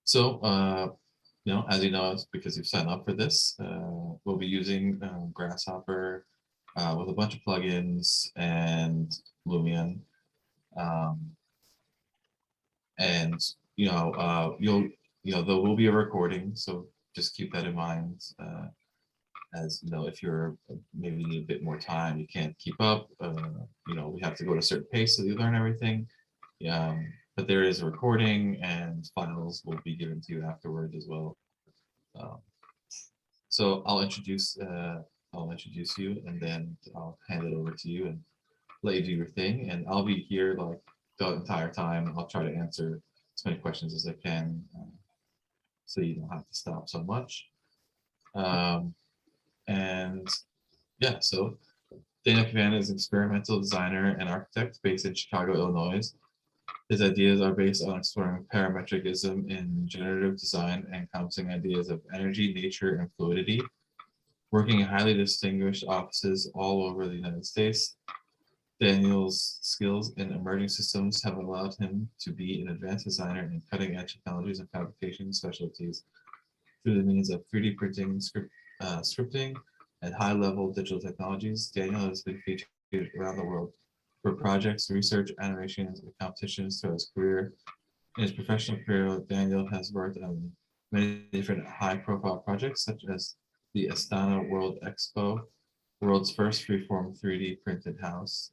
So, as you know, it's because you've signed up for this, we'll be using Grasshopper with a bunch of plugins and Lumion. Um, and there will be a recording, so just keep that in mind. As if you're maybe need a bit more time, you can't keep up. We have to go at a certain pace so you learn everything. But there is a recording, and files will be given to you afterward as well. Um, so I'll introduce you, and then I'll hand it over to you and let you do your thing. And I'll be here like the entire time. I'll try to answer as many questions as I can, so you don't have to stop so much. And yeah, so Daniel Caven is an experimental designer and architect based in Chicago, Illinois. His ideas are based on exploring parametricism in generative design and encompassing ideas of energy, nature, and fluidity. Working in highly distinguished offices all over the United States, Daniel's skills in emerging systems have allowed him to be an advanced designer in cutting-edge technologies and fabrication specialties through the means of 3D printing, scripting, and high-level digital technologies. Daniel has been featured around the world for projects, research, animations, and competitions throughout his career. In his professional career, Daniel has worked on many different high-profile projects, such as the Astana World Expo, the world's first freeform 3D printed house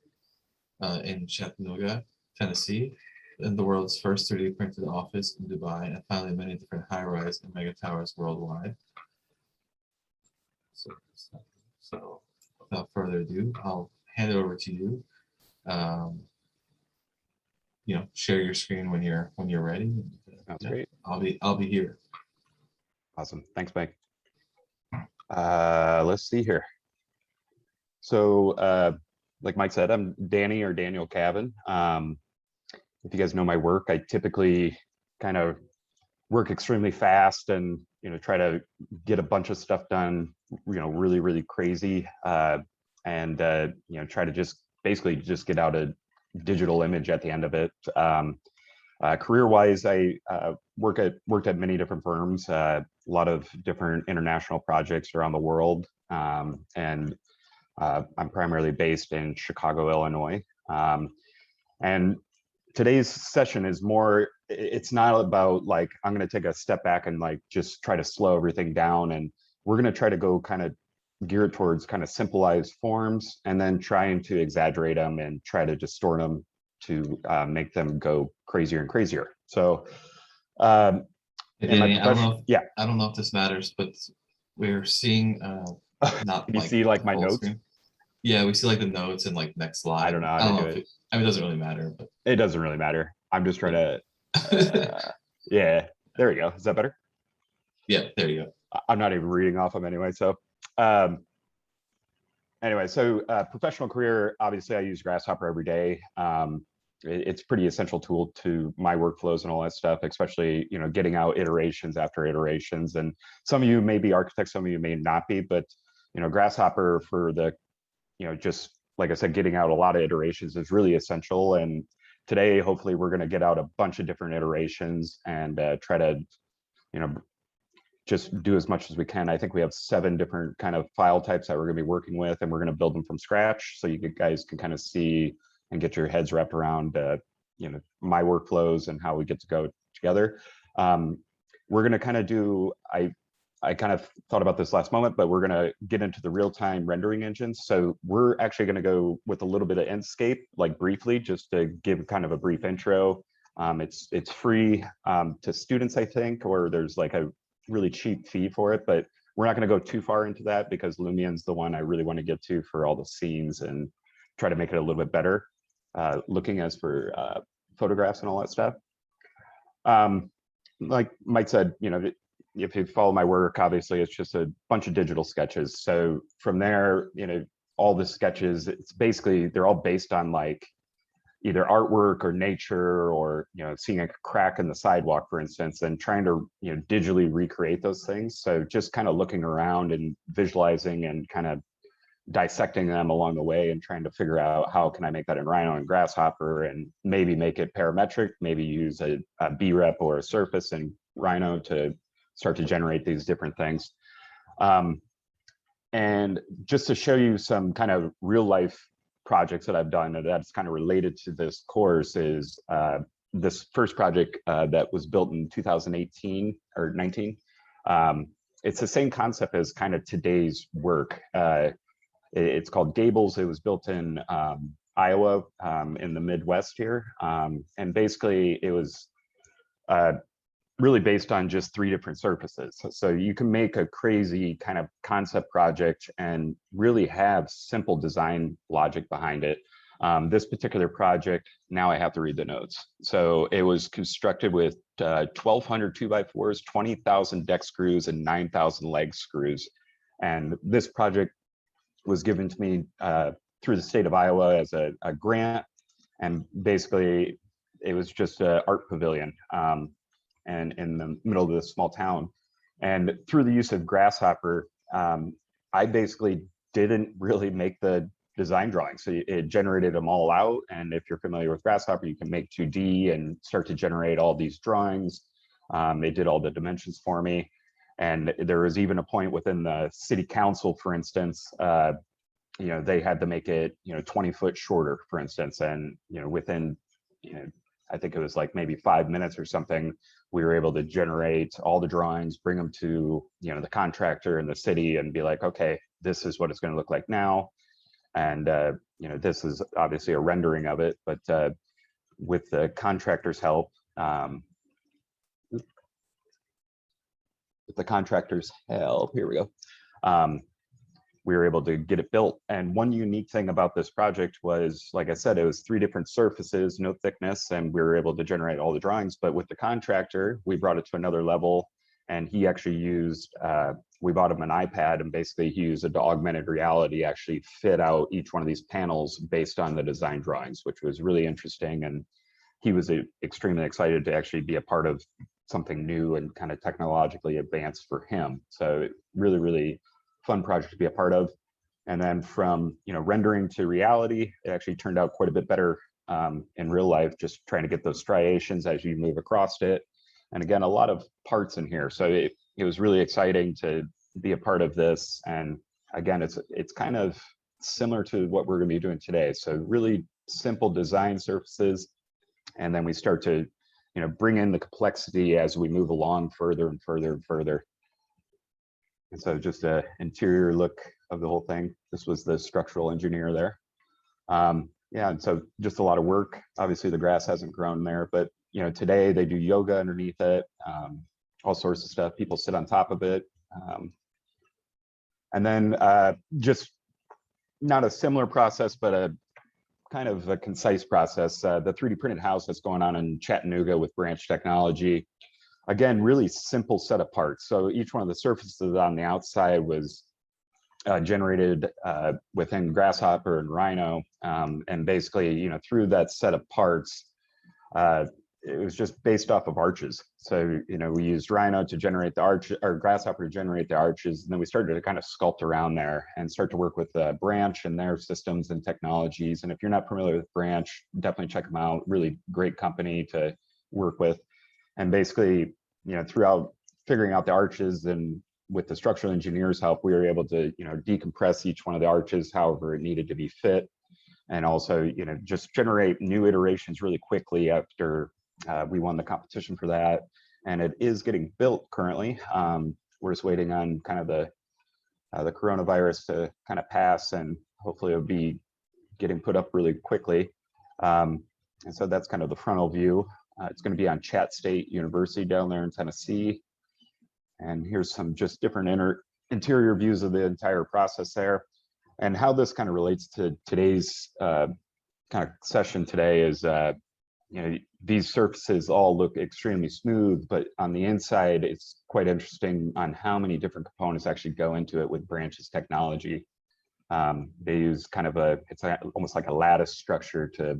in Chattanooga, Tennessee, and the world's first 3D printed office in Dubai, and finally many different high-rise and mega towers worldwide. So without further ado, I'll hand it over to you. Share your screen when you're ready. That's great. I'll be here. Awesome. Thanks, Mike. Let's see here. So like Mike said, I'm Danny or Daniel Caven. If you guys know my work, I typically kind of work extremely fast and try to get a bunch of stuff done, really, really crazy, and try to just basically just get out a digital image at the end of it. Career-wise, I worked at many different firms, a lot of different international projects around the world, and I'm primarily based in Chicago, Illinois. And today's session is more, it's not about like, I'm going to take a step back and like just try to slow everything down. And we're going to try to go kind of gear it towards kind of simplified forms and then trying to exaggerate them and try to distort them to make them go crazier and crazier. So, Danny, I don't know if this matters, but we're seeing not. Can you see like my notes? Screen. Yeah, we see like the notes and like next slide. I don't know how to do it. It doesn't really matter, but it doesn't really matter. I'm just trying to. Yeah, there we go. Is that better? Yeah, there you go. I'm not even reading off them anyway. So, professional career. Obviously, I use Grasshopper every day. It's a pretty essential tool to my workflows and all that stuff, especially getting out iterations after iterations. And some of you may be architects, some of you may not be, but Grasshopper for the just like I said, getting out a lot of iterations is really essential. And today, hopefully, we're going to get out a bunch of different iterations and try to just do as much as we can. I think we have 7 different kind of file types that we're going to be working with, and we're going to build them from scratch so you guys can kind of see and get your heads wrapped around my workflows and how we get to go together. We're going to kind of do, I kind of thought about this last moment, but we're going to get into the real-time rendering engines. So we're actually going to go with a little bit of Inkscape, like briefly, just to give kind of a brief intro. It's free to students, I think, or there's like a really cheap fee for it, but we're not going to go too far into that because Lumion's the one I really want to get to for all the scenes and try to make it a little bit better looking as for photographs and all that stuff. Like Mike said, if you follow my work, obviously it's just a bunch of digital sketches. So from there, all the sketches, it's basically, they're all based on like either artwork or nature or, seeing a crack in the sidewalk, for instance, and trying to, digitally recreate those things. So just kind of looking around and visualizing and kind of dissecting them along the way and trying to figure out how can I make that in Rhino and Grasshopper and maybe make it parametric, maybe use a B-rep or a surface and Rhino to start to generate these different things. And just to show you some kind of real life projects that I've done that's kind of related to this course is this first project that was built in 2018 or 19. It's the same concept as kind of today's work. It's called Gables. It was built in Iowa, in the Midwest here. And basically it was really based on just 3 different surfaces. So you can make a crazy kind of concept project and really have simple design logic behind it. This particular project, now I have to read the notes. So it was constructed with 1,200 2x4s, 20,000 deck screws, and 9,000 leg screws. And this project was given to me through the state of Iowa as a grant. And basically it was just an art pavilion. And in the middle of this small town. And through the use of Grasshopper, I basically didn't really make the design drawings. So it generated them all out. And if you're familiar with Grasshopper, you can make 2D and start to generate all these drawings. They did all the dimensions for me. And there was even a point within the city council, for instance, you know, they had to make it, you know, 20 foot shorter, for instance. And, you know, within, you know, I think it was like maybe 5 minutes or something, we were able to generate all the drawings, bring them to, you know, the contractor in the city and be like, okay, this is what it's going to look like now. And, you know, this is obviously a rendering of it, but with the contractor's help, here we go. We were able to get it built. And one unique thing about this project was, like I said, it was 3 different surfaces, no thickness, and we were able to generate all the drawings. But with the contractor, we brought it to another level, and he actually used, we bought him an iPad, and basically he used it to augmented reality, actually fit out each one of these panels based on the design drawings, which was really interesting. And he was extremely excited to actually be a part of something new and kind of technologically advanced for him. So really, really fun project to be a part of. And then from, you know, rendering to reality, it actually turned out quite a bit better in real life, just trying to get those striations as you move across it. And again, a lot of parts in here. So it was really exciting to be a part of this. And again, it's kind of similar to what we're going to be doing today. So really simple design surfaces. And then we start to, you know, bring in the complexity as we move along further and further and further. And so just an interior look of the whole thing. This was the structural engineer there. Yeah, and so just a lot of work. Obviously the grass hasn't grown there, but you know, today they do yoga underneath it, all sorts of stuff. People sit on top of it. And then just not a similar process, but a kind of a concise process. The 3D printed house that's going on in Chattanooga with Branch Technology. Again, really simple set of parts. So each one of the surfaces on the outside was generated within Grasshopper and Rhino. And basically, you know, through that set of parts, it was just based off of arches. So, you know, we used Rhino to generate the arch, or Grasshopper to generate the arches. And then we started to kind of sculpt around there and start to work with Branch and their systems and technologies. And if you're not familiar with Branch, definitely check them out. Really great company to work with. And basically, you know, throughout figuring out the arches and with the structural engineers' help, we were able to, you know, decompress each one of the arches however it needed to be fit. And also, you know, just generate new iterations really quickly after we won the competition for that. And it is getting built currently. We're just waiting on kind of the coronavirus to kind of pass, and hopefully it'll be getting put up really quickly. And so that's kind of the frontal view. It's going to be on Chat State University down there in Tennessee. And here's some just different interior views of the entire process there. And how this kind of relates to today's kind of session today is, you know, these surfaces all look extremely smooth, but on the inside, it's quite interesting on how many different components actually go into it with Branch's technology. They use kind of it's almost like a lattice structure to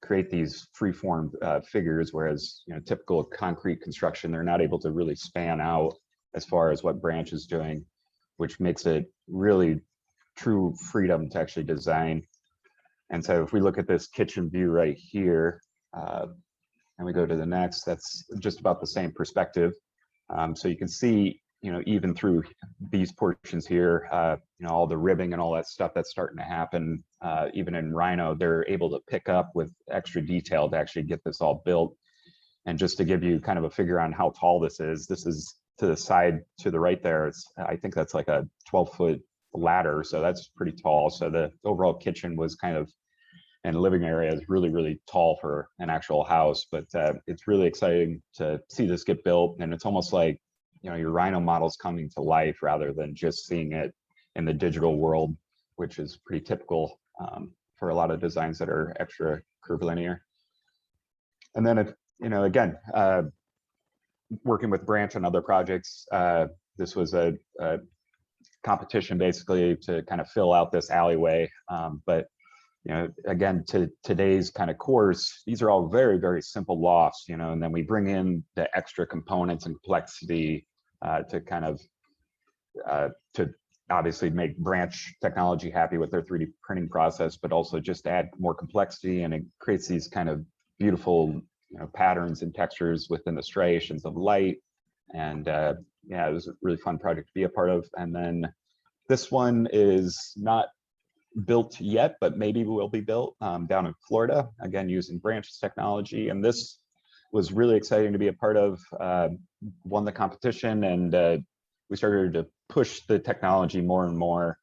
create these free-form figures, whereas, you know, typical concrete construction, they're not able to really span out as far as what Branch is doing, which makes it really true freedom to actually design. And so if we look at this kitchen view right here, and we go to the next, that's just about the same perspective. So you can see, even through these portions here, all the ribbing and all that stuff that's starting to happen, even in Rhino, they're able to pick up with extra detail to actually get this all built. And just to give you kind of a figure on how tall this is to the side to the right there. I think that's like a 12-foot ladder, so that's pretty tall. So the overall kitchen was kind of, and living area is really, really tall for an actual house, but it's really exciting to see this get built. And it's almost like, your Rhino models coming to life rather than just seeing it in the digital world, which is pretty typical for a lot of designs that are extra curvilinear. And then, again, working with Branch on other projects, this was a competition basically to kind of fill out this alleyway. But again, to today's kind of course, these are all very, very simple lofts, and then we bring in the extra components and complexity to kind of, to obviously make Branch technology happy with their 3D printing process, but also just add more complexity, and it creates these kind of beautiful, patterns and textures within the striations of light. And yeah, it was a really fun project to be a part of. And then this one is not built yet, but maybe will be built down in Florida, again, using Branch's technology. And this was really exciting to be a part of, won the competition, and we started to push the technology more and more.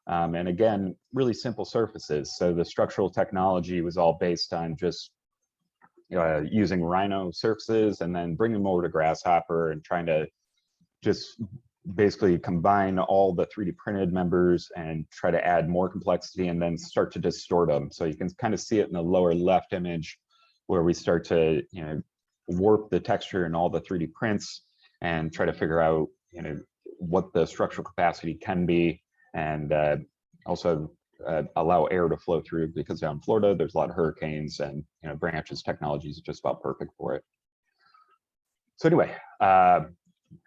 And again, really simple surfaces. So the structural technology was all based on just using Rhino surfaces, and then bringing them over to Grasshopper and trying to just basically combine all the 3D printed members and try to add more complexity, and then start to distort them. So you can kind of see it in the lower left image, where we start to warp the texture in all the 3D prints and try to figure out what the structural capacity can be, and also allow air to flow through, because down in Florida there's a lot of hurricanes, and Branch's technology is just about perfect for it. So anyway,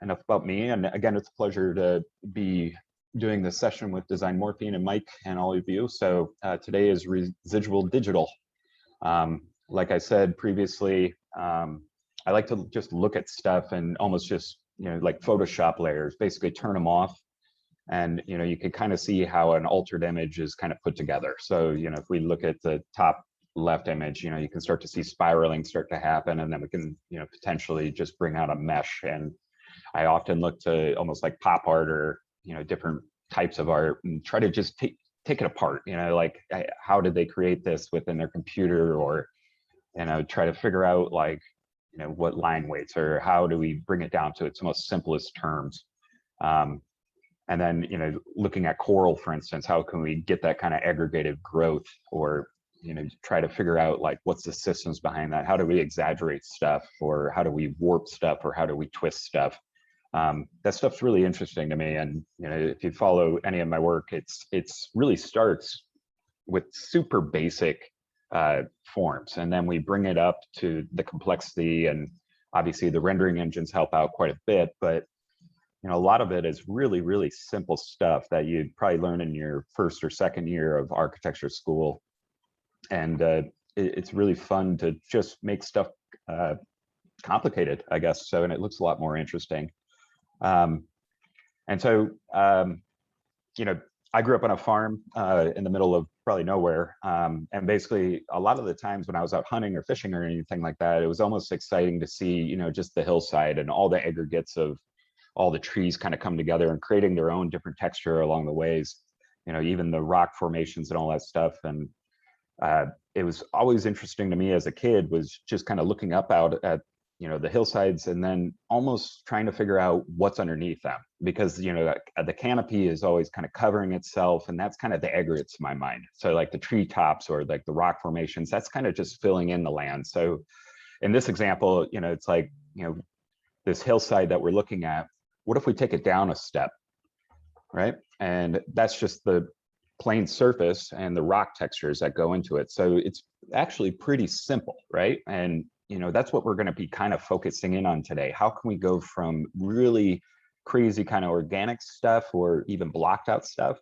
enough about me. And again, it's a pleasure to be doing this session with Design Morphine and Mike and all of you. So today is Residual Digital. Like I said previously, I like to just look at stuff and almost just, like Photoshop layers, basically turn them off. And, you can kind of see how an altered image is kind of put together. So, if we look at the top left image, you can start to see spiraling start to happen, and then we can, potentially just bring out a mesh. And I often look to almost like pop art or, different types of art, and try to just take it apart, like how did they create this within their computer, or, try to figure out like, what line weights, or how do we bring it down to its most simplest terms. And then, looking at coral, for instance, how can we get that kind of aggregated growth, or, try to figure out like what's the systems behind that? How do we exaggerate stuff, or how do we warp stuff, or how do we twist stuff? That stuff's really interesting to me. And, if you follow any of my work, it's really starts with super basic forms, and then we bring it up to the complexity, and obviously the rendering engines help out quite a bit, but a lot of it is really, really simple stuff that you'd probably learn in your first or second year of architecture school. And it's really fun to just make stuff complicated, I guess. So, and it looks a lot more interesting. And so, I grew up on a farm in the middle of probably nowhere. And basically a lot of the times when I was out hunting or fishing or anything like that, it was almost exciting to see, just the hillside and all the aggregates of all the trees kind of come together and creating their own different texture along the ways, even the rock formations and all that stuff. And it was always interesting to me as a kid, was just kind of looking up out at, the hillsides, and then almost trying to figure out what's underneath them, because, the canopy is always kind of covering itself, and that's kind of the aggregates in my mind. So like the treetops or like the rock formations, that's kind of just filling in the land. So in this example, it's like, this hillside that we're looking at, what if we take it down a step, right? And that's just the plain surface and the rock textures that go into it. So it's actually pretty simple, right? And that's what we're going to be kind of focusing in on today. How can we go from really crazy kind of organic stuff, or even blocked out stuff,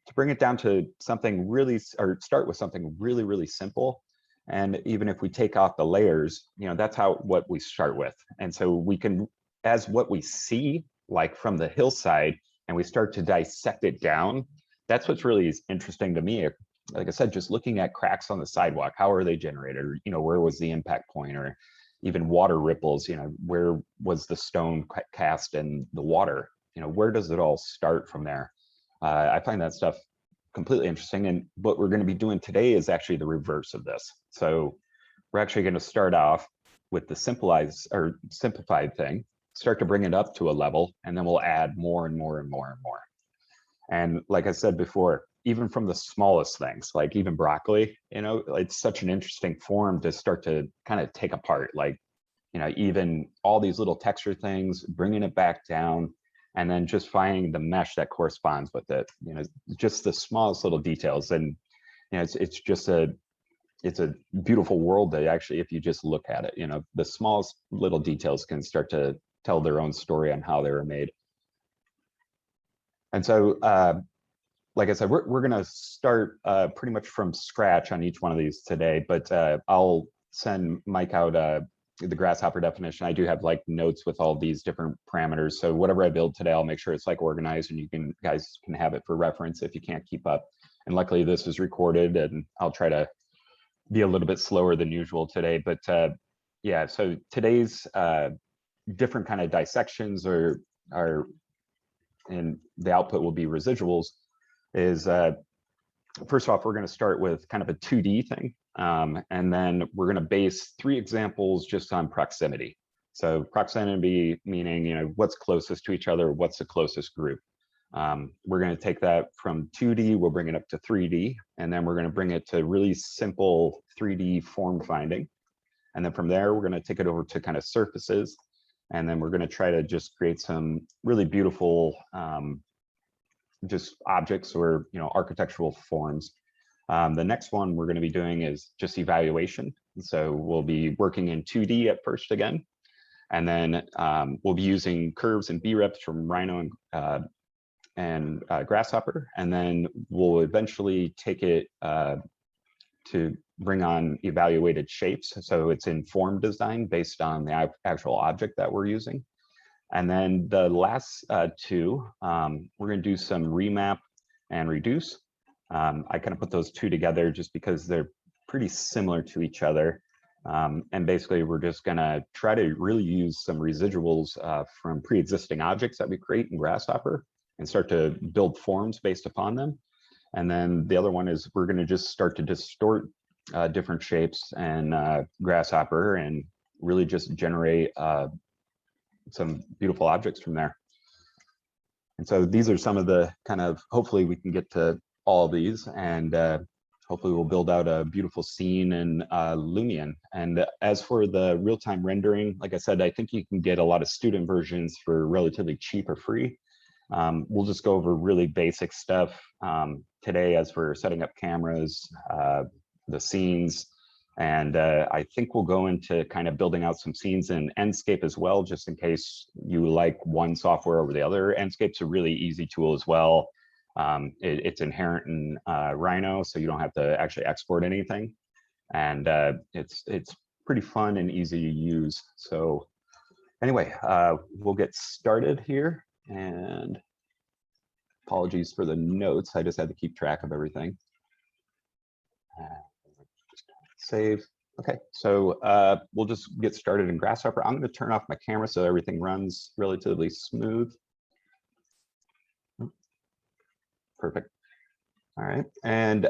to bring it down to something really, or start with something really, really simple. And even if we take off the layers, that's what we start with. And so we can as what we see, like from the hillside, and we start to dissect it down, that's what's really interesting to me. Like I said, just looking at cracks on the sidewalk, how are they generated? Or, where was the impact point? Or even water ripples, where was the stone cast in the water? Where does it all start from there? I find that stuff completely interesting. And what we're going to be doing today is actually the reverse of this. So we're actually going to start off with the simplified thing, start to bring it up to a level, and then we'll add more and more and more and more. And like I said before, even from the smallest things, like even broccoli, it's such an interesting form to start to kind of take apart, like, even all these little texture things, bringing it back down, and then just finding the mesh that corresponds with it, just the smallest little details. And, it's just it's a beautiful world that actually, if you just look at it, the smallest little details can start to tell their own story on how they were made. And so, like I said, we're going to start pretty much from scratch on each one of these today, but I'll send Mike out the Grasshopper definition. I do have like notes with all these different parameters. So whatever I build today, I'll make sure it's like organized, and you guys can have it for reference if you can't keep up. And luckily this is recorded, and I'll try to be a little bit slower than usual today. But yeah, so today's different kind of dissections are and the output will be residuals, is first off, we're going to start with kind of a 2D thing. And then we're going to base 3 examples just on proximity. So proximity meaning, what's closest to each other, what's the closest group. We're going to take that from 2D, we'll bring it up to 3D, and then we're going to bring it to really simple 3D form finding. And then from there, we're going to take it over to kind of surfaces. And then we're going to try to just create some really beautiful just objects or architectural forms. The next one we're going to be doing is just evaluation. So we'll be working in 2D at first again, and then we'll be using curves and B-reps from Rhino and Grasshopper, and then we'll eventually take it to bring on evaluated shapes. So it's in form design based on the actual object that we're using. And then the last 2, we're going to do some remap and reduce. I kind of put those 2 together just because they're pretty similar to each other. And basically, we're just going to try to really use some residuals from pre-existing objects that we create in Grasshopper and start to build forms based upon them. And then the other one is we're going to just start to distort different shapes and Grasshopper and really just generate some beautiful objects from there. And so these are some of the kind of, hopefully we can get to all of these, and hopefully we'll build out a beautiful scene in Lumion. And as for the real-time rendering, like I said, I think you can get a lot of student versions for relatively cheap or free. We'll just go over really basic stuff today as we're setting up cameras, the scenes, and I think we'll go into kind of building out some scenes in Enscape as well, just in case you like one software over the other. Enscape's a really easy tool as well. It's inherent in Rhino, so you don't have to actually export anything. And it's pretty fun and easy to use. So anyway, we'll get started here. And apologies for the notes. I just had to keep track of everything. Save. Okay, so we'll just get started in Grasshopper. I'm going to turn off my camera so everything runs relatively smooth. Perfect. All right, and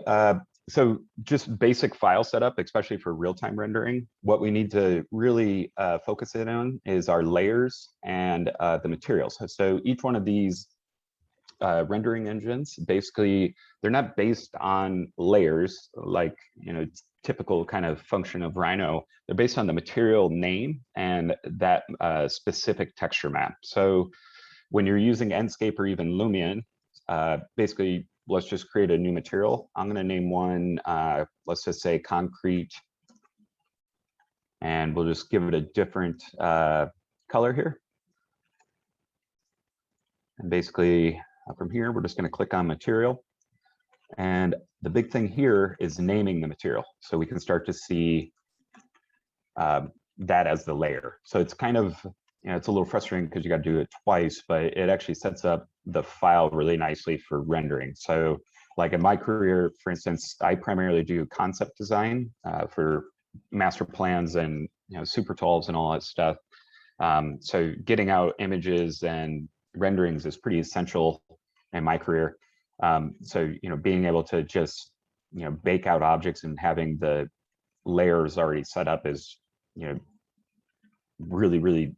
so just basic file setup, especially for real-time rendering. What we need to really focus in on is our layers and the materials. So each one of these rendering engines, basically, they're not based on layers like typical kind of function of Rhino. They're based on the material name and that specific texture map. So when you're using Enscape or even Lumion, basically, let's just create a new material. I'm going to name one, let's just say concrete, and we'll just give it a different color here. And basically, from here, we're just going to click on material. And the big thing here is naming the material. So we can start to see that as the layer. So it's kind of you know, it's a little frustrating because you got to do it twice, but it actually sets up the file really nicely for rendering. So like in my career, for instance, I primarily do concept design for master plans and, you know, super tools and all that stuff. So getting out images and renderings is pretty essential in my career. So, you know, being able to just, you know, bake out objects and having the layers already set up is, you know, really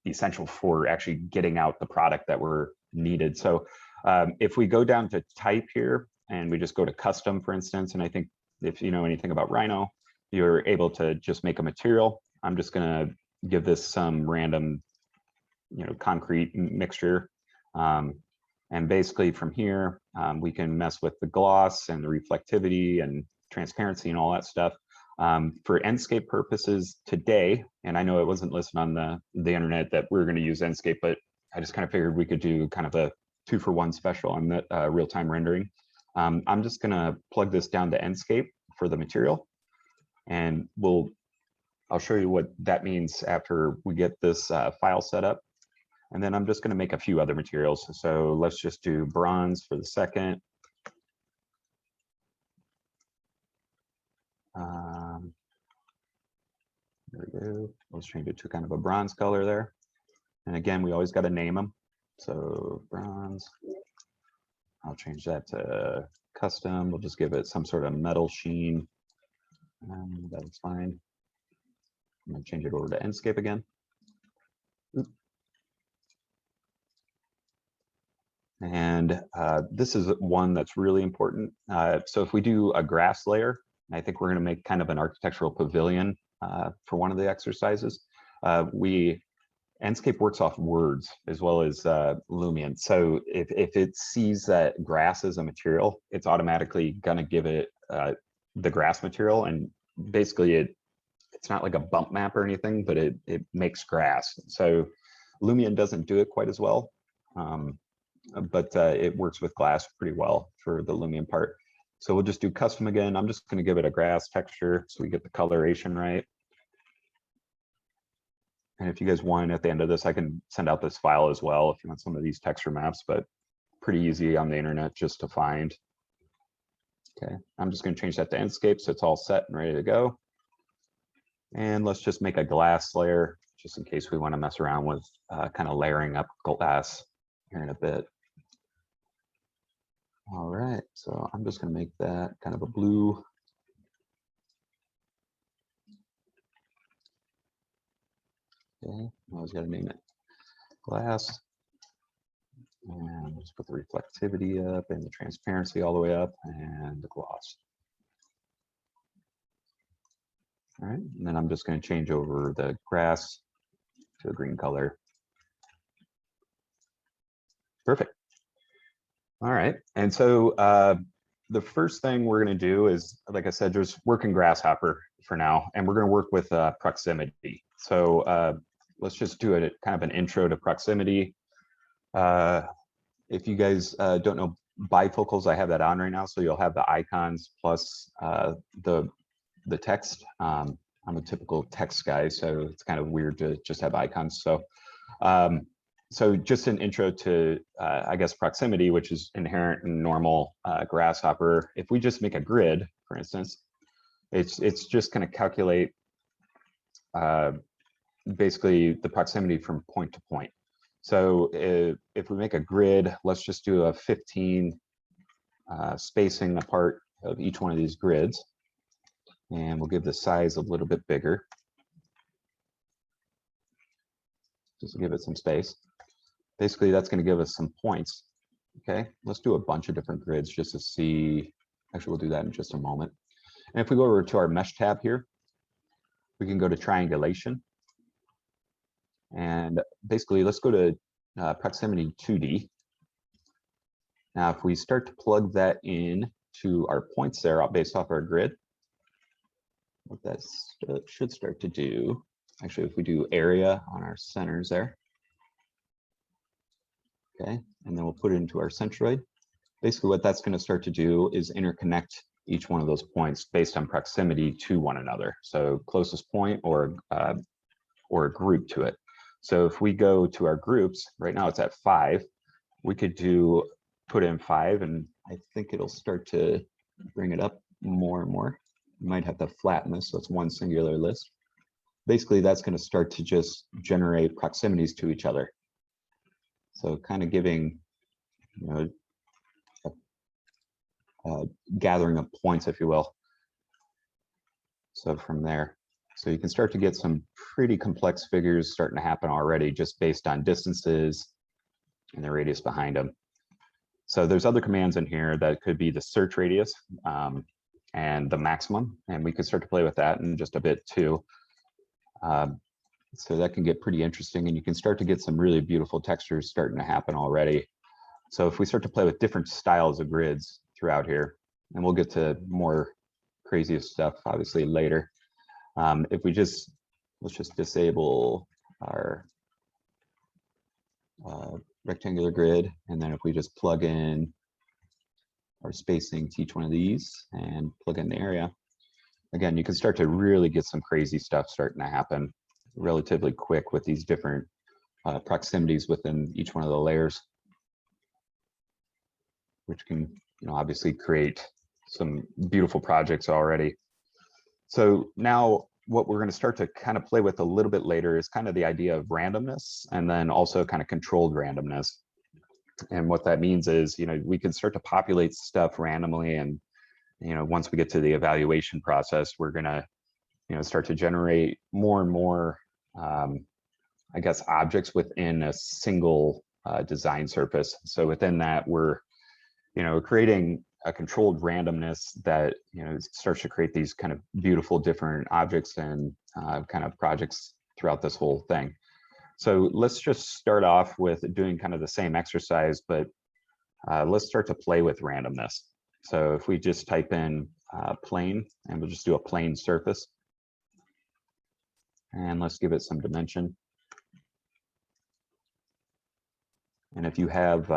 essential for actually getting out the product that we're needed. So if we go down to type here and we just go to custom, for instance, and I think if you know anything about Rhino, you're able to just make a material. I'm just gonna give this some random, you know, concrete mixture. And basically from here, we can mess with the gloss and the reflectivity and transparency and all that stuff. For Enscape purposes today, and I know it wasn't listed on the internet that we're going to use Enscape, but I just kind of figured we could do kind of a 2-for-1 special on the real-time rendering. I'm just going to plug this down to Enscape for the material, and I'll show you what that means after we get this file set up. And then I'm just going to make a few other materials. So let's just do bronze for the second. There we go. Let's change it to kind of a bronze color there. And again, we always got to name them. So bronze. I'll change that to custom. We'll just give it some sort of metal sheen. That's fine. I'm going to change it over to Enscape again. Oop. And this is one that's really important. So if we do a grass layer, I think we're going to make kind of an architectural pavilion for one of the exercises. Enscape works off words as well as Lumion. So if it sees that grass is a material, it's automatically going to give it the grass material. And basically it's not like a bump map or anything, but it makes grass. So Lumion doesn't do it quite as well. But it works with glass pretty well for the Lumion part. So we'll just do custom again. I'm just going to give it a grass texture so we get the coloration right. And if you guys want, at the end of this, I can send out this file as well if you want some of these texture maps, but pretty easy on the internet just to find. Okay, I'm just going to change that to Enscape so it's all set and ready to go. And let's just make a glass layer just in case we want to mess around with kind of layering up glass here in a bit. All right, so I'm just going to make that kind of a blue. Okay, I always got to name it glass. And let's put the reflectivity up and the transparency all the way up and the gloss. All right, and then I'm just going to change over the grass to a green color. Perfect. All right, and so the first thing we're going to do is, like I said, just work in Grasshopper for now, and we're going to work with proximity. So let's just do it kind of an intro to proximity. If you guys don't know bifocals, I have that on right now, so you'll have the icons plus the text. I'm a typical text guy, so it's kind of weird to just have icons. So just an intro to, I guess, proximity, which is inherent in normal Grasshopper. If we just make a grid, for instance, it's just going to calculate basically the proximity from point to point. So if we make a grid, let's just do a 15 spacing apart of each one of these grids. And we'll give the size a little bit bigger. Just to give it some space. Basically, that's going to give us some points. Okay, let's do a bunch of different grids just to see. Actually, we'll do that in just a moment. And if we go over to our mesh tab here, we can go to triangulation. And basically, let's go to proximity 2D. Now, if we start to plug that in to our points there based off our grid, what that should start to do, actually, if we do area on our centers there, okay, and then we'll put it into our centroid. Basically, what that's going to start to do is interconnect each one of those points based on proximity to one another. So closest point or a group to it. So if we go to our groups, right now it's at 5, we could put in 5, and I think it'll start to bring it up more and more. You might have to flatten this so it's one singular list. Basically, that's going to start to just generate proximities to each other. So kind of giving, you know, a gathering of points, if you will. So from there, so you can start to get some pretty complex figures starting to happen already just based on distances and the radius behind them. So there's other commands in here that could be the search radius and the maximum, and we could start to play with that in just a bit too. So that can get pretty interesting, and you can start to get some really beautiful textures starting to happen already. So if we start to play with different styles of grids throughout here, and we'll get to more craziest stuff obviously later. If we let's just disable our rectangular grid, and then if we just plug in our spacing to each one of these and plug in the area, again, you can start to really get some crazy stuff starting to happen relatively quick with these different proximities within each one of the layers, which can, you know, obviously create some beautiful projects already. So now what we're going to start to kind of play with a little bit later is kind of the idea of randomness, and then also kind of controlled randomness. And what that means is, you know, we can start to populate stuff randomly, and, you know, once we get to the evaluation process, we're going to, you know, start to generate more and more, I guess, objects within a single design surface. So within that, we're, you know, creating a controlled randomness that, you know, starts to create these kind of beautiful different objects and kind of projects throughout this whole thing. So let's just start off with doing kind of the same exercise, but let's start to play with randomness. So if we just type in plane, and we'll just do a plane surface, and let's give it some dimension. And if you have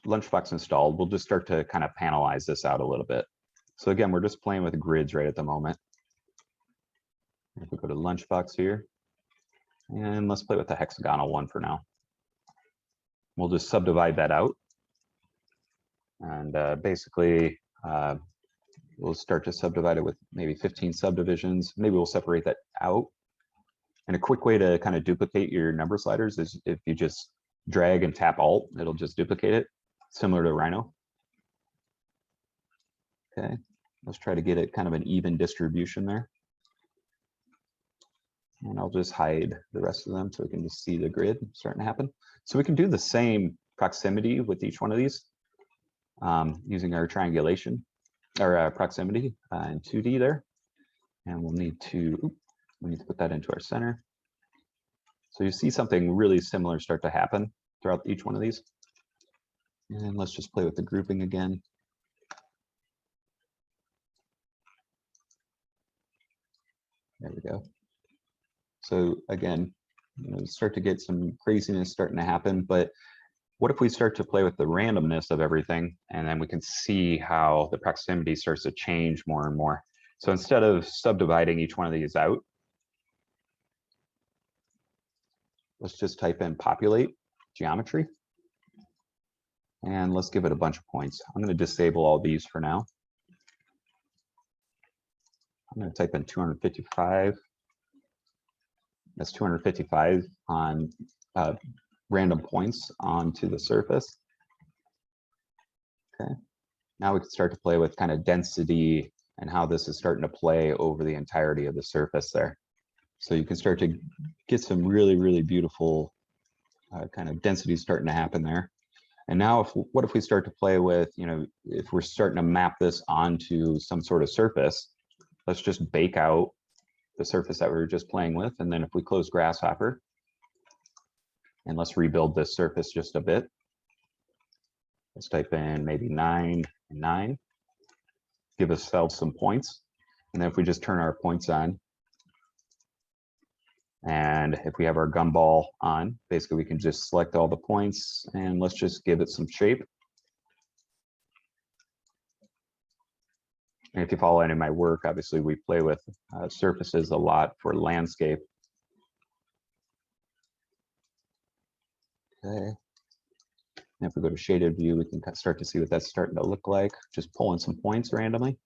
Lunchbox installed, we'll just start to kind of panelize this out a little bit. So again, we're just playing with grids right at the moment. If we go to Lunchbox here, and let's play with the hexagonal one for now. We'll just subdivide that out. And basically, we'll start to subdivide it with maybe 15 subdivisions. Maybe we'll separate that out. And a quick way to kind of duplicate your number sliders is if you just drag and tap Alt, it'll just duplicate it, similar to Rhino. Okay, let's try to get it kind of an even distribution there. And I'll just hide the rest of them so we can just see the grid starting to happen. So we can do the same proximity with each one of these using our triangulation or proximity in 2D there. And we'll need to put that into our center. So you see something really similar start to happen throughout each one of these. And let's just play with the grouping again. There we go. So again, you know, start to get some craziness starting to happen, but what if we start to play with the randomness of everything, and then we can see how the proximity starts to change more and more. So instead of subdividing each one of these out, let's just type in populate geometry, and let's give it a bunch of points. I'm going to disable all these for now. I'm going to type in 255. That's 255 on random points onto the surface. Okay, now we can start to play with kind of density and how this is starting to play over the entirety of the surface there. So you can start to get some really, really beautiful kind of density starting to happen there. And now what if we start to play with, you know, if we're starting to map this onto some sort of surface, let's just bake out the surface that we were just playing with. And then if we close Grasshopper, and let's rebuild this surface just a bit. Let's type in maybe 9 and 9, give ourselves some points. And then if we just turn our points on, and if we have our gumball on, basically we can just select all the points, and let's just give it some shape. And if you follow any of my work, obviously we play with surfaces a lot for landscape. Okay. And if we go to shaded view, we can start to see what that's starting to look like, just pulling some points randomly.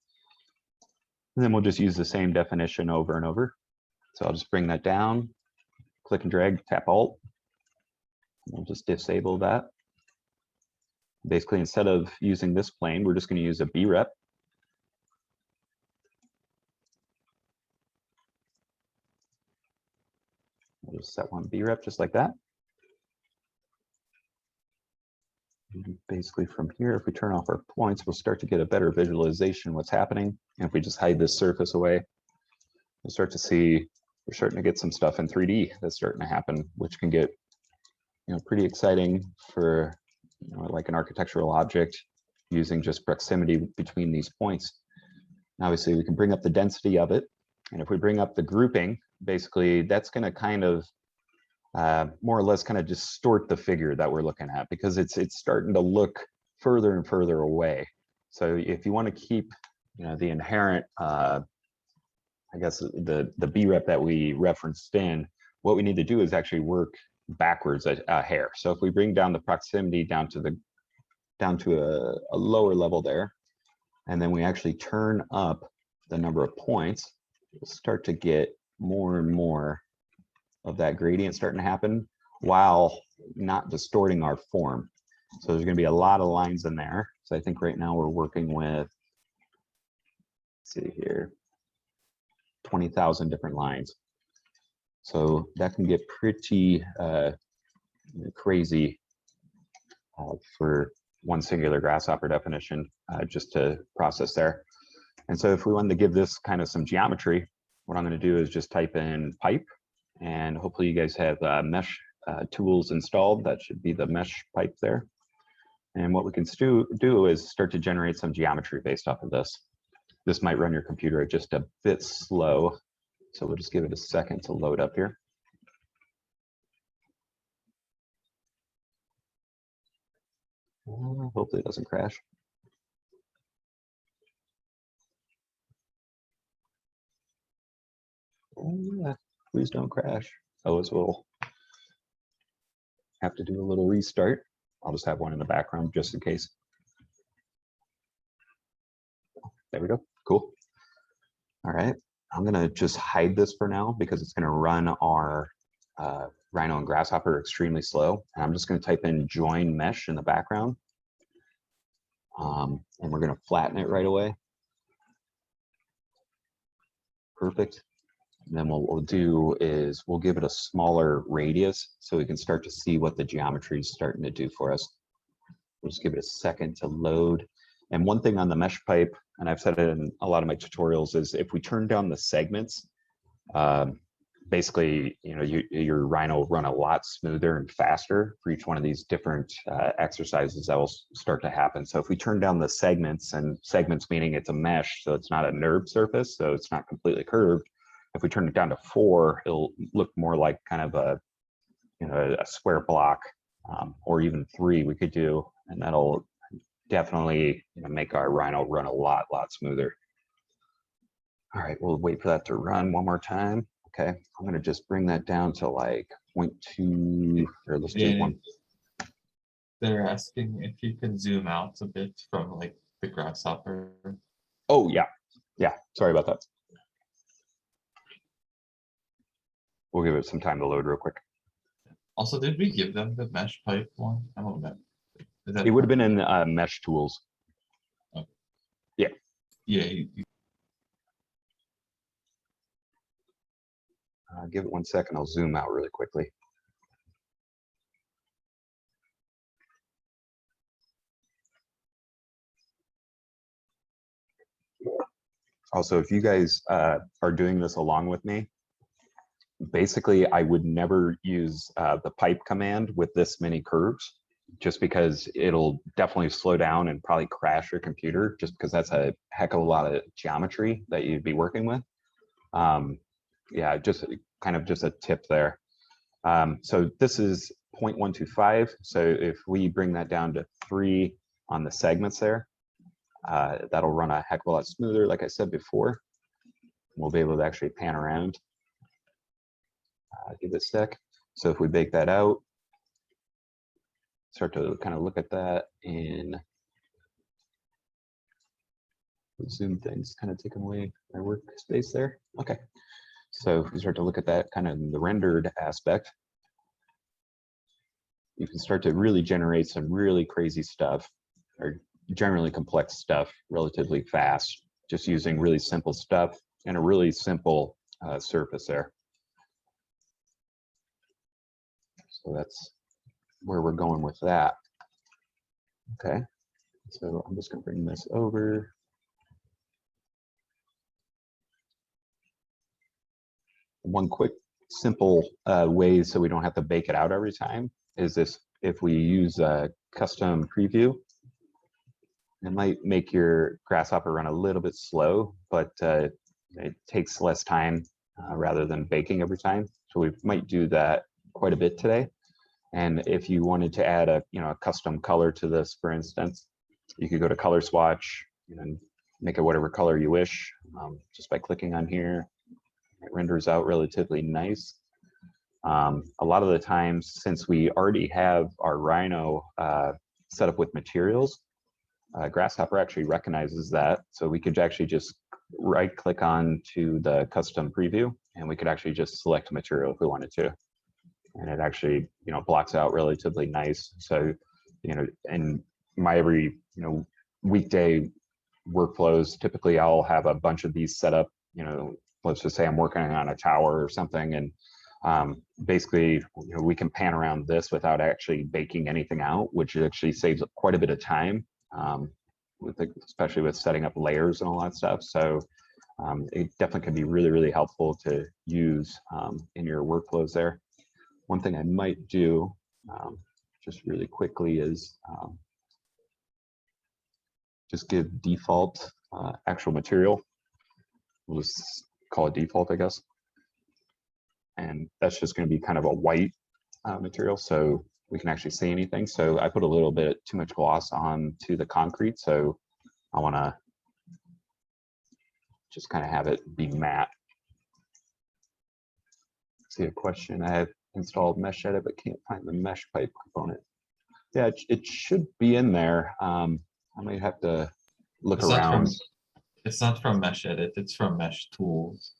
And then we'll just use the same definition over and over. So I'll just bring that down, click and drag, tap Alt. We'll just disable that. Basically, instead of using this plane, we're just going to use a brep. We'll just set one brep just like that. And basically from here, if we turn off our points, we'll start to get a better visualization of what's happening. And if we just hide this surface away, we'll start to see we're starting to get some stuff in 3D that's starting to happen, which can get, you know, pretty exciting for, you know, like an architectural object using just proximity between these points. And obviously, we can bring up the density of it. And if we bring up the grouping, basically that's going to kind of more or less kind of distort the figure that we're looking at, because it's starting to look further and further away. So if you want to keep, you know, the inherent, I guess the brep that we referenced in, what we need to do is actually work backwards a hair. So if we bring down the proximity down to a lower level there, and then we actually turn up the number of points, we'll start to get more and more of that gradient starting to happen while not distorting our form. So there's going to be a lot of lines in there. So I think right now we're working with, let's see here, 20,000 different lines. So that can get pretty crazy for one singular grasshopper definition just to process there. And so if we wanted to give this kind of some geometry, what I'm going to do is just type in pipe, and hopefully you guys have mesh tools installed. That should be the mesh pipe there. And what we can do is start to generate some geometry based off of this. This might run your computer just a bit slow, so we'll just give it a second to load up here. Hopefully it doesn't crash. Oh, yeah. Please don't crash. Oh, as well. Have to do a little restart. I'll just have one in the background just in case. There we go. Cool. All right. I'm going to just hide this for now because it's going to run our Rhino and Grasshopper extremely slow. And I'm just going to type in join mesh in the background. And we're going to flatten it right away. Perfect. And then what we'll do is we'll give it a smaller radius so we can start to see what the geometry is starting to do for us. We'll just give it a second to load. And one thing on the mesh pipe, and I've said it in a lot of my tutorials, is if we turn down the segments, basically, you know, your Rhino will run a lot smoother and faster for each one of these different exercises that will start to happen. So if we turn down the segments, and segments meaning it's a mesh, so it's not a NURB surface, so it's not completely curved. If we turn it down to 4, it'll look more like kind of a, you know, a square block, or even 3 we could do, and that'll definitely, you know, make our Rhino run a lot smoother. All right, we'll wait for that to run one more time. Okay, I'm gonna just bring that down to like 0.2, or let's do 1. They're asking if you can zoom out a bit from like the grasshopper. Oh yeah, sorry about that. We'll give it some time to load real quick. Also, did we give them the mesh pipe one? I don't know. It would have been in mesh tools. Okay. Yeah. Yeah. Give it 1 second. I'll zoom out really quickly. Also, if you guys are doing this along with me, basically, I would never use the pipe command with this many curves, just because it'll definitely slow down and probably crash your computer, just because that's a heck of a lot of geometry that you'd be working with. Yeah, just kind of just a tip there. So this is 0.125. So if we bring that down to 3 on the segments there, that'll run a heck of a lot smoother, like I said before. We'll be able to actually pan around. Give it a sec. So if we bake that out, start to kind of look at that in Zoom things, kind of taking away my workspace there. Okay, so if we start to look at that kind of in the rendered aspect, you can start to really generate some really crazy stuff, or generally complex stuff relatively fast, just using really simple stuff and a really simple surface there. So that's where we're going with that. Okay, so I'm just going to bring this over. One quick simple way so we don't have to bake it out every time is this: if we use a custom preview, it might make your Grasshopper run a little bit slow, but it takes less time rather than baking every time. So we might do that quite a bit today. And if you wanted to add a a custom color to this, for instance, you could go to color swatch and make it whatever color you wish just by clicking on here. It renders out relatively nice. A lot of the times, since we already have our Rhino set up with materials, Grasshopper actually recognizes that. So we could actually just right click on to the custom preview, and we could actually just select material if we wanted to. And it actually, blocks out relatively nice. So, in my every, weekday workflows, typically I'll have a bunch of these set up. Let's just say I'm working on a tower or something, and basically, we can pan around this without actually baking anything out, which actually saves quite a bit of time, especially with setting up layers and all that stuff. So it definitely can be really, really helpful to use in your workflows there. One thing I might do just really quickly is just give default actual material. We'll just call it default, I guess. And that's just going to be kind of a white material, so we can actually see anything. So I put a little bit too much gloss onto the concrete, so I want to just kind of have it be matte. See a question: I have installed mesh edit but can't find the mesh pipe component. Yeah, it should be in there. I might have to look around. It's not from mesh edit, it's from mesh tools.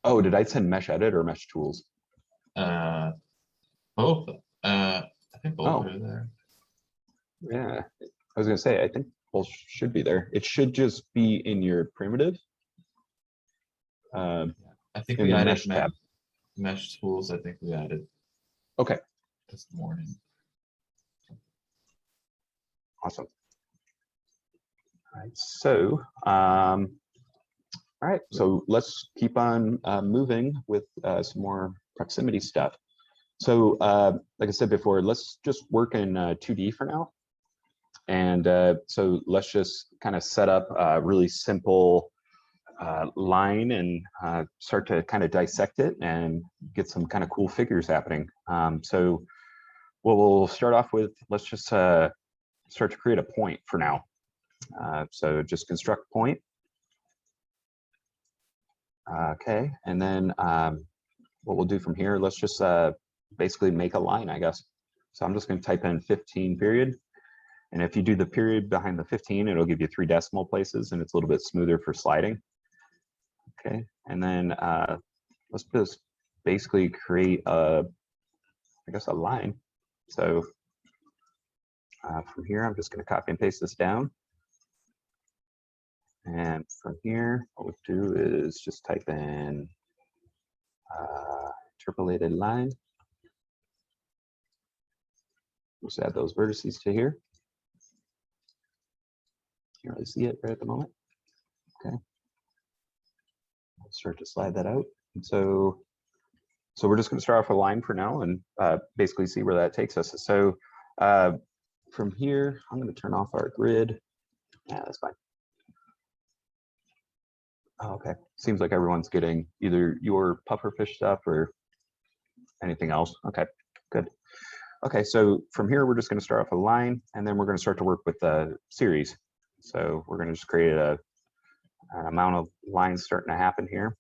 Oh, did I send mesh edit or mesh tools? Both. I think both are there. Yeah, I was gonna say, I think both should be there. It should just be in your primitive. I think we added mesh tools. I think we added. Okay. This morning. Awesome. All right, so all right, so let's keep on moving with some more proximity stuff. So like I said before, let's just work in 2D for now. And so let's just kind of set up a really simple line and start to kind of dissect it and get some kind of cool figures happening. So what we'll start off with, let's just start to create a point for now. So just construct point. Okay, and then what we'll do from here, let's just basically make a line, I guess. So I'm just going to type in 15 period. And if you do the period behind the 15, it'll give you 3 decimal places, and it's a little bit smoother for sliding. Okay, and then let's just basically create I guess a line. So from here, I'm just going to copy and paste this down. And from here, what we'll do is just type in interpolated line. Just add those vertices to here. Can't really see it right at the moment. Okay. I'll start to slide that out. And so we're just going to start off a line for now and basically see where that takes us. So from here, I'm going to turn off our grid. Yeah, that's fine. Oh, okay. Seems like everyone's getting either your pufferfish stuff or anything else. Okay, good. Okay, so from here, we're just going to start off a line, and then we're going to start to work with the series. So we're going to just create an amount of lines starting to happen here.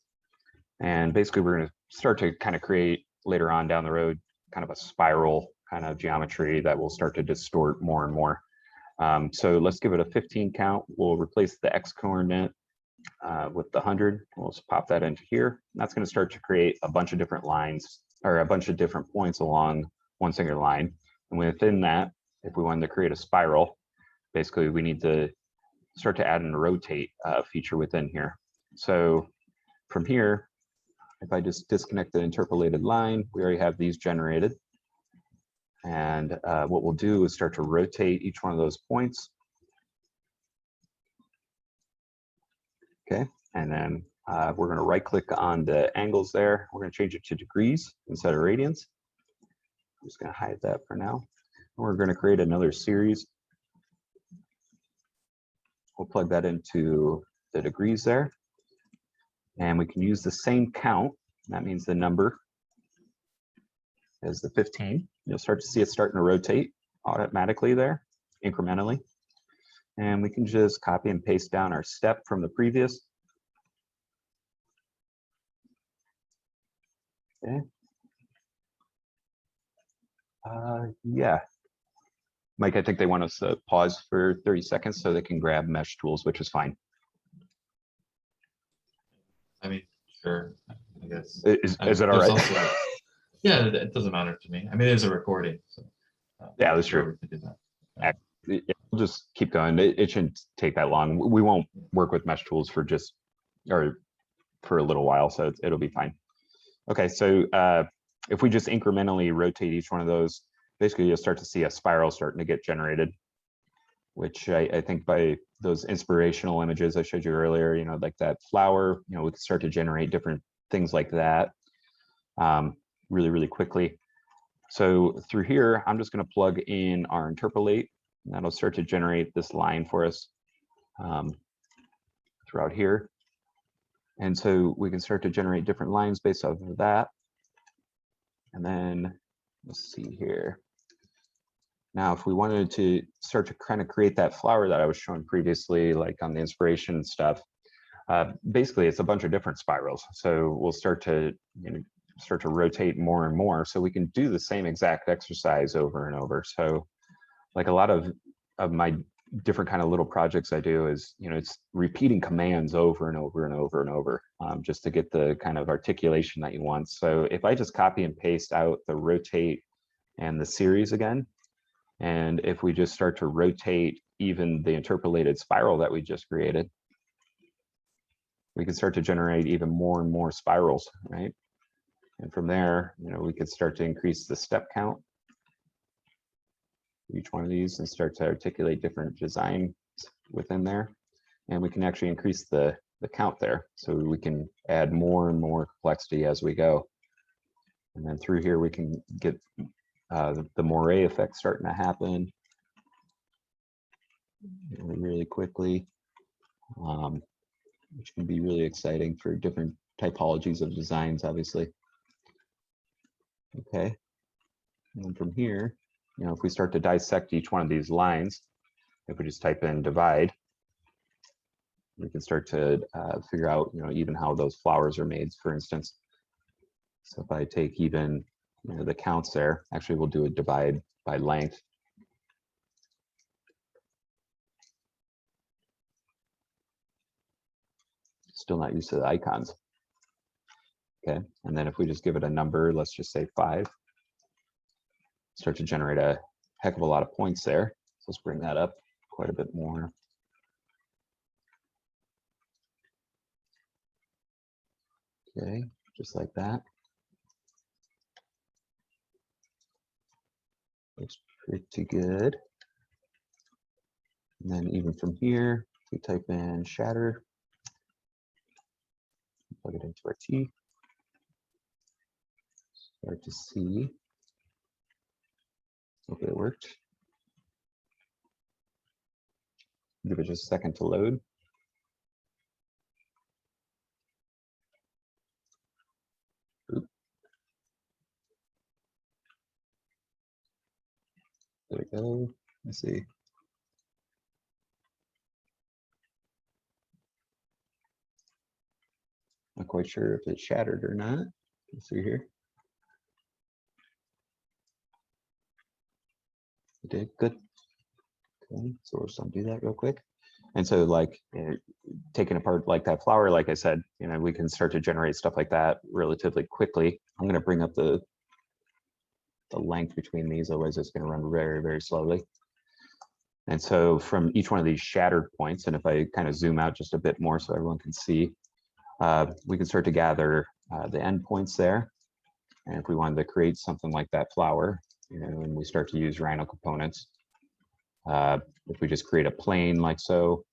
And basically, we're going to start to kind of create later on down the road kind of a spiral kind of geometry that will start to distort more and more. So let's give it a 15 count. We'll replace the X coordinate with the 100. We'll just pop that into here. That's going to start to create a bunch of different lines, or a bunch of different points along one single line. And within that, if we wanted to create a spiral, basically we need to start to add in a rotate feature within here. So from here, if I just disconnect the interpolated line, we already have these generated. And what we'll do is start to rotate each one of those points. Okay, and then we're going to right click on the angles there. We're going to change it to degrees instead of radians. I'm just going to hide that for now. And we're going to create another series. We'll plug that into the degrees there. And we can use the same count. That means the number is the 15. You'll start to see it starting to rotate automatically there, incrementally. And we can just copy and paste down our step from the previous. Okay. Yeah. Mike, I think they want us to pause for 30 seconds so they can grab mesh tools, which is fine. I mean, sure, I guess. Is it all right? Also, yeah, it doesn't matter to me. I mean, it is a recording. So, yeah, that's true. We can do that. We'll just keep going. It shouldn't take that long. We won't work with mesh tools for for a little while, so it'll be fine. Okay, so if we just incrementally rotate each one of those, basically you'll start to see a spiral starting to get generated, which I think by those inspirational images I showed you earlier, you know, like that flower, you know, we can start to generate different things like that really, really quickly. So through here, I'm just going to plug in our interpolate, and that'll start to generate this line for us throughout here. And so we can start to generate different lines based off of that. And then let's see here. Now, if we wanted to start to kind of create that flower that I was showing previously, like on the inspiration stuff, basically it's a bunch of different spirals. So we'll start to, you know, start to rotate more and more, so we can do the same exact exercise over and over. So like a lot of my different kind of little projects I do is, you know, it's repeating commands over and over and over and over just to get the kind of articulation that you want. So if I just copy and paste out the rotate and the series again, and if we just start to rotate even the interpolated spiral that we just created, we can start to generate even more and more spirals, right? And from there, you know, we could start to increase the step count each one of these and start to articulate different designs within there. And we can actually increase the count there, so we can add more and more complexity as we go. And then through here, we can get the moire effect starting to happen really, really quickly, which can be really exciting for different typologies of designs, obviously. Okay, and then from here, you know, if we start to dissect each one of these lines, if we just type in divide, we can start to figure out, you know, even how those flowers are made, for instance. So if I take even, you know, the counts there, actually we'll do a divide by length. Still not used to the icons. Okay, and then if we just give it a number, let's just say 5, start to generate a heck of a lot of points there. So let's bring that up quite a bit more. Okay, just like that. Looks pretty good. And then even from here, we type in shatter, plug it into our T. Start to see. Hopefully it worked. Give it just a second to load. Oop. There we go. Let's see. Not quite sure if it shattered or not. Let's see here. We did good. Okay, so we'll just undo that real quick. And so like taking apart like that flower, like I said, you know, we can start to generate stuff like that relatively quickly. I'm going to bring up the length between these, otherwise it's going to run very, very slowly. And so from each one of these shattered points, and if I kind of zoom out just a bit more so everyone can see, we can start to gather the endpoints there. And if we wanted to create something like that flower, you know, and we start to use Rhino components, if we just create a plane like so,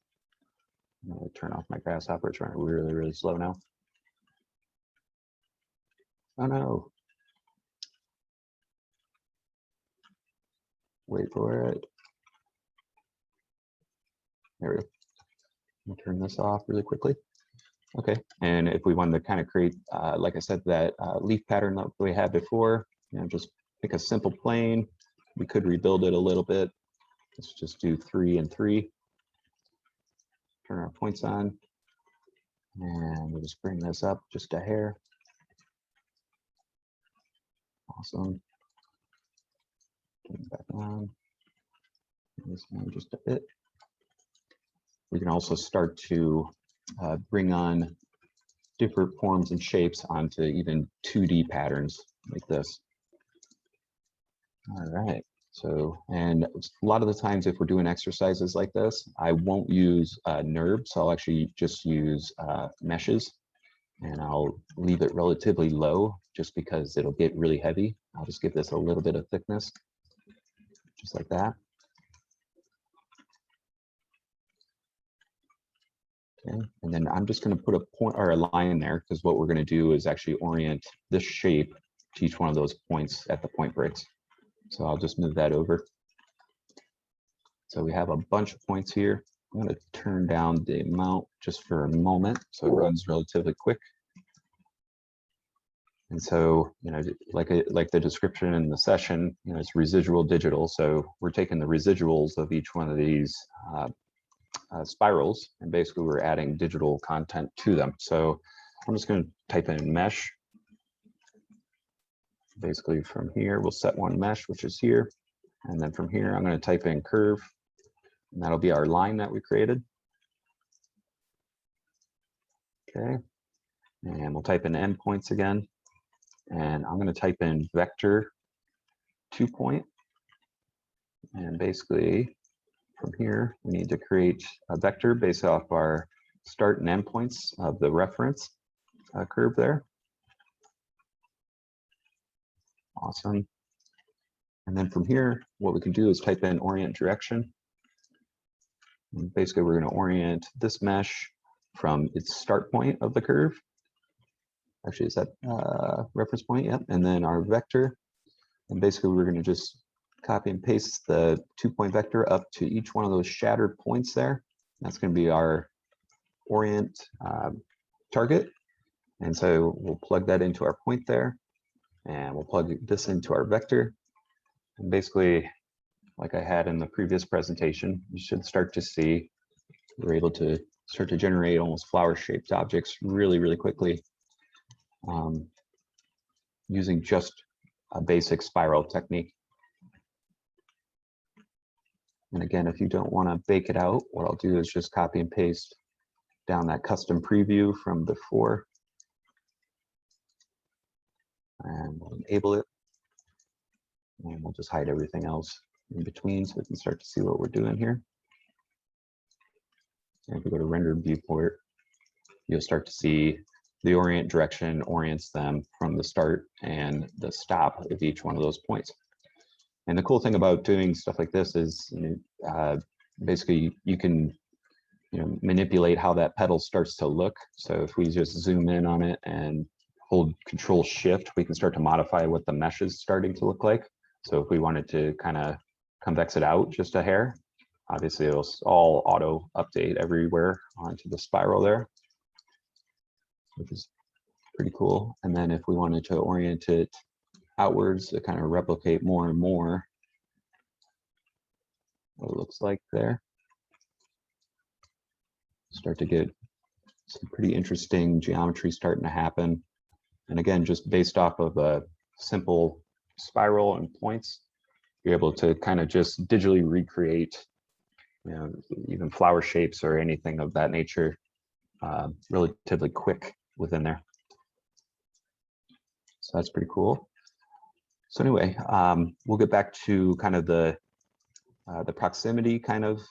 I'm going to turn off my Grasshopper, it's running really, really slow now. Oh no. Wait for it. There we go. I'll turn this off really quickly. Okay, and if we wanted to kind of create, like I said, that leaf pattern that we had before, you know, just pick a simple plane. We could rebuild it a little bit. Let's just do 3 and 3. Turn our points on, and we'll just bring this up just a hair. Awesome. Turn it back on. This one just a bit. We can also start to bring on different forms and shapes onto even 2D patterns like this. All right. So, and a lot of the times if we're doing exercises like this, I won't use NURB, so I'll actually just use meshes, and I'll leave it relatively low just because it'll get really heavy. I'll just give this a little bit of thickness, just like that. Okay, and then I'm just going to put a point or a line there, because what we're going to do is actually orient this shape to each one of those points at the point breaks. So I'll just move that over. So we have a bunch of points here. I'm going to turn down the amount just for a moment so it runs relatively quick. And so, you know, like the description in the session, you know, it's residual digital. So we're taking the residuals of each one of these spirals, and basically we're adding digital content to them. So I'm just going to type in mesh. Basically from here, we'll set one mesh, which is here. And then from here, I'm going to type in curve, and that'll be our line that we created. Okay. And we'll type in endpoints again. And I'm going to type in vector 2 point. And basically from here, we need to create a vector based off our start and endpoints of the reference curve there. Awesome. And then from here, what we can do is type in orient direction. And basically, we're going to orient this mesh from its start point of the curve. Actually, is that reference point? Yep. And then our vector. And basically, we're going to just copy and paste the 2 point vector up to each one of those shattered points there. That's going to be our orient target. And so we'll plug that into our point there. And we'll plug this into our vector. And basically, like I had in the previous presentation, you should start to see we're able to start to generate almost flower-shaped objects really, really quickly using just a basic spiral technique. And again, if you don't want to bake it out, what I'll do is just copy and paste down that custom preview from before. And we'll enable it. And we'll just hide everything else in between so we can start to see what we're doing here. And if we go to render viewport, you'll start to see the orient direction orients them from the start and the stop of each one of those points. And the cool thing about doing stuff like this is basically you can manipulate how that petal starts to look. So if we just zoom in on it and hold Control Shift, we can start to modify what the mesh is starting to look like. So if we wanted to kind of convex it out just a hair, obviously it'll all auto update everywhere onto the spiral there, which is pretty cool. And then if we wanted to orient it outwards to kind of replicate more and more what it looks like there, start to get some pretty interesting geometry starting to happen. And again, just based off of a simple spiral and points, you're able to kind of just digitally recreate, even flower shapes or anything of that nature, relatively quick within there. So that's pretty cool. So anyway, we'll get back to kind of the proximity kind of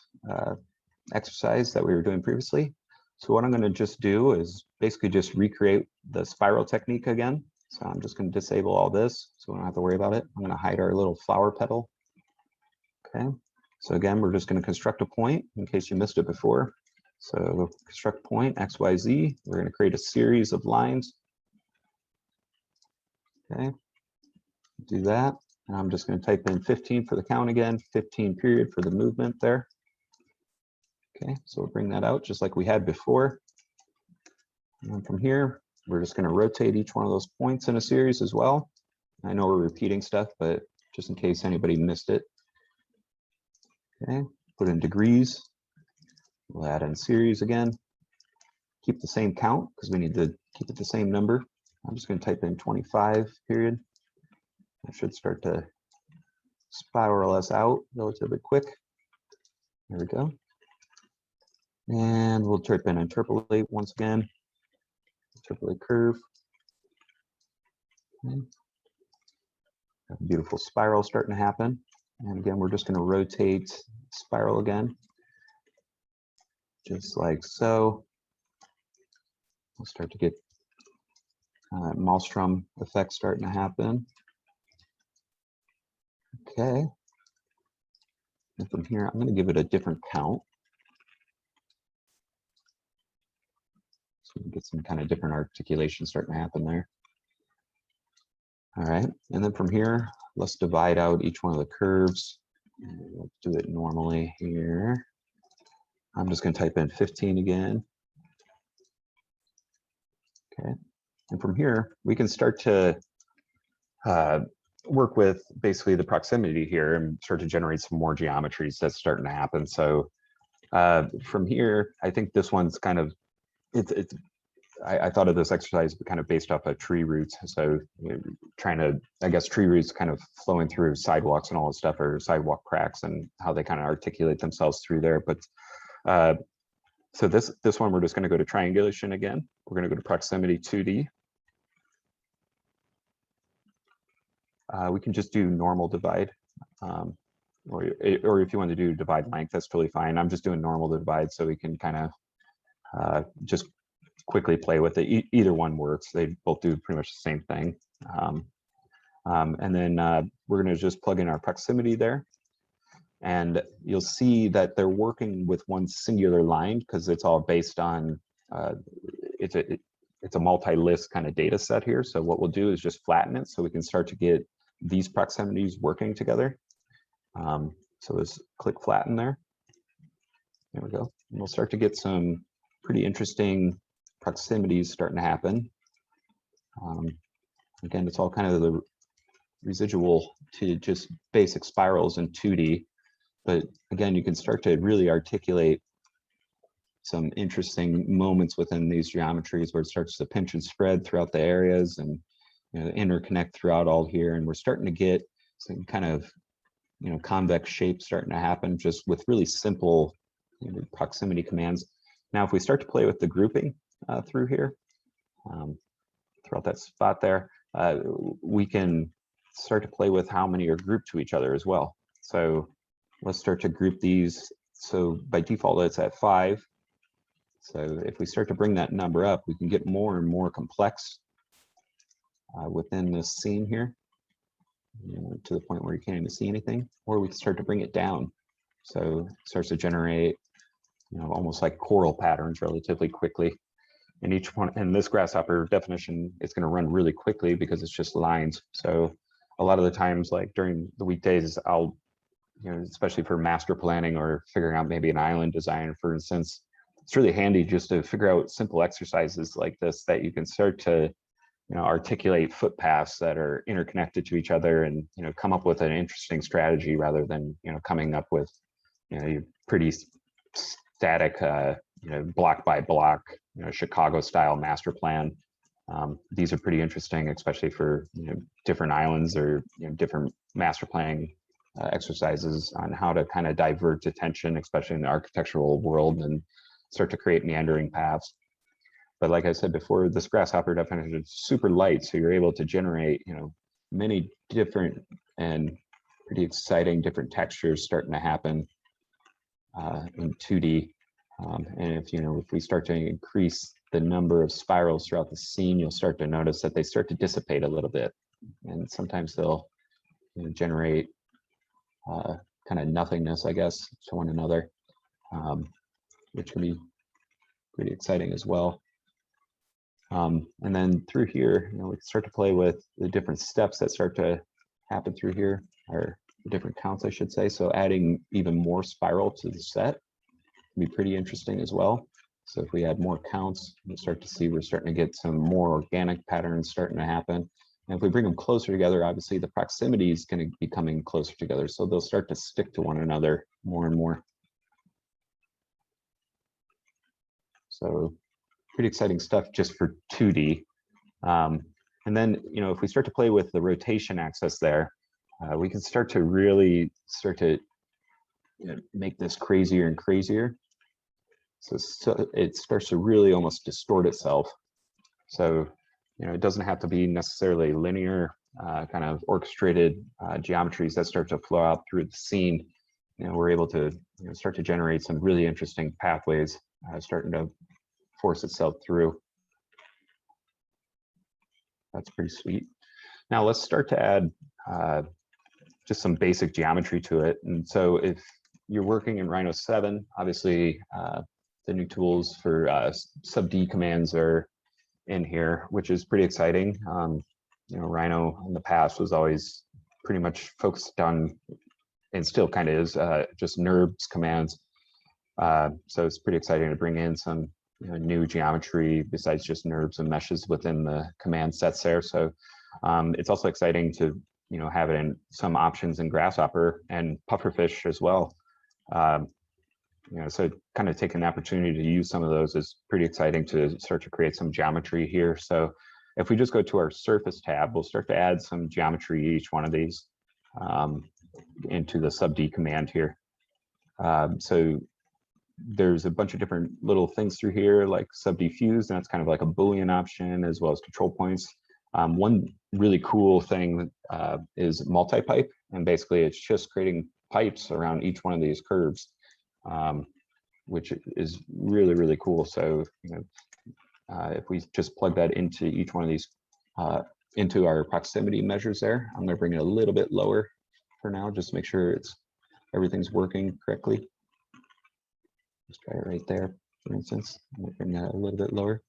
exercise that we were doing previously. So what I'm going to just do is basically just recreate the spiral technique again. So I'm just going to disable all this so we don't have to worry about it. I'm going to hide our little flower petal. Okay. So again, we're just going to construct a point in case you missed it before. So construct point X, Y, Z. We're going to create a series of lines. Okay. Do that. And I'm just going to type in 15 for the count again, 15 period for the movement there. Okay, so we'll bring that out just like we had before. And then from here, we're just going to rotate each one of those points in a series as well. I know we're repeating stuff, but just in case anybody missed it. Okay, put in degrees. We'll add in series again. Keep the same count because we need to keep it the same number. I'm just going to type in 25 period. I should start to spiral us out relatively quick. There we go. And we'll type in interpolate once again. Interpolate curve. Okay. Got a beautiful spiral starting to happen. And again, we're just going to rotate spiral again. Just like so. We'll start to get Maelstrom effect starting to happen. Okay. And from here, I'm going to give it a different count. So we can get some kind of different articulation starting to happen there. All right. And then from here, let's divide out each one of the curves. Let's do it normally here. I'm just going to type in 15 again. Okay. And from here, we can start to work with basically the proximity here and start to generate some more geometries that's starting to happen. So from here, I think this one's kind of, I thought of this exercise kind of based off of tree roots. So trying to, I guess, tree roots kind of flowing through sidewalks and all this stuff, or sidewalk cracks and how they kind of articulate themselves through there. But so this one, we're just going to go to triangulation again. We're going to go to proximity 2D. We can just do normal divide, or if you want to do divide length, that's totally fine. I'm just doing normal divide so we can kind of just quickly play with it. Either one works. They both do pretty much the same thing. And then we're going to just plug in our proximity there. And you'll see that they're working with one singular line because it's all based on, it's a multi-list kind of data set here. So what we'll do is just flatten it so we can start to get these proximities working together. So let's click flatten there. There we go. And we'll start to get some pretty interesting proximities starting to happen. Again, it's all kind of the residual to just basic spirals in 2D. But again, you can start to really articulate some interesting moments within these geometries where it starts to pinch and spread throughout the areas and interconnect throughout all here. And we're starting to get some kind of convex shapes starting to happen just with really simple proximity commands. Now, if we start to play with the grouping through here, throughout that spot there, we can start to play with how many are grouped to each other as well. So let's start to group these. So by default, it's at 5. So if we start to bring that number up, we can get more and more complex within this scene here, to the point where you can't even see anything, or we can start to bring it down. So it starts to generate, almost like choral patterns relatively quickly. And each one, and this grasshopper definition is going to run really quickly because it's just lines. So a lot of the times, like during the weekdays, I'll, especially for master planning or figuring out maybe an island design, for instance, it's really handy just to figure out simple exercises like this that you can start to, articulate footpaths that are interconnected to each other and, come up with an interesting strategy rather than, coming up with, pretty static, block by block, Chicago style master plan. These are pretty interesting, especially for, different islands or, different master planning exercises on how to kind of divert attention, especially in the architectural world, and start to create meandering paths. But like I said before, this Grasshopper definition is super light, so you're able to generate, many different and pretty exciting different textures starting to happen in 2D. And if we start to increase the number of spirals throughout the scene, you'll start to notice that they start to dissipate a little bit, and sometimes they'll generate kind of nothingness, I guess, to one another, which can be pretty exciting as well. And then through here, we can start to play with the different steps that start to happen through here, or the different counts, I should say. So adding even more spiral to the set can be pretty interesting as well. So if we add more counts, we'll start to see we're starting to get some more organic patterns starting to happen. And if we bring them closer together, obviously the proximity is going to be coming closer together. So they'll start to stick to one another more and more. So pretty exciting stuff just for 2D. And then, if we start to play with the rotation axis there, we can start to really make this crazier and crazier. So it starts to really almost distort itself. So, it doesn't have to be necessarily linear, kind of orchestrated geometries that start to flow out through the scene. We're able to start to generate some really interesting pathways, starting to force itself through. That's pretty sweet. Now let's start to add just some basic geometry to it. And so if you're working in Rhino 7, obviously the new tools for sub-D commands are in here, which is pretty exciting. Rhino in the past was always pretty much focused on, and still kind of is, just NURBS commands. So it's pretty exciting to bring in some new geometry besides just NURBS and meshes within the command sets there. So it's also exciting to have it in some options in Grasshopper and Pufferfish as well. So kind of taking the opportunity to use some of those is pretty exciting to start to create some geometry here. So if we just go to our surface tab, we'll start to add some geometry each one of these into the sub-D command here. So there's a bunch of different little things through here, like sub-diffuse, and that's kind of like a Boolean option, as well as control points. One really cool thing is multi-pipe, and basically it's just creating pipes around each one of these curves, which is really, really cool. So if we just plug that into each one of these, into our proximity measures there, I'm going to bring it a little bit lower for now, just to make sure everything's working correctly. Let's try it right there, for instance. I'm going to bring that a little bit lower.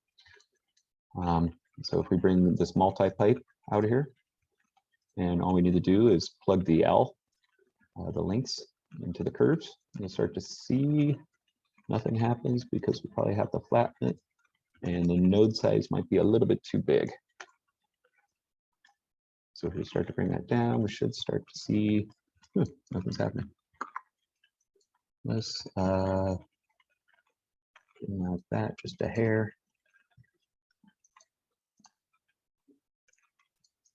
So if we bring this multi-pipe out of here, and all we need to do is plug the L, the links, into the curves, you'll start to see nothing happens because we probably have to flatten it, and the node size might be a little bit too big. So if we start to bring that down, we should start to see nothing's happening. Let's out that just a hair.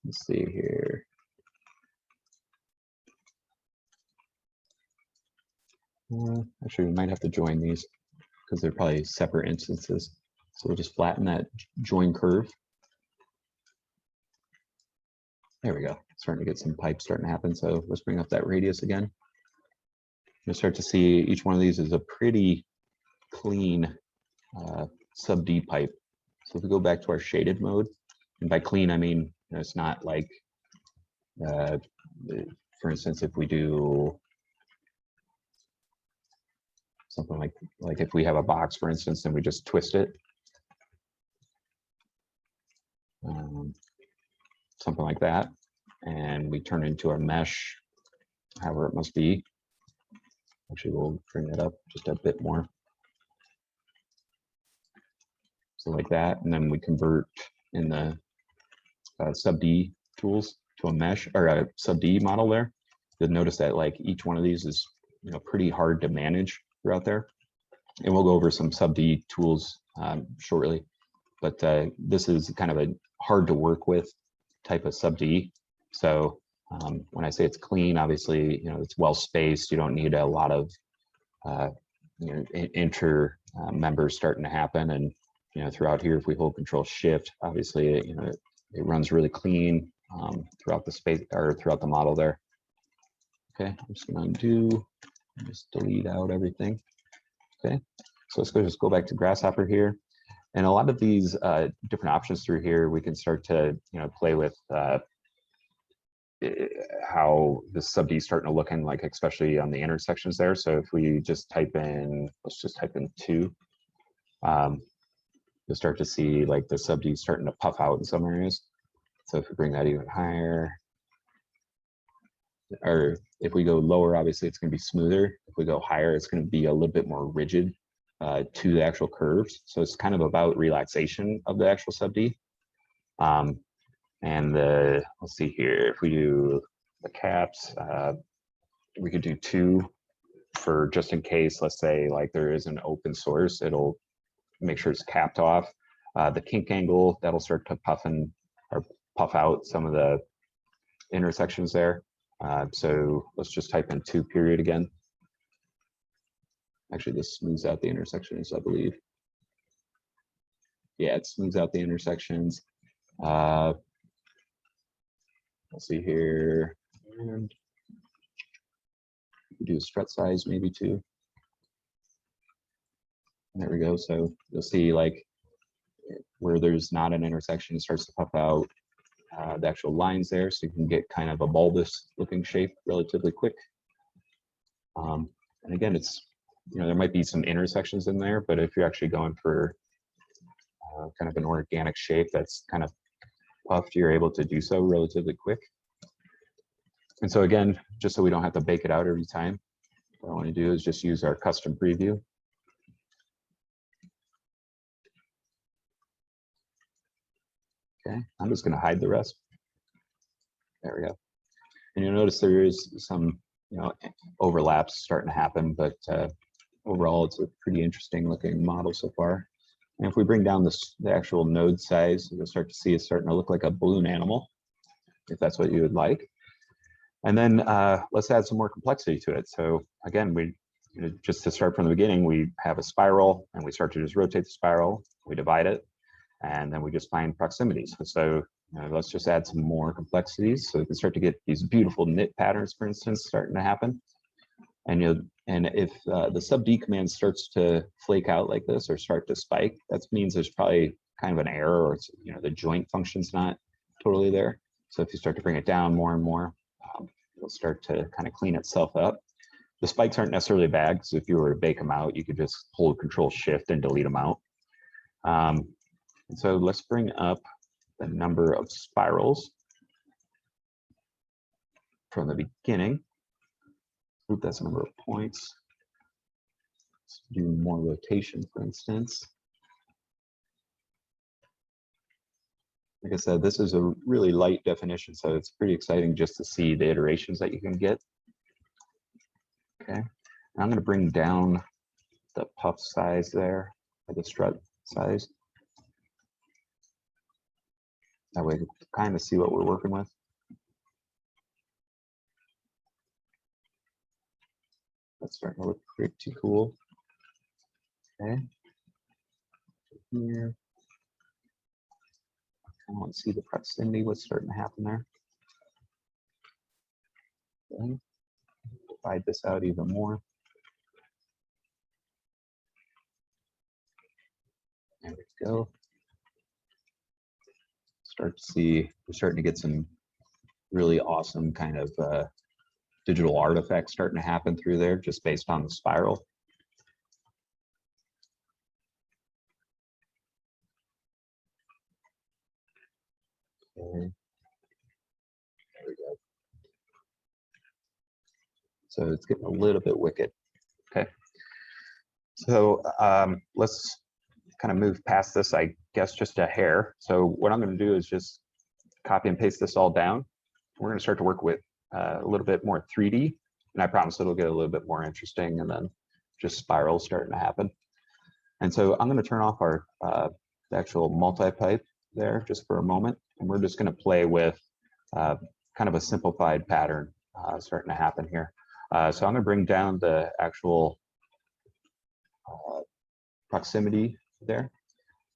Let's see here. Actually, we might have to join these because they're probably separate instances. So we'll just flatten that join curve. There we go. Starting to get some pipes starting to happen. So let's bring up that radius again. You'll start to see each one of these is a pretty clean sub-D pipe. So if we go back to our shaded mode, and by clean I mean it's not like, for instance, if we do something like if we have a box, for instance, and we just twist it, something like that, and we turn into a mesh, however it must be. Actually, we'll bring that up just a bit more. So like that, and then we convert in the sub-D tools to a mesh or a sub-D model there. You'll notice that like each one of these is pretty hard to manage throughout there. And we'll go over some sub-D tools shortly, but this is kind of a hard to work with type of sub-D. So When I say it's clean, obviously, it's well spaced. You don't need a lot of inter members starting to happen. And throughout here, if we hold Control Shift, obviously, it runs really clean throughout the space or throughout the model there. Okay, I'm just going to undo and just delete out everything. Okay, so let's just go back to Grasshopper here. And a lot of these different options through here, we can start to play with how the sub D is starting to look in, like especially on the intersections there. So if we just type in, let's just type in 2, you'll start to see like the sub D starting to puff out in some areas. So if we bring that even higher, or if we go lower, obviously it's going to be smoother. If we go higher, it's going to be a little bit more rigid to the actual curves. So it's kind of about relaxation of the actual sub D. And let's see here, if we do the caps, we could do 2 for just in case, let's say like there is an open source, it'll make sure it's capped off. The kink angle, that'll start to puff out some of the intersections there. So let's just type in 2 period again. Actually, this smooths out the intersections, I believe. Yeah, it smooths out the intersections. Let's see here, and we do a strut size maybe 2. And there we go. So you'll see like where there's not an intersection, it starts to puff out the actual lines there, so you can get kind of a bulbous looking shape relatively quick. And again, it's there might be some intersections in there, but if you're actually going for kind of an organic shape that's kind of puffed, you're able to do so relatively quick. And so again, just so we don't have to bake it out every time, what I want to do is just use our custom preview. Okay, I'm just going to hide the rest. There we go. And you'll notice there is some overlaps starting to happen, but overall it's a pretty interesting looking model so far. And if we bring down the actual node size, you'll start to see it's starting to look like a balloon animal, if that's what you would like. And then let's add some more complexity to it. So again, we just to start from the beginning, we have a spiral and we start to just rotate the spiral, we divide it, and then we just find proximities. So let's just add some more complexities so we can start to get these beautiful knit patterns, for instance, starting to happen. And if the sub D command starts to flake out like this or start to spike, that means there's probably kind of an error, or it's, the joint function's not totally there. So if you start to bring it down more and more, it'll start to kind of clean itself up. The spikes aren't necessarily bad, because if you were to bake them out, you could just hold Control Shift and delete them out. And so let's bring up the number of spirals from the beginning. Oop, that's the number of points. Let's do more rotation, for instance. Like I said, this is a really light definition, so it's pretty exciting just to see the iterations that you can get. Okay, and I'm going to bring down the puff size there, or the strut size. That way you can kind of see what we're working with. That's starting to look pretty cool. Okay, here. I want to see the proximity, what's starting to happen there. Okay. Divide this out even more. There we go. Start to see, we're starting to get some really awesome kind of digital artifacts starting to happen through there just based on the spiral. Okay. There we go. So it's getting a little bit wicked. Okay. So let's kind of move past this, I guess, just a hair. So what I'm going to do is just copy and paste this all down. We're going to start to work with a little bit more 3D, and I promise it'll get a little bit more interesting, and then just spirals starting to happen. And so I'm going to turn off our the actual multi-pipe there just for a moment, and we're just going to play with kind kind of a simplified pattern starting to happen here. So I'm going to bring down the actual proximity there,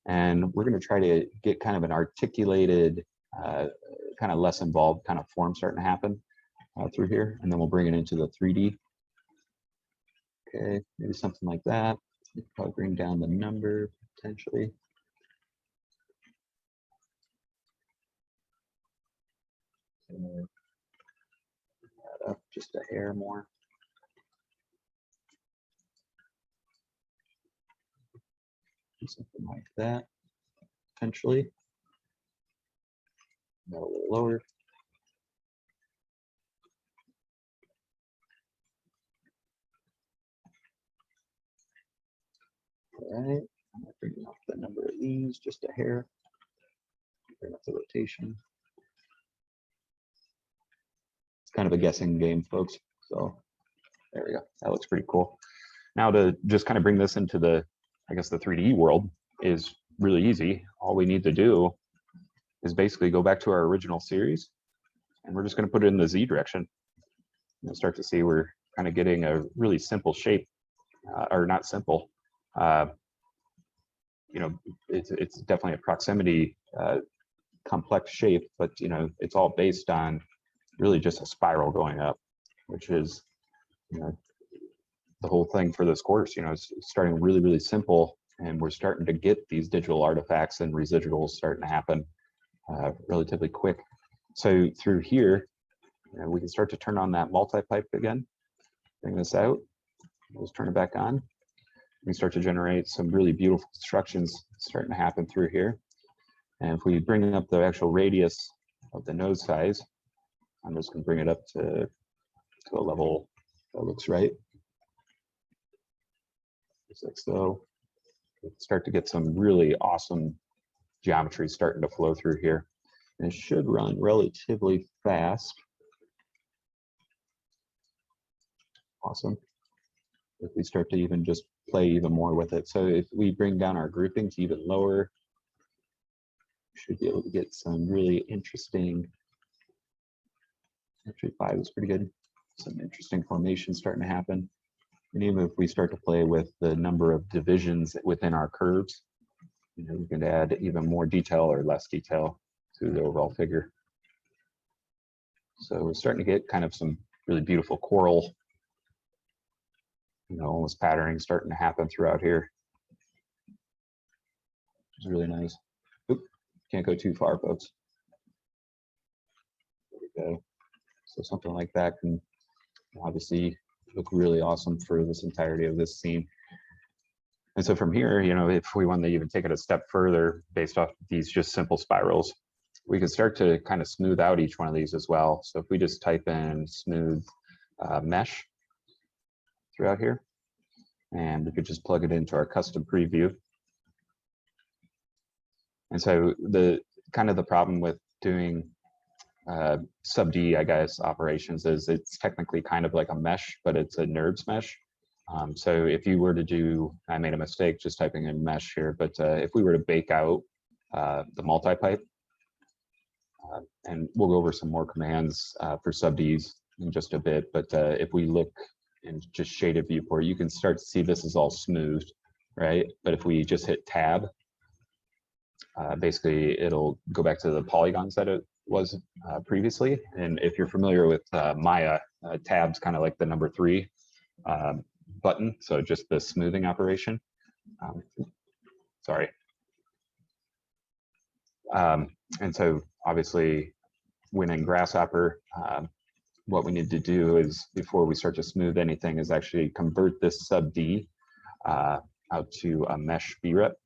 and we're going to try to get kind of an articulated, kind of less involved kind of form starting to happen through here, and then we'll bring it into the 3D. Okay, maybe something like that. Probably bring down the number potentially. That up just a hair more. Do something like that potentially. That a little lower. All right, I'm going to bring up the number of these just a hair. Bring up the rotation. It's kind of a guessing game, folks. So there we go. That looks pretty cool. Now to just kind of bring this into the, I guess, the 3D world is really easy. All we need to do is basically go back to our original series, and we're just going to put it in the Z direction. You'll start to see we're kind of getting a really simple shape, or not simple. You know, it's definitely a proximity complex shape, but you know, it's all based on really just a spiral going up, which is, you know, the whole thing for this course. You know, it's starting really, really simple, and we're starting to get these digital artifacts and residuals starting to happen relatively quick. So through here, you know, we can start to turn on that multi-pipe again, bring this out, let's turn it back on. We start to generate some really beautiful constructions starting to happen through here. And if we bring up the actual radius of the node size, I'm just going to bring it up to a level that looks right. Just like so. Start to get some really awesome geometry starting to flow through here. And it should run relatively fast. Awesome. If we start to even just play even more with it. So if we bring down our grouping to even lower, we should be able to get some really interesting, actually 5 is pretty good, some interesting formations starting to happen. And even if we start to play with the number of divisions within our curves, you know, we can add even more detail or less detail to the overall figure. So we're starting to get kind of some really beautiful coral, you know, almost patterning starting to happen throughout here. It's really nice. Oop, can't go too far, folks. There we go. So something like that can obviously look really awesome for this entirety of this scene. And so from here, you know, if we want to even take it a step further based off these just simple spirals, we can start to kind of smooth out each one of these as well. So if we just type in smooth mesh throughout here, and we could just plug it into our custom preview. And so the kind of the problem with doing sub D, I guess, operations is it's technically kind of like a mesh, but it's a NURBS mesh. So if you were to do, I made a mistake just typing in mesh here, but if we were to bake out the multi-pipe, and we'll go over some more commands for sub Ds in just a bit, but if we look in just shaded viewport, you can start to see this is all smoothed, right? But if we just hit tab, basically it'll go back to the polygons that it was previously. And if you're familiar with Maya, tab's kind of like the number 3 button, so just the smoothing operation. Sorry. And so obviously when in Grasshopper, what we need to do is, before we start to smooth anything, is actually convert this sub D out to a mesh brep.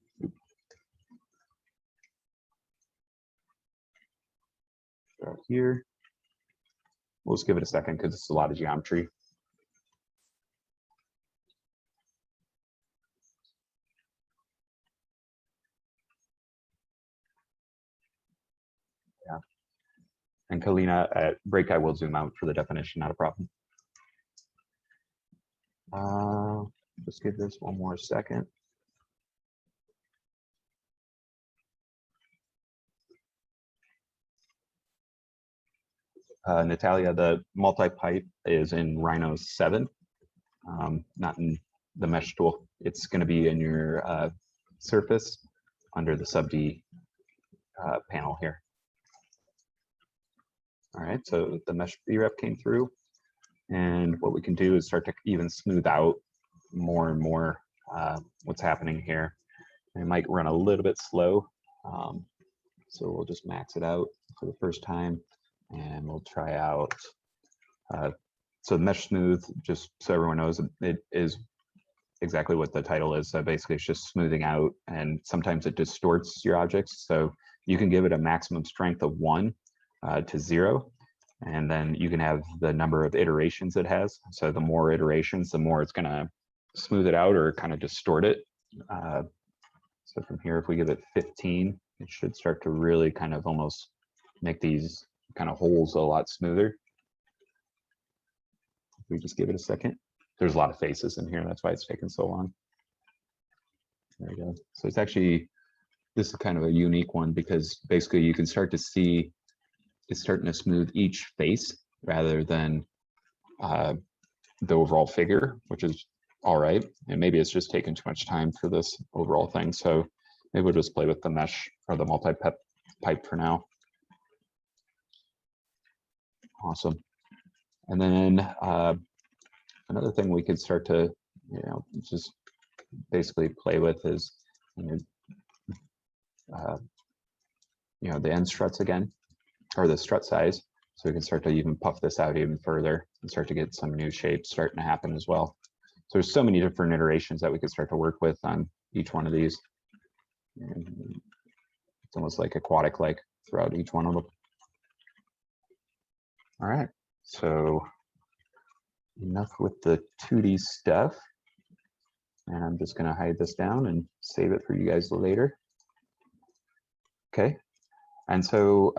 Right here. We'll just give it a second because it's a lot of geometry. Yeah. And Kalina, at break, I will zoom out for the definition, not a problem. Just give this one more second. Natalia, the multi-pipe is in Rhino 7, not in the mesh tool. It's going to be in your surface under the sub-D panel here. All right, so the mesh VREP came through, and what we can do is start to even smooth out more and more what's happening here. It might run a little bit slow, so we'll just max it out for the first time, and we'll try out. So mesh smooth, just so everyone knows, it is exactly what the title is. So basically it's just smoothing out, and sometimes it distorts your objects. So you can give it a maximum strength of 1 to 0, and then you can have the number of iterations it has. So the more iterations, the more it's going to smooth it out or kind of distort it. So from here, if we give it 15, it should start to really kind of almost make these kind of holes a lot smoother. If we just give it a second. There's a lot of faces in here, that's why it's taken so long. There we go. So it's actually, this is kind of a unique one because basically you can start to see it's starting to smooth each face rather than the overall figure, which is all right. And maybe it's just taking too much time for this overall thing. So maybe we'll just play with the mesh or the multi-pipe for now. Awesome. And then another thing we could start to, just basically play with is, the end struts again, or the strut size. So we can start to even puff this out even further and start to get some new shapes starting to happen as well. So there's so many different iterations that we could start to work with on each one of these. And it's almost like aquatic-like throughout each one of them. All right, so enough with the 2D stuff. And I'm just going to hide this down and save it for you guys later. Okay, and so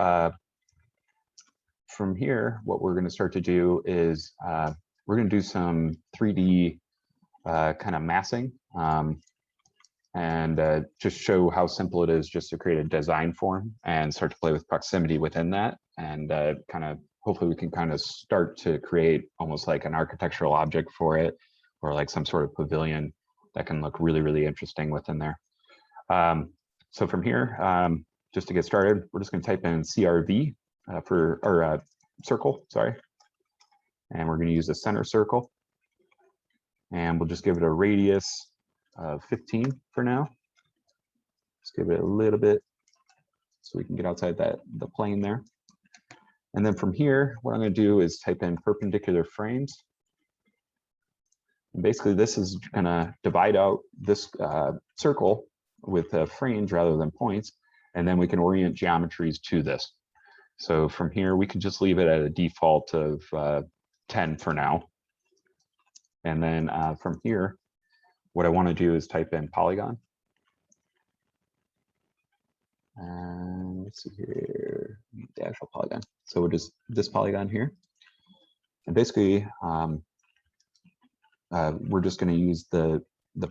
from here, what we're going to start to do is we're going to do some 3D kind of massing and just show how simple it is just to create a design form and start to play with proximity within that, and kind of hopefully we can kind of start to create almost like an architectural object for it, or like some sort of pavilion that can look really, really interesting within there. So from here, just to get started, we're just going to type in CRV or circle, sorry. And we're going to use the center circle. And we'll just give it a radius of 15 for now. Let's give it a little bit so we can get outside the plane there. And then from here, what I'm going to do is type in perpendicular frames. And basically, this is going to divide out this circle with frames rather than points, and then we can orient geometries to this. So from here, we can just leave it at a default of 10 for now. And then from here, what I want to do is type in polygon. And let's see here, the actual polygon. So we'll just this polygon here. And basically, we're just going to use the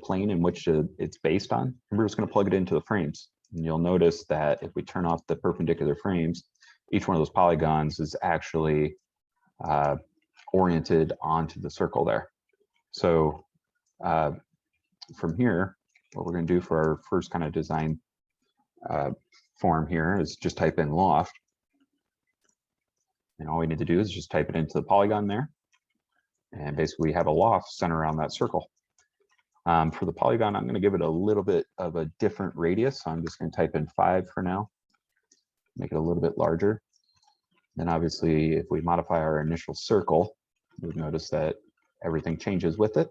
plane in which it's based on, and we're just going to plug it into the frames. And you'll notice that if we turn off the perpendicular frames, each one of those polygons is actually oriented onto the circle there. So from here, what we're going to do for our first kind of design form here is just type in loft. And all we need to do is just type it into the polygon there. And basically we have a loft centered around that circle. For the polygon, I'm going to give it a little bit of a different radius. So I'm just going to type in 5 for now, make it a little bit larger. Then obviously, if we modify our initial circle, you'll notice that everything changes with it.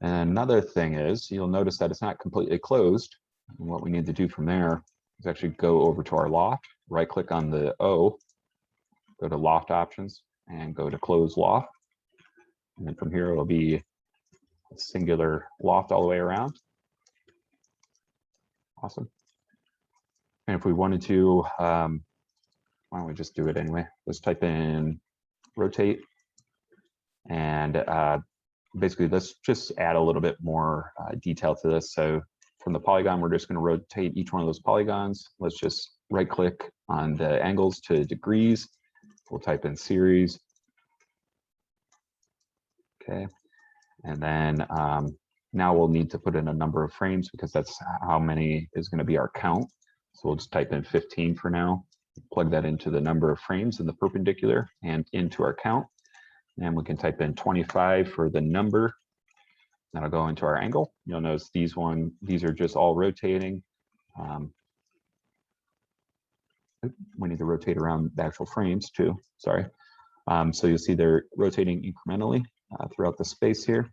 And another thing is, you'll notice that it's not completely closed. And what we need to do from there is actually go over to our loft, right click on the O, go to loft options, and go to close loft. And then from here, it'll be a singular loft all the way around. Awesome. And if we wanted to, why don't we just do it anyway? Let's type in rotate. And basically, let's just add a little bit more detail to this. So from the polygon, we're just going to rotate each one of those polygons. Let's just right click on the angles to degrees. we'll type in series. Okay, and then now we'll need to put in a number of frames because that's how many is going to be our count. So we'll just type in 15 for now, plug that into the number of frames in the perpendicular and into our count. And we can type in 25 for the number. That'll go into our angle. You'll notice these are just all rotating. We need to rotate around the actual frames too, sorry. So you'll see they're rotating incrementally throughout the space here.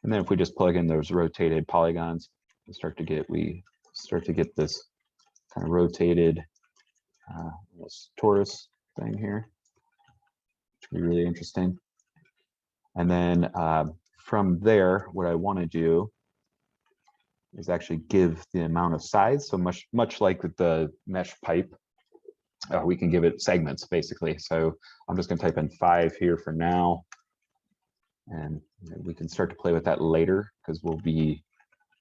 And then if we just plug in those rotated polygons, we start to get this kind of rotated this torus thing here, which will be really interesting. And then from there, what I want to do is actually give the amount of size. So much like with the mesh pipe, we can give it segments basically. So I'm just going to type in 5 here for now. And we can start to play with that later because we'll be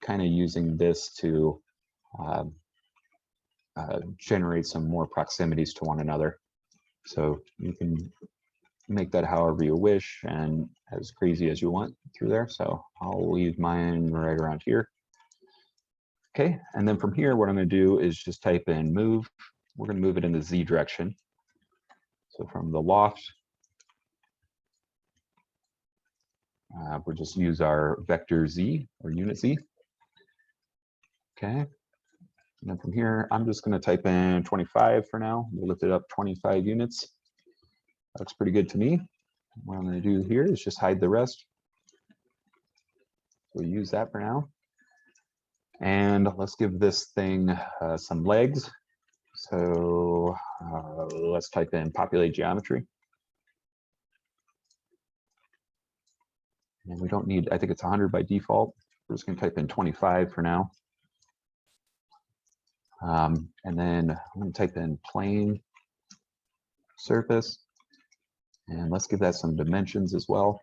kind of using this to generate some more proximities to one another. So you can make that however you wish and as crazy as you want through there. So I'll leave mine right around here. Okay, and then from here, what I'm going to do is just type in move. We're going to move it in the Z direction. So from the loft, we'll just use our vector Z or unit Z. Okay, and then from here, I'm just going to type in 25 for now. We'll lift it up 25 units. Looks pretty good to me. What I'm going to do here is just hide the rest. We'll use that for now. And let's give this thing some legs. So let's type in populate geometry. And we don't need, I think it's 100 by default. We're just going to type in 25 for now. And then I'm going to type in plane surface. And let's give that some dimensions as well.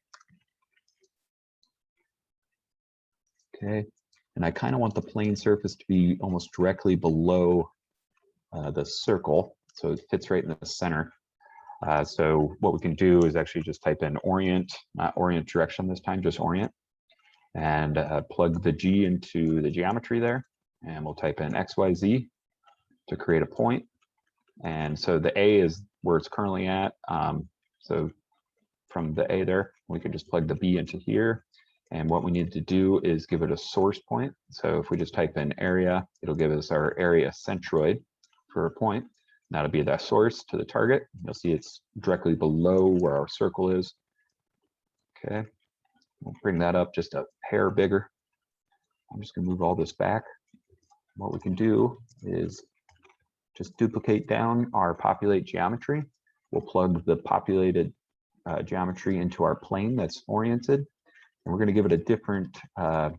Okay. And I kind of want the plane surface to be almost directly below the circle. So it fits right in the center. So what we can do is actually just type in orient, not orient direction this time, just orient. And plug the G into the geometry there. And we'll type in XYZ to create a point. And so the A is where it's currently at. So from the A there, we can just plug the B into here. And what we need to do is give it a source point. So if we just type in area, it'll give us our area centroid for a point. That'll be that source to the target. You'll see it's directly below where our circle is. Okay, we'll bring that up just a hair bigger. I'm just gonna move all this back. What we can do is just duplicate down our populate geometry. We'll plug the populated geometry into our plane that's oriented. And we're going to give it a different, actually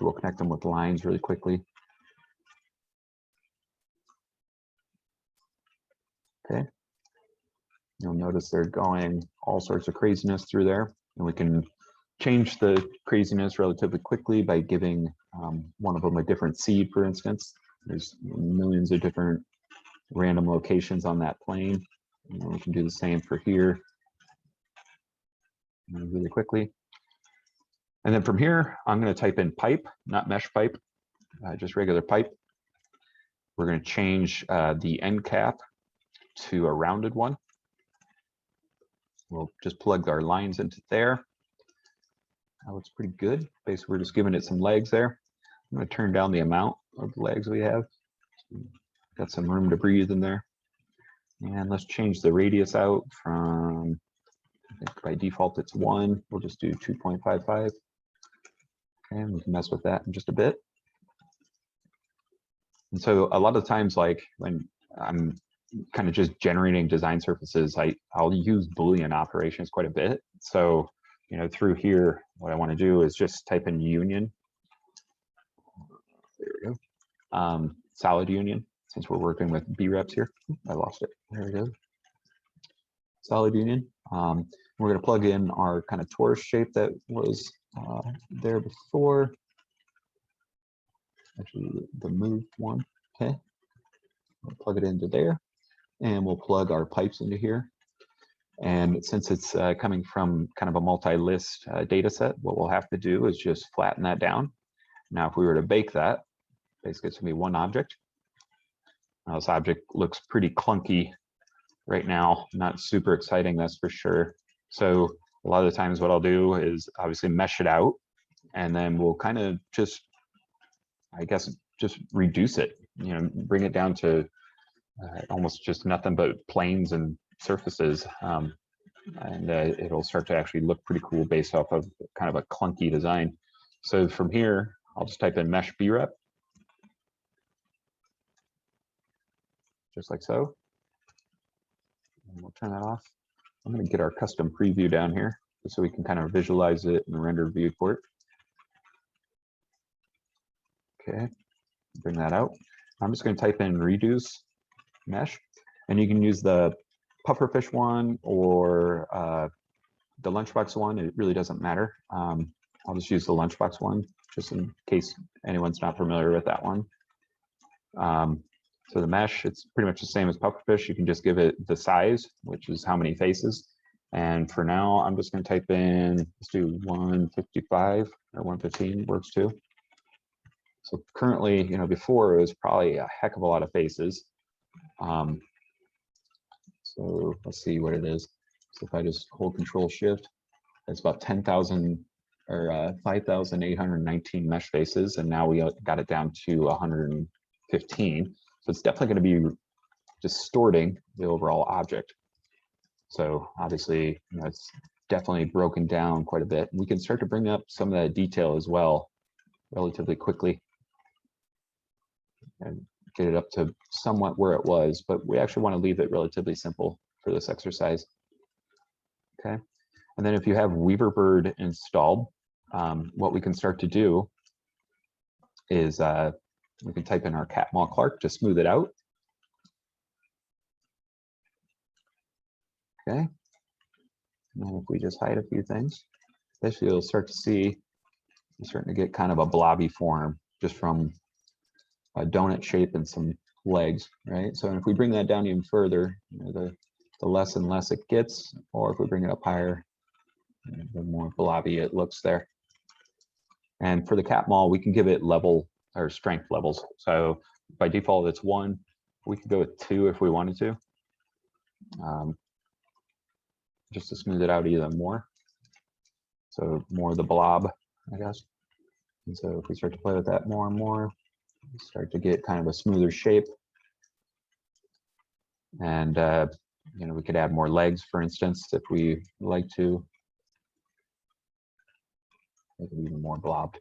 we'll connect them with lines really quickly. Okay. You'll notice they're going all sorts of craziness through there. And we can change the craziness relatively quickly by giving one of them a different seed, for instance. There's millions of different random locations on that plane. And we can do the same for here really quickly. And then from here, I'm going to type in pipe, not mesh pipe, just regular pipe. We're going to change the end cap to a rounded one. We'll just plug our lines into there. That looks pretty good. Basically, we're just giving it some legs there. I'm going to turn down the amount of legs we have. Got some room to breathe in there. And let's change the radius out from, I think by default it's 1. We'll just do 2.55. And we can mess with that in just a bit. And so a lot of times, like when I'm kind of just generating design surfaces, I'll use Boolean operations quite a bit. So, you know, through here, what I want to do is just type in union. There we go. Solid union, since we're working with B reps here. I lost it. There we go. Solid union. We're going to plug in our kind of torus shape that was there before. Actually, the move one. Okay. We'll plug it into there, and we'll plug our pipes into here. And since it's coming from kind of a multi-list data set, what we'll have to do is just flatten that down. Now, if we were to bake that, basically it's gonna be one object. Now, this object looks pretty clunky right now, not super exciting, that's for sure. So a lot of the times what I'll do is obviously mesh it out, and then we'll kind of just, I guess, just reduce it, bring it down to almost just nothing but planes and surfaces. And it'll start to actually look pretty cool based off of kind of a clunky design. So from here, I'll just type in mesh brep, just like so. And we'll turn that off. I'm going to get our custom preview down here so we can kind of visualize it in the render viewport. Okay, bring that out. I'm just going to type in reduce mesh, and you can use the Pufferfish one or the Lunchbox one. It really doesn't matter. I'll just use the Lunchbox one just in case anyone's not familiar with that one. So the mesh, it's pretty much the same as Pufferfish. You can just give it the size, which is how many faces. And for now, I'm just going to type in, let's do 155 or 115 works too. So currently, before it was probably a heck of a lot of faces. So let's see what it is. So if I just hold Control Shift, it's about 10,000 or 5,819 mesh faces, and now we got it down to 115. So it's definitely going to be distorting the overall object. So obviously, it's definitely broken down quite a bit. We can start to bring up some of that detail as well relatively quickly and get it up to somewhat where it was, but we actually want to leave it relatively simple for this exercise. Okay. And then if you have Weaverbird installed, what we can start to do is we can type in our Catmull Clark to smooth it out. Okay. And then if we just hide a few things, basically you'll start to see you're starting to get kind of a blobby form just from a donut shape and some legs, right? So if we bring that down even further, the less and less it gets, or if we bring it up higher, the more blobby it looks there. And for the Catmull, we can give it level or strength levels. So by default, it's 1. We could go with 2 if we wanted to, just to smooth it out even more. So more of the blob, I guess. And so if we start to play with that more and more, we start to get kind of a smoother shape. And we could add more legs, for instance, if we like to. Make it even more blobbed.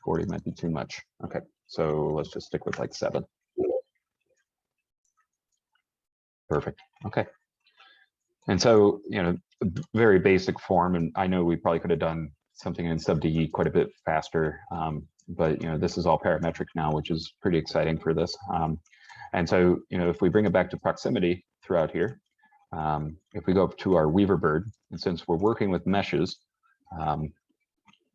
40 might be too much. Okay, so let's just stick with like 7. Perfect. Okay. And so, very basic form, and I know we probably could have done something in sub-DE quite a bit faster, but this is all parametric now, which is pretty exciting for this. And so, if we bring it back to proximity throughout here, if we go up to our Weaverbird, and since we're working with meshes,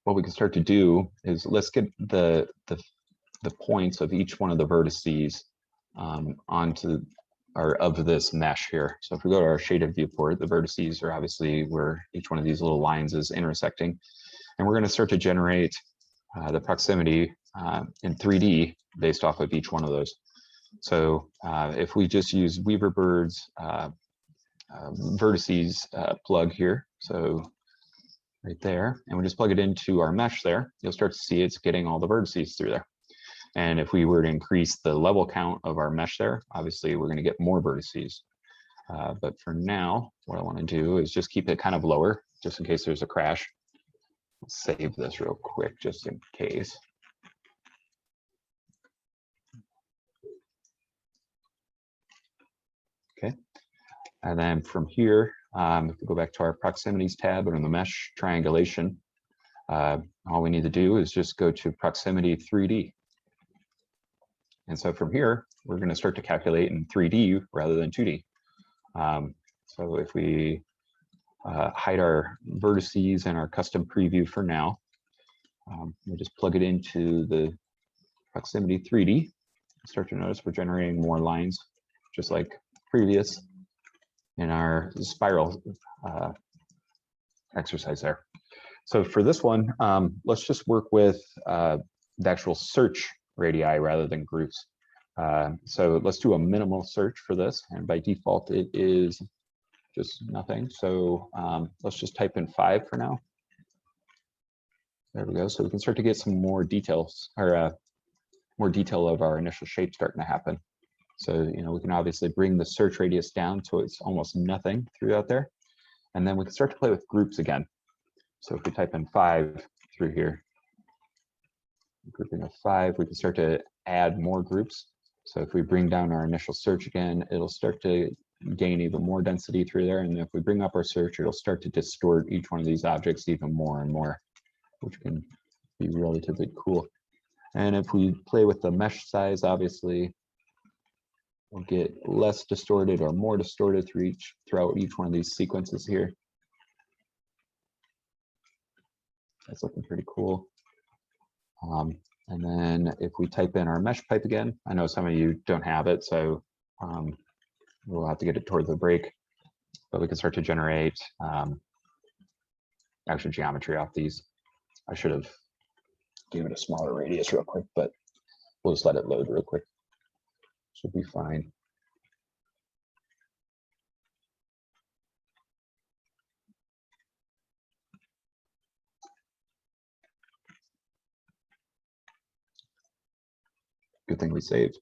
what we can start to do is let's get the points of each one of the vertices onto or of this mesh here. So if we go to our shaded viewport, the vertices are obviously where each one of these little lines is intersecting. And we're going to start to generate the proximity in 3D based off of each one of those. So if we just use Weaverbird's vertices plug here, so right there, and we just plug it into our mesh there, you'll start to see it's getting all the vertices through there. And if we were to increase the level count of our mesh there, obviously we're going to get more vertices. But for now, what I want to do is just keep it kind of lower, just in case there's a crash. Let's save this real quick, just in case. Okay. And then from here, if we go back to our proximities tab and in the mesh triangulation, all we need to do is just go to proximity 3D. And so from here, we're going to start to calculate in 3D rather than 2D. So if we hide our vertices and our custom preview for now, we'll just plug it into the proximity 3D, start to notice we're generating more lines, just like previous in our spiral exercise there. So for this one, let's just work with the actual search radii rather than groups. So let's do a minimal search for this, and by default it is just nothing. So let's just type in 5 for now. There we go. So we can start to get some more details, or more detail of our initial shape starting to happen. So, you know, we can obviously bring the search radius down so it's almost nothing throughout there. And then we can start to play with groups again. So if we type in 5 through here, grouping of 5, we can start to add more groups. So if we bring down our initial search again, it'll start to gain even more density through there. And if we bring up our search, it'll start to distort each one of these objects even more and more, which can be relatively cool. And if we play with the mesh size, obviously, we'll get less distorted or more distorted throughout each one of these sequences here. That's looking pretty cool. And then if we type in our mesh pipe again, I know some of you don't have it, so we'll have to get it toward the break, but we can start to generate actual geometry off these. I should have given it a smaller radius real quick, but we'll just let it load real quick. Should be fine. Good thing we saved.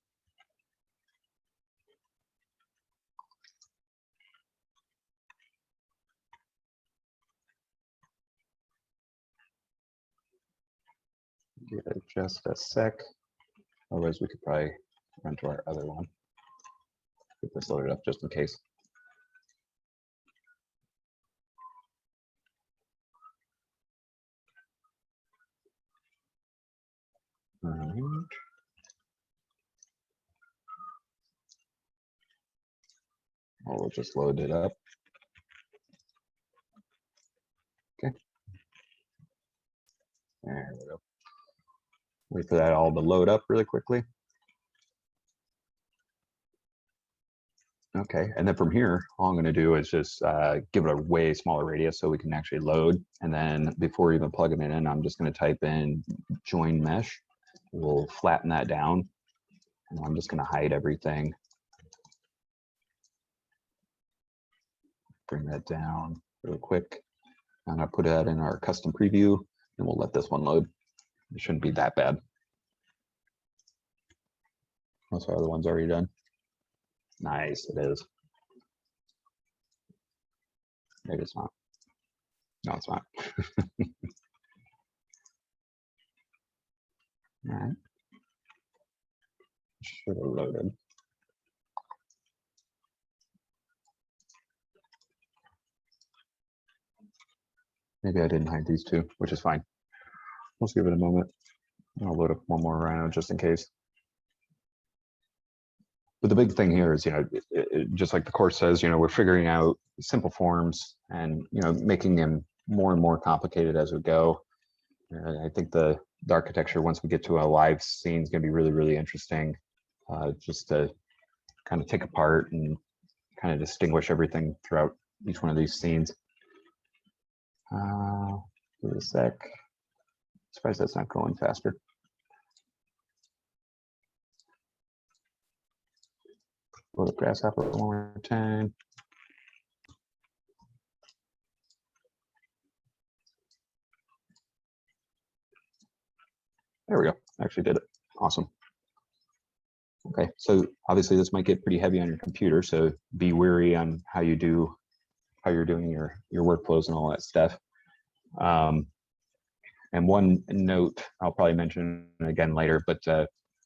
Give it just a sec. Otherwise, we could probably run to our other one. Get this loaded up just in case. All right. Oh, we'll just load it up. Okay. There we go. Wait for that all to load up really quickly. Okay, and then from here, all I'm going to do is just give it a way smaller radius so we can actually load. And then before even plugging it in, I'm just going to type in join mesh. We'll flatten that down. And I'm just going to hide everything. Bring that down really quick. I'm going to put that in our custom preview, and we'll let this one load. It shouldn't be that bad. Most of our other one's already done. Nice, it is. Maybe it's not. No, it's not. All right. Should have loaded. Maybe I didn't hide these two, which is fine. Let's give it a moment. I'll load up one more Rhino just in case. But the big thing here is, you know, just like the course says, you know, we're figuring out simple forms and, you know, making them more and more complicated as we go. I think the architecture, once we get to a live scene, is going to be really, really interesting, just to kind of take apart and kind of distinguish everything throughout each one of these scenes. Give it a sec. Surprised that's not going faster. Go to Grasshopper one more time. There we go. Actually did it. Awesome. Okay, so obviously this might get pretty heavy on your computer, so be wary on how you're doing your workflows and all that stuff. And one note I'll probably mention again later, but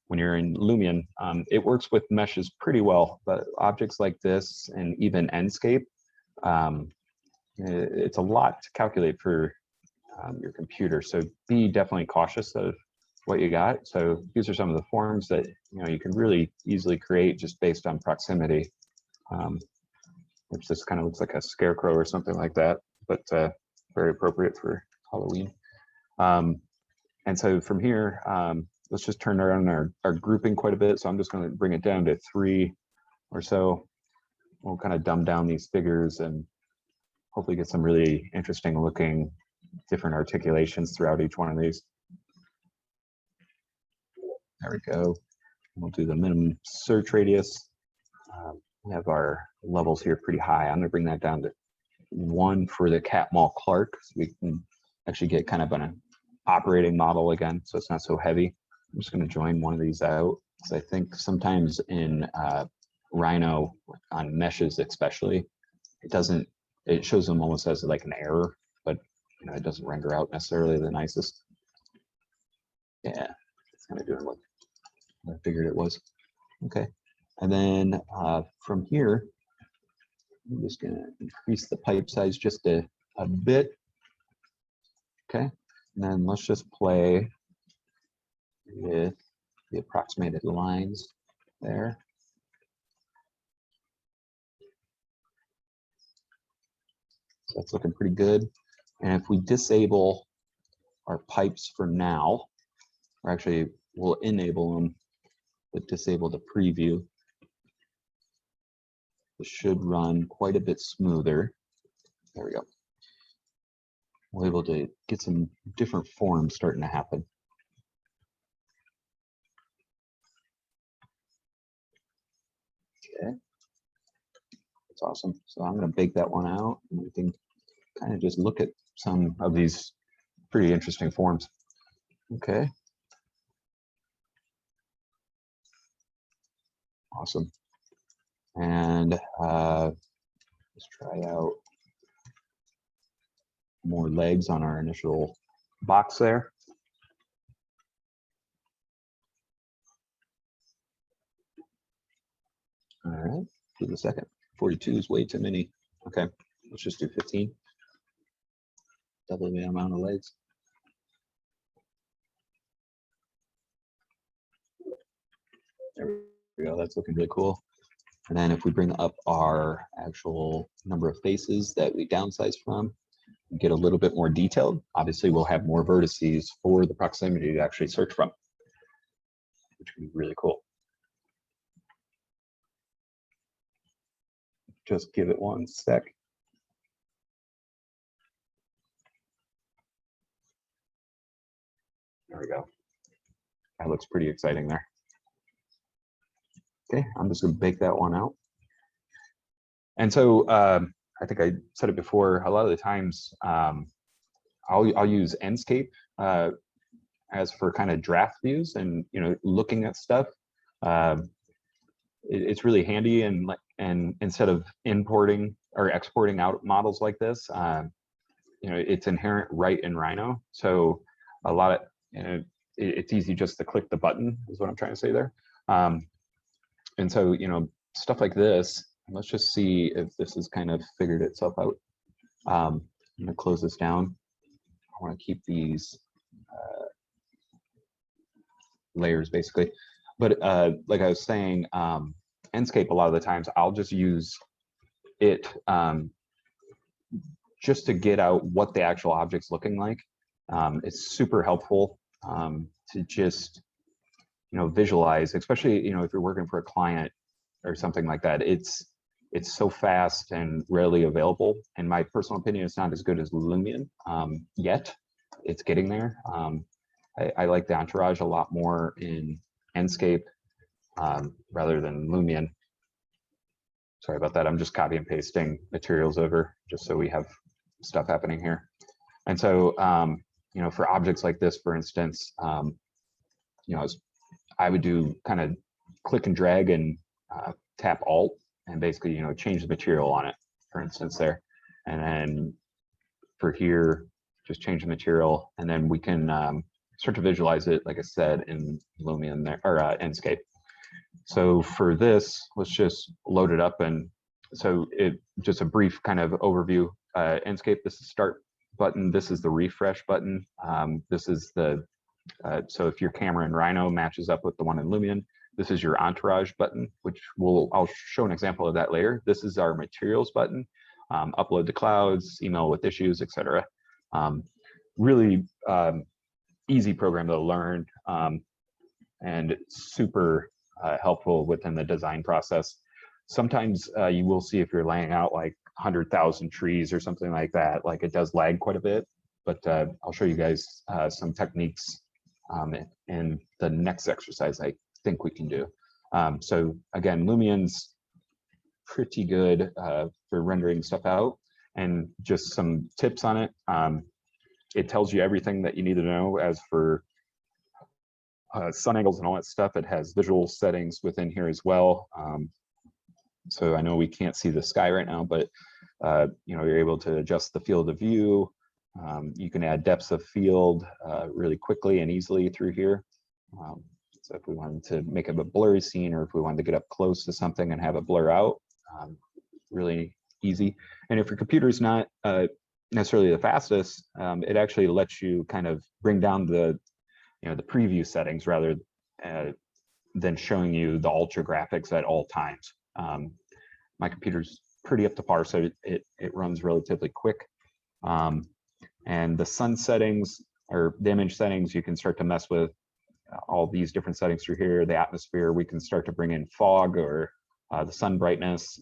when you're in Lumion, it works with meshes pretty well, but objects like this and even Enscape, it's a lot to calculate for your computer. So be definitely cautious of what you got. So these are some of the forms that you can really easily create just based on proximity, which this kind of looks like a scarecrow or something like that, but very appropriate for Halloween. And so from here, let's just turn around our grouping quite a bit. So I'm just going to bring it down to 3 or so. We'll kind of dumb down these figures and hopefully get some really interesting looking different articulations throughout each one of these. There we go. We'll do the minimum search radius. We have our levels here pretty high. I'm going to bring that down to 1 for the Cat Mall Clark, so we can actually get kind of an operating model again, so it's not so heavy. I'm just going to join one of these out, because I think sometimes in Rhino, on meshes especially, it shows them almost as like an error, but you know, it doesn't render out necessarily the nicest. Yeah, it's kind of doing what I figured it was. Okay, and then from here, I'm just going to increase the pipe size just a bit. Okay, and then let's just play with the approximated lines there. So that's looking pretty good. And if we disable our pipes for now, or actually we'll enable them, but disable the preview, it should run quite a bit smoother. There we go. We're able to get some different forms starting to happen. Okay, that's awesome. So I'm going to bake that one out, and we can kind of just look at some of these pretty interesting forms. Okay. Awesome. And let's try out more legs on our initial box there. All right, give it a second. 42 is way too many. Okay, let's just do 15. Double the amount of legs. There we go, that's looking really cool. And then if we bring up our actual number of faces that we downsize from, we get a little bit more detailed. Obviously, we'll have more vertices for the proximity to actually search from, which would be really cool. Just give it one sec. There we go. That looks pretty exciting there. Okay, I'm just going to bake that one out. And so I think I said it before, a lot of the times I'll use Enscape as for kind of draft views and, you know, looking at stuff. It's really handy, and instead of importing or exporting out models like this, you know, it's inherent right in Rhino. So a lot of, you know, it's easy just to click the button is what I'm trying to say there. And so, you know, stuff like this, let's just see if this has kind of figured itself out. I'm going to close this down. I want to keep these layers basically. But like I was saying, Enscape, a lot of the times I'll just use it just to get out what the actual object's looking like. It's super helpful to just, you know, visualize, especially, you know, if you're working for a client or something like that. It's so fast and rarely available. In my personal opinion, it's not as good as Lumion yet. It's getting there. I like the entourage a lot more in Enscape rather than Lumion. Sorry about that. I'm just copy and pasting materials over just so we have stuff happening here. And so, you know, for objects like this, for instance, you know, I would do kind of click and drag and tap Alt and basically, you know, change the material on it, for instance, there. And then for here, just change the material, and then we can start to visualize it, like I said, in Lumion there, or Enscape. So for this, let's just load it up. And so it just a brief kind of overview. Enscape, this is start button. This is the refresh button. This is the, so if your camera in Rhino matches up with the one in Lumion, this is your entourage button, which I'll show an example of that later. This is our materials button, upload to clouds, email with issues, etc. Really easy program to learn. and super helpful within the design process. Sometimes you will see if you're laying out like 100,000 trees or something like that, like it does lag quite a bit, but I'll show you guys some techniques in the next exercise I think we can do. So again, Lumion's pretty good for rendering stuff out, and just some tips on it. It tells you everything that you need to know as for sun angles and all that stuff. It has visual settings within here as well. So I know we can't see the sky right now, but you know, you're able to adjust the field of view. You can add depths of field really quickly and easily through here. So if we wanted to make it a blurry scene, or if we wanted to get up close to something and have it blur out, really easy. And if your computer is not necessarily the fastest, it actually lets you kind of bring down the, you know, the preview settings rather than showing you the ultra graphics at all times. My computer's pretty up to par, so it runs relatively quick. And the sun settings or the image settings, you can start to mess with all these different settings through here. The atmosphere, we can start to bring in fog or the sun brightness.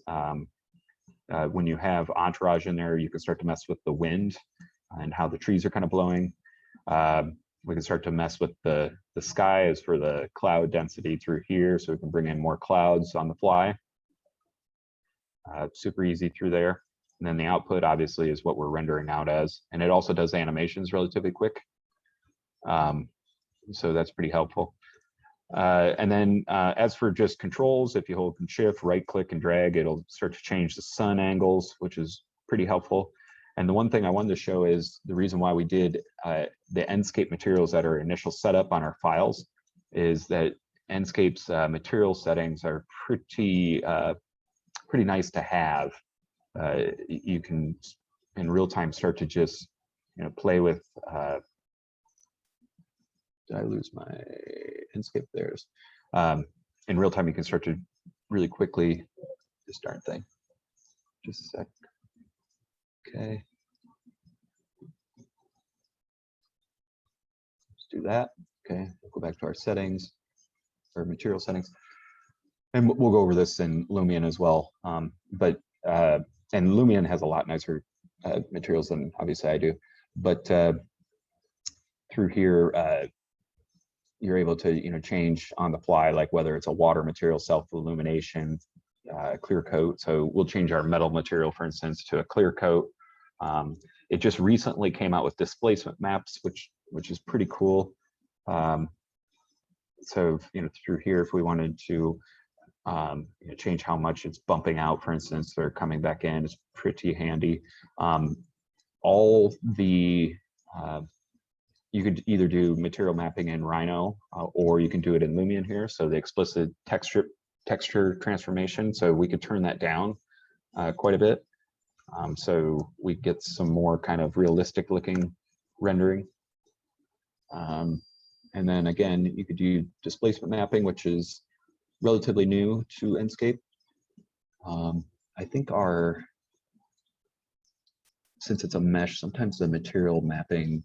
When you have entourage in there, you can start to mess with the wind and how the trees are kind of blowing. We can start to mess with the sky as for the cloud density through here, so we can bring in more clouds on the fly. Super easy through there. And then the output obviously is what we're rendering out as, and it also does animations relatively quick. So that's pretty helpful. And then as for just controls, if you hold Shift, right click and drag, it'll start to change the sun angles, which is pretty helpful. And the one thing I wanted to show is the reason why we did the Enscape materials at our initial setup on our files is that Enscape's material settings are pretty nice to have. You can in real time start to just, you know, play with. Did I lose my Enscape? There's in real time you can start to really quickly this darn thing. Just a sec. Okay. Let's do that. Okay, we'll go back to our settings, or material settings, and we'll go over this in Lumion as well. And Lumion has a lot nicer materials than obviously I do, but through here you're able to, you know, change on the fly, like whether it's a water material, self-illumination, clear coat. So we'll change our metal material, for instance, to a clear coat. It just recently came out with displacement maps, which is pretty cool. So, you know, through here, if we wanted to you know, change how much it's bumping out, for instance, or coming back in, is pretty handy. All the you could either do material mapping in Rhino or you can do it in Lumion here. So the explicit texture transformation. So we could turn that down quite a bit. So we get some more kind of realistic looking rendering. And then again, you could do displacement mapping, which is relatively new to Enscape. I think since it's a mesh, sometimes the material mapping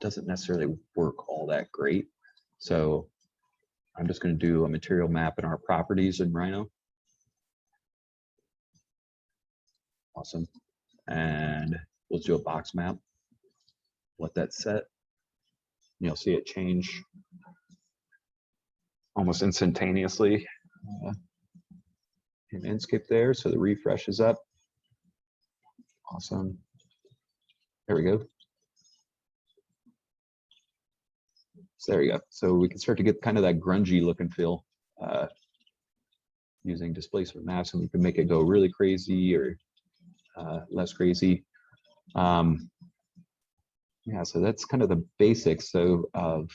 doesn't necessarily work all that great. So I'm just going to do a material map in our properties in Rhino. Awesome. And we'll do a box map. Let that set. You'll see it change almost instantaneously in Enscape there. So the refresh is up. Awesome. There we go. So there we go. So we can start to get kind of that grungy look and feel using displacement maps, and we can make it go really crazy or less crazy. Yeah, so that's kind of the basics of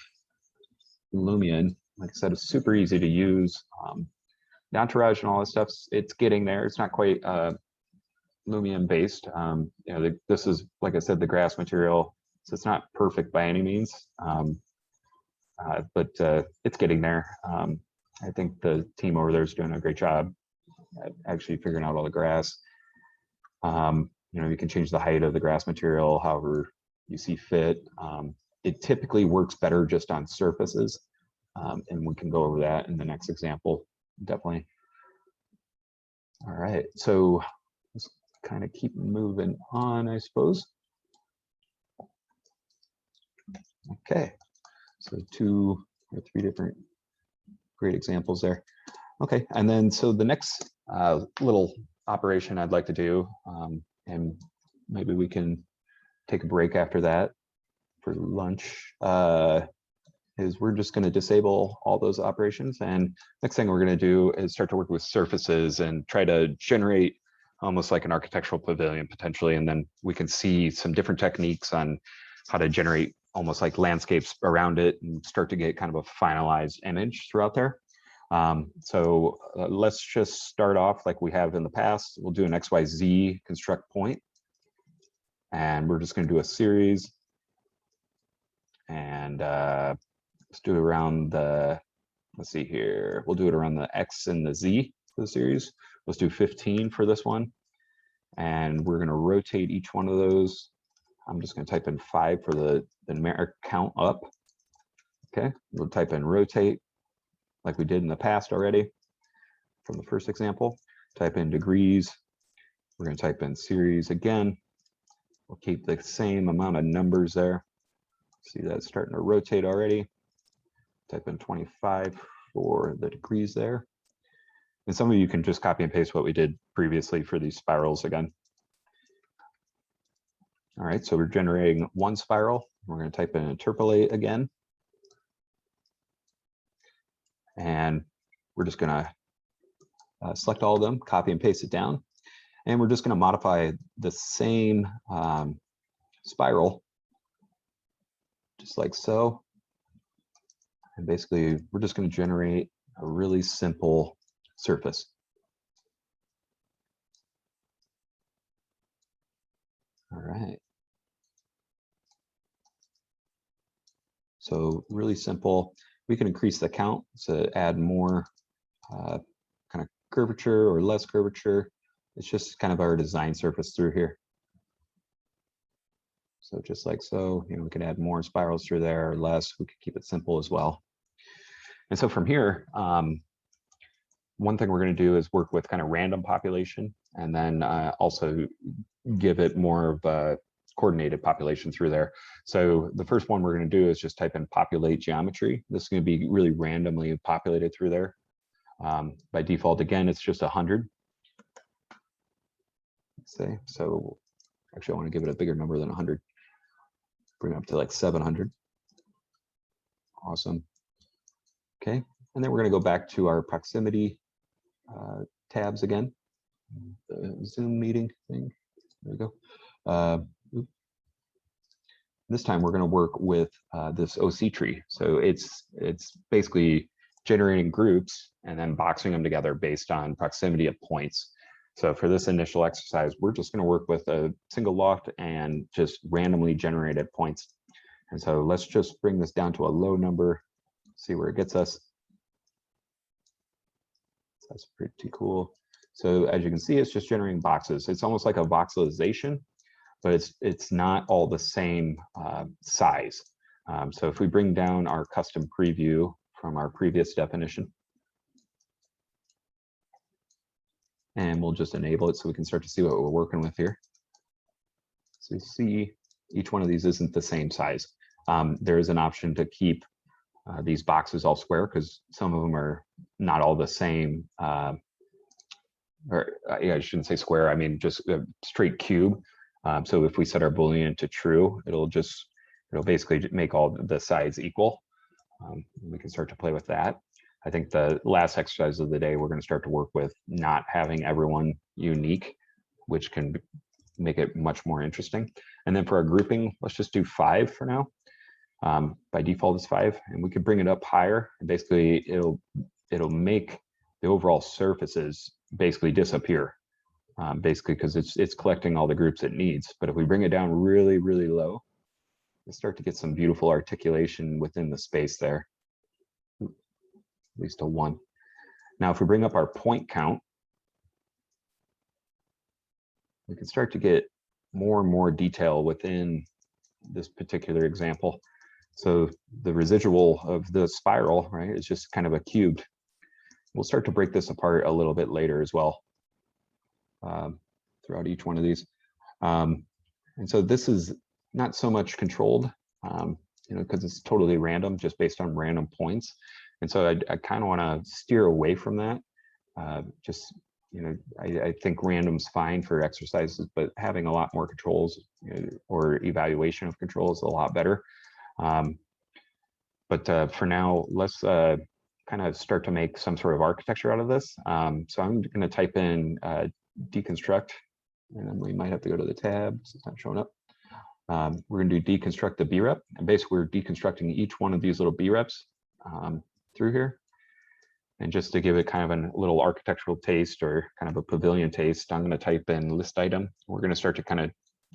Lumion. Like I said, it's super easy to use. The entourage and all that stuff, it's getting there. It's not quite Lumion based. You know, this is, like I said, the grass material, so it's not perfect by any means. But it's getting there. I think the team over there is doing a great job at actually figuring out all the grass. You know, you can change the height of the grass material however you see fit. It typically works better just on surfaces. And we can go over that in the next example, definitely. All right, so let's kind of keep moving on, I suppose. Okay, so 2 or 3 different great examples there. Okay, and then so the next little operation I'd like to do, and maybe we can take a break after that for lunch, is we're just going to disable all those operations. And next thing we're going to do is start to work with surfaces and try to generate almost like an architectural pavilion potentially. And then we can see some different techniques on how to generate almost like landscapes around it and start to get kind of a finalized image throughout there. So let's just start off like we have in the past. We'll do an XYZ construct point. And we're just going to do a series. And let's do it around the, let's see here. We'll do it around the X and the Z for the series. Let's do 15 for this one. And we're going to rotate each one of those. I'm just going to type in 5 for the numeric count up. Okay, we'll type in rotate like we did in the past already from the first example. Type in degrees. We're going to type in series again. We'll keep the same amount of numbers there. See that starting to rotate already. Type in 25 for the degrees there. And some of you can just copy and paste what we did previously for these spirals again. All right, so we're generating one spiral. We're going to type in interpolate again. And we're just going to select all of them, copy and paste it down. And we're just going to modify the same spiral, just like so. And basically, we're just going to generate a really simple surface. All right. So really simple. We can increase the count to add more kind of curvature or less curvature. It's just kind of our design surface through here. So just like so, you know, we can add more spirals through there or less. We could keep it simple as well. And so from here, one thing we're going to do is work with kind of random population, and then also give it more of a coordinated population through there. So the first one we're going to do is just type in populate geometry. This is going to be really randomly populated through there. By default, again, it's just 100. Let's say, so actually I want to give it a bigger number than 100. Bring it up to like 700. Awesome. Okay, and then we're going to go back to our proximity tabs again. The Zoom meeting thing. There we go. This time we're going to work with this OC tree. So it's basically generating groups and then boxing them together based on proximity of points. So for this initial exercise, we're just going to work with a single loft and just randomly generated points. And so let's just bring this down to a low number, see where it gets us. That's pretty cool. So as you can see, it's just generating boxes. It's almost like a voxelization, but it's not all the same size. So if we bring down our custom preview from our previous definition, and we'll just enable it so we can start to see what we're working with here. So you see each one of these isn't the same size. There is an option to keep these boxes all square because some of them are not all the same. Or yeah, I shouldn't say square. I mean just a straight cube. So if we set our Boolean to true, it'll basically make all the sides equal. We can start to play with that. I think the last exercise of the day, we're going to start to work with not having everyone unique, which can make it much more interesting. And then for our grouping, let's just do 5 for now. By default, it's 5, and we could bring it up higher. And basically, it'll make the overall surfaces basically disappear, basically because it's collecting all the groups it needs. But if we bring it down really, really low, we'll start to get some beautiful articulation within the space there. At least a 1. Now, if we bring up our point count, we can start to get more and more detail within this particular example. So the residual of the spiral, right, is just kind of a cubed. We'll start to break this apart a little bit later as well, throughout each one of these. And so this is not so much controlled, you know, because it's totally random, just based on random points. And so I kind of want to steer away from that. Just, you know, I think random's fine for exercises, but having a lot more controls, you know, or evaluation of controls is a lot better. But for now, let's kind of start to make some sort of architecture out of this. So I'm going to type in deconstruct, and then we might have to go to the tab, so it's not showing up. We're going to do deconstruct the B-rep, and basically we're deconstructing each one of these little B-reps through here. And just to give it kind of a little architectural taste, or kind of a pavilion taste, I'm going to type in list item. We're going to start to kind of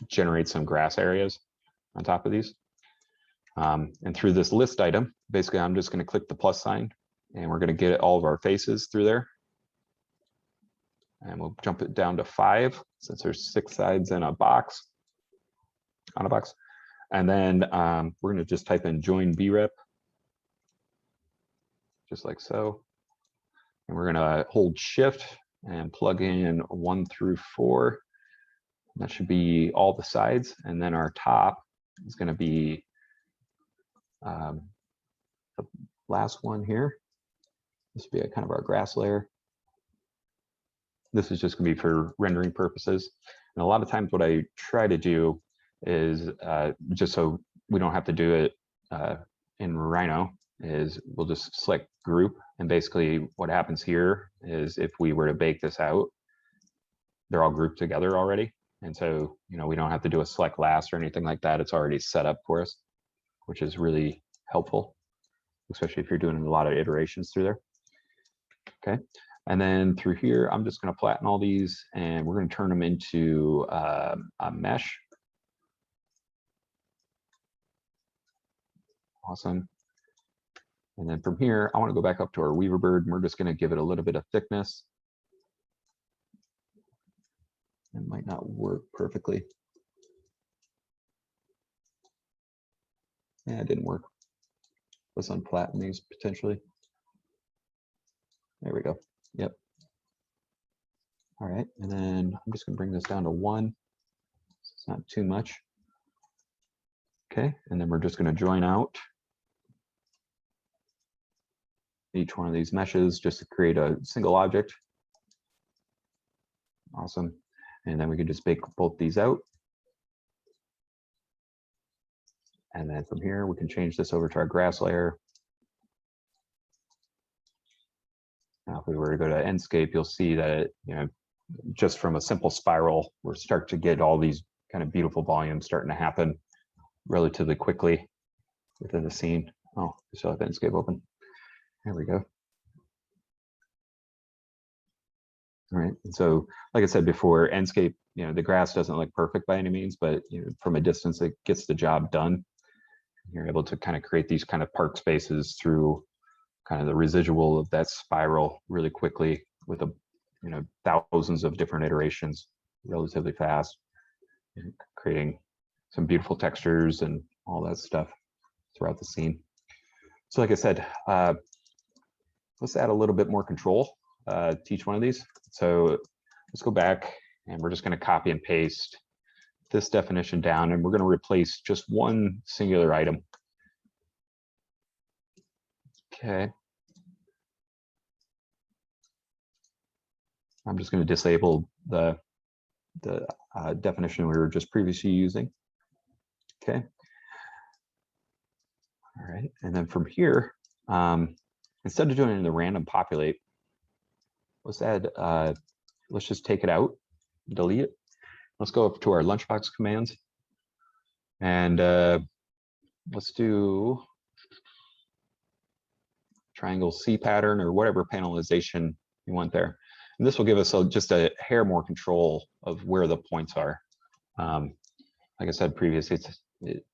generate some grass areas on top of these. And through this list item, basically I'm just going to click the plus sign, and we're going to get all of our faces through there. And we'll jump it down to 5, since there's 6 sides in a box, on a box. And then we're going to just type in join B-rep, just like so. And we're going to hold shift and plug in 1 through 4. That should be all the sides. And then our top is going to be the last one here. This will be a kind of our grass layer. This is just going to be for rendering purposes. And a lot of times what I try to do is, just so we don't have to do it in Rhino, is we'll just select group. And basically what happens here is, if we were to bake this out, they're all grouped together already. And so, you know, we don't have to do a select last or anything like that. It's already set up for us, which is really helpful, especially if you're doing a lot of iterations through there. Okay. And then through here, I'm just going to flatten all these, and we're going to turn them into a mesh. Awesome. And then from here, I want to go back up to our Weaverbird, and we're just going to give it a little bit of thickness. It might not work perfectly. Yeah, it didn't work. Let's unflatten these potentially. There we go. Yep. All right, and then I'm just going to bring this down to 1. So it's not too much. Okay, and then we're just going to join out each one of these meshes just to create a single object. Awesome. And then we can just bake both these out. And then from here, we can change this over to our grass layer. Now, if we were to go to Endscape, you'll see that, you know, just from a simple spiral, we're starting to get all these kind of beautiful volumes starting to happen relatively quickly within the scene. Oh, we still have Endscape open. There we go. All right, and so like I said before, Endscape, you know, the grass doesn't look perfect by any means, but, you know, from a distance, it gets the job done. You're able to kind of create these kind of park spaces through kind of the residual of that spiral really quickly, with a, you know, thousands of different iterations relatively fast, and creating some beautiful textures and all that stuff throughout the scene. So like I said, let's add a little bit more control to each one of these. So let's go back, and we're just going to copy and paste this definition down, and we're going to replace just one singular item. Okay. I'm just going to disable the definition we were just previously using. Okay. All right, and then from here, instead of doing it in the random populate, let's add, let's just take it out, delete it. Let's go up to our Lunchbox commands, and let's do triangle C pattern, or whatever panelization you want there. And this will give us just a hair more control of where the points are. Like I said previously,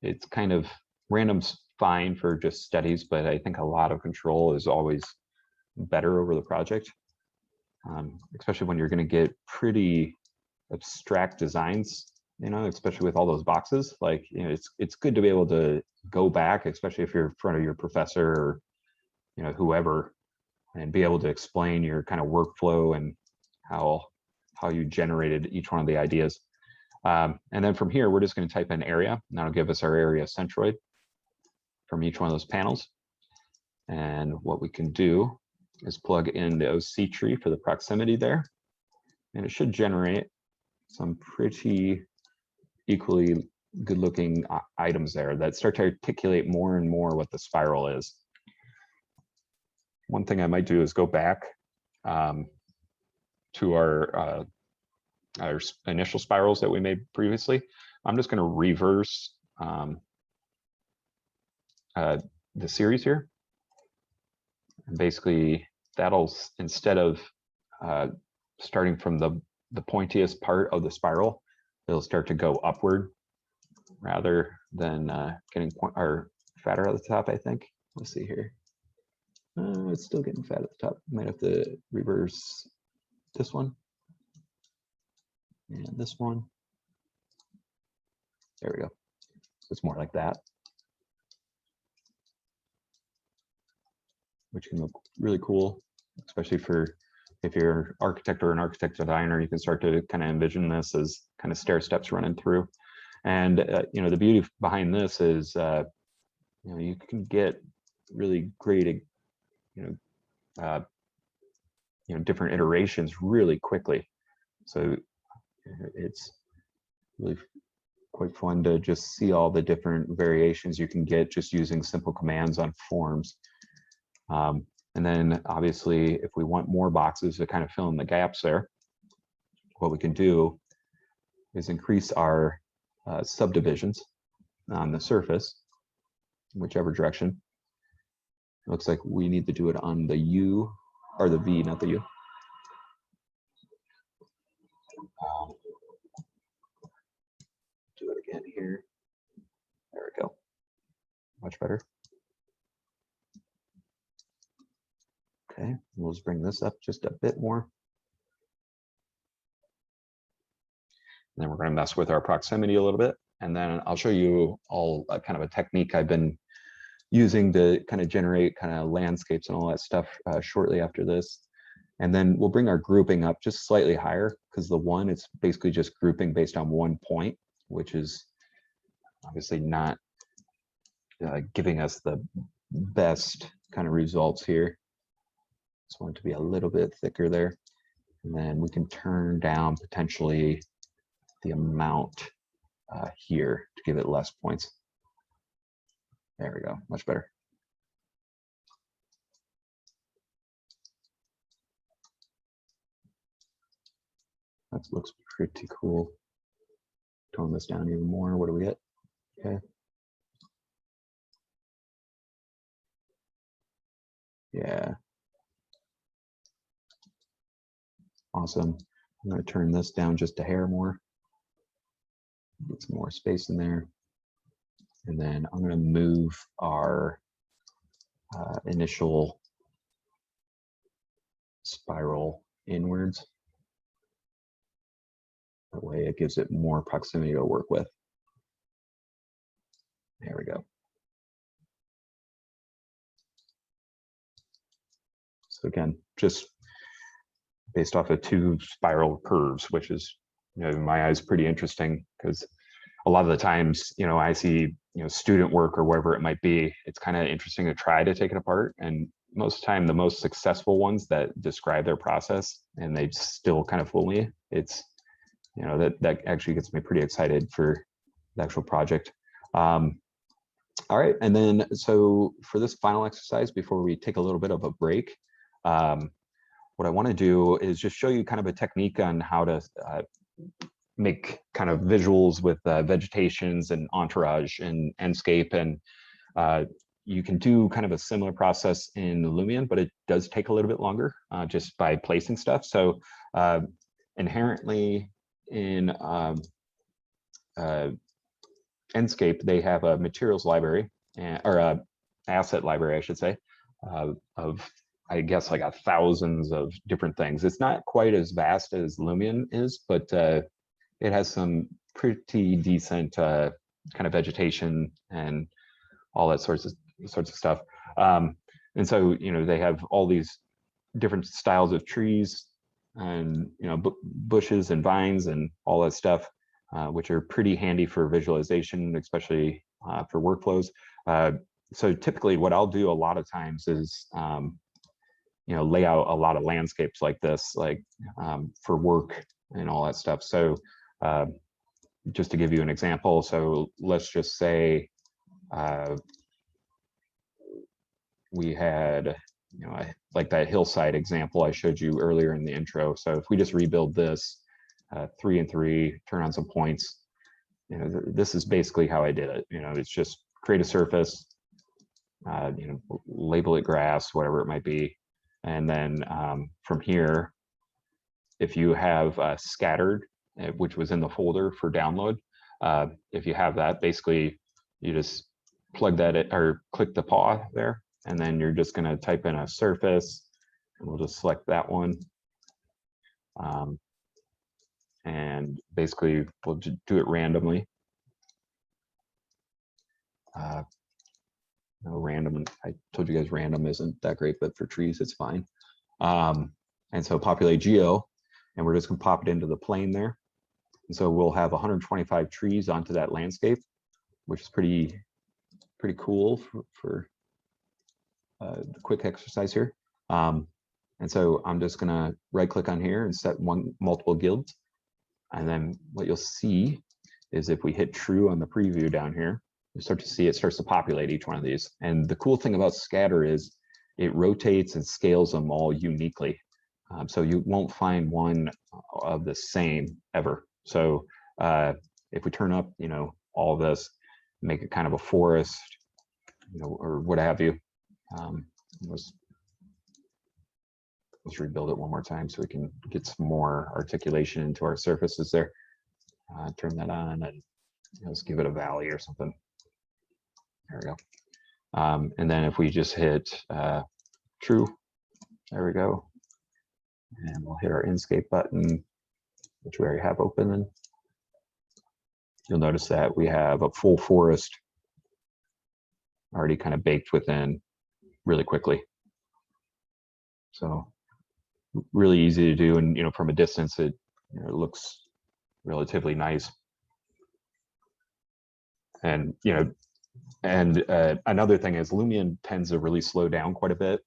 it's kind of random's fine for just studies, but I think a lot of control is always better over the project, especially when you're going to get pretty abstract designs you know, especially with all those boxes. Like, you know, it's good to be able to go back, especially if you're in front of your professor or, you know, whoever, and be able to explain your kind of workflow and how you generated each one of the ideas. And then from here, we're just going to type in area, and that'll give us our area centroid from each one of those panels. And what we can do is plug in the OC tree for the proximity there, and it should generate some pretty equally good looking items there that start to articulate more and more what the spiral is. One thing I might do is go back to our initial spirals that we made previously. I'm just going to reverse the series here. And basically, that'll, instead of starting from the pointiest part of the spiral, it'll start to go upward rather than getting fatter at the top, I think. Let's see here. It's still getting fat at the top. Might have to reverse this one and this one. There we go. It's more like that, which can look really cool, especially for if you're an architect or an architect designer. You can start to kind of envision this as kind of stair steps running through. And you know, the beauty behind this is you know, you can get really great different iterations really quickly. So it's really quite fun to just see all the different variations you can get just using simple commands on forms. And then obviously, if we want more boxes to kind of fill in the gaps there, what we can do is increase our subdivisions on the surface, whichever direction. It looks like we need to do it on the U, or the V, not the U. Do it again here. There we go. Much better. Okay, we'll just bring this up just a bit more. And then we're going to mess with our proximity a little bit. And then I'll show you all kind of a technique I've been using to kind of generate kind of landscapes and all that stuff shortly after this. And then we'll bring our grouping up just slightly higher, because the one, it's basically just grouping based on one point, which is obviously not giving us the best kind of results here. Just want it to be a little bit thicker there. And then we can turn down potentially the amount here to give it less points. There we go, much better. That looks pretty cool. Tone this down even more. What do we get? Okay. Yeah. Awesome. I'm going to turn this down just a hair more. Get some more space in there. And then I'm going to move our initial spiral inwards. That way it gives it more proximity to work with. There we go. So again, just based off of two spiral curves, which is, you know, in my eyes, pretty interesting, because a lot of the times, you know, I see, you know, student work or wherever it might be, it's kind of interesting to try to take it apart. And most of the time, the most successful ones that describe their process and they still kind of fool me, it's, you know, that actually gets me pretty excited for the actual project. All right, and then so for this final exercise, before we take a little bit of a break, what I want to do is just show you kind of a technique on how to make kind of visuals with vegetations and entourage and endscape. And you can do kind of a similar process in Lumion, but it does take a little bit longer just by placing stuff. So inherently in Enscape, they have a materials library, or a asset library, I should say, of, I guess, like thousands of different things. It's not quite as vast as Lumion is, but it has some pretty decent kind of vegetation and all that sorts of stuff. And so, you know, they have all these different styles of trees and, you know, bushes and vines and all that stuff, which are pretty handy for visualization, especially for workflows. So typically what I'll do a lot of times is, you know, lay out a lot of landscapes like this, like for work and all that stuff. So just to give you an example, so let's just say we had, you know, like that hillside example I showed you earlier in the intro. So if we just rebuild this 3 and 3, turn on some points, you know, this is basically how I did it. You know, it's just create a surface, you know, label it grass, whatever it might be. And then from here, if you have scattered, which was in the folder for download, if you have that, basically you just plug that in, or click the paw there, and then you're just going to type in a surface, and we'll just select that one. And basically we'll just do it randomly. No random, I told you guys random isn't that great, but for trees it's fine. And so populate geo, and we're just going to pop it into the plane there. And so we'll have 125 trees onto that landscape, which is pretty cool for the quick exercise here. And so I'm just going to right click on here and set multiple guilds. And then what you'll see is if we hit true on the preview down here, you start to see it starts to populate each one of these. And the cool thing about scatter is it rotates and scales them all uniquely. So you won't find one of the same ever. So if we turn up, you know, all this, make it kind of a forest, you know, or what have you. Let's rebuild it one more time so we can get some more articulation into our surfaces there. Turn that on and, you know, let's give it a valley or something. There we go. And then if we just hit true, there we go. And we'll hit our Inkscape button, which we already have open. And you'll notice that we have a full forest already kind of baked within really quickly. So really easy to do. And, you know, from a distance, it, you know, it looks relatively nice. And, you know, and another thing is Lumion tends to really slow down quite a bit.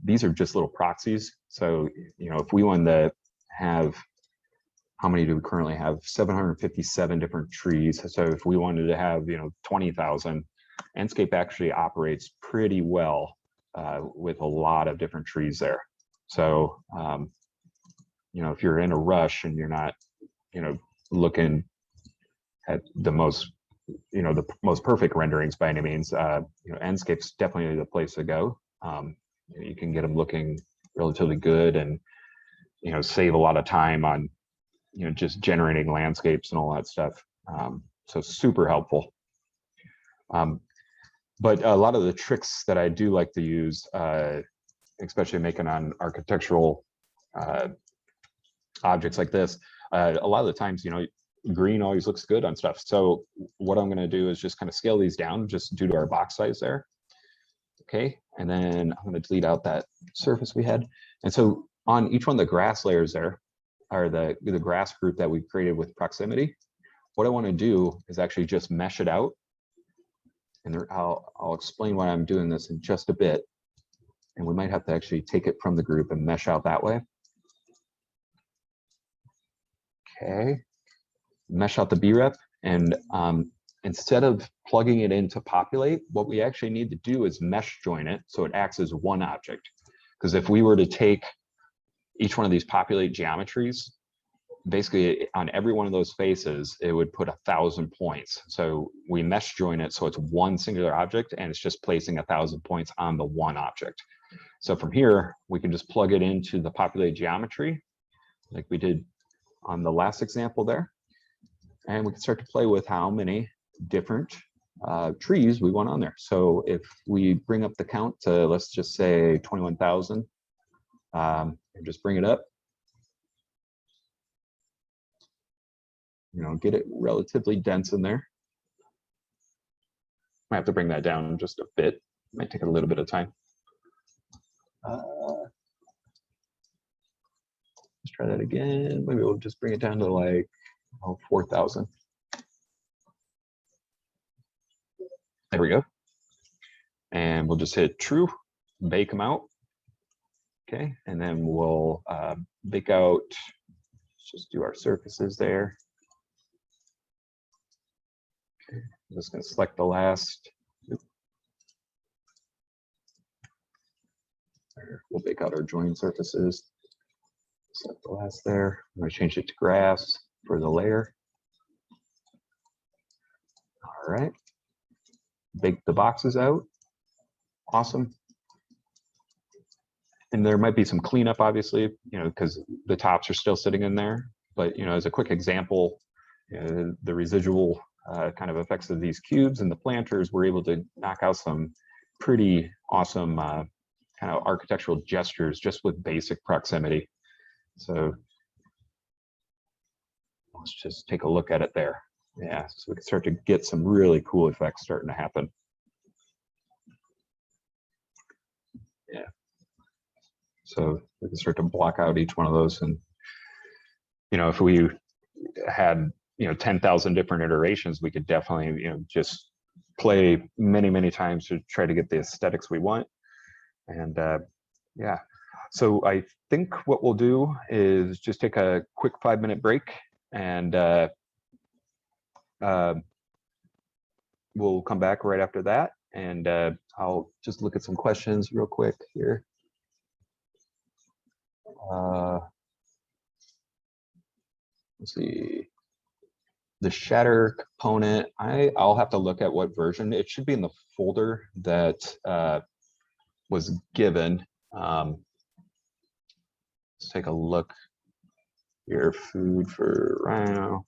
These are just little proxies. So, you know, if we wanted to have, how many do we currently have? 757 different trees. So if we wanted to have, you know, 20,000, Enscape actually operates pretty well with a lot of different trees there. So, you know, if you're in a rush and you're not, you know, looking at the most, you know, the most perfect renderings by any means, you know, Enscape's definitely the place to go. You can get them looking relatively good and, you know, save a lot of time on, you know, just generating landscapes and all that stuff. So super helpful. But a lot of the tricks that I do like to use, especially making on architectural objects like this, a lot of the times, you know, green always looks good on stuff. So what I'm going to do is just kind of scale these down just due to our box size there. Okay, and then I'm going to delete out that surface we had. And so on each one of the grass layers there, or the grass group that we created with proximity, what I want to do is actually just mesh it out. And there, I'll explain why I'm doing this in just a bit. And we might have to actually take it from the group and mesh out that way. Okay, mesh out the brep, and instead of plugging it in to populate, what we actually need to do is mesh join it so it acts as one object. Because if we were to take each one of these populate geometries, basically on every one of those faces, it would put 1,000 points. So we mesh join it so it's one singular object and it's just placing 1,000 points on the one object. So from here, we can just plug it into the populate geometry like we did on the last example there. And we can start to play with how many different trees we want on there. So if we bring up the count to, let's just say 21,000, and just bring it up. get it relatively dense in there. Might have to bring that down just a bit. Might take a little bit of time. Let's try that again. Maybe we'll just bring it down to like 4,000. There we go. And we'll just hit true, bake them out. Okay, and then we'll bake out, let's just do our surfaces there. Okay, I'm just going to select the last. We'll bake out our join surfaces. Select the last there. I'm going to change it to grass for the layer. All right. Bake the boxes out. Awesome. And there might be some cleanup, obviously, because the tops are still sitting in there. But, as a quick example, the residual kind of effects of these cubes and the planters, we're able to knock out some pretty awesome kind of architectural gestures just with basic proximity. So let's just take a look at it there. Yeah, so we can start to get some really cool effects starting to happen. Yeah. So we can start to block out each one of those. And, if we had, 10,000 different iterations, we could definitely, just play many, many times to try to get the aesthetics we want. And yeah, so I think what we'll do is just take a quick 5-minute break, and we'll come back right after that. And I'll just look at some questions real quick here. Let's see. The shatter component, I'll have to look at what version. It should be in the folder that was given. Let's take a look here. Food for Rhino.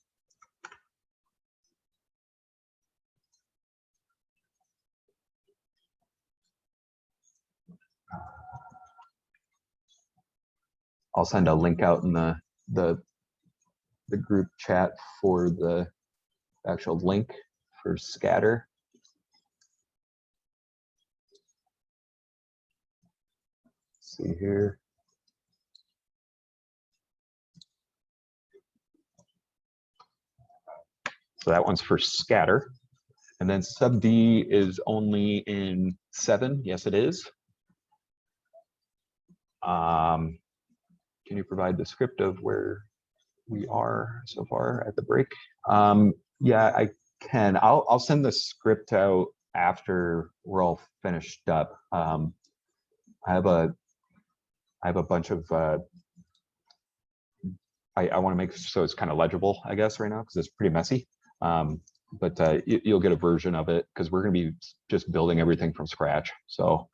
I'll send a link out in the group chat for the actual link for scatter. Let's see here. So that one's for scatter. And then sub D is only in 7. Yes, it is. Can you provide the script of where we are so far at the break? Yeah, I can. I'll send the script out after we're all finished up. I have a bunch of I want to make so it's kind of legible, I guess, right now, because it's pretty messy. But you'll get a version of it because we're going to be just building everything from scratch. So,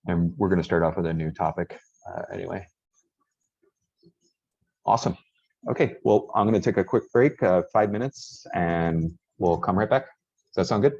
and we're going to start off with a new topic anyway. Awesome. Okay, well, I'm going to take a quick break, 5 minutes, and we'll come right back. Does that sound good?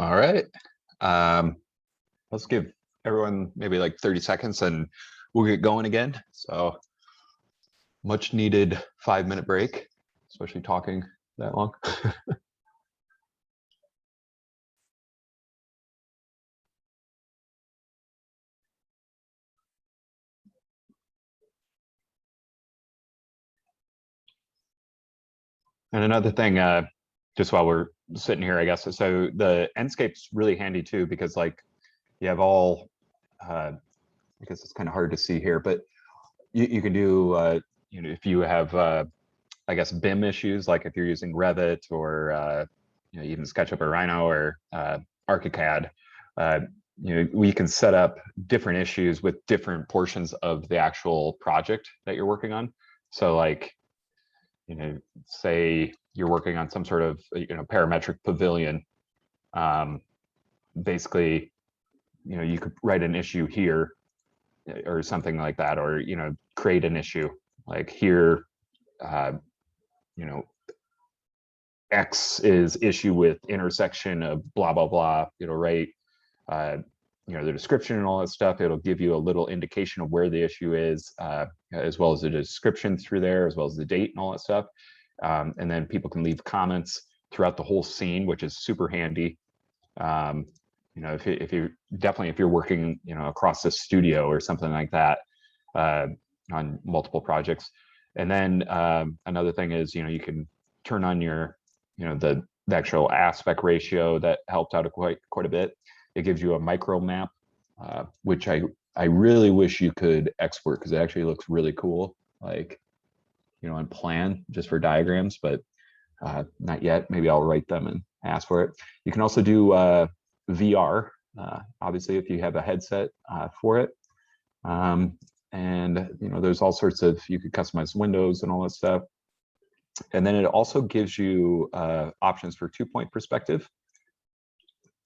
All right. Let's give everyone maybe like 30 seconds and we'll get going again. So much needed 5-minute break, especially talking that long. And another thing, just while we're sitting here, I guess, so the Endscape's really handy too, because like you have all, I guess it's kind of hard to see here, but you can do, you know, if you have, I guess, BIM issues, like if you're using Revit or, you know, even SketchUp or Rhino or ArchiCAD, you know, we can set up different issues with different portions of the actual project that you're working on. So like, you know, say you're working on some sort of, you know, parametric pavilion, basically, you know, you could write an issue here or something like that, or, you know, create an issue like here, you know, X is issue with intersection of blah, blah, blah, you know, write, you know, the description and all that stuff. It'll give you a little indication of where the issue is, as well as the description through there, as well as the date and all that stuff. And then people can leave comments throughout the whole scene, which is super handy. You know, if you definitely, if you're working, you know, across the studio or something like that, on multiple projects. And then another thing is, you know, you can turn on your, you know, the actual aspect ratio that helped out quite a bit. It gives you a micro map, which I really wish you could export because it actually looks really cool, like, you know, on plan just for diagrams, but not yet. Maybe I'll write them and ask for it. You can also do VR, obviously, if you have a headset for it. And, you know, there's all sorts of, you could customize windows and all that stuff. And then it also gives you options for 2-point perspective.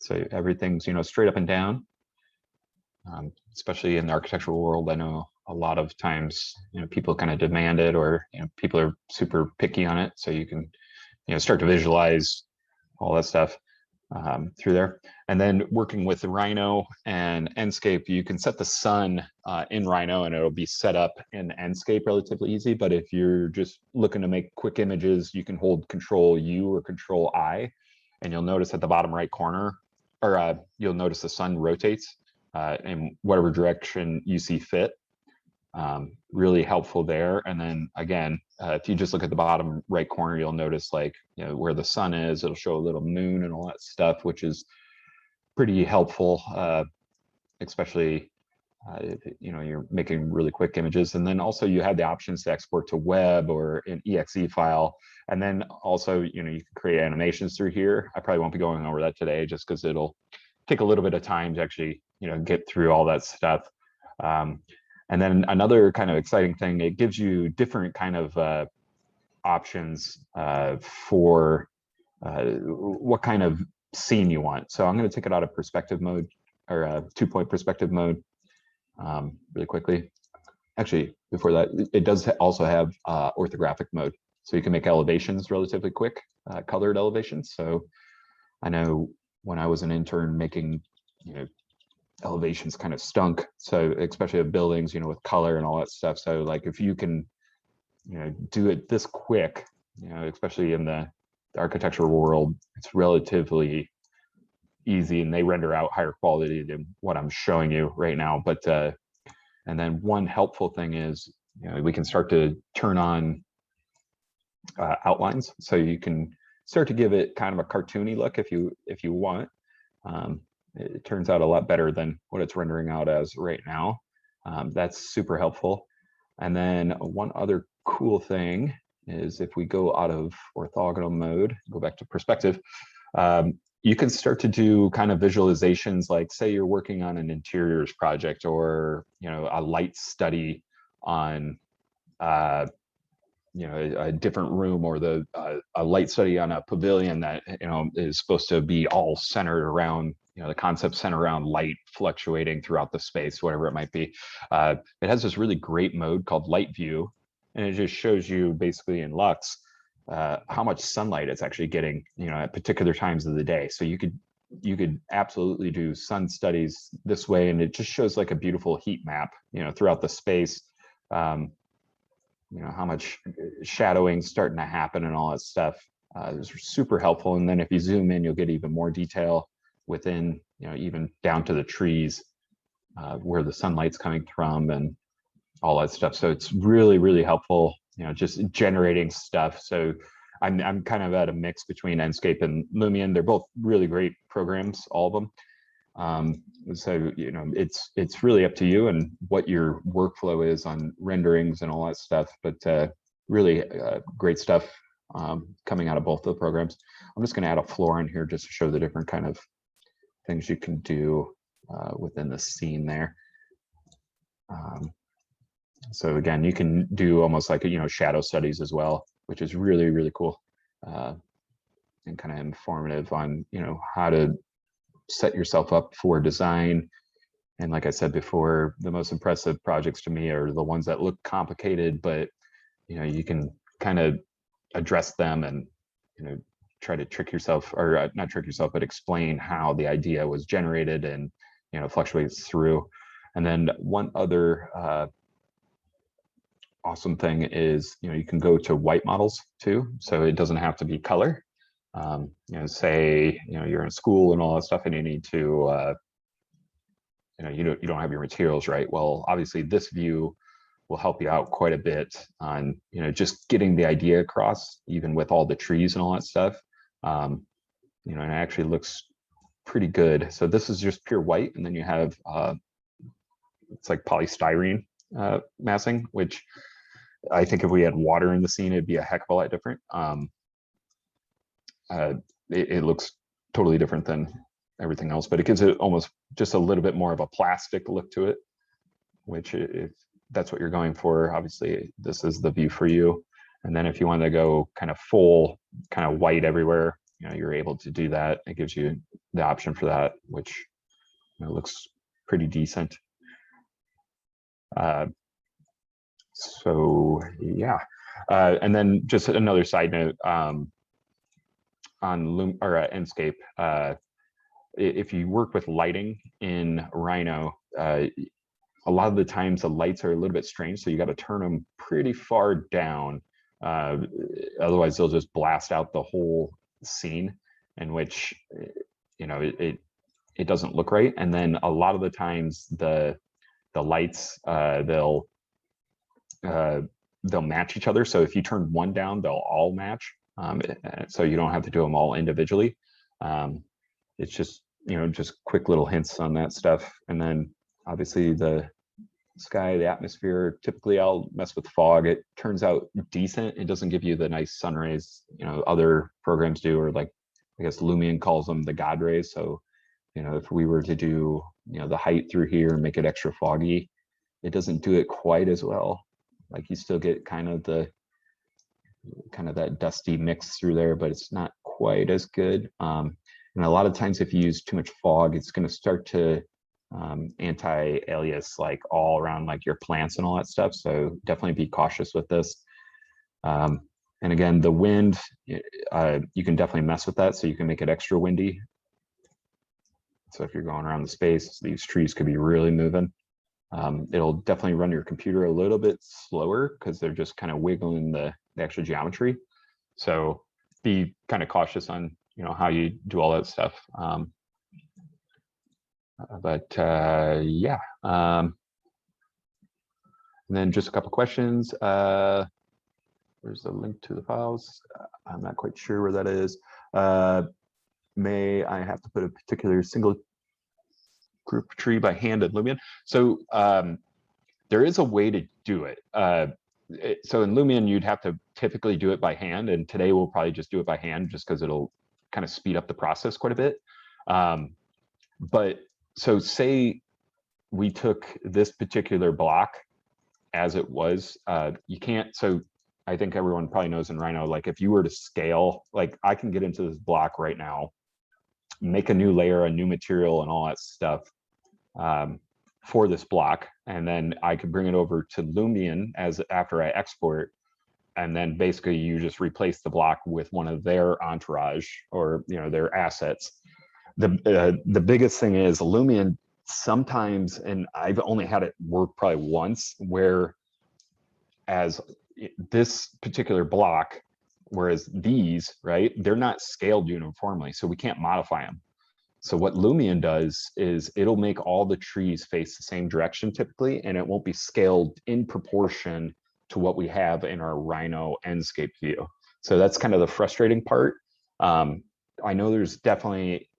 So everything's, you know, straight up and down, especially in the architectural world. I know a lot of times, you know, people kind of demand it, or, you know, people are super picky on it. So you can, you know, start to visualize all that stuff through there. And then working with the Rhino and Endscape, you can set the sun in Rhino and it'll be set up in Endscape relatively easy. But if you're just looking to make quick images, you can hold Control U or Control I, and you'll notice at the bottom right corner, or you'll notice the sun rotates in whatever direction you see fit. Really helpful there. And then again, if you just look at the bottom right corner, you'll notice, like, you know, where the sun is, it'll show a little moon and all that stuff, which is pretty helpful, especially if, you know, you're making really quick images. And then also you have the options to export to web or an exe file. And then also, you know, you can create animations through here. I probably won't be going over that today just because it'll take a little bit of time to actually, you know, get through all that stuff. And then another kind of exciting thing, it gives you different kind of options for what kind of scene you want. So I'm going to take it out of perspective mode, or 2-point perspective mode really quickly. Actually, before that, it does also have orthographic mode. So you can make elevations relatively quick, colored elevations. So I know when I was an intern making, you know, elevations kind of stunk. So especially of buildings, you know, with color and all that stuff. So like if you can, you know, do it this quick, you know, especially in the architectural world, it's relatively easy and they render out higher quality than what I'm showing you right now. But and then one helpful thing is, you know, we can start to turn on outlines, so you can start to give it kind of a cartoony look if you want. It turns out a lot better than what it's rendering out as right now. That's super helpful. And then one other cool thing is if we go out of orthogonal mode, go back to perspective, you can start to do kind of visualizations, like say you're working on an interiors project, or, you know, a light study on you know, a different room, or the a light study on a pavilion that, you know, is supposed to be all centered around, you know, the concept centered around light fluctuating throughout the space, whatever it might be. It has this really great mode called Light View, and it just shows you basically in Lux how much sunlight it's actually getting, you know, at particular times of the day. So you could you could absolutely do sun studies this way, and it just shows like a beautiful heat map, throughout the space. How much shadowing starting to happen and all that stuff. It's super helpful. And then if you zoom in, you'll get even more detail within, even down to the trees, where the sunlight's coming from and all that stuff. So it's really, really helpful, just generating stuff. So I'm kind of at a mix between Enscape and Lumion. They're both really great programs, all of them. So it's really up to you and what your workflow is on renderings and all that stuff, but really great stuff coming out of both of the programs. I'm just going to add a floor in here just to show the different kind of things you can do within the scene there. So again, you can do almost like shadow studies as well, which is really, really cool and kind of informative on how to set yourself up for design. And like I said before, the most impressive projects to me are the ones that look complicated, but you can kind of address them and try to trick yourself, or not trick yourself, but explain how the idea was generated and fluctuates through. And then one other awesome thing is you can go to white models too, so it doesn't have to be color. Say you're in school and all that stuff, and you need to you don't have your materials right. Well, obviously this view will help you out quite a bit on just getting the idea across, even with all the trees and all that stuff. And it actually looks pretty good. So this is just pure white, and then you have it's like polystyrene massing, which I think if we had water in the scene, it'd be a heck of a lot different. It looks totally different than everything else, but it gives it almost just a little bit more of a plastic look to it, which if that's what you're going for, obviously this is the view for you. And then if you want to go kind of full kind of white everywhere, you're able to do that. It gives you the option for that, which looks pretty decent. So yeah, and then just another side note on Enscape. If you work with lighting in Rhino, a lot of the times the lights are a little bit strange, so you got to turn them pretty far down. Otherwise, they'll just blast out the whole scene, in which it doesn't look right. And then a lot of the times the lights they'll match each other. So if you turn one down, they'll all match. So you don't have to do them all individually. It's just just quick little hints on that stuff. And then obviously the sky, the atmosphere, typically I'll mess with fog. It turns out decent. It doesn't give you the nice sun rays other programs do, or like I guess Lumion calls them the God rays. So if we were to do the height through here and make it extra foggy, it doesn't do it quite as well. Like you still get kind of that dusty mix through there, but it's not quite as good. And a lot of times if you use too much fog, it's going to start to anti-alias like all around like your plants and all that stuff. So definitely be cautious with this. And again, the wind, you can definitely mess with that. So you can make it extra windy. So if you're going around the space, these trees could be really moving. It'll definitely run your computer a little bit slower because they're just kind of wiggling the extra geometry. So be kind of cautious on how you do all that stuff. Yeah. And then just a couple questions. Where's the link to the files? I'm not quite sure where that is. May I have to put a particular single group tree by hand in Lumion? So there is a way to do it. So in Lumion, you'd have to typically do it by hand, and today we'll probably just do it by hand just because it'll kind of speed up the process quite a bit. But so say we took this particular block as it was, you can't, so I think everyone probably knows in Rhino, like if you were to scale, like I can get into this block right now, make a new layer, a new material and all that stuff for this block. And then I could bring it over to Lumion after I export. And then basically you just replace the block with one of their entourage or their assets. The biggest thing is Lumion sometimes, and I've only had it work probably once, where as this particular block, whereas these, right, they're not scaled uniformly, so we can't modify them. So what Lumion does is it'll make all the trees face the same direction typically, and it won't be scaled in proportion to what we have in our Rhino Endscape view. So that's kind of the frustrating part. I know there's definitely,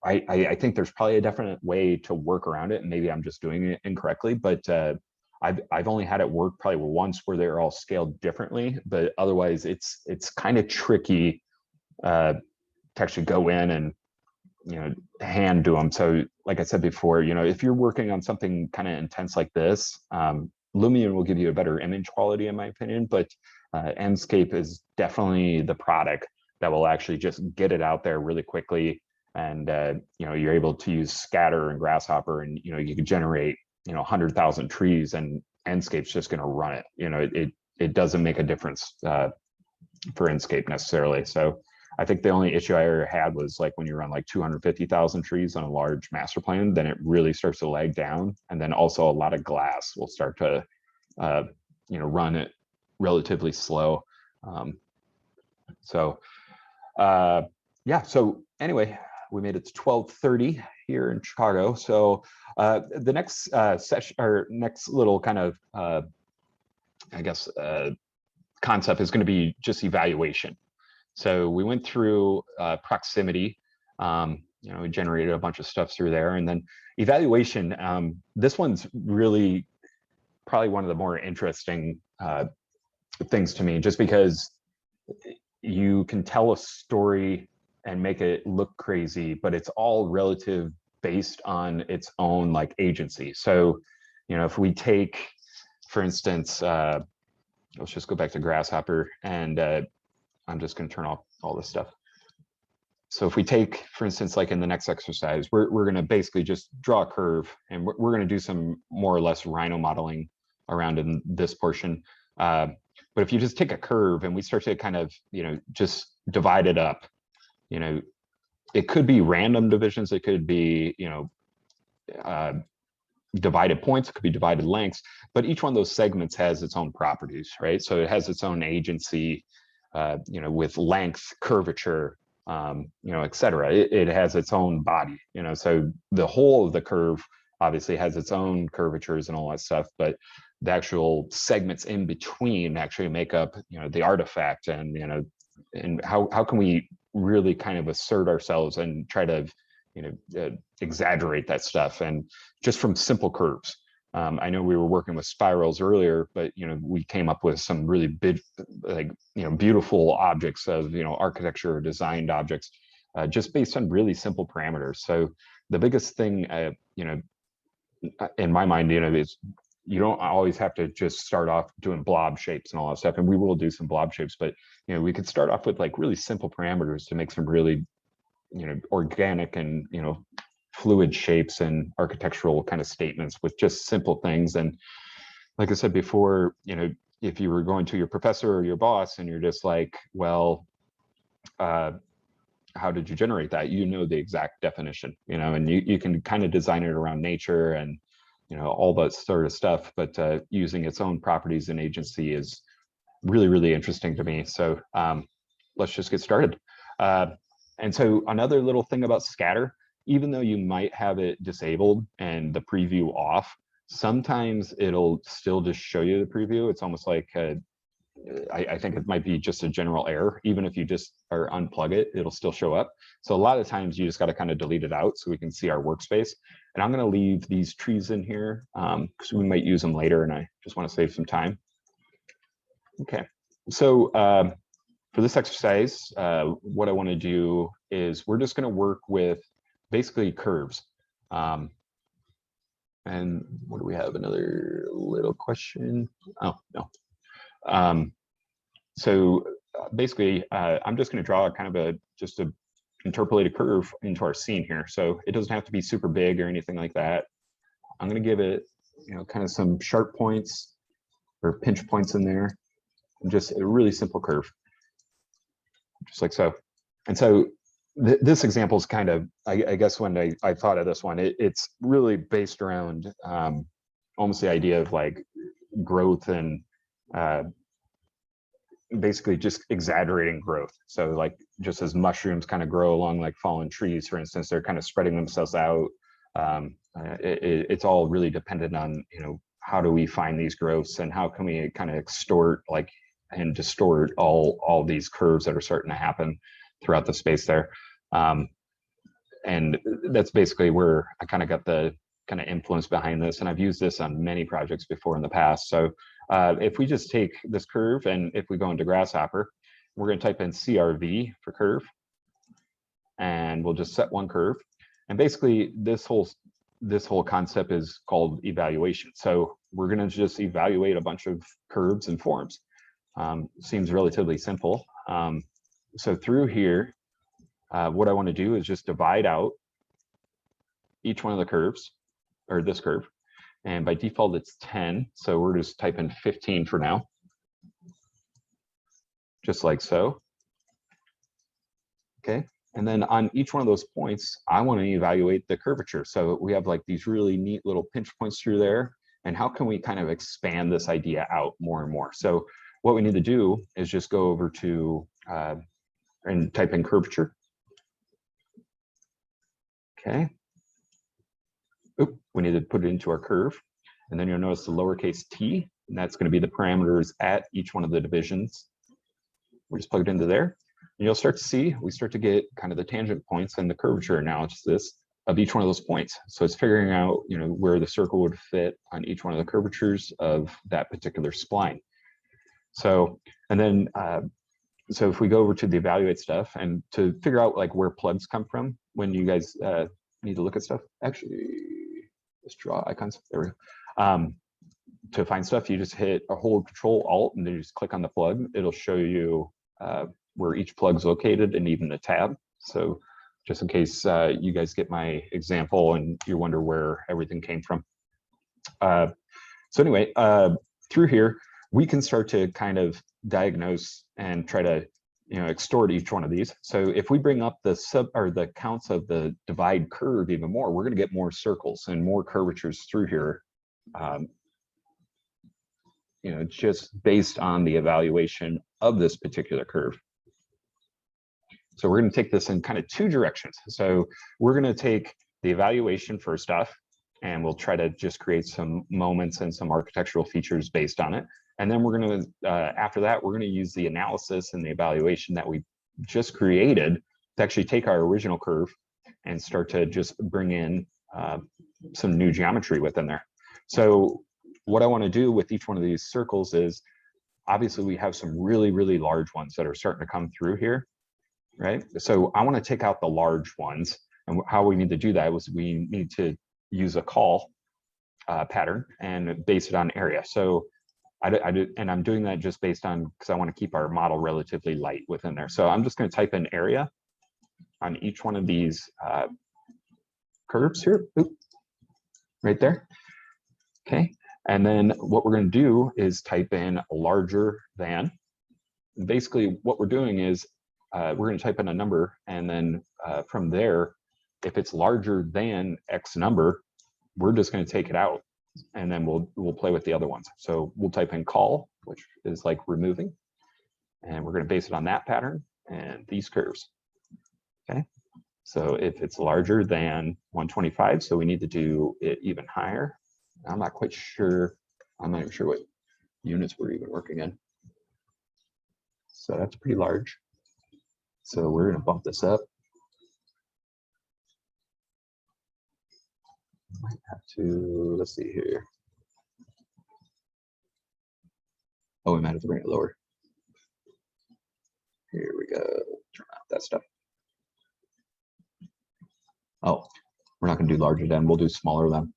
I think there's probably a definite way to work around it, and maybe I'm just doing it incorrectly, but I've only had it work probably once where they're all scaled differently, but otherwise it's kind of tricky to actually go in and, you know, hand do them. So like I said before, you know, if you're working on something kind of intense like this, Lumion will give you a better image quality in my opinion, but Endscape is definitely the product that will actually just get it out there really quickly. And, you know, you're able to use scatter and grasshopper, and, you know, you can generate, you know, 100,000 trees, and Endscape's just going to run it. You know, it doesn't make a difference for Endscape necessarily. So I think the only issue I ever had was like when you run like 250,000 trees on a large master plan, then it really starts to lag down. And then also a lot of glass will start to, you know, run it relatively slow. Yeah, so anyway, we made it to 12:30 here in Chicago. So the next session, or next little kind of, I guess, concept is going to be just evaluation. So we went through proximity, you know, we generated a bunch of stuff through there, and then evaluation. This one's really probably one of the more interesting things to me, just because you can tell a story and make it look crazy, but it's all relative based on its own like agency. So, you know, if we take, for instance, let's just go back to Grasshopper, and I'm just going to turn off all this stuff. So if we take, for instance, like in the next exercise, we're going to basically just draw a curve, and we're going to do some more or less Rhino modeling around in this portion. But if you just take a curve and we start to kind of, you know, just divide it up, you know, it could be random divisions. It could be, you know, divided points, it could be divided lengths, but each one of those segments has its own properties, right? So it has its own agency, you know, with length, curvature, you know, et cetera. It has its own body, you know, so the whole of the curve obviously has its own curvatures and all that stuff, but the actual segments in between actually make up, you know, the artifact. And, you know, and how can we really kind of assert ourselves and try to, you know, exaggerate that stuff, and just from simple curves. I know we were working with spirals earlier, but, you know, we came up with some really big, like, you know, beautiful objects of, you know, architecture or designed objects, just based on really simple parameters. So the biggest thing, you know, in my mind, you know, is you don't always have to just start off doing blob shapes and all that stuff. And we will do some blob shapes, but, you know, we could start off with like really simple parameters to make some really, you know, organic and, you know, fluid shapes and architectural kind of statements with just simple things. And like I said before, you know, if you were going to your professor or your boss and you're just like, well, how did you generate that? You know, the exact definition, you know, and you can kind of design it around nature and, you know, all that sort of stuff, but using its own properties and agency is really, really interesting to me. So let's just get started. And so another little thing about scatter, even though you might have it disabled and the preview off, sometimes it'll still just show you the preview. It's almost like, I think it might be just a general error. Even if you just or unplug it, it'll still show up. So a lot of times you just got to kind of delete it out so we can see our workspace. And I'm going to leave these trees in here because we might use them later, and I just want to save some time. Okay, so for this exercise, what I want to do is we're just going to work with basically curves. And what do we have? Another little question? Oh, no. So basically, I'm just going to draw kind of just a interpolated curve into our scene here. So it doesn't have to be super big or anything like that. I'm going to give it, you know, kind of some sharp points or pinch points in there, and just a really simple curve, just like so. And so this example is kind of, I guess when I thought of this one, it's really based around almost the idea of like growth and basically just exaggerating growth. So like just as mushrooms kind of grow along like fallen trees, for instance, they're kind of spreading themselves out. It's all really dependent on, you know, how do we find these growths and how can we kind of extort like and distort all these curves that are starting to happen throughout the space there. And that's basically where I kind of got the kind of influence behind this. And I've used this on many projects before in the past. So if we just take this curve and if we go into Grasshopper, we're going to type in CRV for curve. And we'll just set one curve. And basically this whole concept is called evaluation. So we're going to just evaluate a bunch of curves and forms. Seems relatively simple. So through here, what I want to do is just divide out each one of the curves, or this curve. And by default, it's 10. So we're just typing 15 for now. Just like so. Okay. And then on each one of those points, I want to evaluate the curvature. So we have like these really neat little pinch points through there. And how can we kind of expand this idea out more and more? So what we need to do is just go over to and type in curvature. Okay. Oop, we need to put it into our curve. And then you'll notice the lowercase t, and that's going to be the parameters at each one of the divisions. We just plug it into there. And you'll start to see, we start to get kind of the tangent points and the curvature analysis of each one of those points. So it's figuring out, you know, where the circle would fit on each one of the curvatures of that particular spline. So, and then, so if we go over to the evaluate stuff and to figure out like where plugs come from when you guys need to look at stuff, actually, let's draw icons, there we go. To find stuff, you just hit a hold Control Alt and then you just click on the plug. It'll show you where each plug's located and even the tab. So just in case you guys get my example and you wonder where everything came from. So anyway, through here, we can start to kind of diagnose and try to, you know, extort each one of these. So if we bring up the counts of the divide curve even more, we're going to get more circles and more curvatures through here. You know, just based on the evaluation of this particular curve. So we're going to take this in kind of two directions. So we're going to take the evaluation first off, and we'll try to just create some moments and some architectural features based on it. And then we're going to, after that, we're going to use the analysis and the evaluation that we just created to actually take our original curve and start to just bring in some new geometry within there. So what I want to do with each one of these circles is, obviously we have some really, really large ones that are starting to come through here, right? So I want to take out the large ones, and how we need to do that was we need to use a call pattern and base it on area. So and I'm doing that just based on, because I want to keep our model relatively light within there. So I'm just going to type in area on each one of these curves here, right there. Okay. And then what we're going to do is type in larger than. Basically, what we're doing is we're going to type in a number, and then from there, if it's larger than X number, we're just going to take it out, and then we'll play with the other ones. So we'll type in call, which is like removing, and we're going to base it on that pattern and these curves. Okay. So if it's larger than 125, so we need to do it even higher. I'm not quite sure. I'm not even sure what units we're even working in. So that's pretty large. So we're going to bump this up. Might have to, let's see here. Oh, we might have to bring it lower. Here we go. Turn off that stuff. Oh, we're not going to do larger than, we'll do smaller than.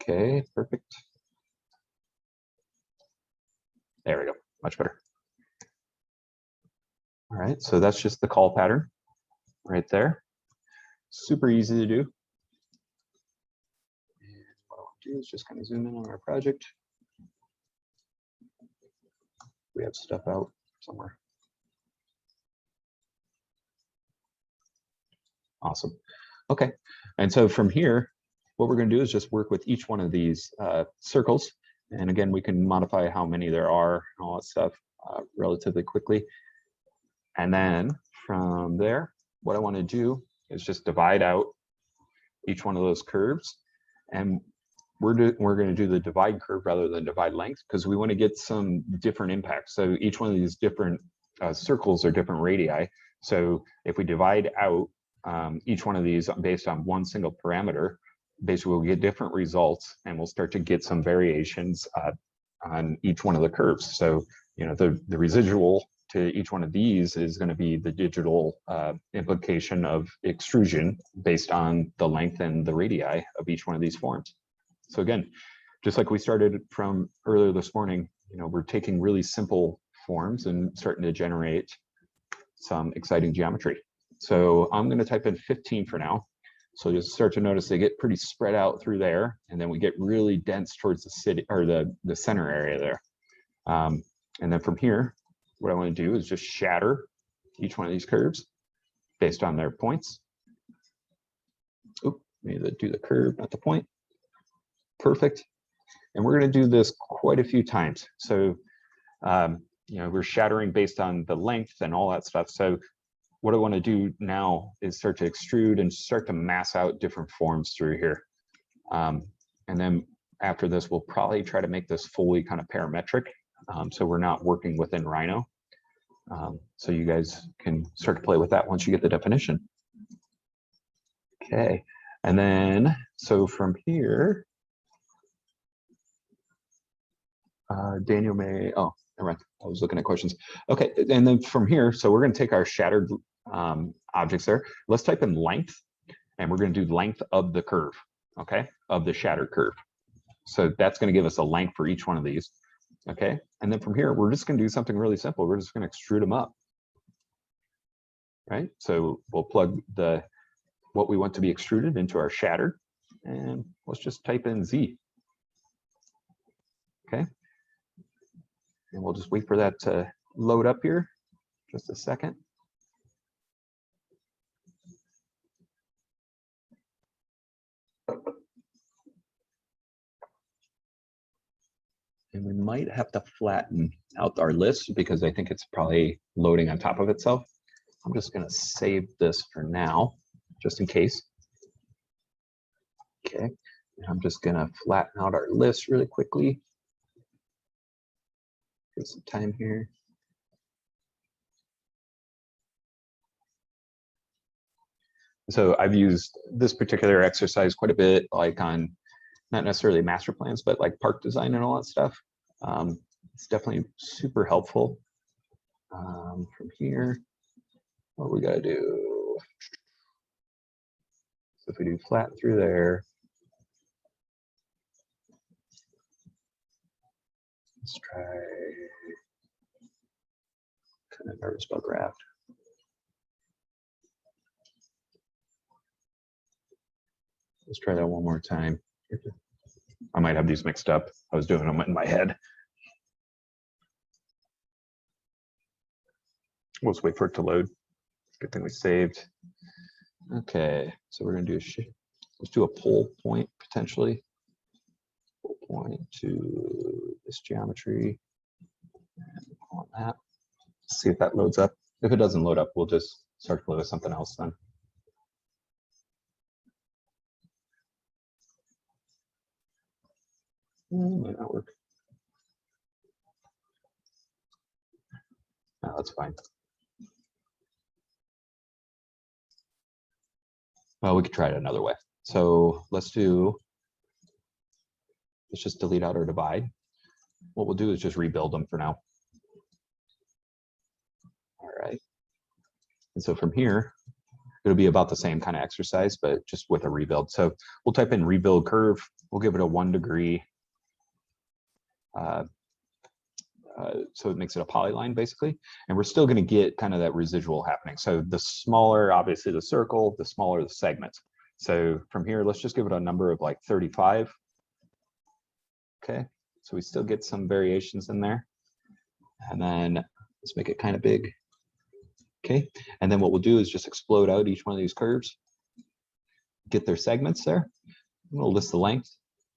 Okay, perfect. There we go, much better. All right, so that's just the call pattern right there. Super easy to do. And what I want to do is just kind of zoom in on our project. We have stuff out somewhere. Awesome. Okay. And so from here, what we're going to do is just work with each one of these circles. And again, we can modify how many there are and all that stuff relatively quickly. And then from there, what I want to do is just divide out each one of those curves. And we're going to do the divide curve rather than divide length, because we want to get some different impacts. So each one of these different circles are different radii. So if we divide out each one of these based on one single parameter, basically we'll get different results, and we'll start to get some variations on each one of the curves. So, you know, the residual to each one of these is going to be the digital implication of extrusion based on the length and the radii of each one of these forms. So again, just like we started from earlier this morning, you know, we're taking really simple forms and starting to generate some exciting geometry. So I'm going to type in 15 for now. So you'll start to notice they get pretty spread out through there, and then we get really dense towards the city or the center area there. And then from here, what I want to do is just shatter each one of these curves based on their points. Oop, maybe do the curve, not the point. Perfect. And we're going to do this quite a few times. So, you know, we're shattering based on the length and all that stuff. So what I want to do now is start to extrude and start to mass out different forms through here. And then after this, we'll probably try to make this fully kind of parametric. So we're not working within Rhino. So you guys can start to play with that once you get the definition. Okay. And then, so from here, Daniel may, oh, never mind. I was looking at questions. Okay, and then from here, so we're going to take our shattered objects there. Let's type in length, and we're going to do length of the curve, okay, of the shattered curve. So that's going to give us a length for each one of these, okay? And then from here, we're just going to do something really simple. We're just going to extrude them up, right? So we'll plug what we want to be extruded into our shattered, and let's just type in Z, okay? And we'll just wait for that to load up here. Just a second. And we might have to flatten out our list because I think it's probably loading on top of itself. I'm just going to save this for now, just in case. Okay, and I'm just going to flatten out our list really quickly. Get some time here. So I've used this particular exercise quite a bit, like on not necessarily master plans, but like park design and all that stuff. It's definitely super helpful. From here, what we got to do? So if we do flat through there, let's try. Kind of nervous about graft. Let's try that one more time. I might have these mixed up. I was doing them in my head. We'll just wait for it to load. Good thing we saved. Okay, so we're gonna do let's do a pull point potentially. Pull point to this geometry. And on that. See if that loads up. If it doesn't load up, we'll just start to play with something else then. Might not work. No, that's fine. Well, we could try it another way. So let's just delete out our divide. What we'll do is just rebuild them for now. All right. And so from here, it'll be about the same kind of exercise, but just with a rebuild. So we'll type in rebuild curve. We'll give it a 1 degree. So it makes it a polyline basically. And we're still going to get kind of that residual happening. So the smaller, obviously the circle, the smaller the segment. So from here, let's just give it a number of like 35. Okay, so we still get some variations in there. And then let's make it kind of big. Okay, and then what we'll do is just explode out each one of these curves. get their segments there. We'll list the length,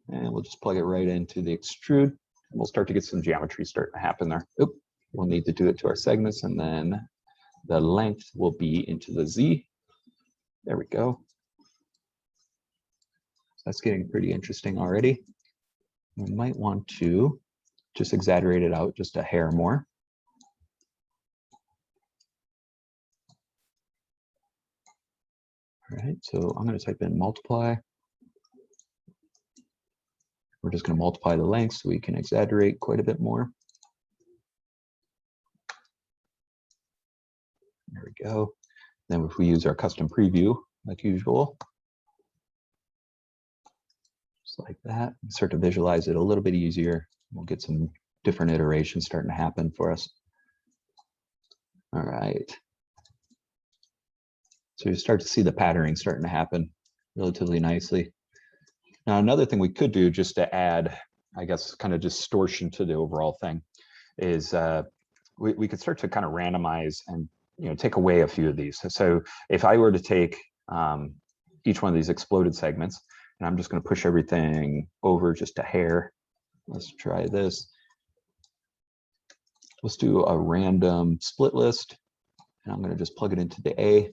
and we'll just plug it right into the extrude. And we'll start to get some geometry starting to happen there. Oop, we'll need to do it to our segments, and then the length will be into the Z. There we go. That's getting pretty interesting already. We might want to just exaggerate it out just a hair more. All right, so I'm going to type in multiply. We're just going to multiply the length so we can exaggerate quite a bit more. There we go. Then if we use our custom preview, like usual, just like that, start to visualize it a little bit easier. We'll get some different iterations starting to happen for us. All right. So you start to see the patterning starting to happen relatively nicely. Now, another thing we could do just to add, I guess, kind of distortion to the overall thing is we could start to kind of randomize and take away a few of these. So if I were to take each one of these exploded segments, and I'm just going to push everything over just a hair. Let's try this. Let's do a random split list, and I'm going to just plug it into the A.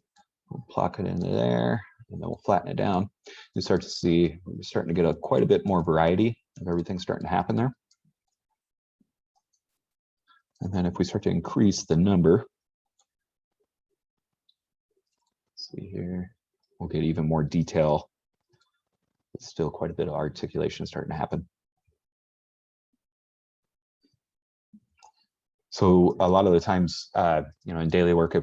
We'll plop it into there, and then we'll flatten it down. You start to see we're starting to get quite a bit more variety of everything starting to happen there. And then if we start to increase the number, let's see here, we'll get even more detail. It's still quite a bit of articulation starting to happen. So a lot of the times, in daily work,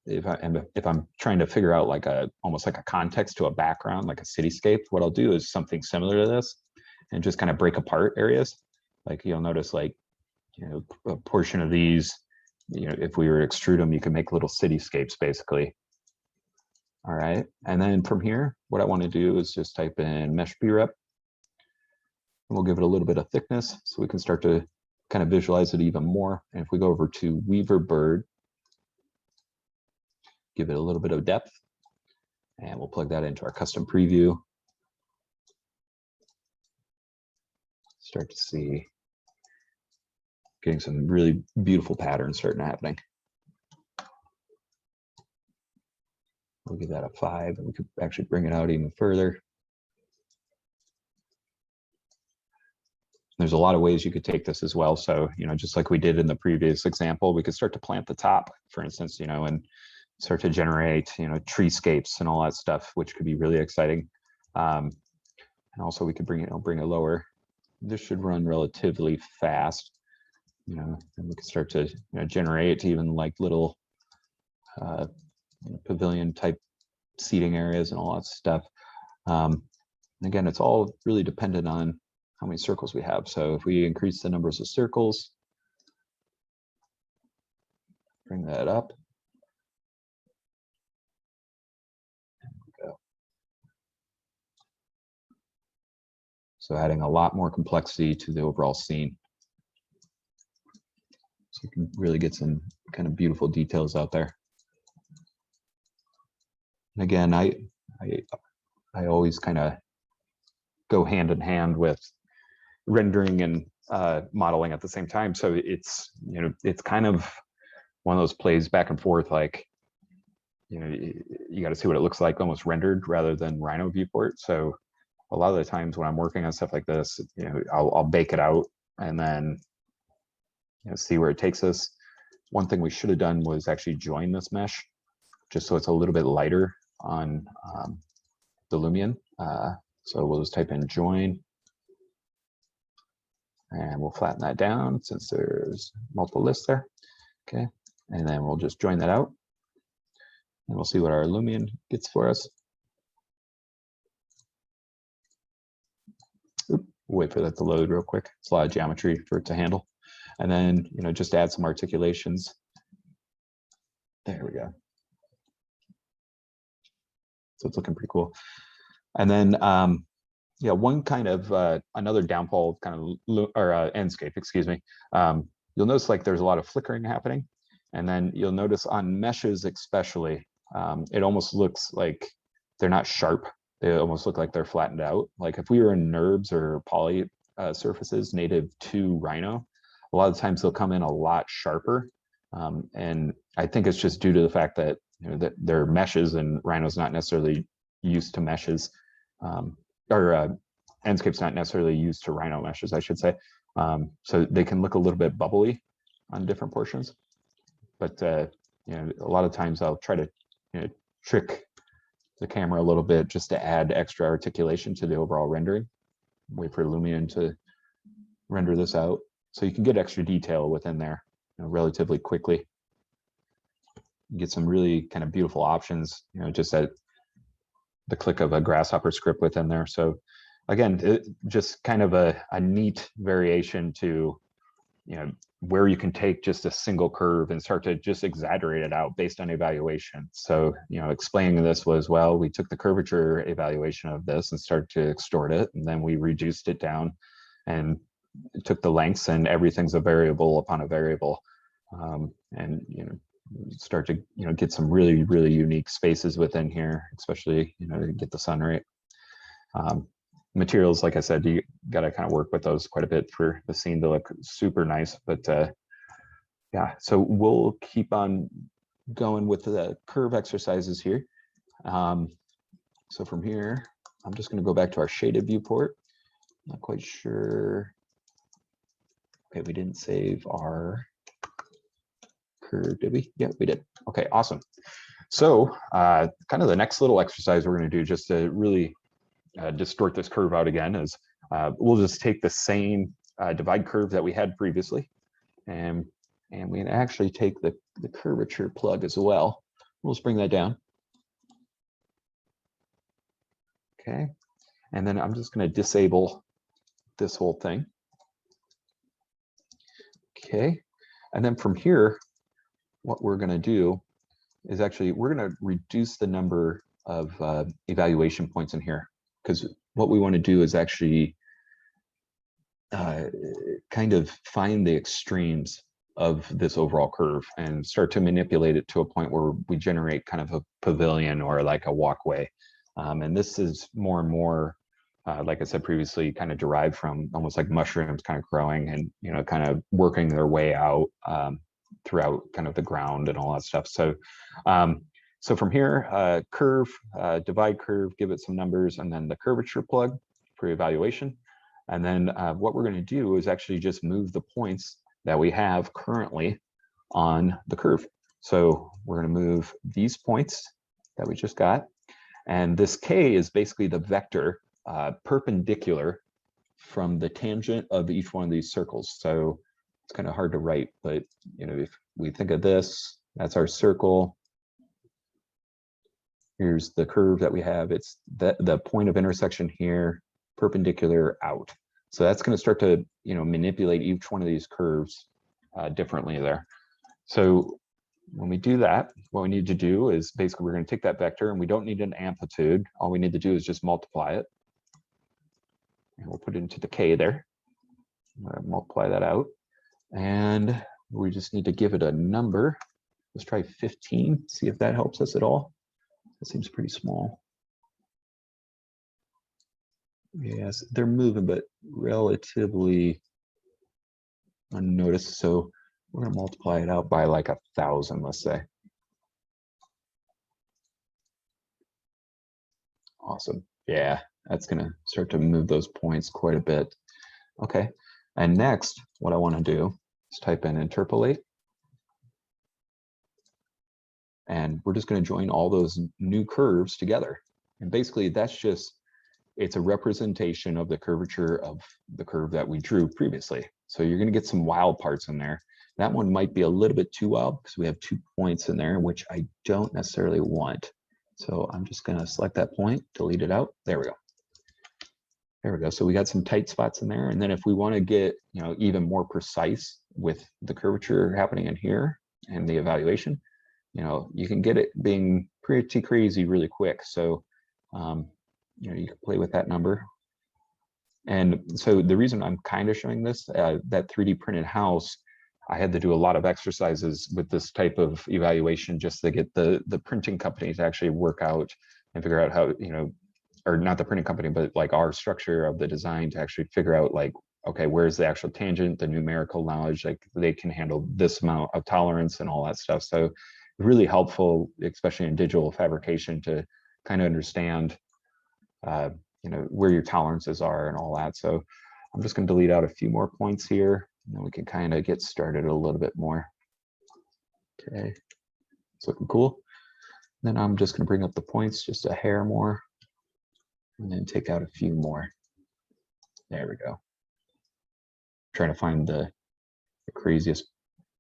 if I'm trying to figure out like almost like a context to a background, like a cityscape, what I'll do is something similar to this, and just kind of break apart areas. Like you'll notice, like a portion of these, if we were to extrude them, you can make little cityscapes basically. All right, and then from here, what I want to do is just type in mesh brep, and we'll give it a little bit of thickness so we can start to kind of visualize it even more. And if we go over to Weaverbird, give it a little bit of depth, and we'll plug that into our custom preview. Start to see getting some really beautiful patterns starting happening. We'll give that a 5, and we could actually bring it out even further. There's a lot of ways you could take this as well. So, just like we did in the previous example, we could start to plant the top, for instance, and start to generate, treescapes and all that stuff, which could be really exciting. And also we could bring it lower. This should run relatively fast, and we can start to generate even like little pavilion type seating areas and all that stuff. Again, it's all really dependent on how many circles we have. So if we increase the numbers of circles, bring that up. There we go. So adding a lot more complexity to the overall scene. So you can really get some kind of beautiful details out there. And again, I always kind of go hand in hand with rendering and modeling at the same time. So it's kind of one of those plays back and forth, like you got to see what it looks like almost rendered rather than Rhino viewport. So a lot of the times when I'm working on stuff like this, I'll bake it out and then see where it takes us. One thing we should have done was actually join this mesh, just so it's a little bit lighter on the Lumion. So we'll just type in join, and we'll flatten that down since there's multiple lists there. Okay, and then we'll just join that out, and we'll see what our Lumion gets for us. Oop, wait for that to load real quick. It's a lot of geometry for it to handle. And then, just add some articulations. There we go. So it's looking pretty cool. And then, one kind of another downfall kind of endscape, excuse me. You'll notice like there's a lot of flickering happening, and then you'll notice on meshes especially, it almost looks like they're not sharp they almost look like they're flattened out. Like if we were in NURBS or poly surfaces native to Rhino, a lot of times they'll come in a lot sharper. And I think it's just due to the fact that, you know, that they're meshes and Rhino's not necessarily used to meshes, Enscape's not necessarily used to Rhino meshes, I should say. So they can look a little bit bubbly on different portions. But you know, a lot of times I'll try to, you know, trick the camera a little bit just to add extra articulation to the overall rendering. Wait for Lumion to render this out, so you can get extra detail within there, you know, relatively quickly. You get some really kind of beautiful options, you know, just at the click of a Grasshopper script within there. So again, just kind of a neat variation to, you know, where you can take just a single curve and start to just exaggerate it out based on evaluation. So, you know, explaining this was, well, we took the curvature evaluation of this and started to extort it, and then we reduced it down and took the lengths, and everything's a variable upon a variable. And, you know, start to, you know, get some really, really unique spaces within here, especially, you know, to get the sun rate. Materials, like I said, you got to kind of work with those quite a bit for the scene to look super nice. But yeah, so we'll keep on going with the curve exercises here. So from here, I'm just going to go back to our shaded viewport. Not quite sure. Okay, we didn't save our curve, did we? Yeah, we did. Okay, awesome. So kind of the next little exercise we're going to do just to really distort this curve out again is we'll just take the same divide curve that we had previously, and we can actually take the curvature plug as well. We'll just bring that down. Okay, and then I'm just going to disable this whole thing. Okay, and then from here, what we're going to do is actually we're going to reduce the number of evaluation points in here, because what we want to do is actually kind of find the extremes of this overall curve and start to manipulate it to a point where we generate kind of a pavilion or like a walkway. And this is more and more, like I said previously, kind of derived from almost like mushrooms kind of growing and, you know, kind of working their way out throughout kind of the ground and all that stuff. So so from here, curve, divide curve, give it some numbers, and then the curvature plug for evaluation. And then what we're going to do is actually just move the points that we have currently on the curve. So we're going to move these points that we just got. And this K is basically the vector perpendicular from the tangent of each one of these circles. So it's kind of hard to write, but, you know, if we think of this, that's our circle. Here's the curve that we have. It's the point of intersection here, perpendicular out. So that's going to start to, you know, manipulate each one of these curves differently there. So when we do that, what we need to do is basically we're going to take that vector, and we don't need an amplitude. All we need to do is just multiply it. And we'll put it into the K there. Multiply that out. And we just need to give it a number. Let's try 15, see if that helps us at all. It seems pretty small. Yes, they're moving, but relatively unnoticed. So we're going to multiply it out by like 1,000, let's say. Awesome. Yeah, that's going to start to move those points quite a bit. Okay. And next, what I want to do is type in interpolate. And we're just going to join all those new curves together. And basically that's just, it's a representation of the curvature of the curve that we drew previously. So you're going to get some wild parts in there. That one might be a little bit too wild because we have 2 points in there, which I don't necessarily want. So I'm just going to select that point, delete it out. There we go. There we go. So we got some tight spots in there. And then if we want to get, you know, even more precise with the curvature happening in here and the evaluation, you know, you can get it being pretty crazy really quick. So, you know, you can play with that number. And so the reason I'm kind of showing this, that 3D printed house, I had to do a lot of exercises with this type of evaluation just to get the printing company to actually work out and figure out how, you know, or not the printing company, but like our structure of the design to actually figure out like, okay, where's the actual tangent, the numerical knowledge, like they can handle this amount of tolerance and all that stuff. So really helpful, especially in digital fabrication, to kind of understand, you know, where your tolerances are and all that. So I'm just going to delete out a few more points here, and then we can kind of get started a little bit more. Okay, it's looking cool. Then I'm just going to bring up the points just a hair more, and then take out a few more. There we go. Trying to find the craziest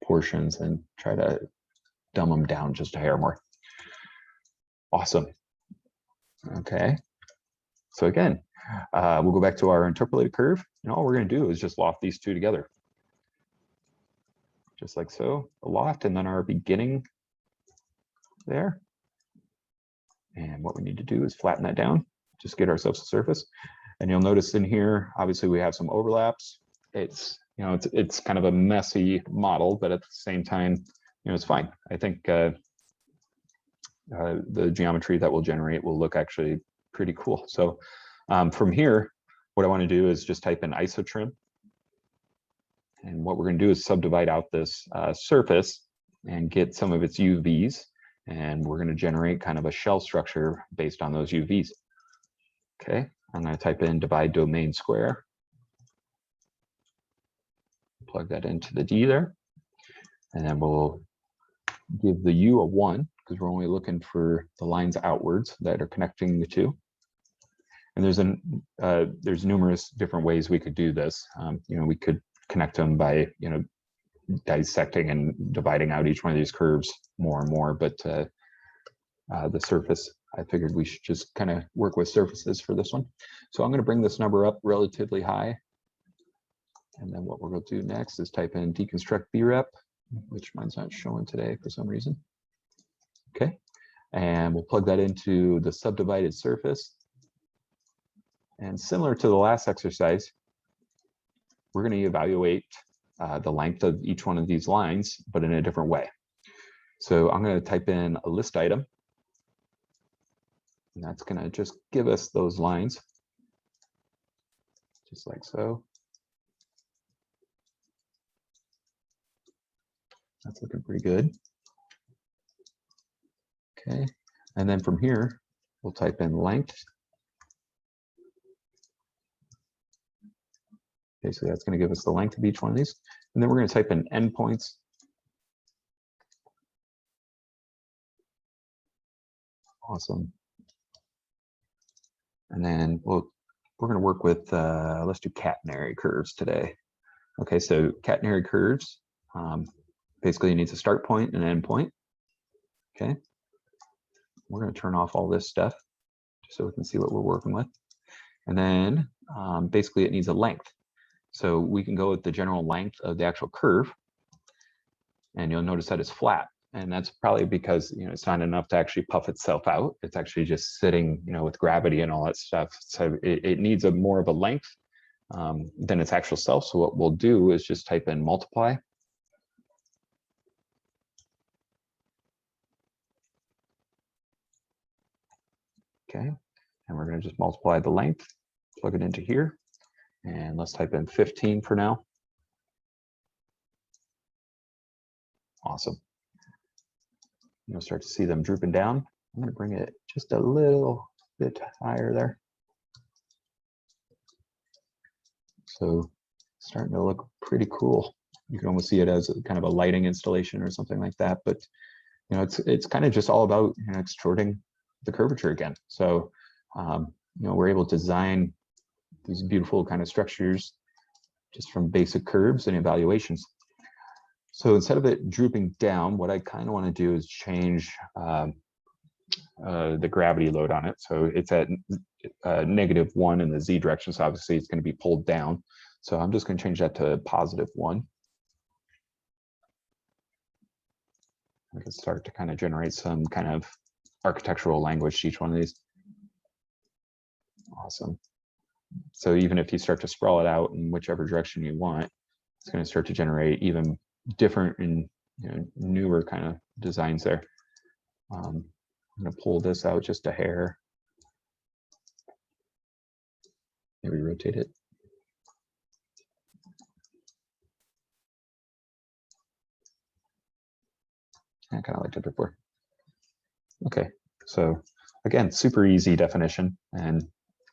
portions and try to dumb them down just a hair more. Awesome. Okay. So again, we'll go back to our interpolated curve, and all we're going to do is just loft these two together. Just like so, a loft, and then our beginning there. And what we need to do is flatten that down, just get ourselves a surface. And you'll notice in here, obviously we have some overlaps. It's, you know, it's kind of a messy model, but at the same time, you know, it's fine. I think the geometry that we'll generate will look actually pretty cool. So from here, what I want to do is just type in isotrim. And what we're going to do is subdivide out this surface and get some of its UVs. And we're going to generate kind of a shell structure based on those UVs. Okay, I'm going to type in divide domain square. Plug that into the D there. And then we'll give the U a 1, because we're only looking for the lines outwards that are connecting the two. And there's numerous different ways we could do this. You know, we could connect them by, you know, dissecting and dividing out each one of these curves more and more, but the surface, I figured we should just kind of work with surfaces for this one. So I'm going to bring this number up relatively high. And then what we're going to do next is type in deconstruct brep, which mine's not showing today for some reason. Okay, and we'll plug that into the subdivided surface. And similar to the last exercise, we're going to evaluate the length of each one of these lines, but in a different way. So I'm going to type in a list item. And that's going to just give us those lines, just like so. That's looking pretty good. Okay, and then from here, we'll type in length. Basically, that's going to give us the length of each one of these. And then we're going to type in endpoints. Awesome. And then we're going to work with, let's do catenary curves today. Okay, so catenary curves, basically it needs a start point and an end point. Okay, we're going to turn off all this stuff just so we can see what we're working with. And then basically it needs a length. So we can go with the general length of the actual curve, and you'll notice that it's flat. And that's probably because, you know, it's not enough to actually puff itself out. It's actually just sitting, you know, with gravity and all that stuff. So it needs a more of a length than its actual self. So what we'll do is just type in multiply. Okay, and we're going to just multiply the length, plug it into here, and let's type in 15 for now. Awesome. You'll start to see them drooping down. I'm going to bring it just a little bit higher there. So starting to look pretty cool. You can almost see it as a kind of a lighting installation or something like that. But you know, it's kind of just all about, you know, extruding the curvature again. So you know, we're able to design these beautiful kind of structures just from basic curves and evaluations. So instead of it drooping down, what I kind of want to do is change the gravity load on it. So it's at -1 in the Z direction. So obviously it's going to be pulled down. So I'm just going to change that to +1. I can start to kind of generate some kind of architectural language to each one of these. Awesome. So even if you start to sprawl it out in whichever direction you want, it's going to start to generate even different and, you know, newer kind of designs there. I'm going to pull this out just a hair. Maybe rotate it. I kind of liked it before. Okay, so again, super easy definition, and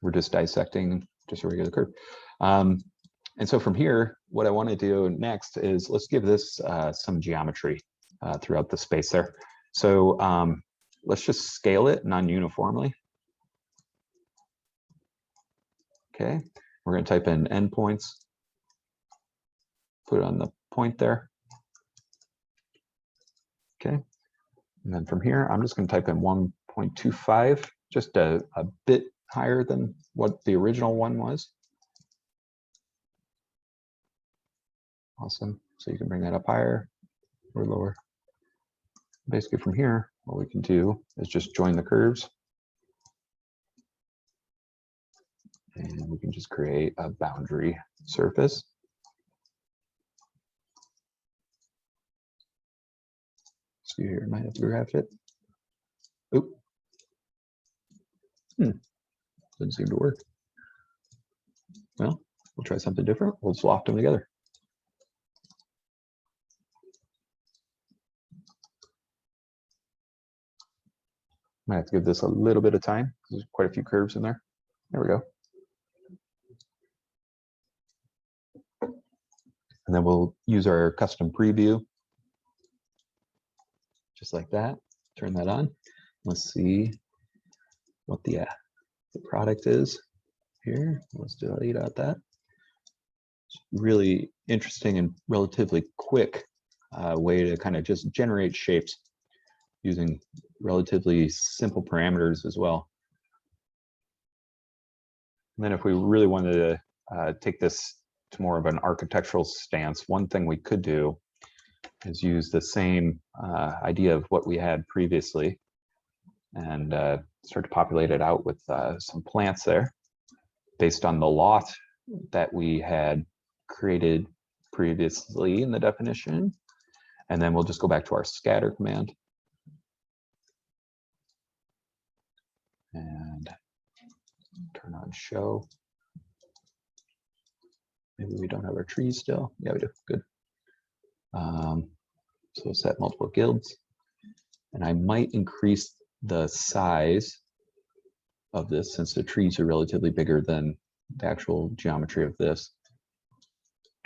we're just dissecting just a regular curve. And so from here, what I want to do next is let's give this some geometry throughout the space there. So let's just scale it non-uniformly. Okay, we're going to type in endpoints, put it on the point there. Okay, and then from here, I'm just going to type in 1.25, just a bit higher than what the original one was. Awesome. So you can bring that up higher or lower. Basically from here, what we can do is just join the curves. And we can just create a boundary surface. See here, might have to graph it. Oop. Doesn't seem to work. Well, we'll try something different. We'll swap them together. Might have to give this a little bit of time. There's quite a few curves in there. There we go. And then we'll use our custom preview. Just like that. Turn that on. Let's see what the product is here. Let's delete out that. It's really interesting and relatively quick way to kind of just generate shapes using relatively simple parameters as well. And then if we really wanted to take this to more of an architectural stance, one thing we could do is use the same idea of what we had previously and start to populate it out with some plants there based on the lot that we had created previously in the definition. And then we'll just go back to our scatter command. And turn on show. Maybe we don't have our trees still. Yeah, we do. Good. So set multiple guilds. And I might increase the size of this since the trees are relatively bigger than the actual geometry of this.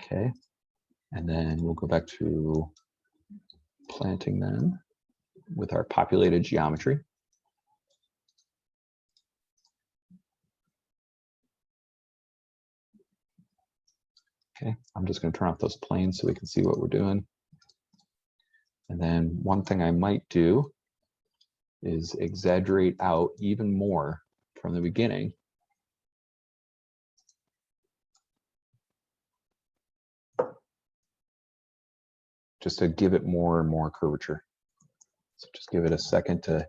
Okay. And then we'll go back to planting them with our populated geometry. Okay, I'm just going to turn off those planes so we can see what we're doing. And then one thing I might do is exaggerate out even more from the beginning. Just to give it more and more curvature. So just give it a second to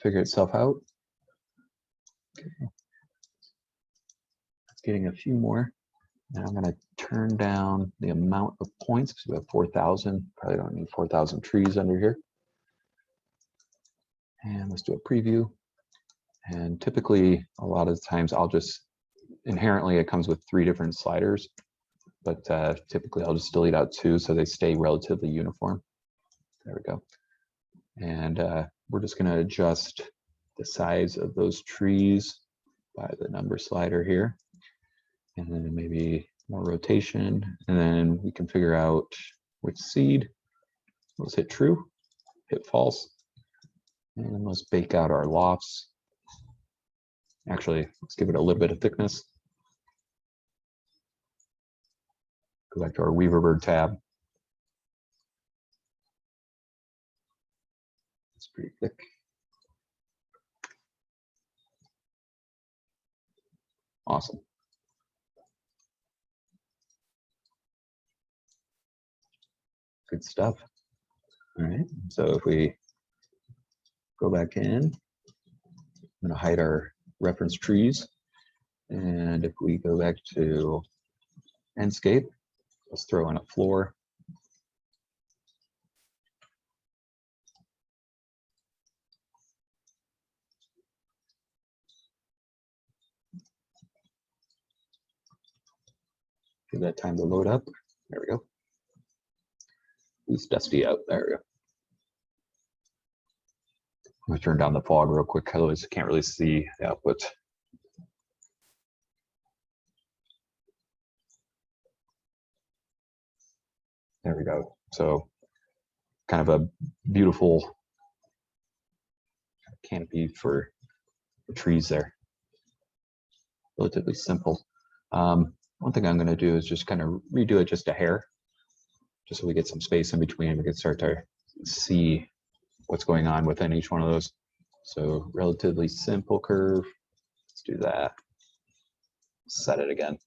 figure itself out. Okay. It's getting a few more. Now I'm going to turn down the amount of points because we have 4,000. Probably don't need 4,000 trees under here. And let's do a preview. And typically, a lot of the times, I'll just inherently it comes with 3 different sliders, but typically I'll just delete out 2 so they stay relatively uniform. There we go. And we're just going to adjust the size of those trees by the number slider here. And then maybe more rotation, and then we can figure out which seed. Let's hit true, hit false, and let's bake out our lofts. Actually, let's give it a little bit of thickness. Go back to our Weaverbird tab. It's pretty thick. Awesome. Good stuff. All right, so if we go back in, I'm going to hide our reference trees. And if we go back to Endscape, let's throw in a floor. Give that time to load up. There we go. It's dusty out. There we go. I'm gonna turn down the fog real quick, otherwise I can't really see the output. There we go. So kind of a beautiful canopy for the trees there. Relatively simple. One thing I'm going to do is just kind of redo it just a hair, just so we get some space in between. We can start to see what's going on within each one of those. So relatively simple curve. Let's do that. Set it again.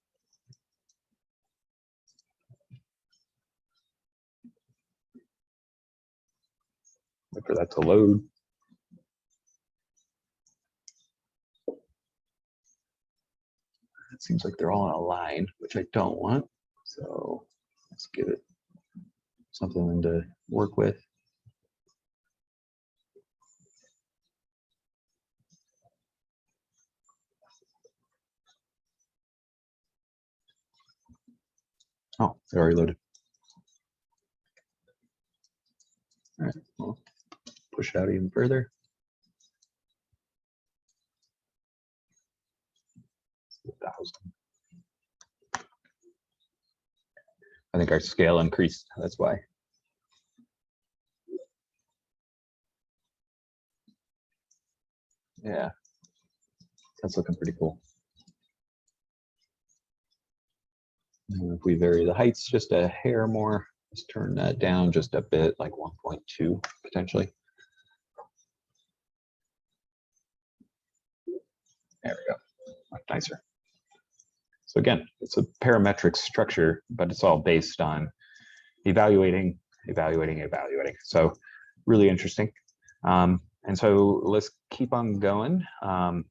Wait for that to load. It seems like they're all in a line, which I don't want. So let's give it something to work with. Oh, they already loaded. All right, well, push it out even further. I think our scale increased, that's why. Yeah, that's looking pretty cool. And if we vary the heights just a hair more, let's turn that down just a bit, like 1.2 potentially. There we go, much nicer. So again, it's a parametric structure, but it's all based on evaluating. So really interesting. And so let's keep on going. I'm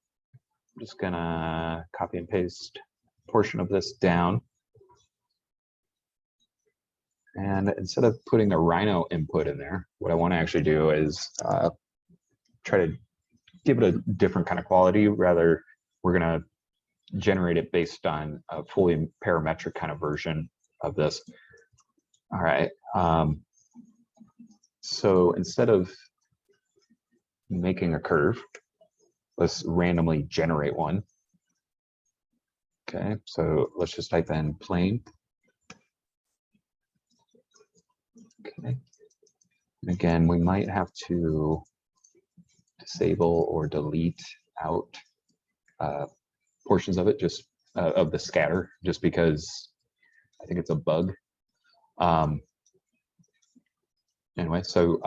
just gonna copy and paste a portion of this down. And instead of putting a Rhino input in there, what I want to actually do is try to give it a different kind of quality. Rather, we're going to generate it based on a fully parametric kind of version of this. All right. So instead of making a curve, let's randomly generate one. Okay, so let's just type in plane. Okay. And again, we might have to disable or delete out portions of it, just of the scatter, just because I think it's a bug. Anyway, so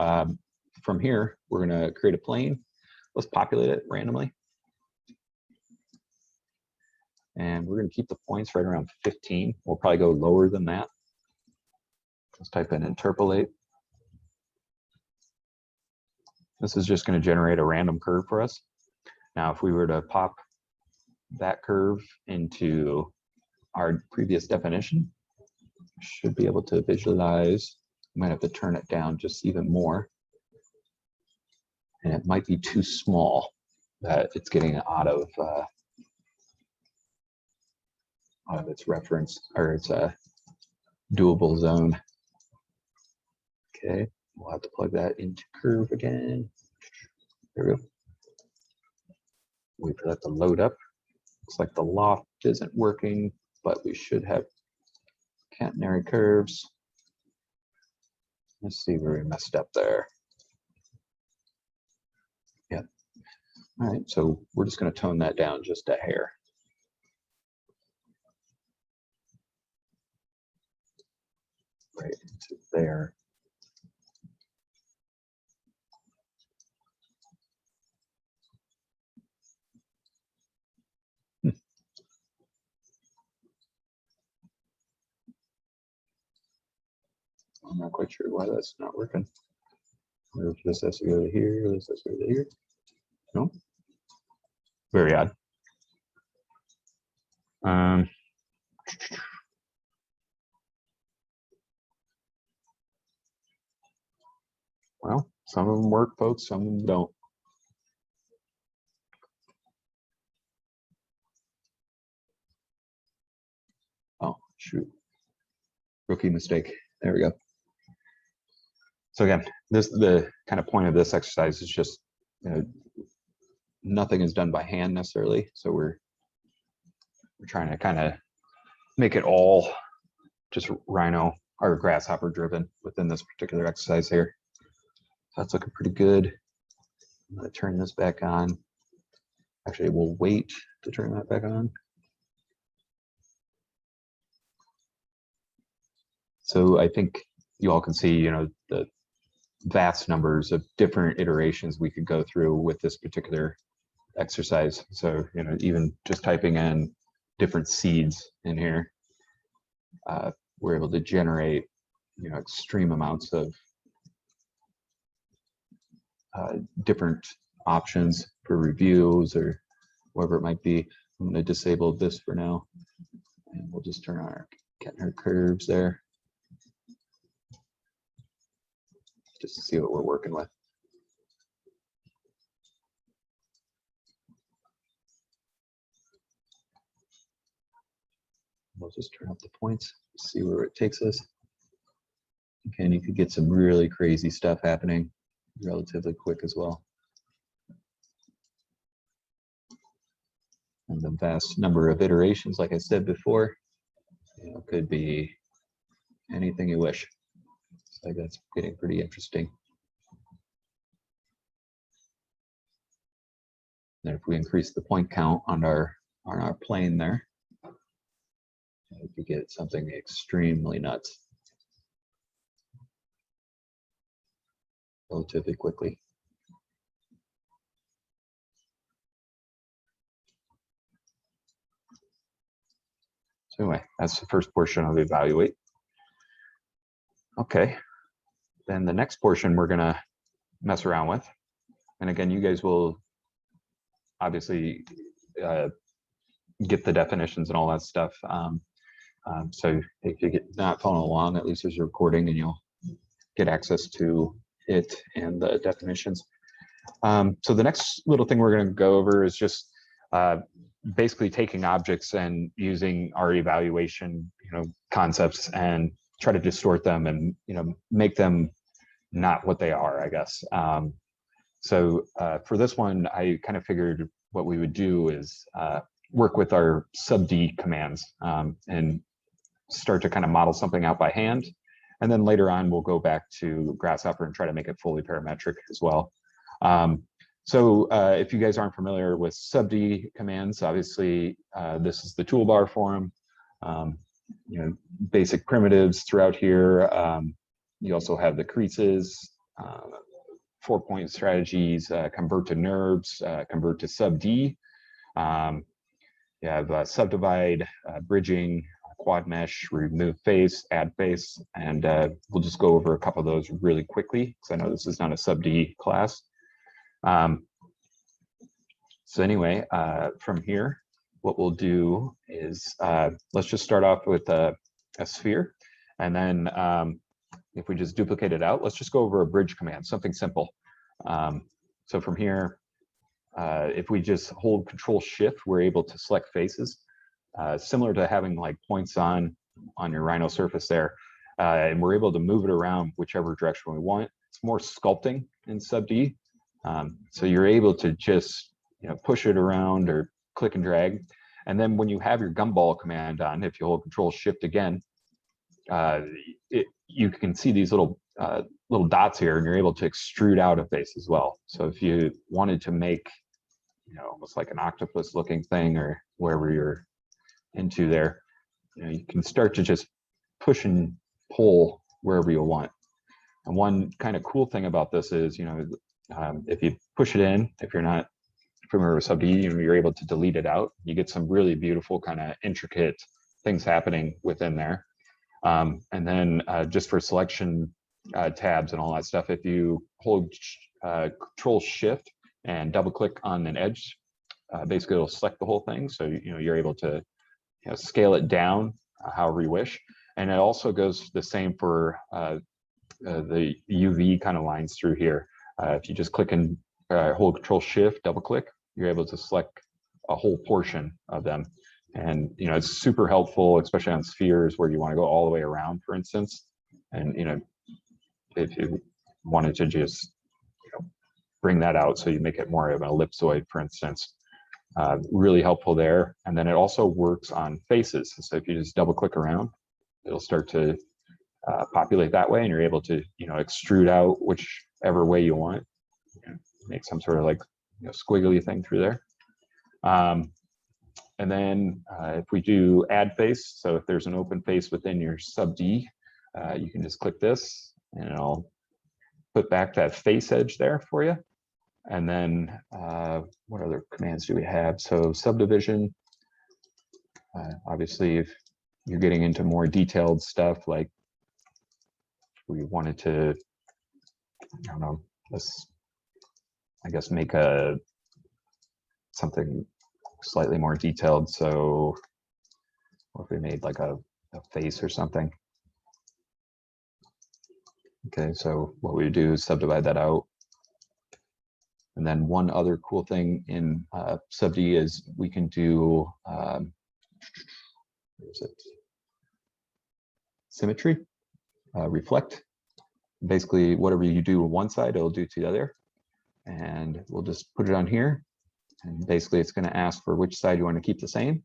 from here, we're going to create a plane. Let's populate it randomly. And we're going to keep the points right around 15. We'll probably go lower than that. Let's type in interpolate. This is just going to generate a random curve for us. Now, if we were to pop that curve into our previous definition, should be able to visualize. Might have to turn it down just even more. And it might be too small that it's getting out of its reference or its doable zone. Okay, we'll have to plug that into curve again. There we go. Wait for that to load up. Looks like the loft isn't working, but we should have catenary curves. Let's see where we messed up there. Yep. All right, so we're just going to tone that down just a hair. Right into there. I'm not quite sure why that's not working. Or if this has to go to here, this has to go to here. No? Very odd. Well, some of them work, folks, some of them don't. Oh, shoot. Rookie mistake. There we go. So again, the kind of point of this exercise is just, you know, nothing is done by hand necessarily. So we're trying to kind of make it all just Rhino or Grasshopper driven within this particular exercise here. So that's looking pretty good. I'm going to turn this back on. Actually, we'll wait to turn that back on. So I think you all can see, you know, the vast numbers of different iterations we could go through with this particular exercise. So, you know, even just typing in different seeds in here, we're able to generate, you know, extreme amounts of different options for reviews or whatever it might be. I'm going to disable this for now, and we'll just turn on our Kettner curves there, just to see what we're working with. We'll just turn up the points, see where it takes us. Okay, and you could get some really crazy stuff happening relatively quick as well. And the vast number of iterations, like I said before, you know, could be anything you wish. So that's getting pretty interesting. And if we increase the point count on our plane there, we could get something extremely nuts relatively quickly. So anyway, that's the first portion of evaluate. Okay, then the next portion we're gonna mess around with. And again, you guys will obviously get the definitions and all that stuff. So if you get not following along, at least there's a recording and you'll get access to it and the definitions. So the next little thing we're going to go over is just basically taking objects and using our evaluation, you know, concepts and try to distort them and, you know, make them not what they are, I guess. So for this one, I kind of figured what we would do is work with our sub-D commands and start to kind of model something out by hand. And then later on, we'll go back to Grasshopper and try to make it fully parametric as well. So if you guys aren't familiar with sub-D commands, obviously this is the toolbar for them. You know, basic primitives throughout here. You also have the creases, 4-point strategies, convert to NURBS, convert to sub-D. You have subdivide, bridging, quad mesh, remove face, add face, and we'll just go over a couple of those really quickly because I know this is not a sub-D class. So anyway, from here, what we'll do is let's just start off with a sphere, and then if we just duplicate it out, let's just go over a bridge command, something simple. So from here, if we just hold Control-Shift, we're able to select faces, similar to having like points on your Rhino surface there, and we're able to move it around whichever direction we want. It's more sculpting in sub-D, so you're able to just, you know, push it around or click and drag. And then when you have your gumball command on, if you hold Control-Shift again, you can see these little dots here, and you're able to extrude out a face as well. So if you wanted to make, you know, almost like an octopus looking thing or wherever you're into there, you know, you can start to just push and pull wherever you want. And one kind of cool thing about this is, you know, if you push it in, if you're not familiar with sub-D, you know, you're able to delete it out. You get some really beautiful kind of intricate things happening within there. And then just for selection tabs and all that stuff, if you hold Control-Shift and double click on an edge, basically it'll select the whole thing. So, you know, you're able to, you know, scale it down however you wish. And it also goes the same for the UV kind of lines through here. If you just click and hold Control-Shift, double click, you're able to select a whole portion of them. And, you know, it's super helpful, especially on spheres where you want to go all the way around, for instance. And, you know, if you wanted to just, you know, bring that out so you make it more of an ellipsoid, for instance, really helpful there. And then it also works on faces. So if you just double click around, it'll start to populate that way, and you're able to, you know, extrude out whichever way you want, you know, make some sort of like, you know, squiggly thing through there. And then if we do add face, so if there's an open face within your sub D, you can just click this and it'll put back that face edge there for you. And then what other commands do we have? So subdivision, obviously if you're getting into more detailed stuff, like we wanted to, I don't know, let's, I guess, make a something slightly more detailed. So what if we made like a face or something? Okay, so what we do is subdivide that out. And then one other cool thing in sub D is we can do where is it? Symmetry, reflect. Basically, whatever you do on one side, it'll do to the other. And we'll just put it on here. And basically, it's going to ask for which side you want to keep the same.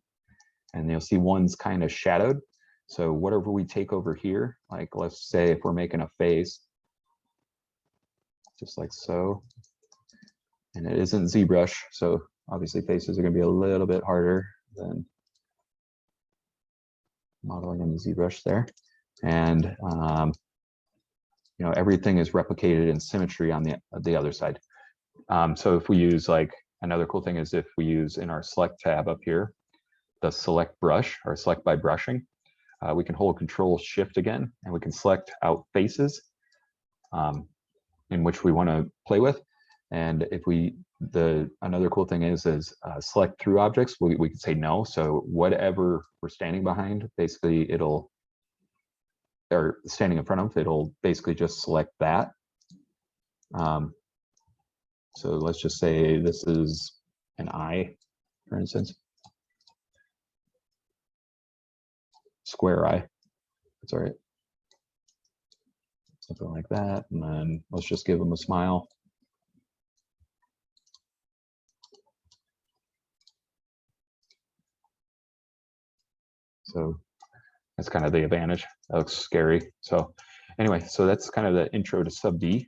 And you'll see one's kind of shadowed. So whatever we take over here, like let's say if we're making a face, just like so. And it isn't ZBrush, so obviously faces are going to be a little bit harder than modeling in the ZBrush there. And you know, everything is replicated in symmetry on the other side. So if we use, like, another cool thing is if we use in our select tab up here, the select brush or select by brushing, we can hold Control Shift again, and we can select out faces in which we want to play with. And if we, another cool thing is select through objects, we can say no. So whatever we're standing behind, basically it'll, or standing in front of, it'll basically just select that. So let's just say this is an eye, for instance. Square eye, that's all right. Something like that, and then let's just give them a smile. So that's kind of the advantage. That looks scary. So anyway, so that's kind of the intro to sub D.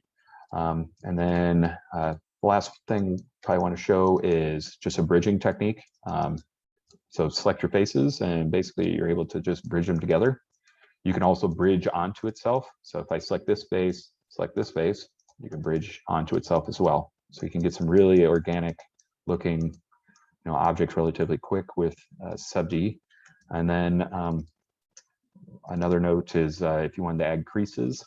And then the last thing I want to show is just a bridging technique. So select your faces, and basically you're able to just bridge them together. You can also bridge onto itself. So if I select this face, you can bridge onto itself as well. So you can get some really organic looking, you know, objects relatively quick with sub D. And then another note is if you wanted to add creases,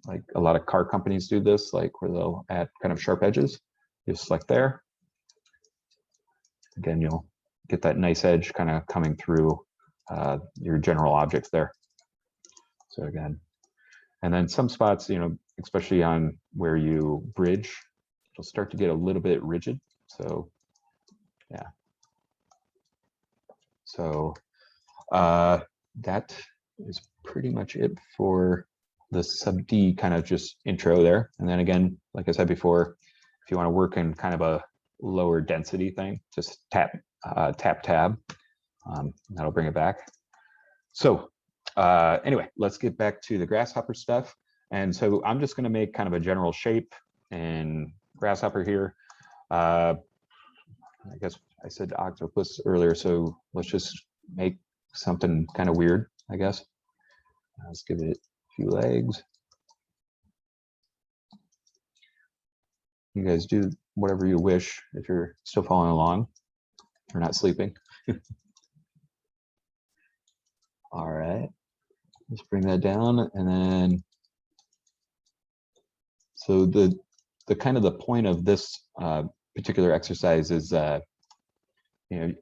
like a lot of car companies do this, like where they'll add kind of sharp edges. You select there. Again, you'll get that nice edge kind of coming through your general objects there. So again, and then some spots, you know, especially on where you bridge, it'll start to get a little bit rigid. So yeah. So that is pretty much it for the sub D kind of just intro there. And then again, like I said before, if you want to work in kind of a lower density thing, just tap tab. That'll bring it back. So anyway, let's get back to the Grasshopper stuff. And so I'm just going to make kind of a general shape in Grasshopper here. I guess I said octopus earlier, so let's just make something kind of weird, I guess. Let's give it a few legs. You guys do whatever you wish if you're still following along or not sleeping. All right, let's bring that down. And then, so the kind of the point of this particular exercise is, you know,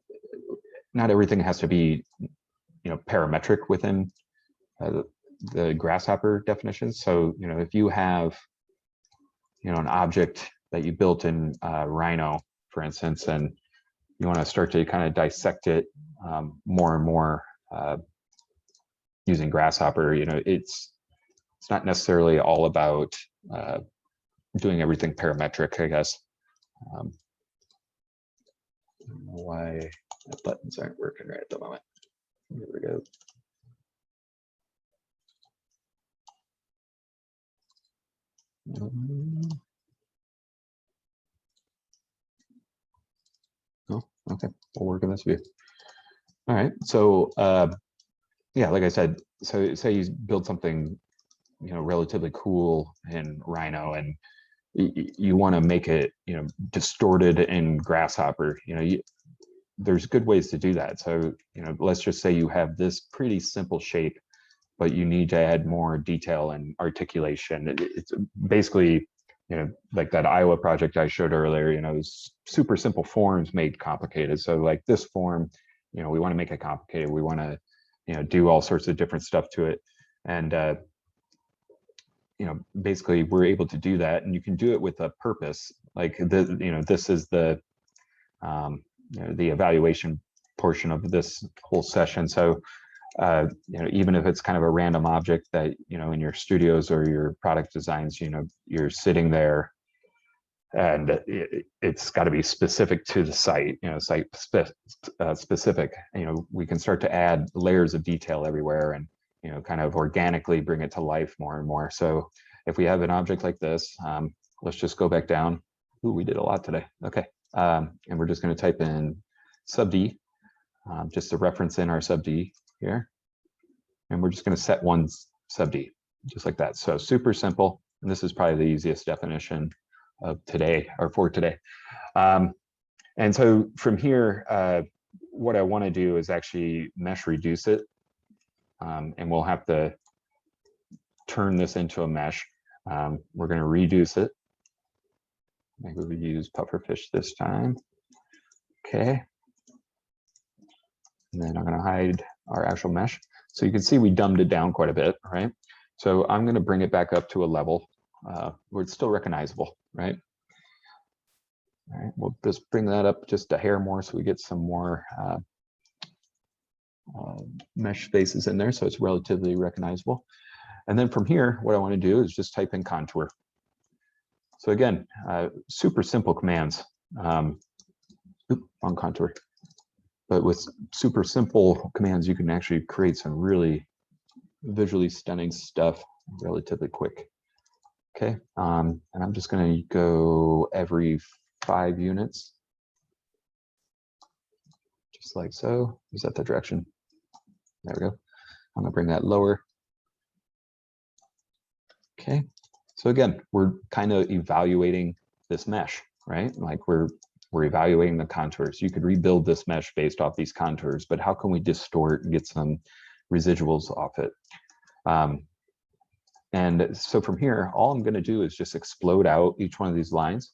not everything has to be, you know, parametric within the Grasshopper definitions. So, you know, if you have, you know, an object that you built in Rhino, for instance, and you want to start to kind of dissect it more and more using Grasshopper. You know, it's not necessarily all about doing everything parametric, I guess. I don't know why the buttons aren't working right at the moment. Here we go. Oh, okay, we'll work in this view. All right, so yeah, like I said, so say you build something, you know, relatively cool in Rhino, and you want to make it, you know, distorted in Grasshopper. You know, there's good ways to do that. So, you know, let's just say you have this pretty simple shape, but you need to add more detail and articulation. It's basically, you know, like that Iowa project I showed earlier, you know, super simple forms made complicated. So like this form, you know, we want to make it complicated. We want to, you know, do all sorts of different stuff to it. And, you know, basically we're able to do that, and you can do it with a purpose. Like the, you know, this is the, you know, the evaluation portion of this whole session. So, you know, even if it's kind of a random object that, you know, in your studios or your product designs, you know, you're sitting there and it's got to be specific to the site, you know, site specific. You know, we can start to add layers of detail everywhere and, you know, kind of organically bring it to life more and more. So if we have an object like this, let's just go back down. Ooh, we did a lot today. Okay. And we're just going to type in sub D, just to reference in our sub D here. And we're just going to set one sub D, just like that. So super simple. And this is probably the easiest definition of today, or for today. And so from here, what I want to do is actually mesh reduce it. And we'll have to turn this into a mesh. We're going to reduce it. Maybe we use Pufferfish this time. Okay. And then I'm going to hide our actual mesh. So you can see we dumbed it down quite a bit, right? So I'm going to bring it back up to a level where it's still recognizable, right? All right, we'll just bring that up just a hair more so we get some more mesh spaces in there, so it's relatively recognizable. And then from here, what I want to do is just type in contour. So again, super simple commands. On contour. But with super simple commands, you can actually create some really visually stunning stuff relatively quick. Okay, and I'm just going to go every 5 units, just like so. Is that the direction? There we go. I'm going to bring that lower. Okay, so again, we're kind of evaluating this mesh, right? Like we're evaluating the contours. You could rebuild this mesh based off these contours, but how can we distort and get some residuals off it? And so from here, all I'm going to do is just explode out each one of these lines.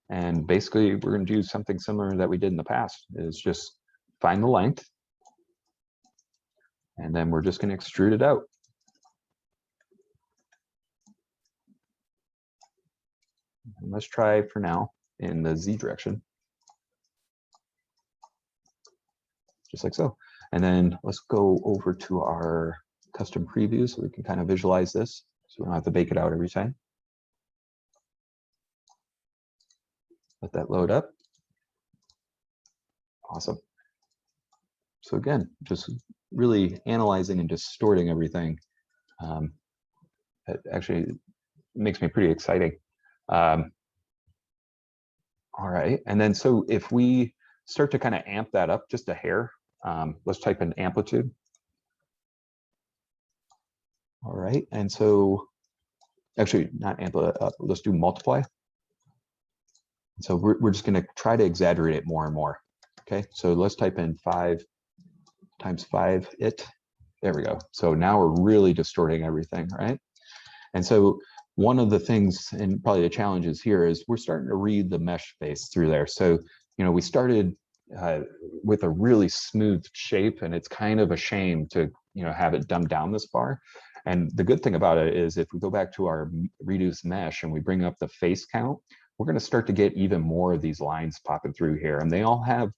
And basically, we're going to do something similar that we did in the past, is just find the length. And then we're just going to extrude it out. And let's try for now in the Z direction. Just like so. And then let's go over to our custom preview so we can kind of visualize this, so we don't have to bake it out every time. Let that load up. Awesome. So again, just really analyzing and distorting everything. It actually makes me pretty exciting. All right, and then so if we start to kind of amp that up just a hair, let's type in amplitude. All right, and so actually not amp it up, let's do multiply. So we're just going to try to exaggerate it more and more. Okay, so let's type in 5 times 5 it. There we go. So now we're really distorting everything, right? And so one of the things, and probably the challenges here, is we're starting to read the mesh space through there. So, you know, we started with a really smooth shape, and it's kind of a shame to, you know, have it dumbed down this far. And the good thing about it is if we go back to our reduced mesh and we bring up the face count, we're going to start to get even more of these lines popping through here. And they all have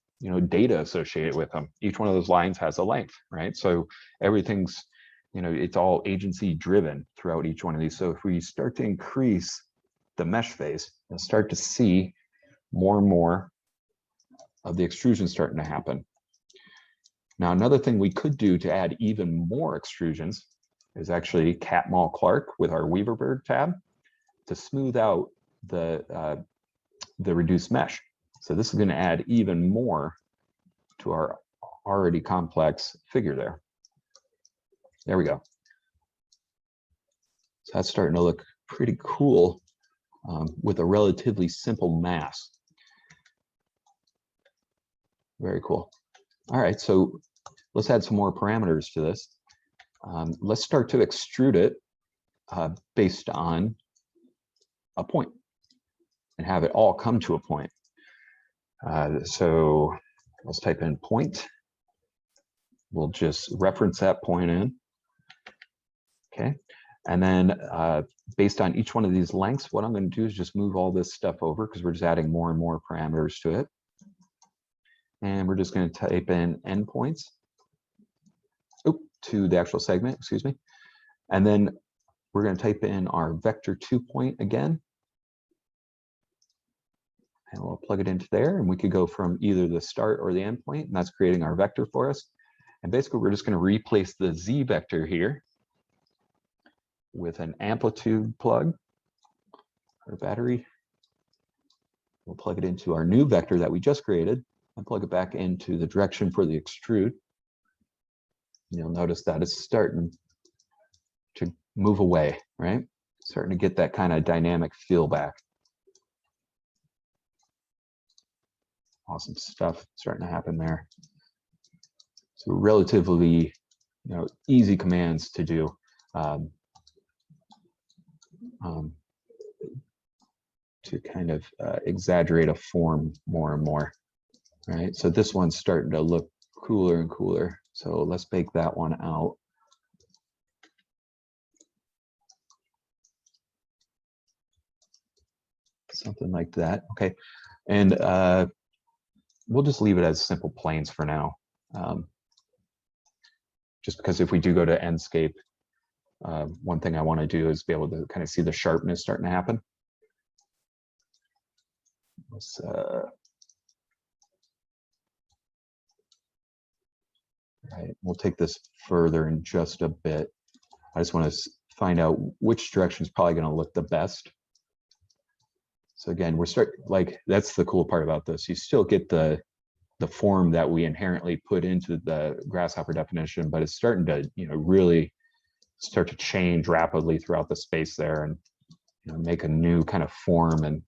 data associated with them. Each one of those lines has a length, right? So everything's, it's all agency driven throughout each one of these. So if we start to increase the mesh phase, you'll start to see more and more of the extrusion starting to happen. Now, another thing we could do to add even more extrusions is actually Catmull Clark with our Weaverbird tab to smooth out the reduced mesh. So this is going to add even more to our already complex figure there. There we go. So that's starting to look pretty cool with a relatively simple mass. Very cool. All right, so let's add some more parameters to this. Let's start to extrude it based on a point and have it all come to a point. So let's type in point. We'll just reference that point in. Okay, and then based on each one of these lengths, what I'm going to do is just move all this stuff over because we're just adding more and more parameters to it. And we're just going to type in endpoints to the actual segment, excuse me. And then we're going to type in our vector 2 point again. And we'll plug it into there, and we could go from either the start or the end point, and that's creating our vector for us. And basically, we're just going to replace the Z vector here with an amplitude plug or battery. We'll plug it into our new vector that we just created and plug it back into the direction for the extrude. You'll notice that it's starting to move away, right? Starting to get that kind of dynamic feel back. Awesome stuff starting to happen there. So relatively, easy commands to do. To kind of exaggerate a form more and more, right? So this one's starting to look cooler and cooler. So let's bake that one out. Something like that. Okay, and we'll just leave it as simple planes for now. Just because if we do go to Endscape, one thing I want to do is be able to kind of see the sharpness starting to happen. Let's right, we'll take this further in just a bit. I just want to find out which direction is probably going to look the best. So again, that's the cool part about this. You still get the form that we inherently put into the Grasshopper definition, but it's starting to really start to change rapidly throughout the space there, and make a new kind of form. And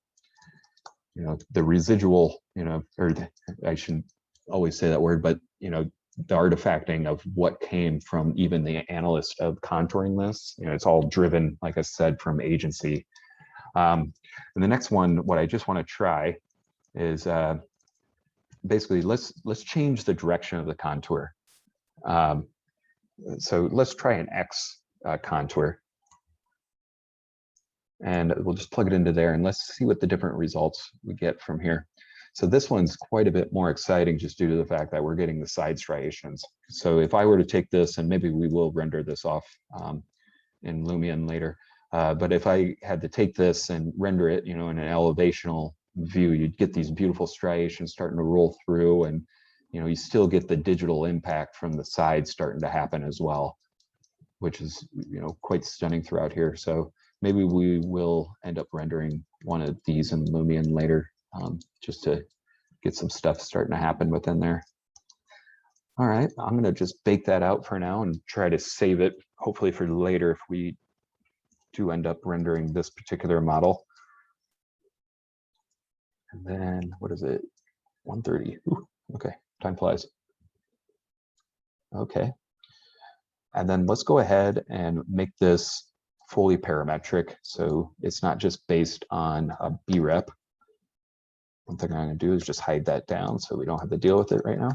the residual, or I shouldn't always say that word, but the artifacting of what came from even the analyst of contouring this, it's all driven, like I said, from agency. And the next one, what I just want to try is basically let's change the direction of the contour. So let's try an X contour, and we'll just plug it into there, and let's see what the different results we get from here. So this one's quite a bit more exciting just due to the fact that we're getting the side striations. So if I were to take this, and maybe we will render this off in Lumion later, but if I had to take this and render it, in an elevational view, you'd get these beautiful striations starting to roll through, and you still get the digital impact from the sides starting to happen as well, which is quite stunning throughout here. So maybe we will end up rendering one of these in Lumion later, just to get some stuff starting to happen within there. All right, I'm going to just bake that out for now and try to save it, hopefully for later if we do end up rendering this particular model. And then, what is it? 1:30. Ooh, okay, time flies. Okay. And then let's go ahead and make this fully parametric, so it's not just based on a B-rep. One thing I'm going to do is just hide that down so we don't have to deal with it right now.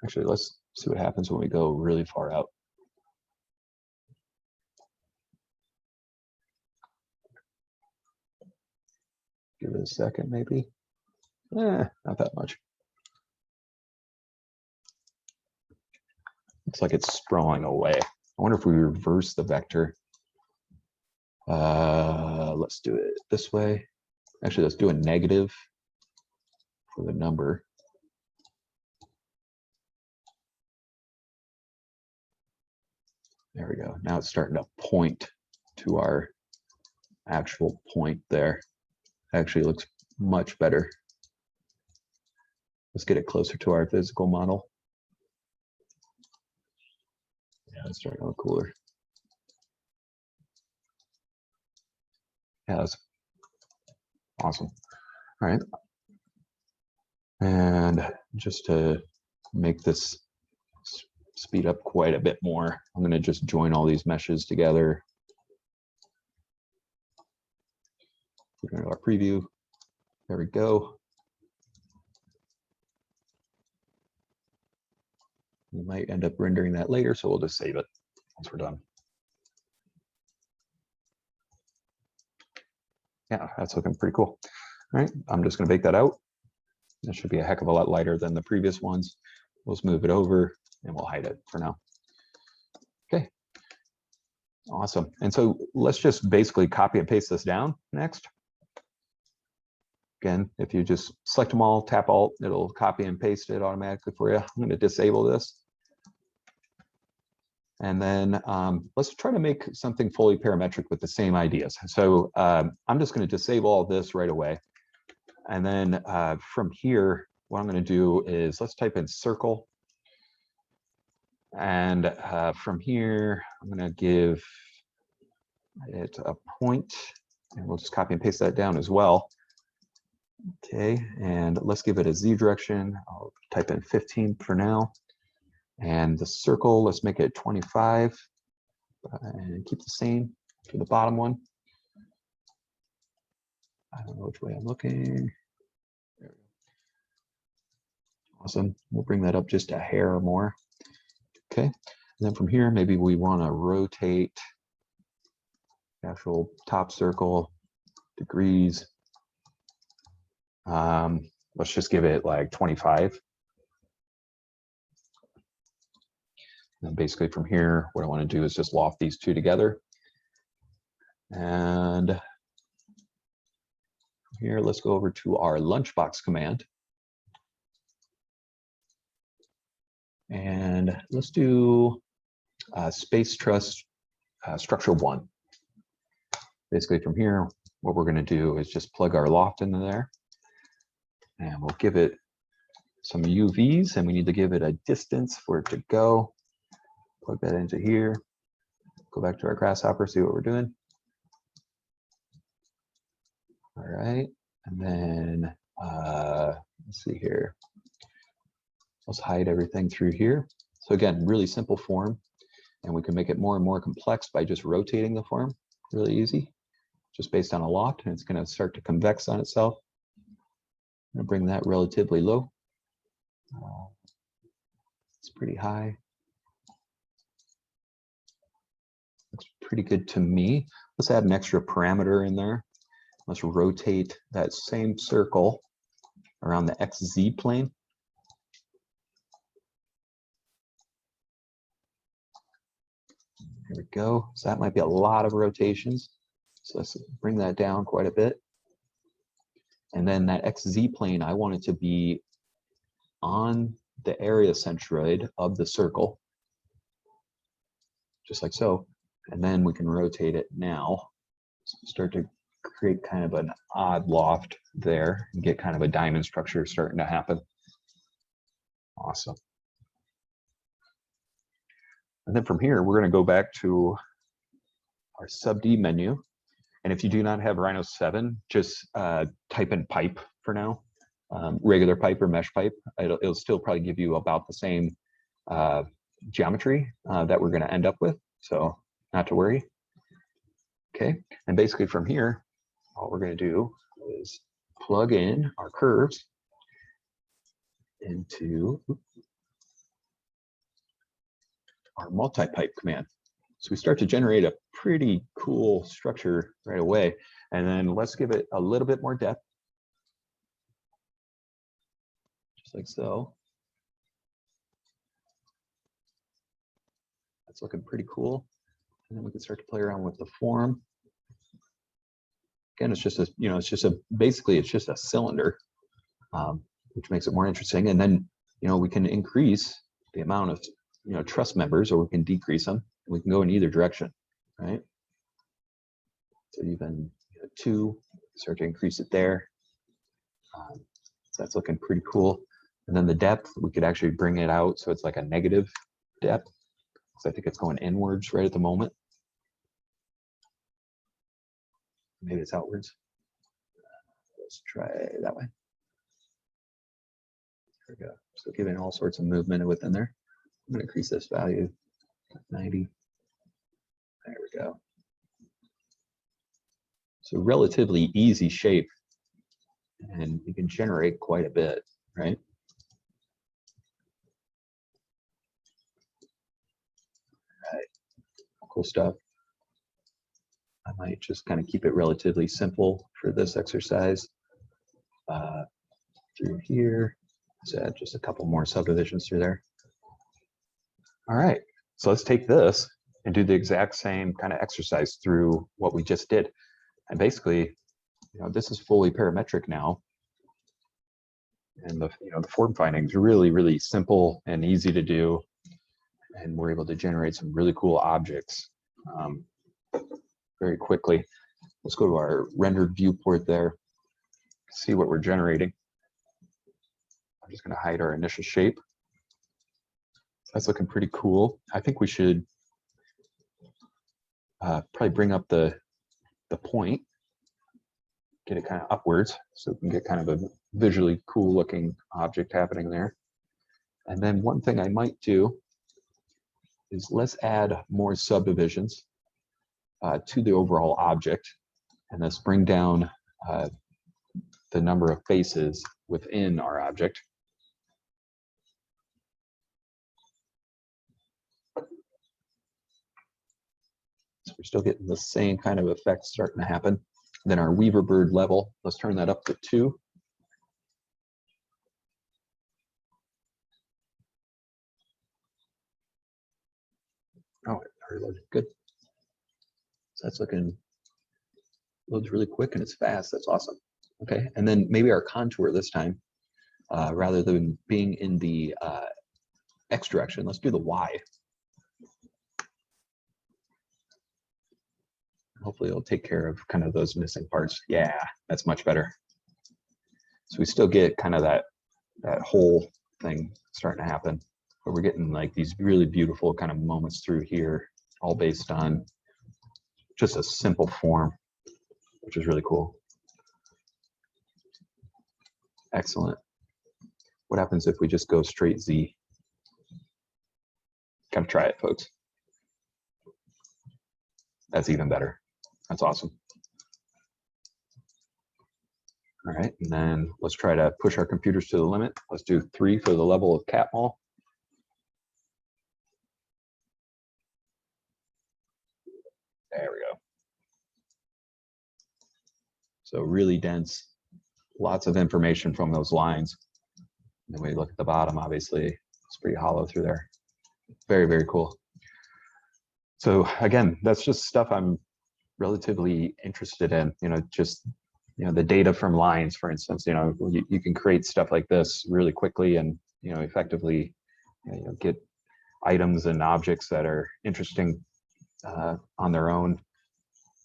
Actually, let's see what happens when we go really far out. Give it a second, maybe. Not that much. Looks like it's sprawling away. I wonder if we reverse the vector. Let's do it this way. Actually, let's do a negative for the number. There we go. Now it's starting to point to our actual point there. Actually looks much better. Let's get it closer to our physical model. Yeah, it's starting to look cooler. Yeah, that's awesome. All right. And just to make this speed up quite a bit more, I'm going to just join all these meshes together. We're going to our preview. There we go. We might end up rendering that later, so we'll just save it once we're done. Yeah, that's looking pretty cool. All right, I'm just going to bake that out. That should be a heck of a lot lighter than the previous ones. We'll just move it over and we'll hide it for now. Okay, awesome. And so let's just basically copy and paste this down next. Again, if you just select them all, tap Alt, it'll copy and paste it automatically for you. I'm going to disable this. And then let's try to make something fully parametric with the same ideas. So I'm just going to disable all this right away. And then from here, what I'm going to do is let's type in circle. And from here, I'm going to give it a point. And we'll just copy and paste that down as well. Okay, and let's give it a Z direction. I'll type in 15 for now. And the circle, let's make it 25 and keep the same for the bottom one. I don't know which way I'm looking. There we go. Awesome. We'll bring that up just a hair or more. Okay. And then from here, maybe we want to rotate the actual top circle degrees. Let's just give it like 25. And basically from here, what I want to do is just loft these two together. And here, let's go over to our Lunchbox command. And let's do space truss structure 1. Basically from here, what we're going to do is just plug our loft into there. And we'll give it some UVs, and we need to give it a distance for it to go. Plug that into here. Go back to our Grasshopper, see what we're doing. All right, and then let's see here. Let's hide everything through here. So again, really simple form, and we can make it more and more complex by just rotating the form. Really easy, just based on a loft, and it's going to start to convex on itself. I'm going to bring that relatively low. It's pretty high. Looks pretty good to me. Let's add an extra parameter in there. Let's rotate that same circle around the XZ plane. There we go. So that might be a lot of rotations. So let's bring that down quite a bit. And then that XZ plane, I want it to be on the area centroid of the circle, just like so. And then we can rotate it now. So start to create kind of an odd loft there and get kind of a diamond structure starting to happen. Awesome. And then from here, we're going to go back to our sub D menu. And if you do not have Rhino 7, just type in pipe for now, regular pipe or mesh pipe. It'll still probably give you about the same geometry that we're going to end up with. So not to worry. Okay. And basically from here, all we're going to do is plug in our curves into our multi-pipe command. So we start to generate a pretty cool structure right away. And then let's give it a little bit more depth. just like so. That's looking pretty cool. And then we can start to play around with the form. Again, it's just a, you know, it's just a, basically it's just a cylinder, which makes it more interesting. And then, you know, we can increase the amount of, you know, truss members, or we can decrease them. We can go in either direction, right? So even, you know, 2, start to increase it there. So that's looking pretty cool. And then the depth, we could actually bring it out so it's like a negative depth. So I think it's going inwards right at the moment. Maybe it's outwards. Let's try that way. There we go. So giving all sorts of movement within there. I'm going to increase this value 90. There we go. So relatively easy shape, and you can generate quite a bit, right? All right, cool stuff. I might just kind of keep it relatively simple for this exercise. Through here, let's add just a couple more subdivisions through there. All right, so let's take this and do the exact same kind of exercise through what we just did. And basically, you know, this is fully parametric now. And the, you know, the form finding is really, really simple and easy to do. And we're able to generate some really cool objects very quickly. Let's go to our rendered viewport there, see what we're generating. I'm just going to hide our initial shape. That's looking pretty cool. I think we should probably bring up the point, get it kind of upwards so we can get kind of a visually cool looking object happening there. And then one thing I might do is let's add more subdivisions to the overall object, and let's bring down the number of faces within our object. So we're still getting the same kind of effects starting to happen. Then our Weaverbird level, let's turn that up to 2. Oh, it already loaded. Good. So that's looking, loads really quick and it's fast. That's awesome. Okay, and then maybe our contour this time, rather than being in the X direction, let's do the Y. Hopefully it'll take care of kind of those missing parts. Yeah, that's much better. So we still get kind of that whole thing starting to happen, but we're getting like these really beautiful kind of moments through here, all based on just a simple form, which is really cool. Excellent. What happens if we just go straight Z? Come try it, folks. That's even better. That's awesome. All right, and then let's try to push our computers to the limit. Let's do 3 for the level of Catmull. There we go. So really dense, lots of information from those lines. And then we look at the bottom, obviously, it's pretty hollow through there. Very, very cool. So again, that's just stuff I'm relatively interested in, you know, just, you know, the data from lines, for instance, you know, you can create stuff like this really quickly and, you know, effectively, you know, get items and objects that are interesting on their own.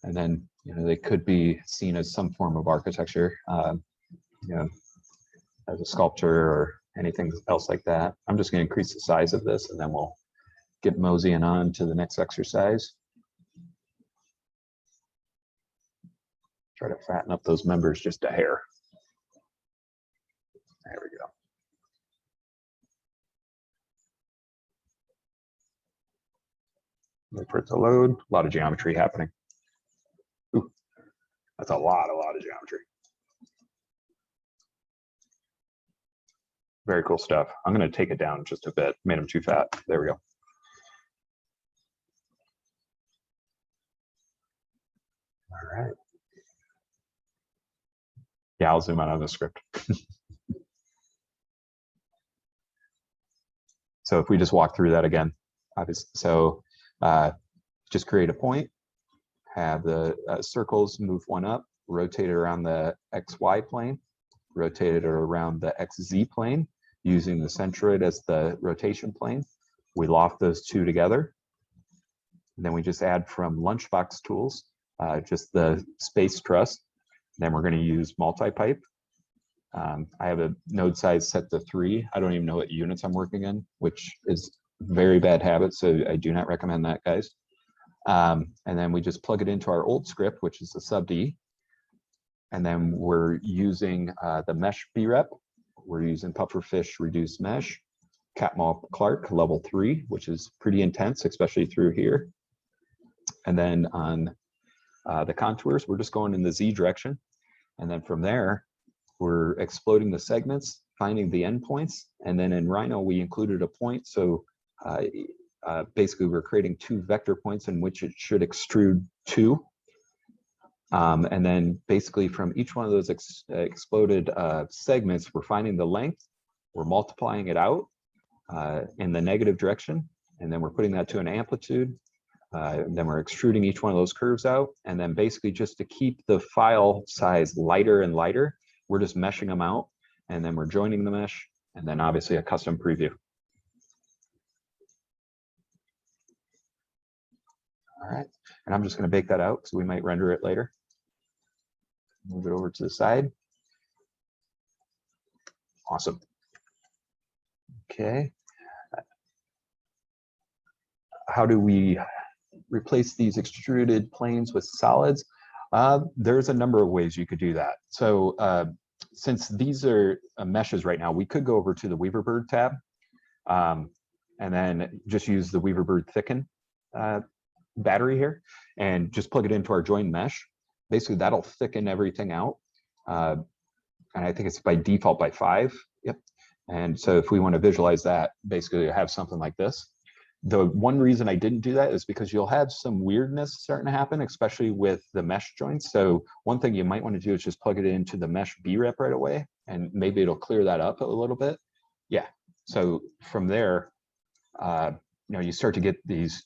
And then, you know, they could be seen as some form of architecture, you know, as a sculpture or anything else like that. I'm just going to increase the size of this and then we'll get moseying on to the next exercise. Try to fatten up those members just a hair. There we go. Wait for it to load. A lot of geometry happening. Ooh, that's a lot of geometry. Very cool stuff. I'm going to take it down just a bit. Made them too fat. There we go. All right. Yeah, I'll zoom out on the script. So if we just walk through that again, obviously, so just create a point, have the circles move one up, rotate it around the XY plane, rotate it around the XZ plane, using the centroid as the rotation plane. We loft those two together. And then we just add from Lunchbox tools, just the space truss. Then we're going to use multi-pipe. I have a node size set to 3. I don't even know what units I'm working in, which is very bad habit, so I do not recommend that, guys. And then we just plug it into our old script, which is the subd. And then we're using the mesh brep. We're using Pufferfish reduced mesh, Catmull Clark level 3, which is pretty intense, especially through here. And then on the contours, we're just going in the Z direction. And then from there, we're exploding the segments, finding the endpoints. And then in Rhino, we included a point. So basically, we're creating 2 vector points in which it should extrude 2. And then basically from each one of those exploded segments, we're finding the length, we're multiplying it out in the negative direction, and then we're putting that to an amplitude. Then we're extruding each one of those curves out. And then basically just to keep the file size lighter and lighter, we're just meshing them out. And then we're joining the mesh, and then obviously a custom preview. All right, and I'm just going to bake that out, so we might render it later. Move it over to the side. Awesome. Okay. How do we replace these extruded planes with solids? There's a number of ways you could do that. So since these are meshes right now, we could go over to the Weaverbird tab and then just use the Weaverbird thicken battery here and just plug it into our join mesh. Basically, that'll thicken everything out. And I think it's by default by 5. Yep. And so if we want to visualize that, basically have something like this. The one reason I didn't do that is because you'll have some weirdness starting to happen, especially with the mesh joints. So one thing you might want to do is just plug it into the mesh brep right away, and maybe it'll clear that up a little bit. Yeah. So from there, you start to get these,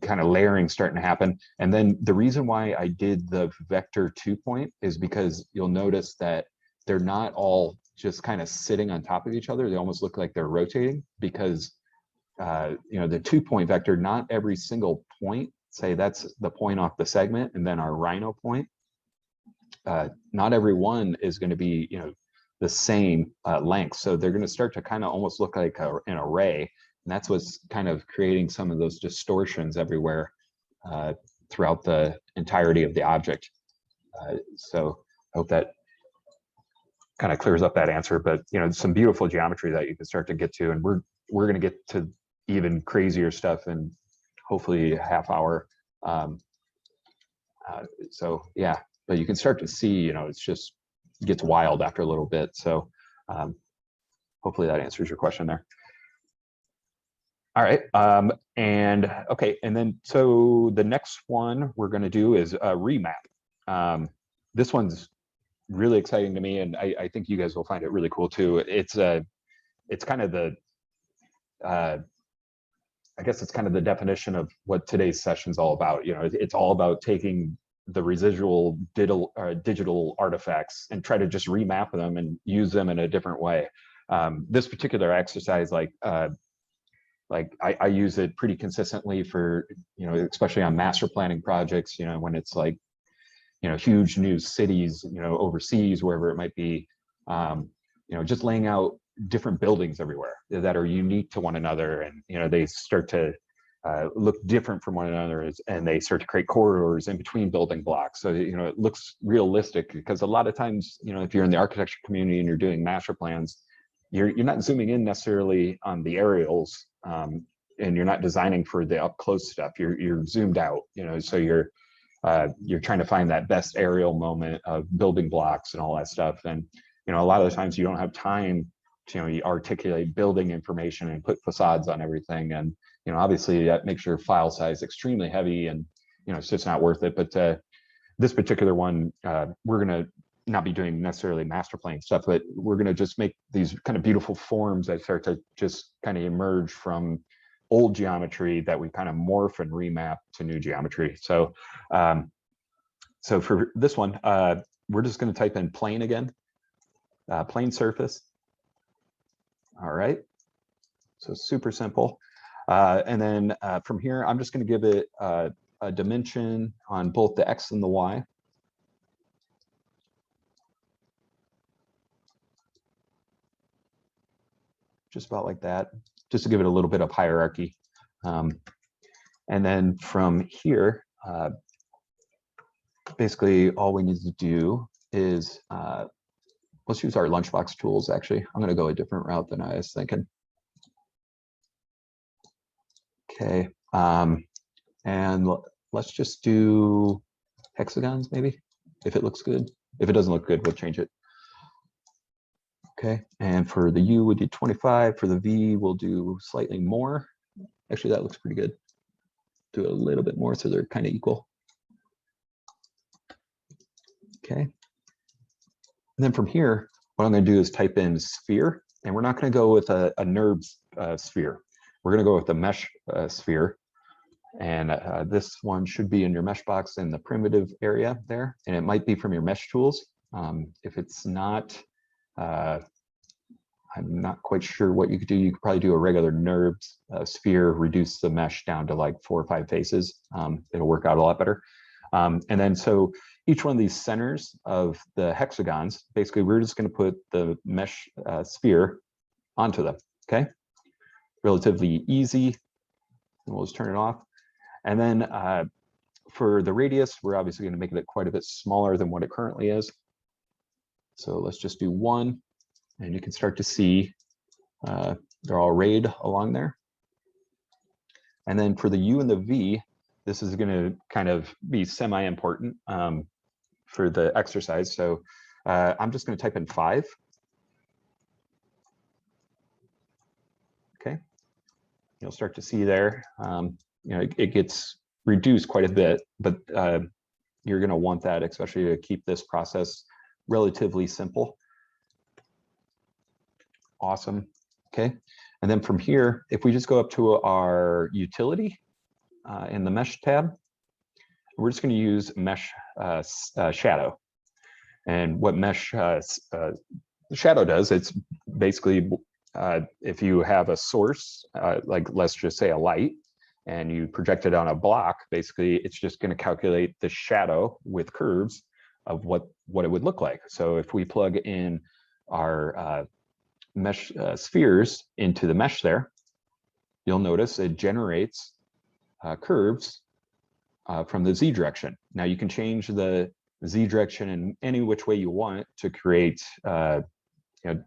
kind of layering starting to happen. And then the reason why I did the vector 2 point is because you'll notice that they're not all just kind of sitting on top of each other. They almost look like they're rotating because the 2 point vector, not every single point, say that's the point off the segment and then our Rhino point, not every one is going to be, the same length. So they're going to start to kind of almost look like an array. And that's what's kind of creating some of those distortions everywhere throughout the entirety of the object. So I hope that kind of clears up that answer, but some beautiful geometry that you can start to get to, and we're going to get to even crazier stuff in hopefully a half hour. So yeah, but you can start to see, it's just gets wild after a little bit. So hopefully that answers your question there. All right, and okay, and then so the next one we're going to do is a remap. This one's really exciting to me, and I think you guys will find it really cool too. It's kind of the I guess it's kind of the definition of what today's session's all about. It's all about taking the residual digital artifacts and try to just remap them and use them in a different way. This particular exercise, I use it pretty consistently for, especially on master planning projects, when it's like, huge new cities, overseas, wherever it might be, just laying out different buildings everywhere that are unique to one another. And, they start to look different from one another, and they start to create corridors in between building blocks. So, it looks realistic, because a lot of times, if you're in the architecture community and you're doing master plans, you're not zooming in necessarily on the aerials, and you're not designing for the up close stuff. You're zoomed out, so you're trying to find that best aerial moment of building blocks and all that stuff. And a lot of the times you don't have time to articulate building information and put facades on everything. And obviously that makes your file size extremely heavy, and it's just not worth it. But this particular one, we're gonna not be doing necessarily master planning stuff, but we're going to just make these kind of beautiful forms that start to just kind of emerge from old geometry that we kind of morph and remap to new geometry. So, so for this one, we're just going to type in plane again, plane surface. All right. So super simple. And then from here, I'm just going to give it a dimension on both the X and the Y. Just about like that, just to give it a little bit of hierarchy. And then from here, basically all we need to do is, let's use our Lunchbox tools, actually. I'm gonna go a different route than I was thinking. Okay, and let's just do hexagons maybe, if it looks good. If it doesn't look good, we'll change it. Okay, and for the U, we did 25. For the V, we'll do slightly more. Actually, that looks pretty good. Do a little bit more so they're kind of equal. Okay. And then from here, what I'm going to do is type in sphere, and we're not going to go with a NURB sphere. We're going to go with the mesh sphere. And this one should be in your mesh box in the primitive area there, and it might be from your mesh tools. If it's not, I'm not quite sure what you could do. You could probably do a regular NURB sphere, reduce the mesh down to like 4 or 5 faces. It'll work out a lot better. And then so each one of these centers of the hexagons, basically we're just going to put the mesh sphere onto them. Okay, relatively easy. We'll just turn it off. And then for the radius, we're obviously going to make it quite a bit smaller than what it currently is. So let's just do 1. And you can start to see they're all rayed along there. And then for the U and the V, this is going to kind of be semi-important for the exercise. So I'm just going to type in 5. Okay. You'll start to see there, you know, it gets reduced quite a bit, but you're going to want that, especially to keep this process relatively simple. Awesome. Okay. And then from here, if we just go up to our utility in the mesh tab, we're just going to use mesh shadow. And what mesh shadow does, it's basically if you have a source, like let's just say a light, and you project it on a block, basically it's just going to calculate the shadow with curves of what it would look like. So if we plug in our mesh spheres into the mesh there, you'll notice it generates curves from the Z direction. Now you can change the Z direction in any which way you want to create you know,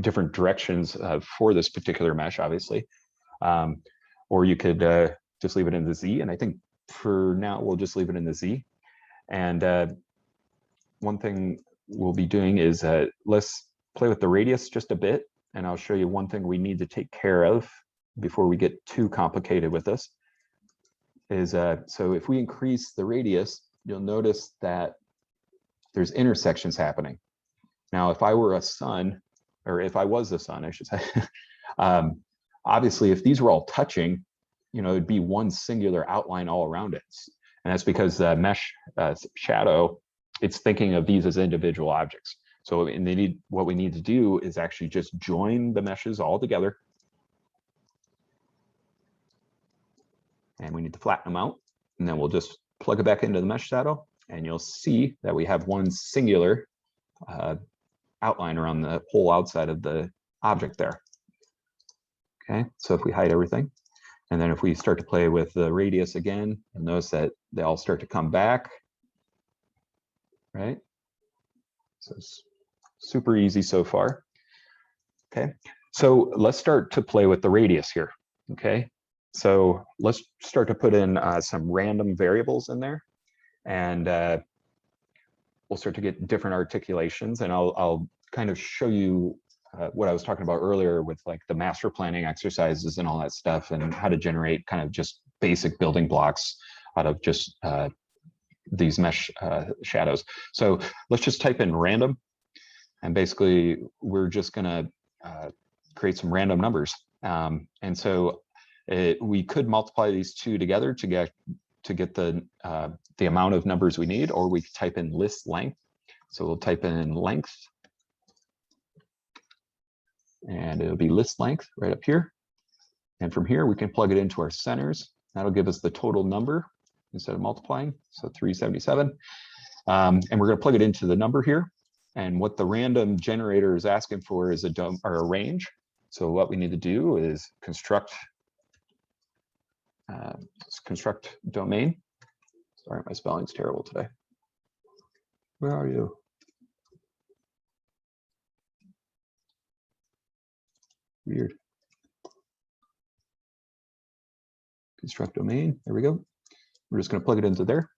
different directions for this particular mesh, obviously. Or you could just leave it in the Z, and I think for now we'll just leave it in the Z. And one thing we'll be doing is let's play with the radius just a bit, and I'll show you one thing we need to take care of before we get too complicated with this. Is so if we increase the radius, you'll notice that there's intersections happening. Now, if I were a sun, or if I was the sun, I should say, obviously, if these were all touching, you know, it'd be one singular outline all around it. And that's because the mesh shadow, it's thinking of these as individual objects. So what we need to do is actually just join the meshes all together. And we need to flatten them out. And then we'll just plug it back into the mesh shadow. And you'll see that we have one singular outline around the whole outside of the object there. Okay, so if we hide everything, and then if we start to play with the radius again, you'll notice that they all start to come back, right? So it's super easy so far. Okay, so let's start to play with the radius here. Okay, so let's start to put in some random variables in there, and we'll start to get different articulations, and I'll kind of show you what I was talking about earlier with like the master planning exercises and all that stuff, and how to generate kind of just basic building blocks out of just these mesh shadows. So let's just type in random, and basically we're just gonna create some random numbers. And so we could multiply these two together to get the amount of numbers we need, or we could type in list length. So we'll type in length, and it'll be list length right up here. And from here, we can plug it into our centers. That'll give us the total number instead of multiplying, so 377. And we're going to plug it into the number here. And what the random generator is asking for is a range. So what we need to do is construct domain. Sorry, my spelling's terrible today. Where are you? Weird. Construct domain, there we go. We're just going to plug it into there.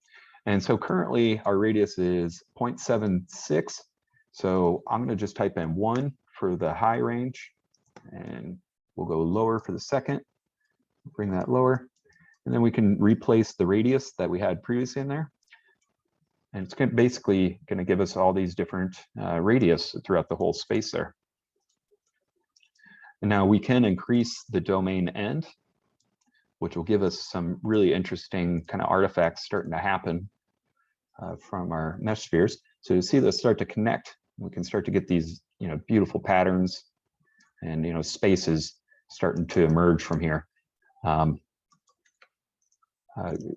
And so currently our radius is 0.76. So I'm going to just type in 1 for the high range, and we'll go lower for the second, bring that lower. And then we can replace the radius that we had previously in there. And it's basically going to give us all these different radius throughout the whole space there. And now we can increase the domain end, which will give us some really interesting kind of artifacts starting to happen from our mesh spheres. So you see this start to connect. We can start to get these, beautiful patterns and, spaces starting to emerge from here,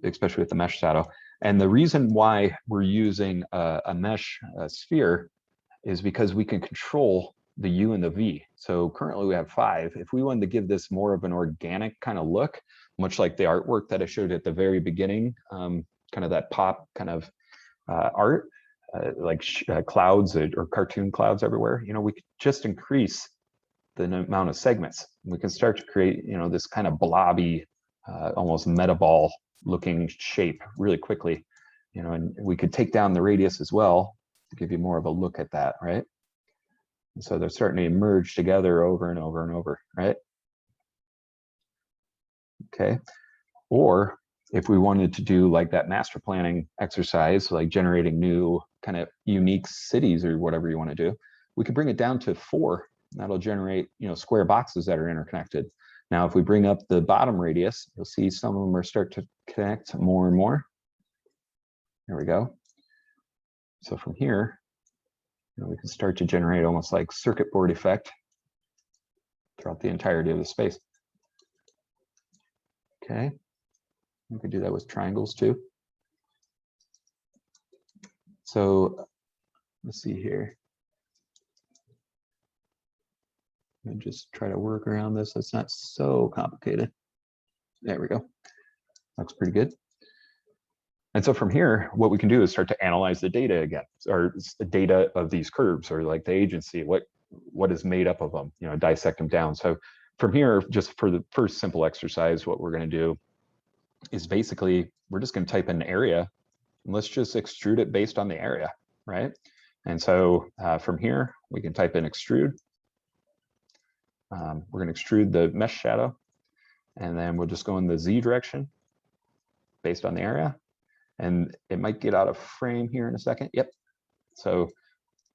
especially with the mesh shadow. And the reason why we're using a mesh sphere is because we can control the U and the V. So currently we have 5. If we wanted to give this more of an organic kind of look, much like the artwork that I showed at the very beginning, kind of that pop kind of art, like clouds or cartoon clouds everywhere, we could just increase the amount of segments. We can start to create, this kind of blobby, almost metaball looking shape really quickly, and we could take down the radius as well to give you more of a look at that, right? And so they're starting to merge together over and over and over, right? Okay. Or if we wanted to do like that master planning exercise, like generating new kind of unique cities or whatever you want to do, we could bring it down to 4. That'll generate, square boxes that are interconnected. Now, if we bring up the bottom radius, you'll see some of them are start to connect more and more. There we go. So from here, we can start to generate almost like circuit board effect throughout the entirety of the space. Okay, we can do that with triangles too. So let's see here. And just try to work around this. It's not so complicated. There we go. Looks pretty good. And so from here, what we can do is start to analyze the data again, or the data of these curves, or like the agency, what is made up of them, dissect them down. So from here, just for the first simple exercise, what we're going to do is basically, we're just going to type in area, and let's just extrude it based on the area, right? And so from here, we can type in extrude. We're going to extrude the mesh shadow, and then we'll just go in the Z direction based on the area. And it might get out of frame here in a second. Yep. So,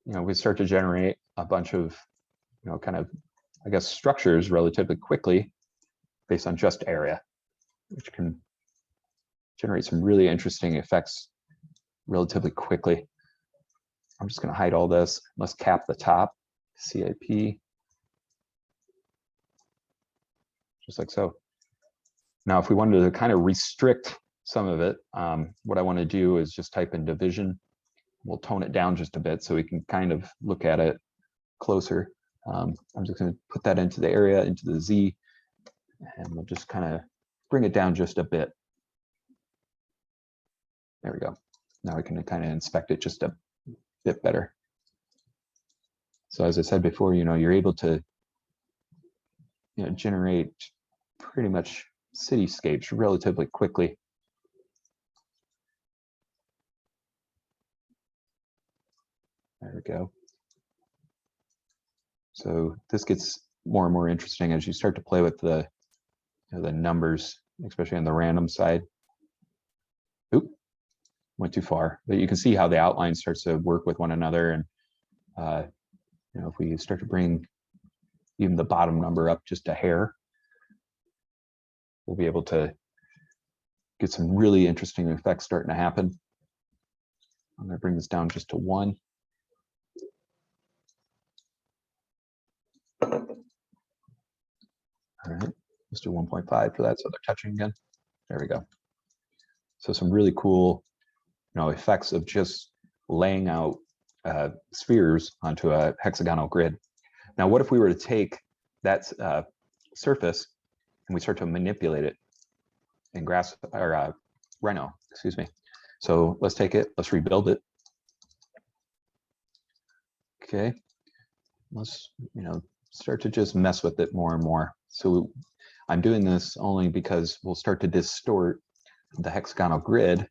we start to generate a bunch of, kind of, I guess, structures relatively quickly based on just area, which can generate some really interesting effects relatively quickly. I'm just going to hide all this. Let's cap the top, CIP, just like so. Now, if we wanted to kind of restrict some of it, what I want to do is just type in division. We'll tone it down just a bit so we can kind of look at it closer. I'm just going to put that into the area, into the Z, and we'll just kind of bring it down just a bit. There we go. Now we can kind of inspect it just a bit better. So as I said before, you're able to generate pretty much cityscapes relatively quickly. There we go. So this gets more and more interesting as you start to play with the the numbers, especially on the random side. Oop. went too far, but you can see how the outline starts to work with one another. And you know, if we start to bring even the bottom number up just a hair, we'll be able to get some really interesting effects starting to happen. I'm going to bring this down just to 1. All right, let's do 1.5 for that, so they're touching again. There we go. So some really cool, you know, effects of just laying out spheres onto a hexagonal grid. Now, what if we were to take that surface and we start to manipulate it in Rhino, excuse me. So let's take it, let's rebuild it. Okay, let's, you know, start to just mess with it more and more. So I'm doing this only because we'll start to distort the hexagonal grid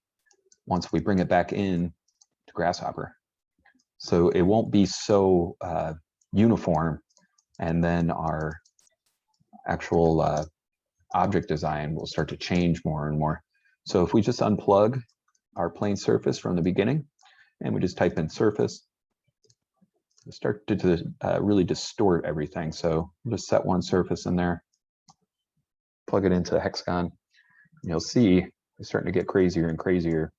once we bring it back in to Grasshopper. So it won't be so uniform, and then our actual object design will start to change more and more. So if we just unplug our plane surface from the beginning and we just type in surface, we start to really distort everything. So we'll just set one surface in there, plug it into the hexagon, and you'll see it's starting to get crazier and crazier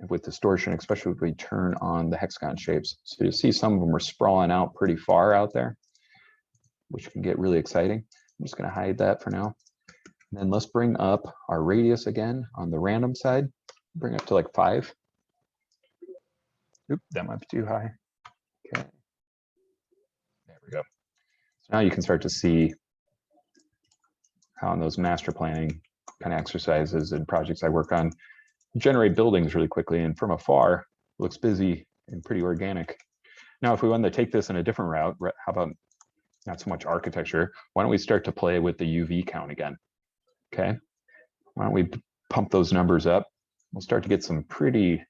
with distortion, especially if we turn on the hexagon shapes. So you'll see some of them are sprawling out pretty far out there, which can get really exciting. I'm just going to hide that for now. And then let's bring up our radius again on the random side, bring up to like 5. Oop, that might be too high. Okay, there we go. So now you can start to see how in those master planning kind of exercises and projects I work on generate buildings really quickly, and from afar looks busy and pretty organic. Now, if we wanted to take this in a different route, how about not so much architecture, why don't we start to play with the UV count again? Okay, why don't we pump those numbers up? We'll start to get some pretty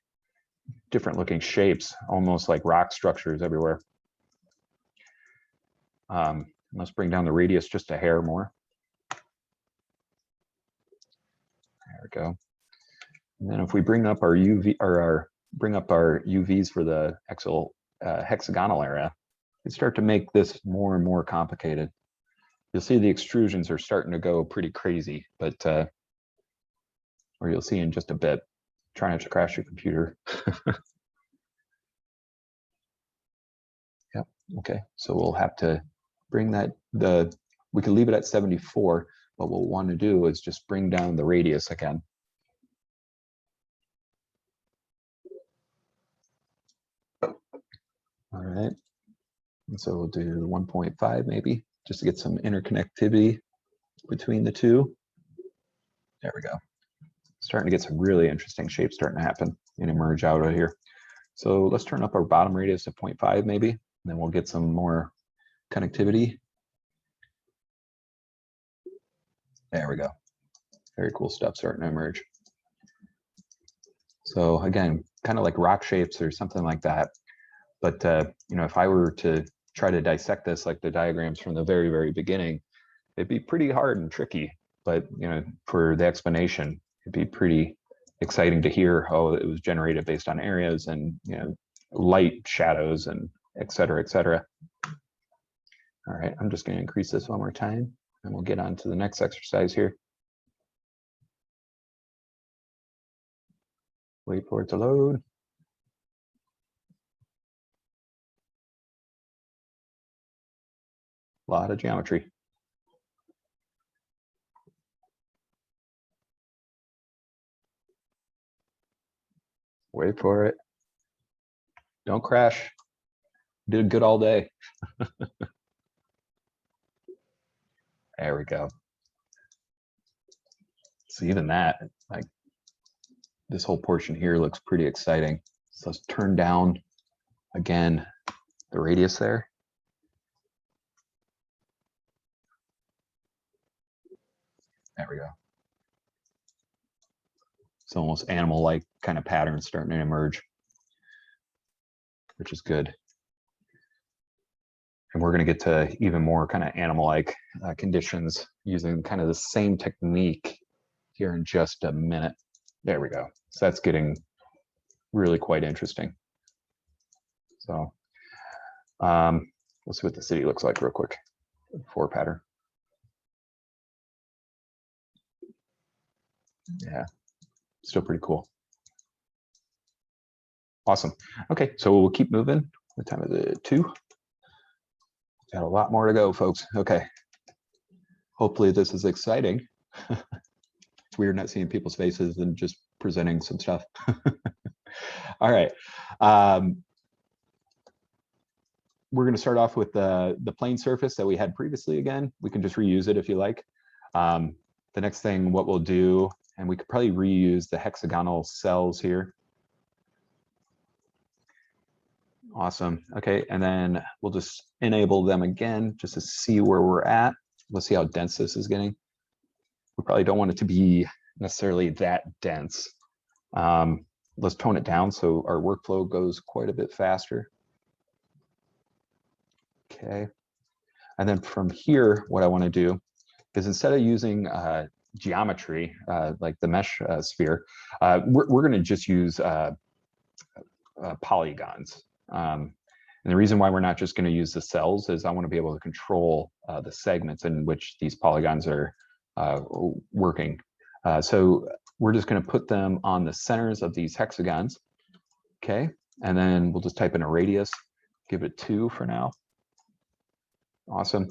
different looking shapes, almost like rock structures everywhere. Let's bring down the radius just a hair more. There we go. And then if we bring up our UV, or bring up our UVs for the hexagonal area, we start to make this more and more complicated. You'll see the extrusions are starting to go pretty crazy, but or you'll see in just a bit. Try not to crash your computer. Yep. Okay. So we'll have to bring that. We can leave it at 74, but what we'll want to do is just bring down the radius again. All right. And so we'll do 1.5 maybe, just to get some interconnectivity between the two. There we go. Starting to get some really interesting shapes starting to happen and emerge out of here. So let's turn up our bottom radius to 0.5 maybe, and then we'll get some more connectivity. There we go. Very cool stuff starting to emerge. So again, kind of like rock shapes or something like that. But you know, if I were to try to dissect this like the diagrams from the very, very beginning, it'd be pretty hard and tricky. But you know, for the explanation, it'd be pretty exciting to hear how it was generated based on areas and, you know, light, shadows, and et cetera, et cetera. All right, I'm just going to increase this one more time, and we'll get on to the next exercise here. Wait for it to load. A lot of geometry. Wait for it. Don't crash. Did good all day. There we go. So even that, like this whole portion here looks pretty exciting. So let's turn down again the radius there. There we go. It's almost animal-like kind of patterns starting to emerge, which is good. And we're going to get to even more kind of animal-like conditions using kind of the same technique here in just a minute. There we go. So that's getting really quite interesting. So let's see what the city looks like real quick. 4 pattern. Yeah, still pretty cool. Awesome. Okay, so we'll keep moving. What time is it? 2. Got a lot more to go, folks. Okay. Hopefully this is exciting. It's weird not seeing people's faces and just presenting some stuff. All right. We're going to start off with the plane surface that we had previously again. We can just reuse it if you like. The next thing, what we'll do, and we could probably reuse the hexagonal cells here. Awesome. Okay, and then we'll just enable them again just to see where we're at. Let's see how dense this is getting. We probably don't want it to be necessarily that dense. Let's tone it down so our workflow goes quite a bit faster. Okay, and then from here, what I want to do is instead of using geometry like the mesh sphere, we're going to just use polygons. And the reason why we're not just going to use the cells is I want to be able to control the segments in which these polygons are working. So we're just going to put them on the centers of these hexagons. Okay, and then we'll just type in a radius, give it 2 for now. Awesome.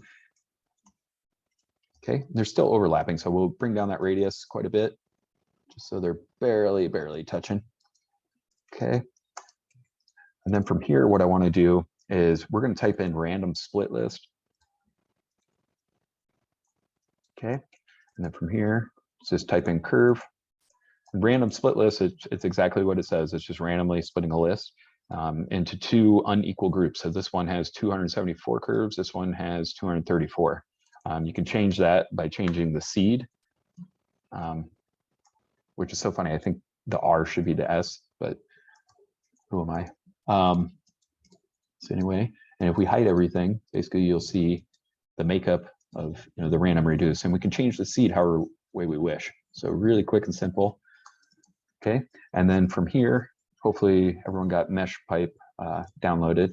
Okay, they're still overlapping, so we'll bring down that radius quite a bit, just so they're barely touching. Okay. And then from here, what I want to do is we're going to type in random split list. Okay. And then from here, just type in curve. Random split list, it's exactly what it says. It's just randomly splitting a list into 2 unequal groups. So this one has 274 curves. This one has 234. You can change that by changing the seed, which is so funny. I think the R should be the S, but who am I? So anyway, and if we hide everything, basically you'll see the makeup of the random reduce, and we can change the seed however way we wish. So really quick and simple. Okay, and then from here, hopefully everyone got mesh pipe downloaded.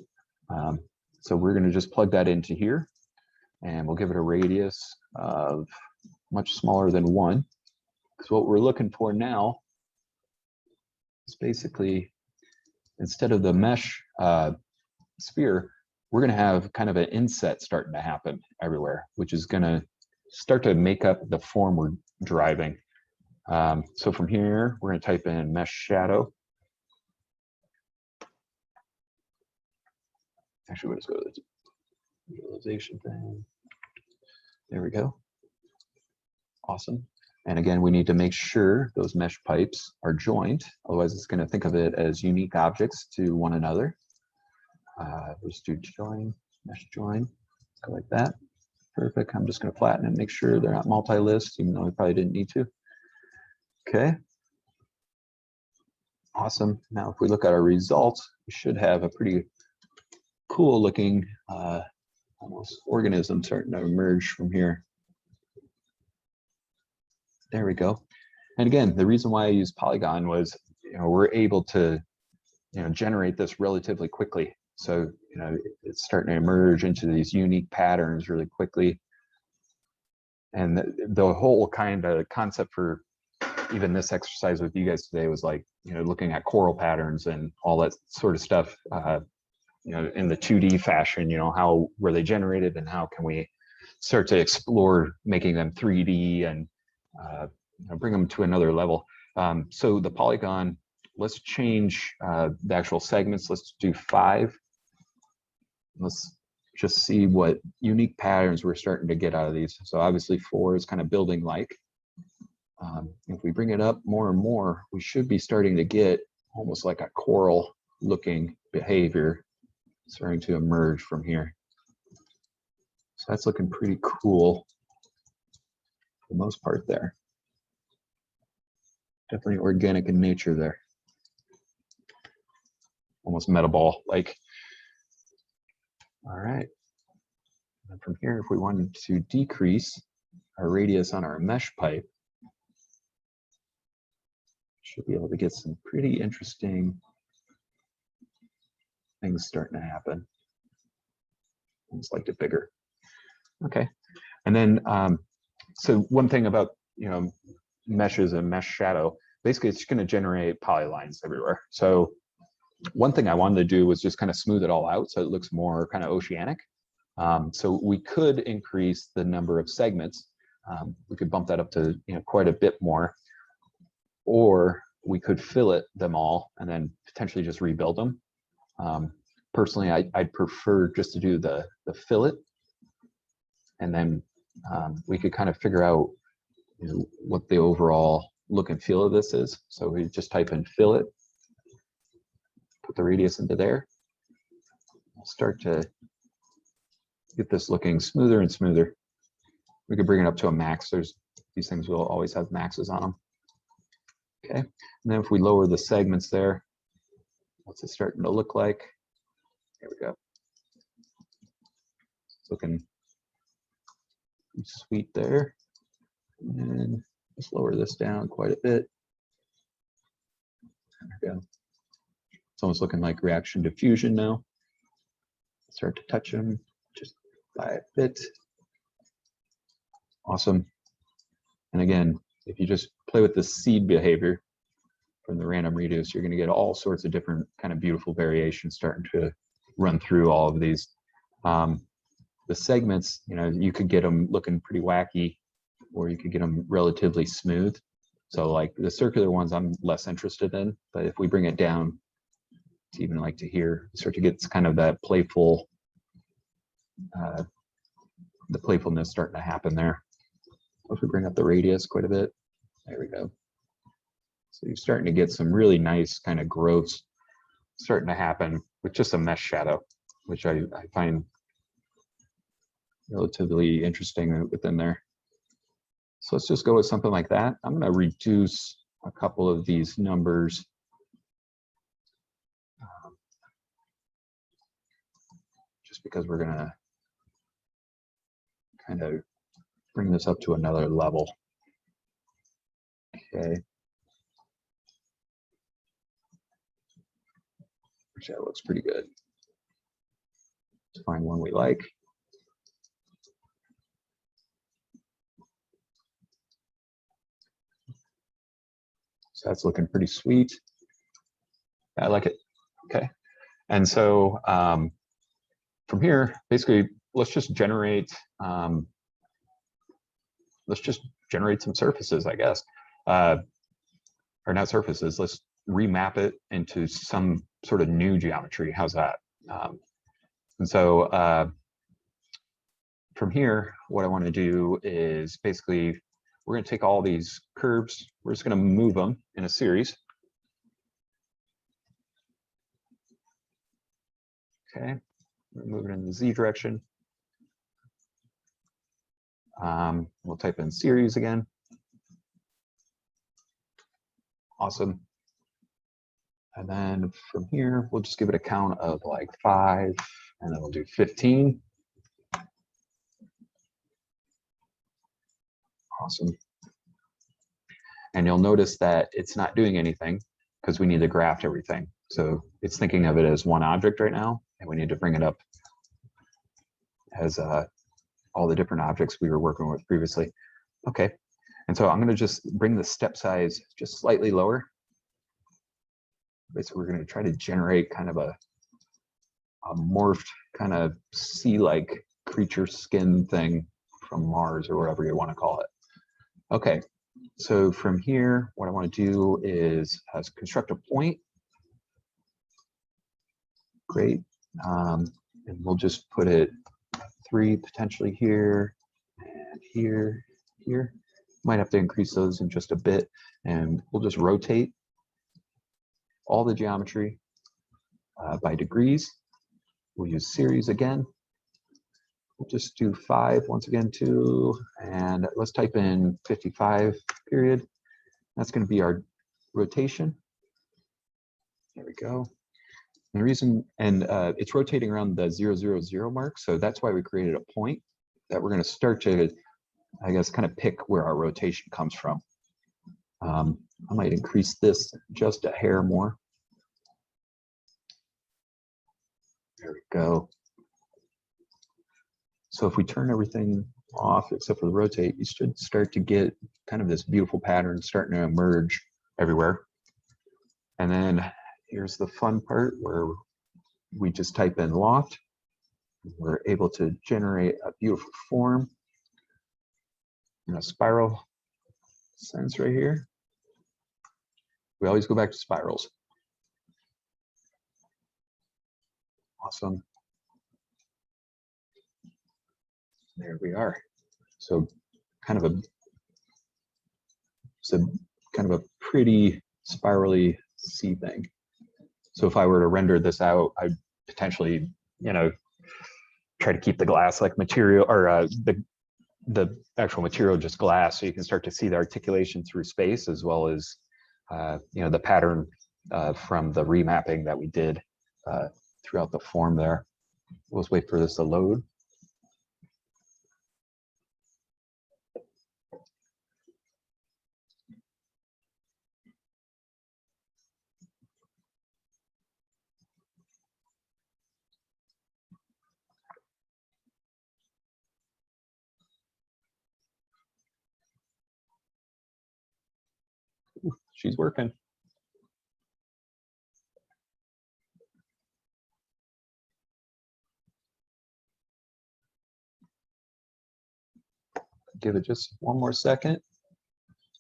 So we're going to just plug that into here, and we'll give it a radius of much smaller than 1. Because what we're looking for now is basically, instead of the mesh sphere, we're going to have kind of an inset starting to happen everywhere, which is going to start to make up the form we're driving. So from here, we're going to type in mesh shadow. Actually, let's go to the visualization thing. There we go. Awesome. And again, we need to make sure those mesh pipes are joined. Otherwise, it's going to think of it as unique objects to one another. Let's do join, mesh join, go like that. Perfect. I'm just going to flatten and make sure they're not multi-list, even though we probably didn't need to. Okay. Awesome. Now, if we look at our results, we should have a pretty cool looking almost organism starting to emerge from here. There we go. And again, the reason why I use Polygon was, we're able to, generate this relatively quickly. So, it's starting to emerge into these unique patterns really quickly. And the whole kind of concept for even this exercise with you guys today was like, looking at coral patterns and all that sort of stuff, in the 2D fashion, how were they generated and how can we start to explore making them 3D and bring them to another level. So the polygon, let's change the actual segments. Let's do 5. Let's just see what unique patterns we're starting to get out of these. So obviously 4 is kind of building like. If we bring it up more and more, we should be starting to get almost like a coral looking behavior starting to emerge from here. So that's looking pretty cool for the most part there. Definitely organic in nature there. Almost metaball like. All right. And from here, if we wanted to decrease our radius on our mesh pipe, should be able to get some pretty interesting things starting to happen. I just liked it bigger. Okay, and then so one thing about meshes and mesh shadow, basically it's going to generate polylines everywhere. So one thing I wanted to do was just kind of smooth it all out so it looks more kind of oceanic. So we could increase the number of segments. We could bump that up to quite a bit more, or we could fillet them all and then potentially just rebuild them. Personally, I'd prefer just to do the fillet, and then we could kind of figure out what the overall look and feel of this is. So we just type in fillet, put the radius into there. We'll start to get this looking smoother and smoother. We could bring it up to a max. These things will always have maxes on them. Okay, and then if we lower the segments there, what's it starting to look like? There we go. It's looking sweet there. And let's lower this down quite a bit. There we go. It's almost looking like reaction diffusion now. Start to touch them just by a bit. Awesome. And again, if you just play with the seed behavior from the random reduce, you're going to get all sorts of different kind of beautiful variations starting to run through all of these. The segments, you could get them looking pretty wacky, or you could get them relatively smooth. So like the circular ones I'm less interested in, but if we bring it down to even like to here, start to get kind of that playful, the playfulness starting to happen there. If we bring up the radius quite a bit, there we go. So you're starting to get some really nice kind of growths starting to happen with just a mesh shadow, which I find relatively interesting within there. So let's just go with something like that. I'm going to reduce a couple of these numbers. Just because we're going to kind of bring this up to another level. Okay. Which that looks pretty good. Let's find one we like. So that's looking pretty sweet. I like it. Okay. And so from here, basically, let's just generate some surfaces, I guess. Or not surfaces, let's remap it into some sort of new geometry. How's that? And so from here, what I want to do is basically, we're going to take all these curves, we're just going to move them in a series. Okay, we're moving in the Z direction. We'll type in series again. Awesome. And then from here, we'll just give it a count of like 5, and then we'll do 15. Awesome. And you'll notice that it's not doing anything because we need to graft everything. So it's thinking of it as one object right now, and we need to bring it up as all the different objects we were working with previously. Okay. And so I'm going to just bring the step size just slightly lower. So we're going to try to generate kind of a morphed kind of sea-like creature skin thing from Mars or whatever you want to call it. Okay, so from here, what I want to do is construct a point. Great, and we'll just put it 3 potentially here and here, here. Might have to increase those in just a bit, and we'll just rotate all the geometry by degrees. We'll use series again. We'll just do 5 once again too, and let's type in 55 period. That's going to be our rotation. There we go. And the reason, and it's rotating around the 000 mark, so that's why we created a point that we're going to start to, I guess, kind of pick where our rotation comes from. I might increase this just a hair more. There we go. So if we turn everything off except for the rotate, you should start to get kind of this beautiful pattern starting to emerge everywhere. And then here's the fun part where we just type in loft. We're able to generate a beautiful form in a spiral sense right here. We always go back to spirals. Awesome. There we are. So kind of a pretty spirally sea thing. So if I were to render this out, I'd potentially, you know, try to keep the glass like material, or the actual material just glass, so you can start to see the articulation through space, as well as you know, the pattern from the remapping that we did throughout the form there. Let's wait for this to load. Ooh, she's working. Give it just one more second.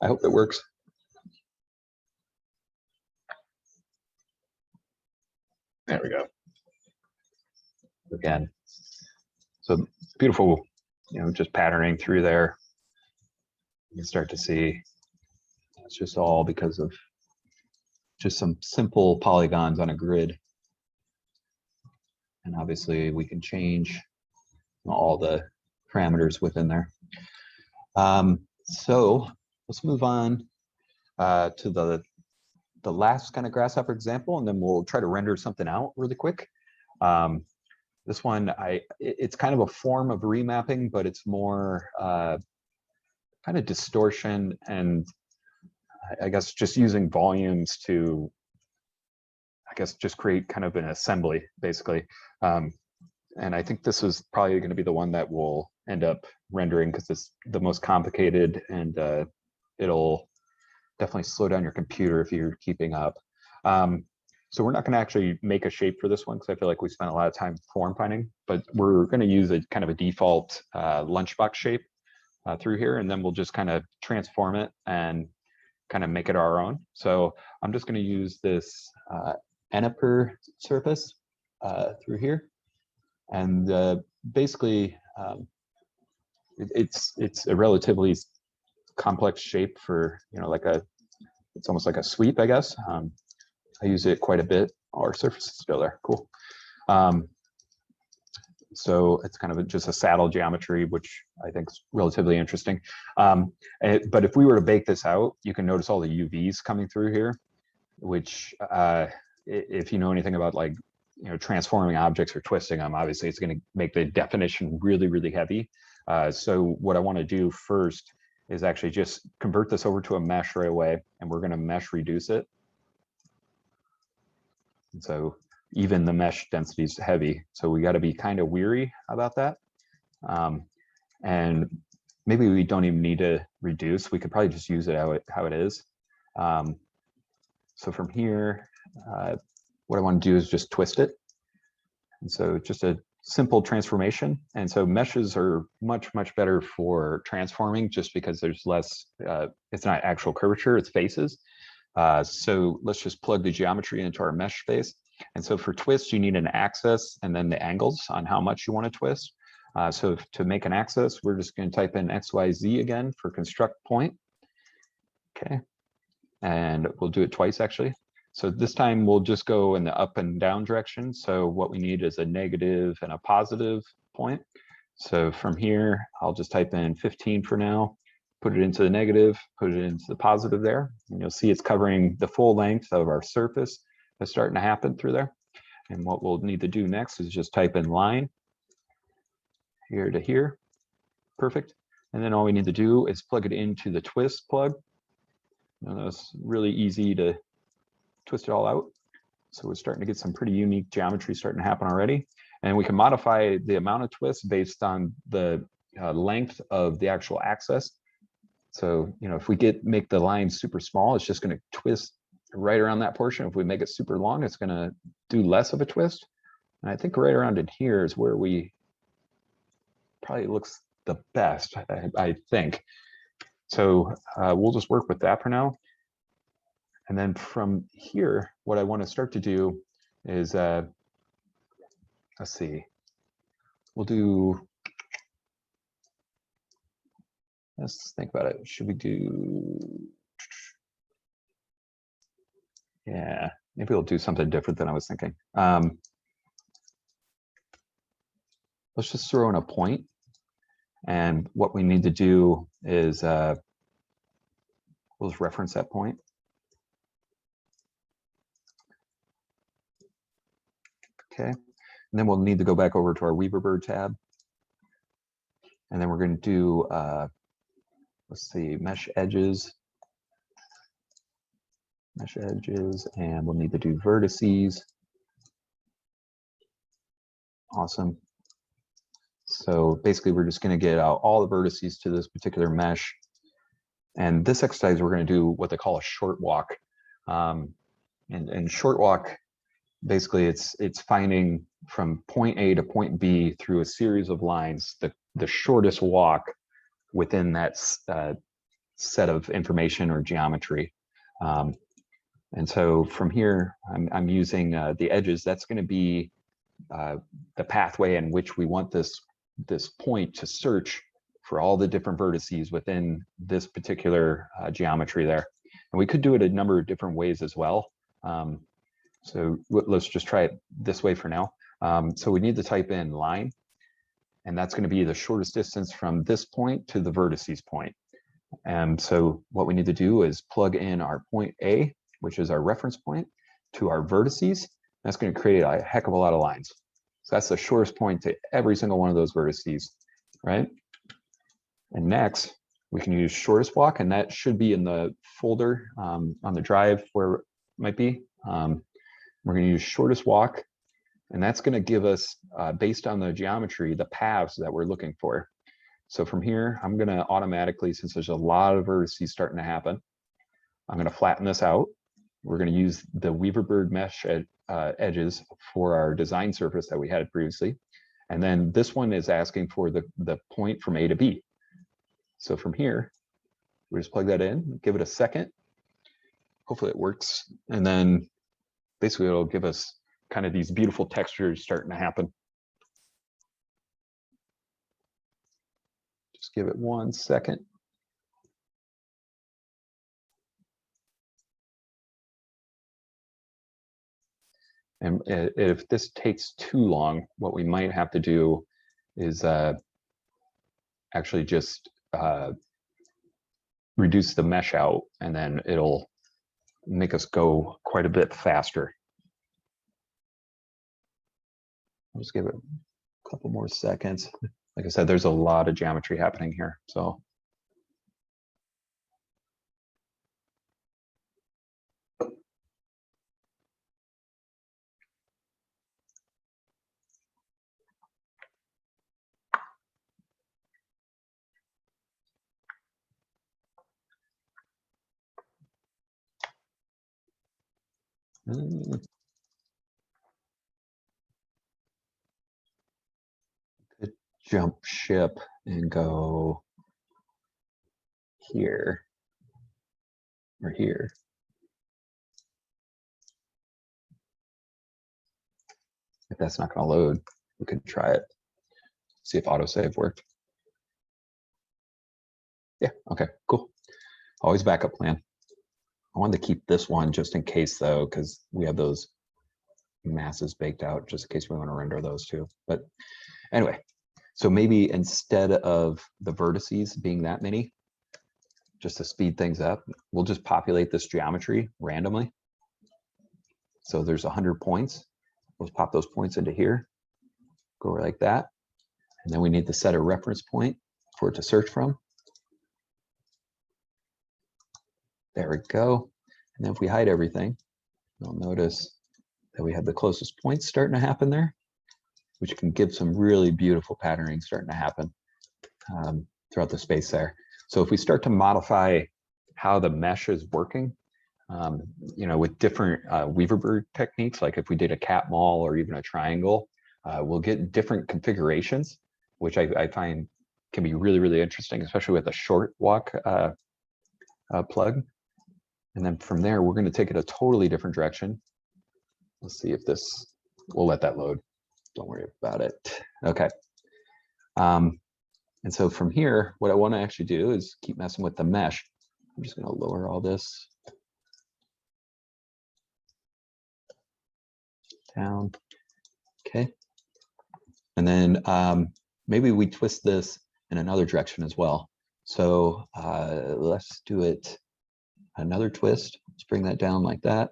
I hope it works. There we go. Again, so beautiful, you know, just patterning through there. You can start to see it's just all because of just some simple polygons on a grid. And obviously we can change all the parameters within there. So let's move on to the last kind of grasshopper example, and then we'll try to render something out really quick. This one, it's kind of a form of remapping, but it's more kind of distortion, and I guess just using volumes to, I guess, just create kind of an assembly, basically. And I think this is probably going to be the one that we'll end up rendering because it's the most complicated, and it'll definitely slow down your computer if you're keeping up. So we're not going to actually make a shape for this one because I feel like we spent a lot of time form finding, but we're going to use a kind of a default lunchbox shape through here, and then we'll just kind of transform it and kind of make it our own. So I'm just going to use this Eniper surface through here, and basically it's a relatively complex shape for, you know, like it's almost like a sweep, I guess. I use it quite a bit. Our surface is still there. Cool. So it's kind of just a saddle geometry, which I think is relatively interesting. But if we were to bake this out, you can notice all the UVs coming through here, which if you know anything about, like, you know, transforming objects or twisting them, obviously it's going to make the definition really, really heavy. So what I want to do first is actually just convert this over to a mesh right away, and we're going to mesh reduce it. And so even the mesh density is heavy, so we got to be kind of weary about that. And maybe we don't even need to reduce. We could probably just use it how it is. So from here, what I want to do is just twist it. And so just a simple transformation. And so meshes are much, much better for transforming, just because there's less, it's not actual curvature, it's faces. So let's just plug the geometry into our mesh space. And so for twists, you need an axis and then the angles on how much you want to twist. So to make an axis, we're just going to type in XYZ again for construct point. Okay. And we'll do it twice, actually. So this time we'll just go in the up and down direction. So what we need is a negative and a positive point. So from here, I'll just type in 15 for now, put it into the negative, put it into the positive there. And you'll see it's covering the full length of our surface that's starting to happen through there. And what we'll need to do next is just type in line here to here. Perfect. And then all we need to do is plug it into the twist plug. And it's really easy to twist it all out. So we're starting to get some pretty unique geometry starting to happen already. And we can modify the amount of twists based on the length of the actual axis. So, you know, if we make the line super small, it's just going to twist right around that portion. If we make it super long, it's going to do less of a twist. And I think right around in here is where we probably looks the best, I think. So we'll just work with that for now. And then from here, what I want to start to do is, let's see, let's think about it. Should we do, yeah, maybe we'll do something different than I was thinking. Let's just throw in a point. And what we need to do is, we'll just reference that point. Okay, and then we'll need to go back over to our Weaverbird tab. And then we're going to do, let's see, mesh edges, and we'll need to do vertices. Awesome. So basically, we're just going to get out all the vertices to this particular mesh. And this exercise, we're going to do what they call a short walk. And short walk, basically, it's finding from point A to point B through a series of lines, the shortest walk within that set of information or geometry. And so from here, I'm using the edges. That's going to be the pathway in which we want this point to search for all the different vertices within this particular geometry there. And we could do it a number of different ways as well. So let's just try it this way for now. So we need to type in line, and that's going to be the shortest distance from this point to the vertices point. And so what we need to do is plug in our point A, which is our reference point, to our vertices. That's going to create a heck of a lot of lines. So that's the shortest point to every single one of those vertices, right? And next, we can use shortest walk, and that should be in the folder on the drive where it might be. We're going to use shortest walk, and that's going to give us, based on the geometry, the paths that we're looking for. So from here, I'm going to automatically, since there's a lot of vertices starting to happen, I'm going to flatten this out. We're going to use the Weaverbird mesh edges for our design surface that we had previously. And then this one is asking for the point from A to B. So from here, we just plug that in, give it a second. Hopefully it works. And then basically it'll give us kind of these beautiful textures starting to happen. Just give it 1 second. And if this takes too long, what we might have to do is actually just reduce the mesh out, and then it'll make us go quite a bit faster. I'll just give it a couple more seconds. Like I said, there's a lot of geometry happening here, so. Could jump ship and go here or here. If that's not going to load, we could try it. See if autosave worked. Yeah, okay, cool. Always backup plan. I wanted to keep this one just in case though, because we have those masses baked out just in case we want to render those too. But anyway, so maybe instead of the vertices being that many, just to speed things up, we'll just populate this geometry randomly. So there's 100 points. Let's pop those points into here, go like that. And then we need to set a reference point for it to search from. There we go. And then if we hide everything, you'll notice that we have the closest points starting to happen there, which can give some really beautiful patterning starting to happen throughout the space there. So if we start to modify how the mesh is working, you know, with different Weaverbird techniques, like if we did a cat maul or even a triangle, we'll get different configurations, which I find can be really, really interesting, especially with a short walk plug. And then from there, we're going to take it a totally different direction. Let's see if this, we'll let that load. Don't worry about it. Okay. And so from here, what I want to actually do is keep messing with the mesh. I'm just going to lower all this down. Okay. And then maybe we twist this in another direction as well. So let's do it another twist. Let's bring that down like that.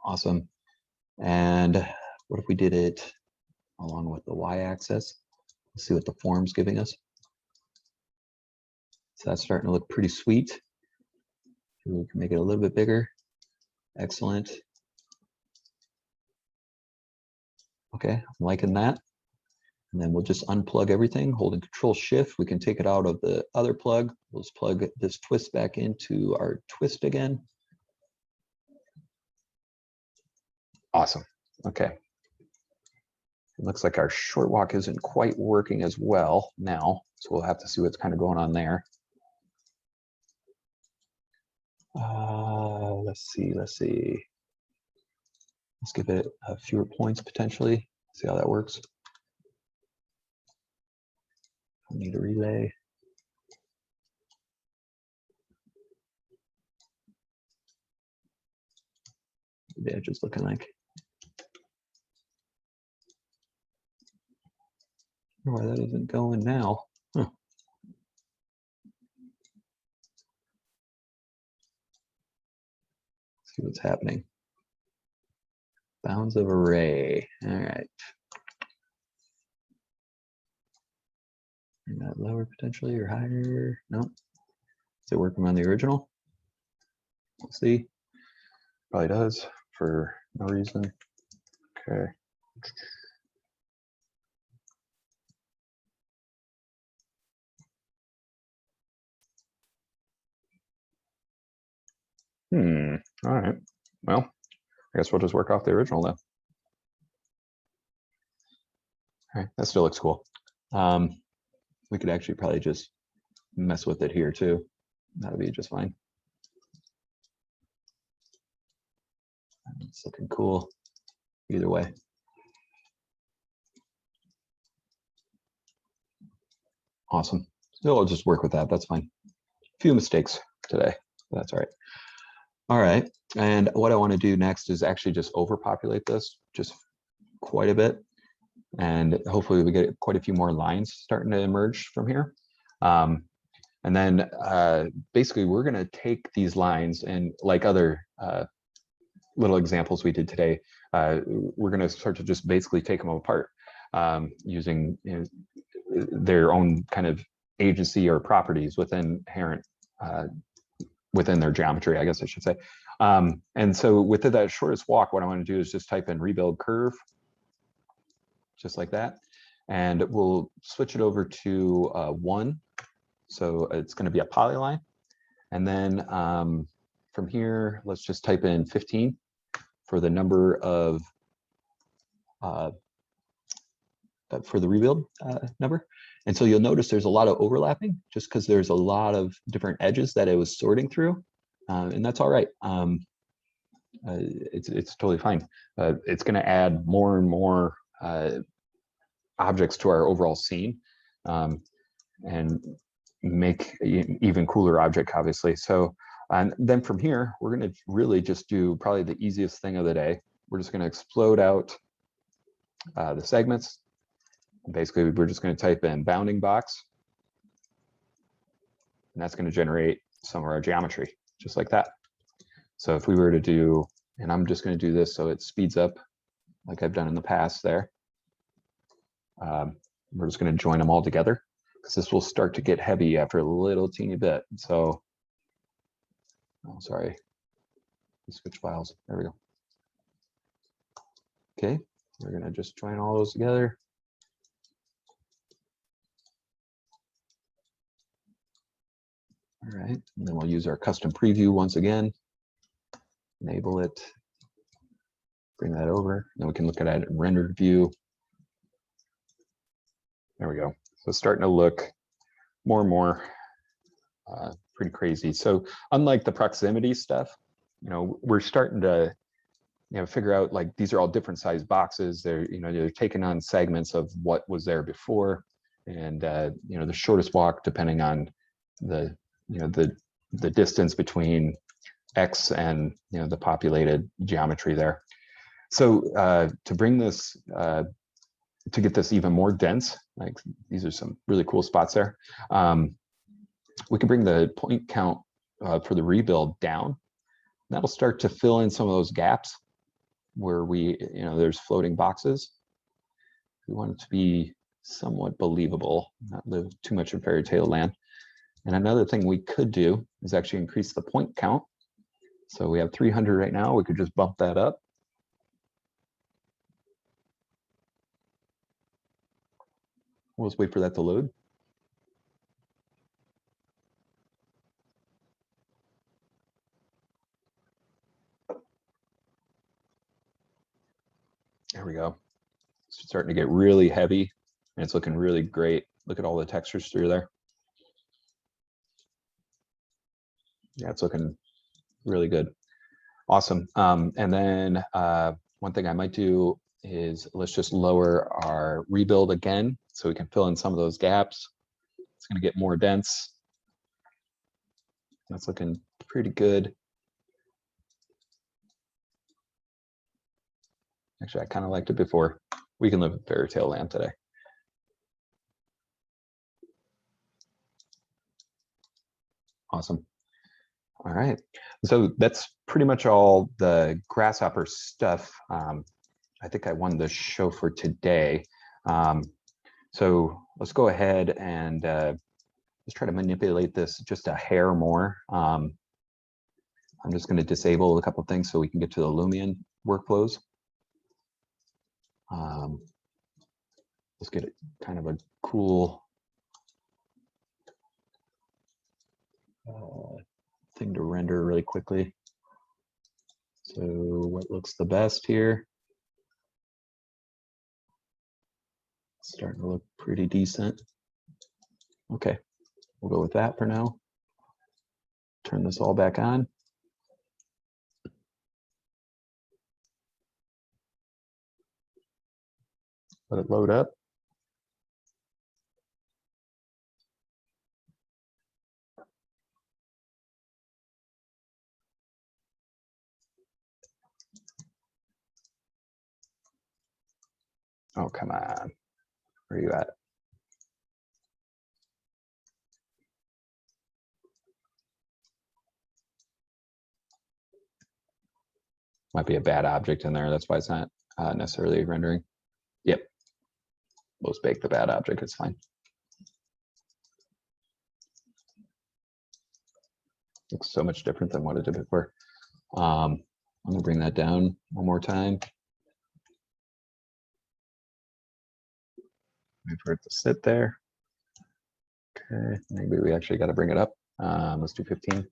Awesome. And what if we did it along with the y-axis? Let's see what the form's giving us. So that's starting to look pretty sweet. We can make it a little bit bigger. Excellent. Okay, I'm liking that. And then we'll just unplug everything, holding Control Shift. We can take it out of the other plug. We'll just plug this twist back into our twist again. Awesome. Okay. It looks like our short walk isn't quite working as well now, so we'll have to see what's kind of going on there. Let's see. Let's give it a fewer points potentially. See how that works. I need a relay. The edge is looking like. Why that isn't going now? Huh. See what's happening. Bounds of array. All right. Bring that lower potentially or higher. No. Is it working on the original? We'll see. Probably does for no reason. Okay. All right. Well, I guess we'll just work off the original then. All right, that still looks cool. We could actually probably just mess with it here too. That'll be just fine. It's looking cool either way. Awesome. So I'll just work with that. That's fine. A few mistakes today. That's all right. All right. And what I want to do next is actually just overpopulate this just quite a bit. And hopefully we get quite a few more lines starting to emerge from here. And then basically we're going to take these lines and like other little examples we did today, we're going to start to just basically take them apart using their own kind of agency or properties within inherent within their geometry, I guess I should say. And so within that shortest walk, what I want to do is just type in rebuild curve, just like that. And we'll switch it over to 1. So it's going to be a polyline. And then from here, let's just type in 15 for the number of, for the rebuild number. And so you'll notice there's a lot of overlapping just because there's a lot of different edges that it was sorting through. And that's all right. It's totally fine. It's going to add more and more objects to our overall scene and make an even cooler object, obviously. So, and then from here, we're going to really just do probably the easiest thing of the day. We're just going to explode out the segments. Basically, we're just going to type in bounding box, and that's going to generate some of our geometry, just like that. So if we were to do, and I'm just going to do this so it speeds up like I've done in the past there. We're just going to join them all together because this will start to get heavy after a little teeny bit. So, oh, sorry, switch files. There we go. Okay, we're gonna just join all those together. All right, and then we'll use our custom preview once again. Enable it. Bring that over. Then we can look at it in rendered view. There we go. So it's starting to look more and more pretty crazy. So unlike the proximity stuff, we're starting to figure out like these are all different size boxes. They're they're taking on segments of what was there before, and the shortest walk depending on the the distance between X and the populated geometry there. So to bring this to get this even more dense, like these are some really cool spots there. We can bring the point count for the rebuild down. That'll start to fill in some of those gaps where there's floating boxes. We want it to be somewhat believable, not live too much in fairy tale land. And another thing we could do is actually increase the point count. So we have 300 right now. We could just bump that up. We'll just wait for that to load. There we go. It's starting to get really heavy and it's looking really great. Look at all the textures through there. Yeah, it's looking really good. Awesome. And then one thing I might do is let's just lower our rebuild again so we can fill in some of those gaps. It's going to get more dense. That's looking pretty good. Actually, I kind of liked it before. We can live in fairy tale land today. Awesome. All right. So that's pretty much all the Grasshopper stuff I think I wanted to show for today. So let's go ahead and let's try to manipulate this just a hair more. I'm just going to disable a couple of things so we can get to the Lumion workflows. Let's get it kind of a cool thing to render really quickly. So what looks the best here? Starting to look pretty decent. Okay, we'll go with that for now. Turn this all back on. Let it load up. Oh, come on. Where are you at? Might be a bad object in there. That's why it's not necessarily rendering. Yep. We'll just bake the bad object. It's fine. Looks so much different than what it did before. I'm going to bring that down one more time. Wait for it to sit there. Okay, maybe we actually got to bring it up. Let's do 15.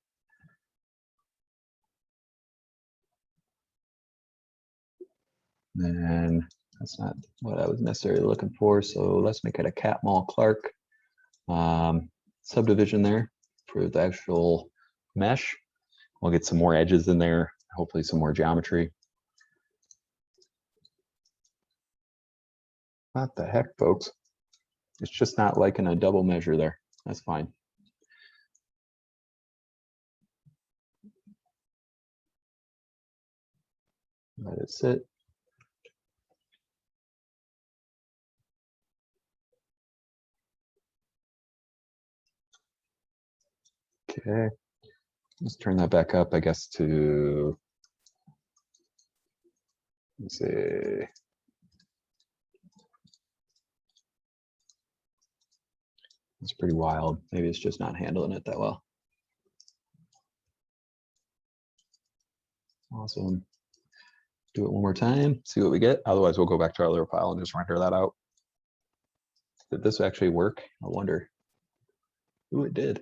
And that's not what I was necessarily looking for. So let's make it a Catmull Clark subdivision there for the actual mesh. We'll get some more edges in there, hopefully some more geometry. What the heck, folks? It's just not liking a double measure there. That's fine. Let it sit. Okay, let's turn that back up, I guess, to, let's see. It's pretty wild. Maybe it's just not handling it that well. Awesome. Do it one more time, see what we get. Otherwise, we'll go back to our other file and just render that out. Did this actually work? I wonder. Ooh, it did.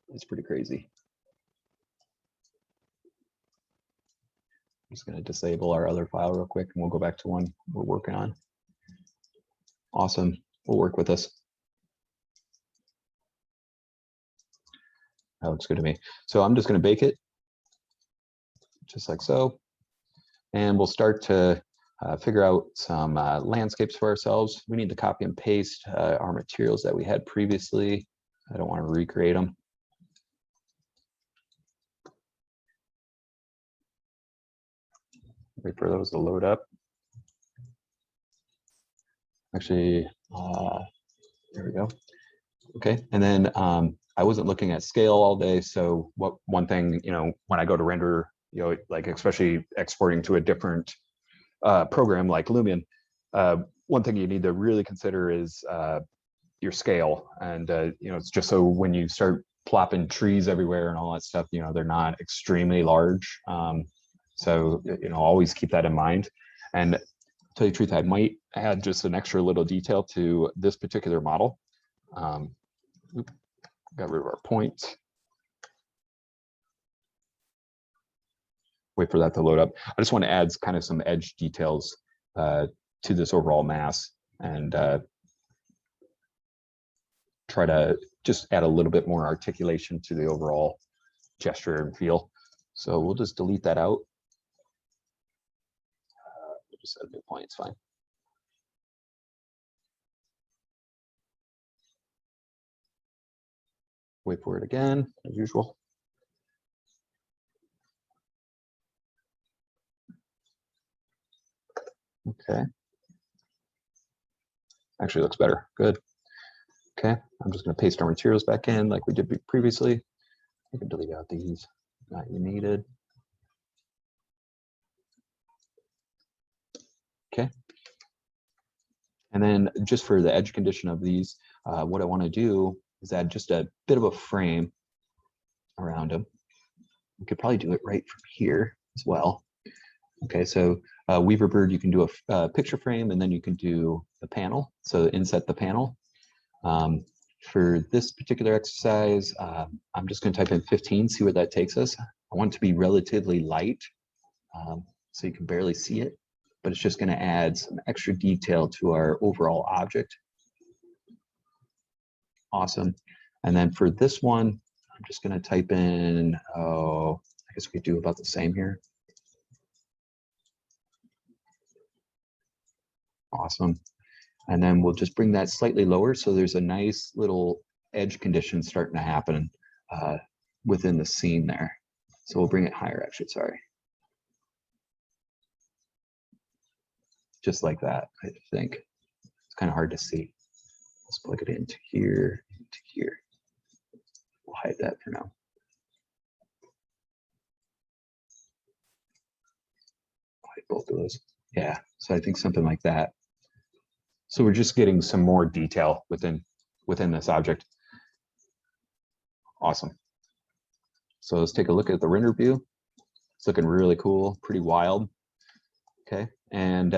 That's pretty crazy. I'm just going to disable our other file real quick and we'll go back to one we're working on. Awesome. We'll work with this. That looks good to me. So I'm just going to bake it just like so. And we'll start to figure out some landscapes for ourselves. We need to copy and paste our materials that we had previously. I don't want to recreate them. Wait for those to load up. Actually, there we go. Okay, and then I wasn't looking at scale all day. So one thing, when I go to render, like especially exporting to a different program like Lumion, one thing you need to really consider is your scale. And it's just so when you start plopping trees everywhere and all that stuff, they're not extremely large. So always keep that in mind. And to tell you the truth, I might add just an extra little detail to this particular model. Got rid of our point. Wait for that to load up. I just want to add kind of some edge details to this overall mass and try to just add a little bit more articulation to the overall gesture and feel. So we'll just delete that out. We'll just add a new point, it's fine. Wait for it again, as usual. Okay. Actually looks better, good. Okay, I'm just gonna paste our materials back in like we did previously. I can delete out these, not needed. Okay. And then just for the edge condition of these, what I wanna do is add just a bit of a frame around them. We could probably do it right from here as well. Okay, so Weaverbird, you can do a picture frame and then you can do the panel. So inset the panel. For this particular exercise, I'm just gonna type in 15, see where that takes us. I want it to be relatively light, so you can barely see it, but it's just gonna add some extra detail to our overall object. Awesome. And then for this one, I'm just going to type in, I guess we could do about the same here. Awesome. And then we'll just bring that slightly lower. So there's a nice little edge condition starting to happen within the scene there. So we'll bring it higher, actually, sorry. Just like that, I think. It's kind of hard to see. Let's plug it into here, into here. We'll hide that for now. Hide both of those. Yeah, so I think something like that. So we're just getting some more detail within this object. Awesome. So let's take a look at the render view. It's looking really cool, pretty wild. Okay, and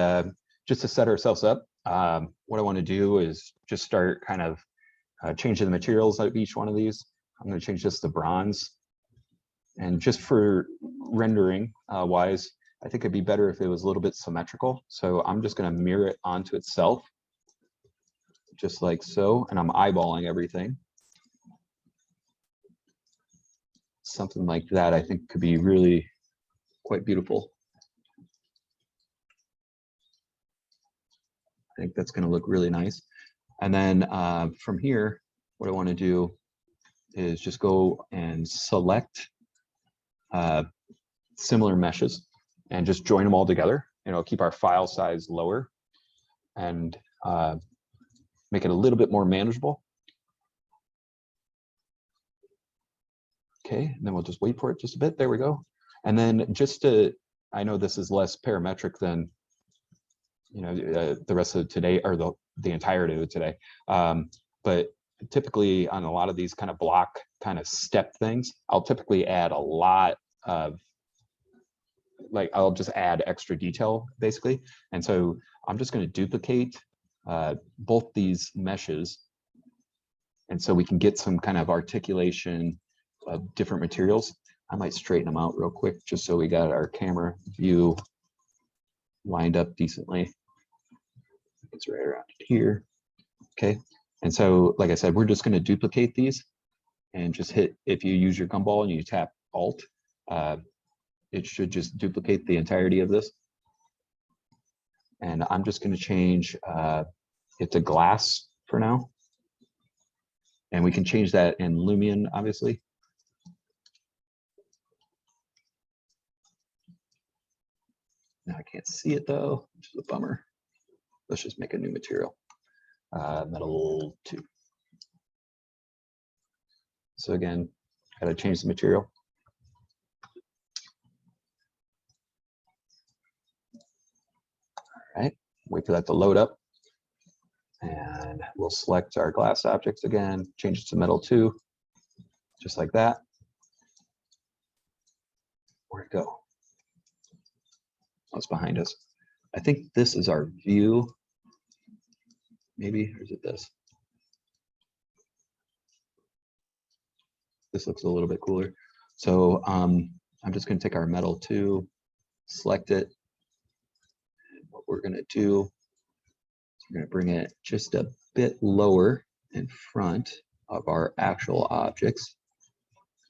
just to set ourselves up, what I want to do is just start kind of changing the materials of each one of these. I'm going to change this to bronze. And just for rendering wise, I think it'd be better if it was a little bit symmetrical. So I'm just going to mirror it onto itself, just like so. And I'm eyeballing everything. Something like that, I think, could be really quite beautiful. I think that's going to look really nice. And then from here, what I want to do is just go and select similar meshes and just join them all together. Keep our file size lower and make it a little bit more manageable. Okay, and then we'll just wait for it just a bit. There we go. And then just to, I know this is less parametric than the rest of today, or the entirety of today, but typically on a lot of these kind of block kind of step things, I'll typically add a lot of, like, I'll just add extra detail basically. And so I'm just going to duplicate both these meshes. And so we can get some kind of articulation of different materials. I might straighten them out real quick just so we got our camera view lined up decently. It's right around here. Okay. And so, like I said, we're just going to duplicate these and just hit, if you use your gumball and you tap Alt, it should just duplicate the entirety of this. And I'm just going to change it to glass for now. And we can change that in Lumion, obviously. Now I can't see it though, which is a bummer. Let's just make a new material. Metal 2. So again, got to change the material. All right, wait for that to load up. And we'll select our glass objects again, change it to metal 2, just like that. Where'd it go? What's behind us? I think this is our view. Maybe, or is it this? This looks a little bit cooler. So I'm just going to take our metal 2, select it. And what we're going to do is we're going to bring it just a bit lower in front of our actual objects.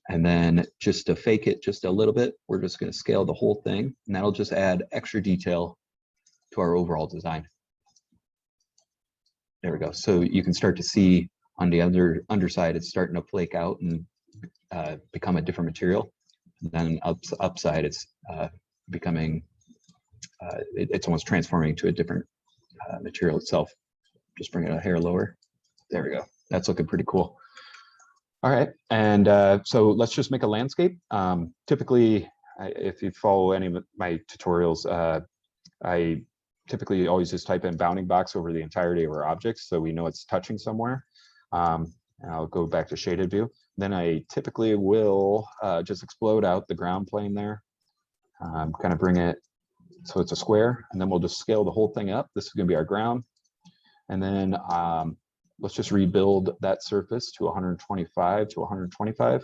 And then just to fake it just a little bit, we're just going to scale the whole thing, and that'll just add extra detail to our overall design. There we go. So you can start to see on the underside, it's starting to flake out and become a different material. And then upside, it's becoming, it's almost transforming to a different material itself. Just bring it a hair lower. There we go. That's looking pretty cool. All right, and so let's just make a landscape. Typically, if you follow any of my tutorials, I typically always just type in bounding box over the entirety of our objects so we know it's touching somewhere. And I'll go back to shaded view. Then I typically will just explode out the ground plane there, kind of bring it so it's a square, and then we'll just scale the whole thing up. This is going to be our ground. And then let's just rebuild that surface to 125 to 125.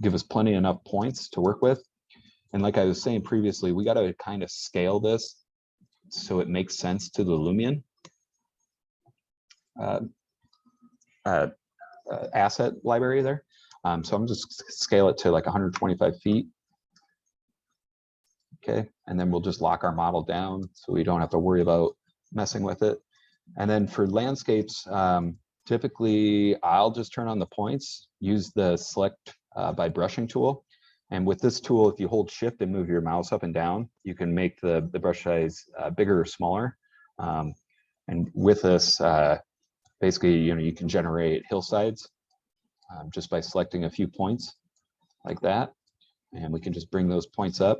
Give us plenty enough points to work with. And like I was saying previously, we got to kind of scale this so it makes sense to the Lumion asset library there. So I'm just scale it to like 125 feet. Okay, and then we'll just lock our model down so we don't have to worry about messing with it. And then for landscapes, typically I'll just turn on the points, use the select by brushing tool. And with this tool, if you hold shift and move your mouse up and down, you can make the brush size bigger or smaller. And with this, basically, you can generate hillsides just by selecting a few points like that. And we can just bring those points up.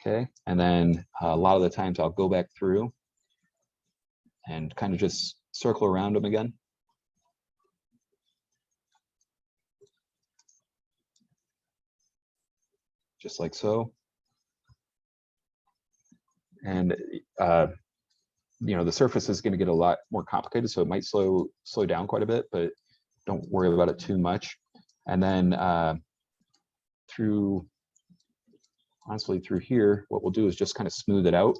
Okay, and then a lot of the times I'll go back through and kind of just circle around them again. Just like so. And the surface is going to get a lot more complicated, so it might slow down quite a bit, but don't worry about it too much. And then honestly through here, what we'll do is just kind of smooth it out.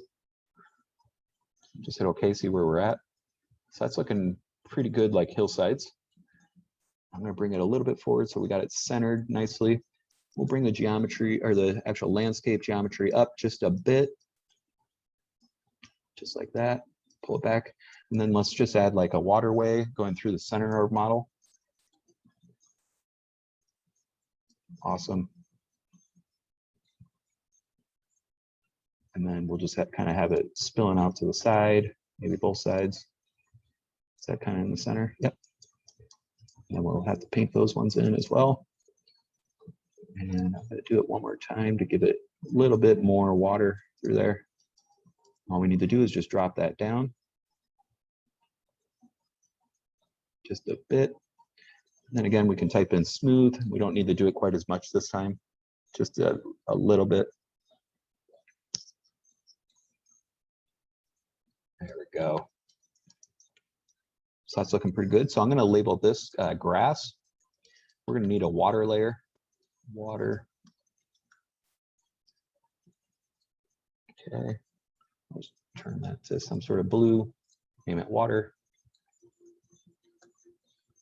Just hit OK, see where we're at. So that's looking pretty good, like hillsides. I'm going to bring it a little bit forward so we got it centered nicely. We'll bring the geometry, or the actual landscape geometry, up just a bit. Just like that. Pull it back. And then let's just add like a waterway going through the center of our model. Awesome. And then we'll just kind of have it spilling out to the side, maybe both sides. Is that kind of in the center? Yep. And we'll have to paint those ones in as well. And I'm going to do it one more time to give it a little bit more water through there. All we need to do is just drop that down. just a bit. And then again, we can type in smooth. We don't need to do it quite as much this time, just a little bit. There we go. So that's looking pretty good. So I'm going to label this grass. We're going to need a water layer. Water. Okay. Let's turn that to some sort of blue. Name it water.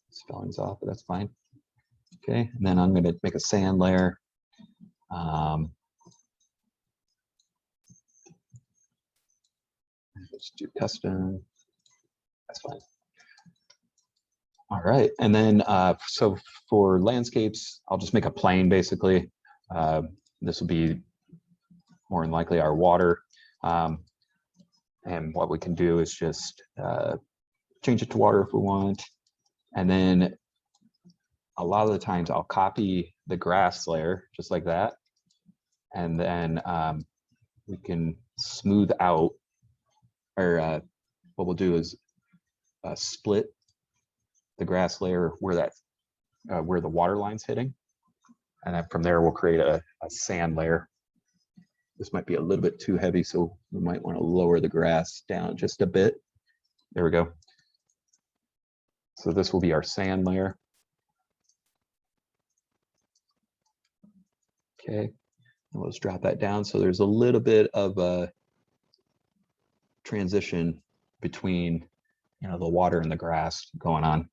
Spelling's off, but that's fine. Okay, and then I'm going to make a sand layer. Let's do custom. That's fine. All right, and then so for landscapes, I'll just make a plane basically. This will be more than likely our water. And what we can do is just change it to water if we want. And then a lot of the times I'll copy the grass layer just like that. And then we can smooth out, or what we'll do is split the grass layer where that where the water line's hitting. And then from there, we'll create a sand layer. This might be a little bit too heavy, so we might want to lower the grass down just a bit. There we go. So this will be our sand layer. Okay, let's drop that down. So there's a little bit of a transition between, you know, the water and the grass going on.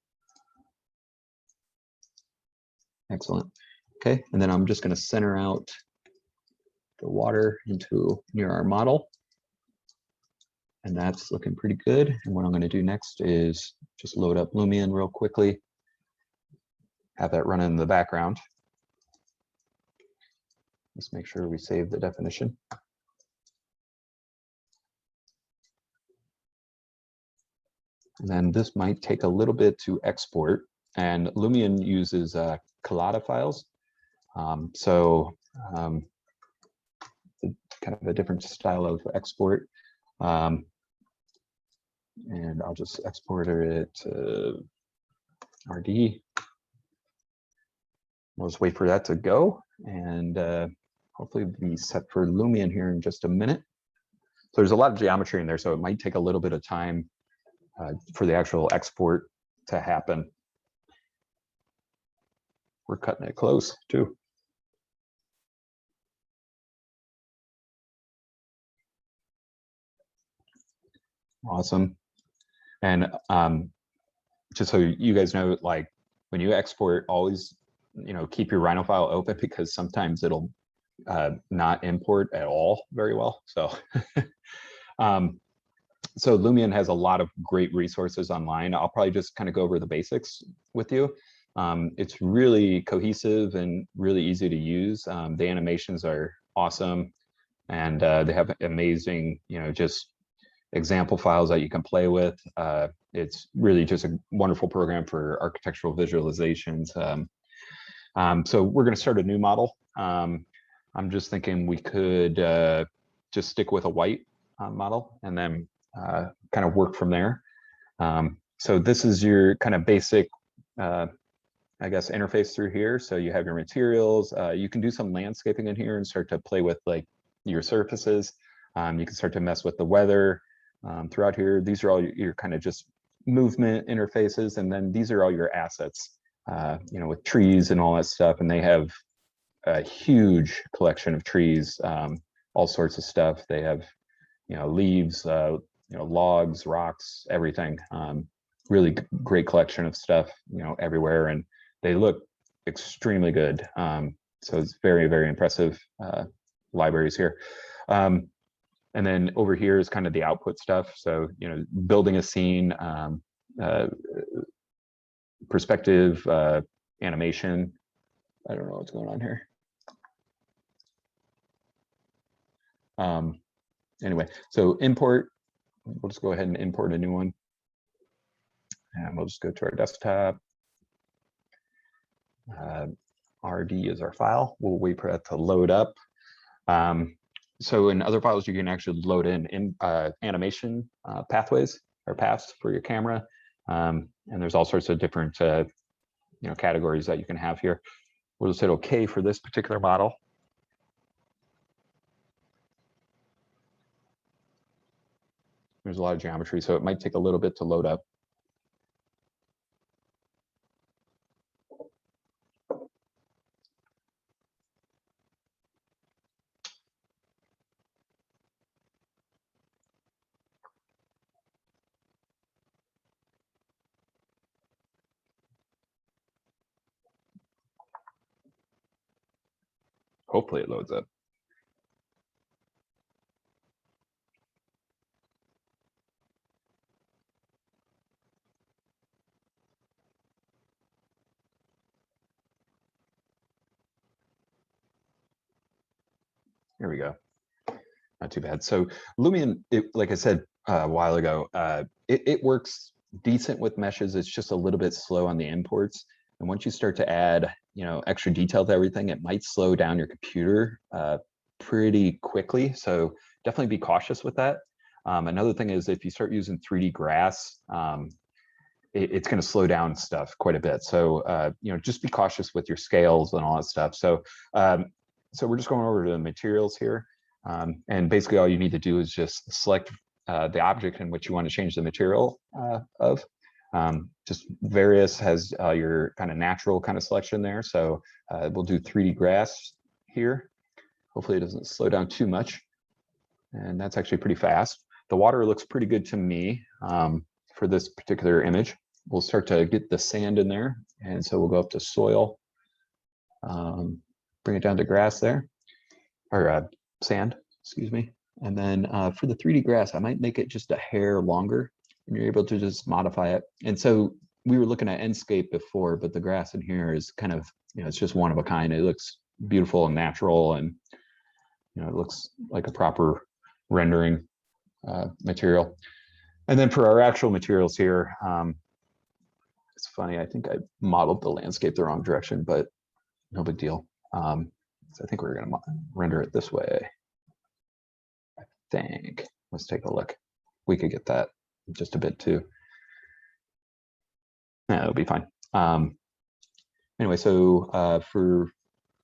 Excellent. Okay, and then I'm just going to center out the water into near our model. And that's looking pretty good. And what I'm going to do next is just load up Lumion real quickly. Have that run in the background. Let's make sure we save the definition. And then this might take a little bit to export. And Lumion uses collada files. Kind of a different style of export. And I'll just export it to RD. We'll just wait for that to go, and hopefully be set for Lumion here in just a minute. So there's a lot of geometry in there, so it might take a little bit of time for the actual export to happen. We're cutting it close too. Awesome. And just so you guys know, like when you export, always, you know, keep your Rhino file open, because sometimes it'll not import at all very well. So so Lumion has a lot of great resources online. I'll probably just kind of go over the basics with you. It's really cohesive and really easy to use. The animations are awesome, and they have amazing, you know, just example files that you can play with. It's really just a wonderful program for architectural visualizations. So we're going to start a new model. I'm just thinking we could just stick with a white model and then kind of work from there. So this is your kind of basic, I guess, interface through here. So you have your materials. You can do some landscaping in here and start to play with like your surfaces. You can start to mess with the weather throughout here. These are all your kind of just movement interfaces, and then these are all your assets, you know, with trees and all that stuff. And they have a huge collection of trees, all sorts of stuff. They have, you know, leaves, you know, logs, rocks, everything. Really great collection of stuff, you know, everywhere, and they look extremely good. So it's very, very impressive libraries here. And then over here is kind of the output stuff. So, you know, building a scene, perspective, animation. I don't know what's going on here. Anyway, so import, we'll just go ahead and import a new one. And we'll just go to our desktop. RD is our file. We'll wait for that to load up. So in other files, you can actually load in animation pathways or paths for your camera. And there's all sorts of different categories that you can have here. We'll just hit OK for this particular model. There's a lot of geometry, so it might take a little bit to load up. Hopefully it loads up. Here we go. Not too bad. So Lumion, like I said a while ago, it works decent with meshes. It's just a little bit slow on the imports. And once you start to add, extra detail to everything, it might slow down your computer pretty quickly. So definitely be cautious with that. Another thing is if you start using 3D grass, it's going to slow down stuff quite a bit. So, just be cautious with your scales and all that stuff. So, so we're just going over to the materials here. And basically all you need to do is just select the object in which you want to change the material of. Just various has your kind of natural kind of selection there. So we'll do 3D grass here. Hopefully it doesn't slow down too much. And that's actually pretty fast. The water looks pretty good to me for this particular image. We'll start to get the sand in there. And so we'll go up to soil, bring it down to grass there, or sand, excuse me. And then for the 3D grass, I might make it just a hair longer and you're able to just modify it. And so we were looking at Enscape before, but the grass in here is kind of, it's just one of a kind. It looks beautiful and natural, and it looks like a proper rendering material. And then for our actual materials here, it's funny, I think I modeled the landscape the wrong direction, but no big deal. So I think we're going to render it this way. I think. Let's take a look. We could get that just a bit too. Yeah, it'll be fine. Anyway, so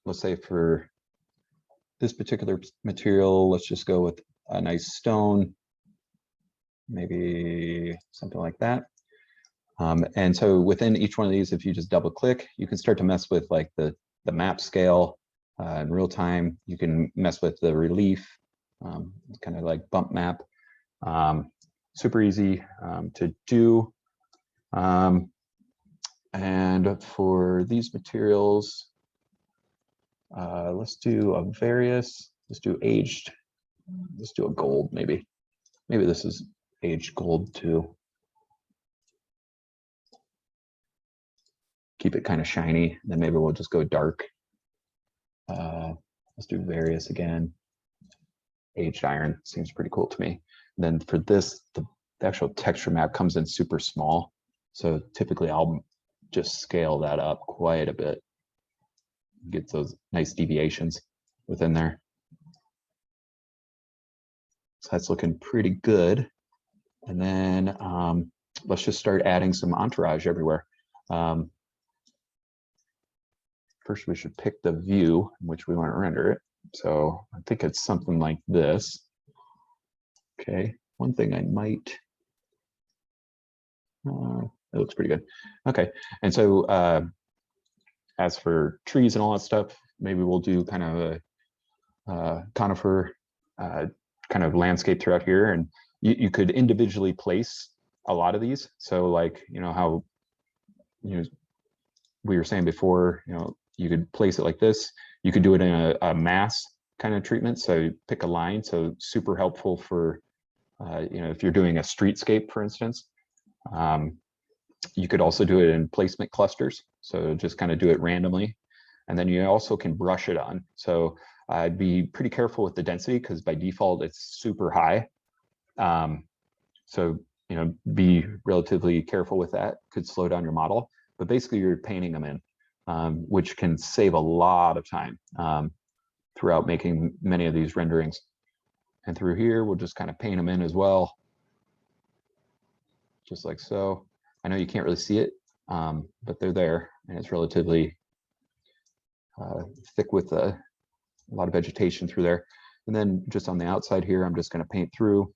let's say for this particular material, let's just go with a nice stone, maybe something like that. And so within each one of these, if you just double click, you can start to mess with like the map scale in real time. You can mess with the relief, kind of like bump map. Super easy to do. And for these materials, let's do a various, let's do aged, let's do a gold maybe. Maybe this is aged gold too. Keep it kind of shiny, then maybe we'll just go dark. Let's do various again. Aged iron seems pretty cool to me. And then for this, the actual texture map comes in super small. So typically I'll just scale that up quite a bit. Get those nice deviations within there. So that's looking pretty good. And then let's just start adding some entourage everywhere. First, we should pick the view in which we want to render it. So I think it's something like this. Okay, one thing I might, it looks pretty good. Okay, and so as for trees and all that stuff, maybe we'll do kind of a conifer kind of landscape throughout here. And you could individually place a lot of these. So like, how, we were saying before, you could place it like this. You could do it in a mass kind of treatment. So pick a line. So super helpful for, if you're doing a streetscape, for instance. You could also do it in placement clusters. So just kind of do it randomly. And then you also can brush it on. So I'd be pretty careful with the density because by default it's super high. So, be relatively careful with that. Could slow down your model. But basically you're painting them in. Which can save a lot of time throughout making many of these renderings. And through here, we'll just kind of paint them in as well, just like so. I know you can't really see it, but they're there, and it's relatively thick with a lot of vegetation through there. And then just on the outside here, I'm just going to paint through.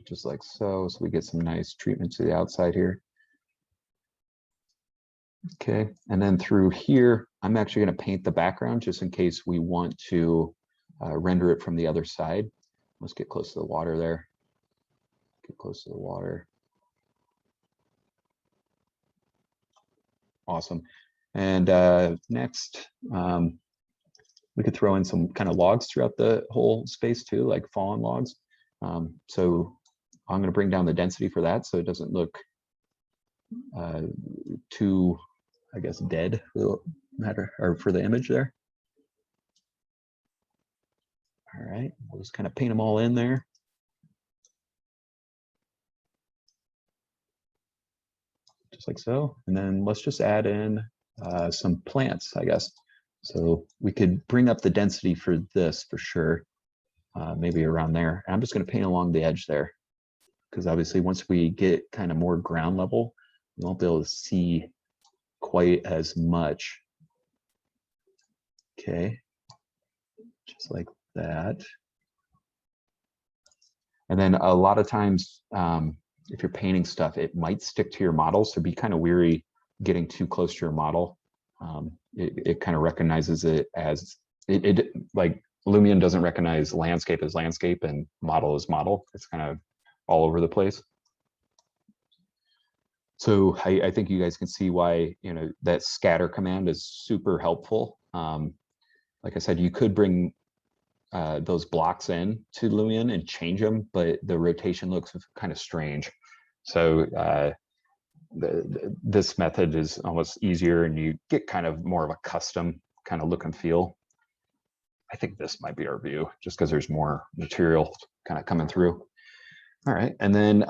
Just like so, so we get some nice treatment to the outside here. Okay, and then through here, I'm actually going to paint the background just in case we want to render it from the other side. Let's get close to the water there. Get close to the water. Awesome. And next, we could throw in some kind of logs throughout the whole space too, like fallen logs. So I'm going to bring down the density for that so it doesn't look too, I guess, dead for the matter, or for the image there. All right, we'll just kind of paint them all in there. Just like so. And then let's just add in some plants, I guess. So we could bring up the density for this for sure, maybe around there. And I'm just going to paint along the edge there, because obviously once we get kind of more ground level, we won't be able to see quite as much. Okay, just like that. And then a lot of times, if you're painting stuff, it might stick to your model, so be kind of weary getting too close to your model. It kind of recognizes it as, it like Lumion doesn't recognize landscape as landscape and model as model. It's kind of all over the place. So I think you guys can see why, you know, that scatter command is super helpful. Like I said, you could bring those blocks in to Lumion and change them, but the rotation looks kind of strange. So this method is almost easier, and you get kind of more of a custom kind of look and feel. I think this might be our view, just because there's more material kind of coming through. All right, and then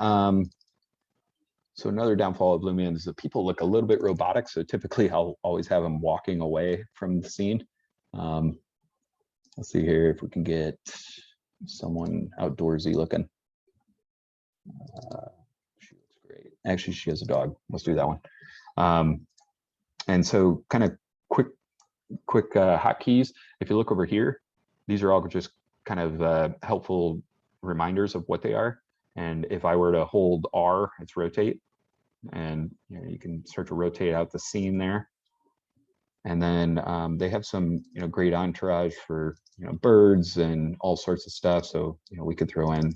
so another downfall of Lumion is that people look a little bit robotic. So typically I'll always have them walking away from the scene. Let's see here if we can get someone outdoorsy looking. She looks great. Actually, she has a dog. Let's do that one. And so kind of quick hotkeys. If you look over here, these are all just kind of helpful reminders of what they are. And if I were to hold R, it's rotate. And you know, you can start to rotate out the scene there. And then they have some, you know, great entourage for, you know, birds and all sorts of stuff. So, you know, we could throw in a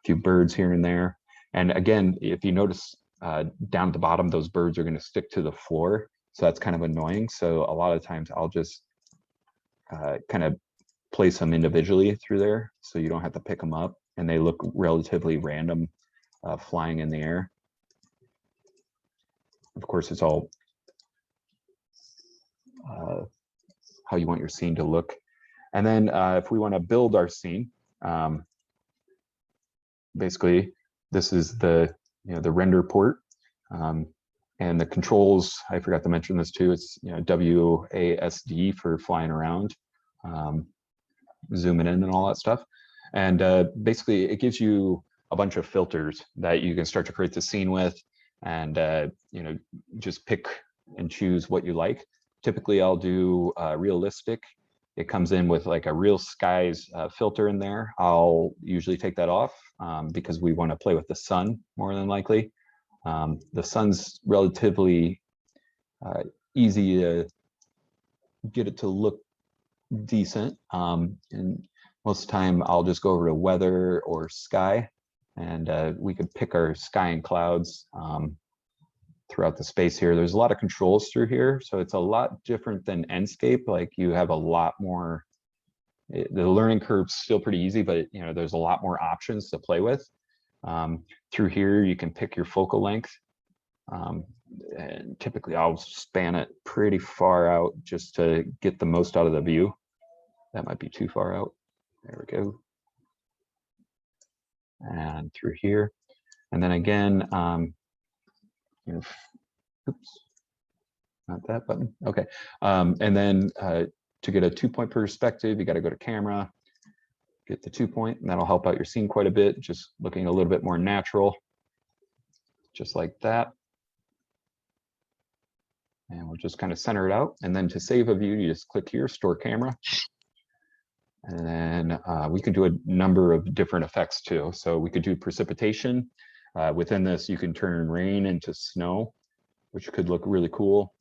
few birds here and there. And again, if you notice down at the bottom, those birds are going to stick to the floor. So that's kind of annoying. So a lot of times I'll just kind of place them individually through there, so you don't have to pick them up, and they look relatively random flying in the air. Of course, it's all how you want your scene to look. And then if we want to build our scene, basically this is the, you know, the render port, and the controls. I forgot to mention this too. It's, you know, WASD for flying around, zooming in and all that stuff. And basically it gives you a bunch of filters that you can start to create the scene with, and you know, just pick and choose what you like. Typically I'll do realistic. It comes in with like a real skies filter in there. I'll usually take that off because we want to play with the sun more than likely. The sun's relatively easy to get it to look decent. And most of the time I'll just go over to weather or sky, and we could pick our sky and clouds throughout the space here. There's a lot of controls through here, so it's a lot different than Enscape. Like, you have a lot more, the learning curve's still pretty easy, but you know, there's a lot more options to play with. Through here you can pick your focal length, and typically I'll span it pretty far out just to get the most out of the view. That might be too far out. There we go. And through here, and then again, you know, oops, not that button. Okay. And then to get a 2-point perspective, you got to go to camera, get the 2 point, and that'll help out your scene quite a bit, just looking a little bit more natural, just like that. And we'll just kind of center it out. And then to save a view, you just click here, store camera. And then we can do a number of different effects too. So we could do precipitation. Within this, you can turn rain into snow, which could look really cool.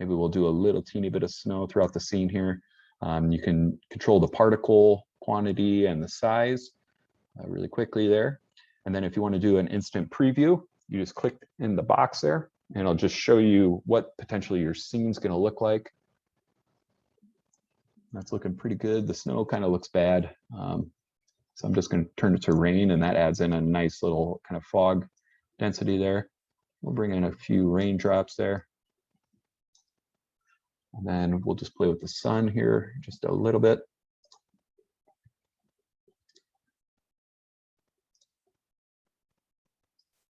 Maybe we'll do a little teeny bit of snow throughout the scene here. You can control the particle quantity and the size really quickly there. And then if you want to do an instant preview, you just click in the box there, and it'll just show you what potentially your scene's going to look like. That's looking pretty good. The snow kind of looks bad. So I'm just going to turn it to rain, and that adds in a nice little kind of fog density there. We'll bring in a few raindrops there. And then we'll just play with the sun here just a little bit.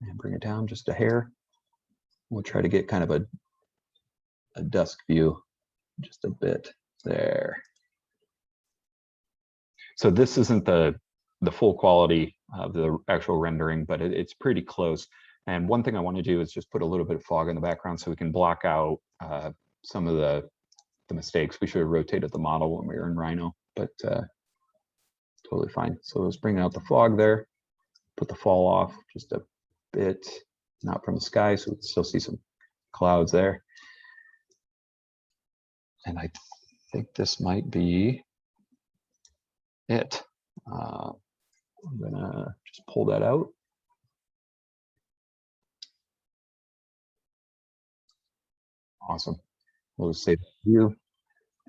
And bring it down just a hair. We'll try to get kind of a dusk view just a bit there. So this isn't the full quality of the actual rendering, but it's pretty close. And one thing I want to do is just put a little bit of fog in the background so we can block out some of the mistakes. We should have rotated the model when we were in Rhino, but totally fine. So let's bring out the fog there, put the fall off just a bit, not from the sky, so we can still see some clouds there. And I think this might be it. I'm gonna just pull that out. Awesome. We'll just save the view.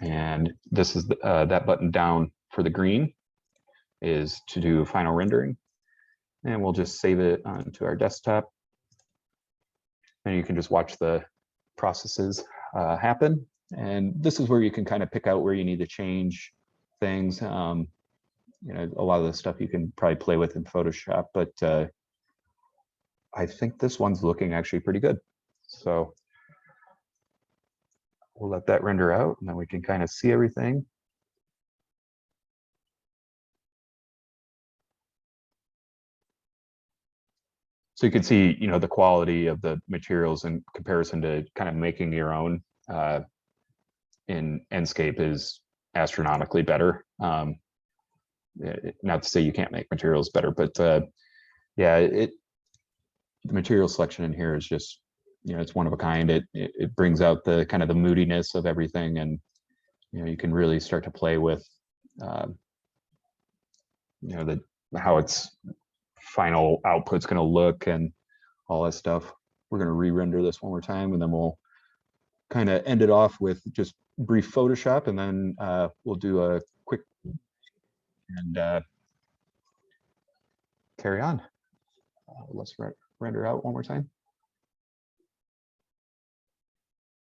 And this is that button down for the green is to do final rendering. And we'll just save it onto our desktop. And you can just watch the processes happen. And this is where you can kind of pick out where you need to change things. You know, a lot of the stuff you can probably play with in Photoshop, but I think this one's looking actually pretty good. So we'll let that render out, and then we can kind of see everything. So you can see, you know, the quality of the materials in comparison to kind of making your own in Enscape is astronomically better. Not to say you can't make materials better, but yeah, the material selection in here is just, you know, it's one of a kind. It brings out the kind of the moodiness of everything, and you know, you can really start to play with you know, how its final output's going to look and all that stuff. We're going to re-render this one more time, and then we'll kind of end it off with just brief Photoshop, and then we'll do a quick and carry on. Let's render out one more time.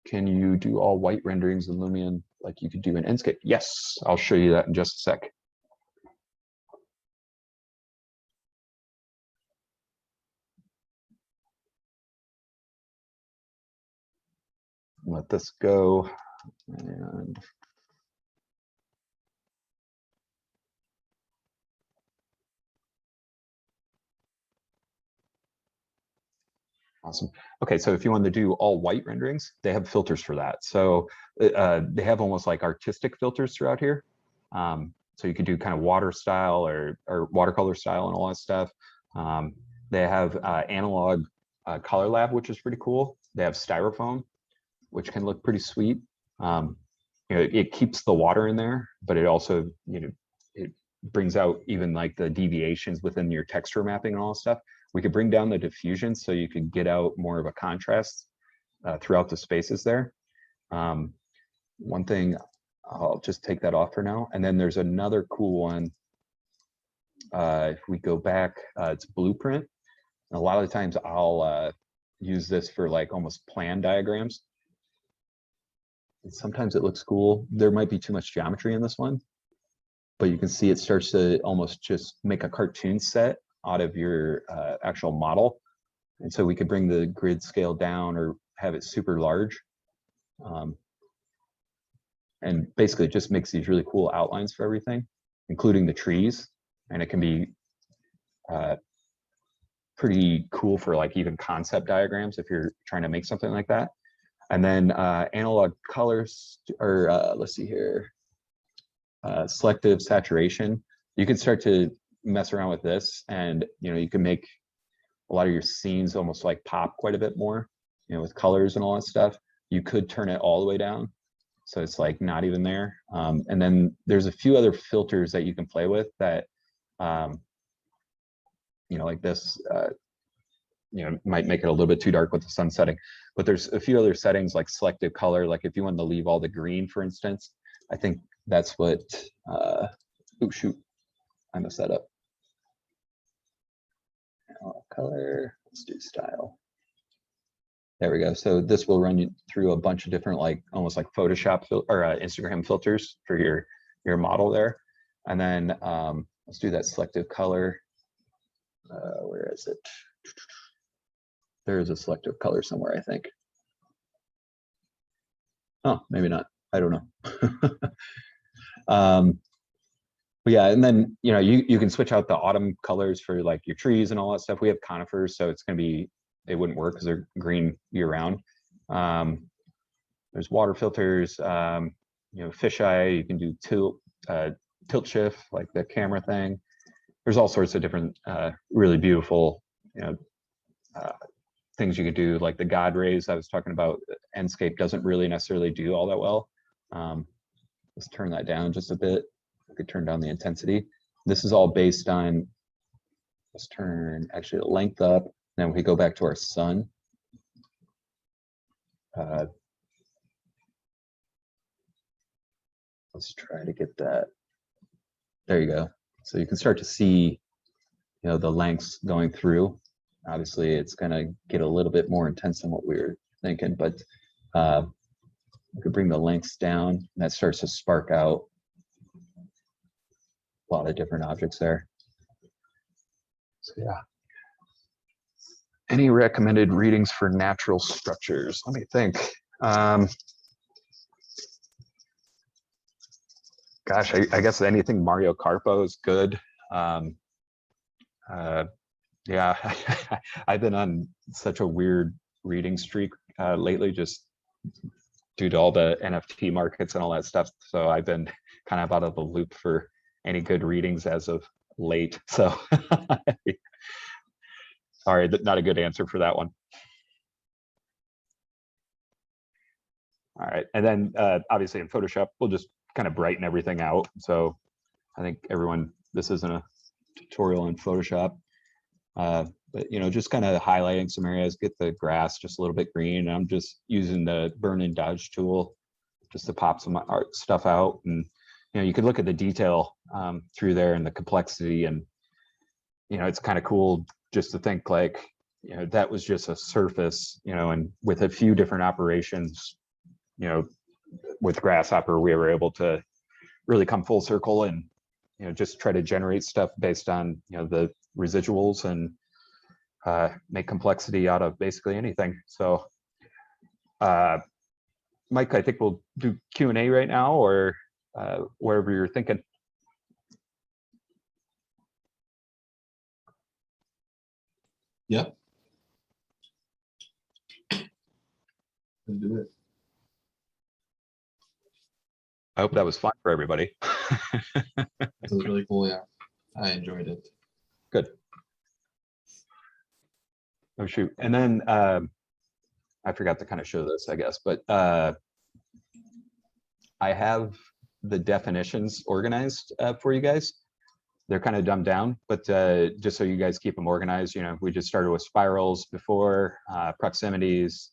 Can you do all white renderings in Lumion like you could do in Enscape? Yes, I'll show you that in just a sec. Let this go. And awesome. Okay, so if you want to do all white renderings, they have filters for that. So they have almost like artistic filters throughout here. So you could do kind of water style or watercolor style and all that stuff. They have analog color lab, which is pretty cool. They have styrofoam, which can look pretty sweet. You know, it keeps the water in there, but it also, you know, it brings out even like the deviations within your texture mapping and all that stuff. We could bring down the diffusion so you can get out more of a contrast throughout the spaces there. One thing, I'll just take that off for now. And then there's another cool one. If we go back, it's Blueprint. And a lot of the times I'll use this for like almost plan diagrams. And sometimes it looks cool. There might be too much geometry in this one, but you can see it starts to almost just make a cartoon set out of your actual model. And so we could bring the grid scale down or have it super large. And basically it just makes these really cool outlines for everything. including the trees, and it can be pretty cool for like even concept diagrams if you're trying to make something like that. And then analog colors, or let's see here, selective saturation. You can start to mess around with this, and you can make a lot of your scenes almost like pop quite a bit more, with colors and all that stuff. You could turn it all the way down, so it's like not even there. And then there's a few other filters that you can play with that, like this, might make it a little bit too dark with the sun setting. But there's a few other settings like selective color, like if you wanted to leave all the green, for instance. I think that's what, oh shoot, I messed that up. Color, let's do style. There we go. So this will run you through a bunch of different, like almost like Photoshop or Instagram filters for your model there. And then let's do that selective color. Where is it? There is a selective color somewhere, I think. Oh, maybe not. I don't know. But yeah, and then you can switch out the autumn colors for like your trees and all that stuff. We have conifers, so it's gonna be, they wouldn't work because they're green year round. There's water filters, fisheye. You can do tilt shift, like the camera thing. There's all sorts of different really beautiful things you could do, like the God rays I was talking about. Enscape doesn't really necessarily do all that well. Let's turn that down just a bit. I could turn down the intensity. This is all based on, let's turn actually the length up. Then we go back to our sun. Let's try to get that. There you go. So you can start to see, the lengths going through. Obviously, it's going to get a little bit more intense than what we were thinking, but we could bring the lengths down, and that starts to spark out a lot of different objects there. So yeah. Any recommended readings for natural structures? Let me think. Gosh, I guess anything Mario Carpo is good. Yeah, I've been on such a weird reading streak lately, just due to all the NFT markets and all that stuff. So I've been kind of out of the loop for any good readings as of late. So sorry, not a good answer for that one. All right, and then obviously in Photoshop, we'll just kind of brighten everything out. So I think everyone, this isn't a tutorial in Photoshop, but just kind of highlighting some areas, get the grass just a little bit green. I'm just using the burn and dodge tool just to pop some art stuff out. And you could look at the detail through there and the complexity, and it's kind of cool just to think like, that was just a surface, and with a few different operations, with Grasshopper, we were able to really come full circle and, just try to generate stuff based on, the residuals and make complexity out of basically anything. So, Mike, I think we'll do Q&A right now, or wherever you're thinking. Yep. Let's do it. I hope that was fun for everybody. It was really cool. Yeah, I enjoyed it. Good. Oh shoot, and then I forgot to kind of show this, I guess, but I have the definitions organized for you guys. They're kind of dumbed down, but just so you guys keep them organized, we just started with spirals before, proximities,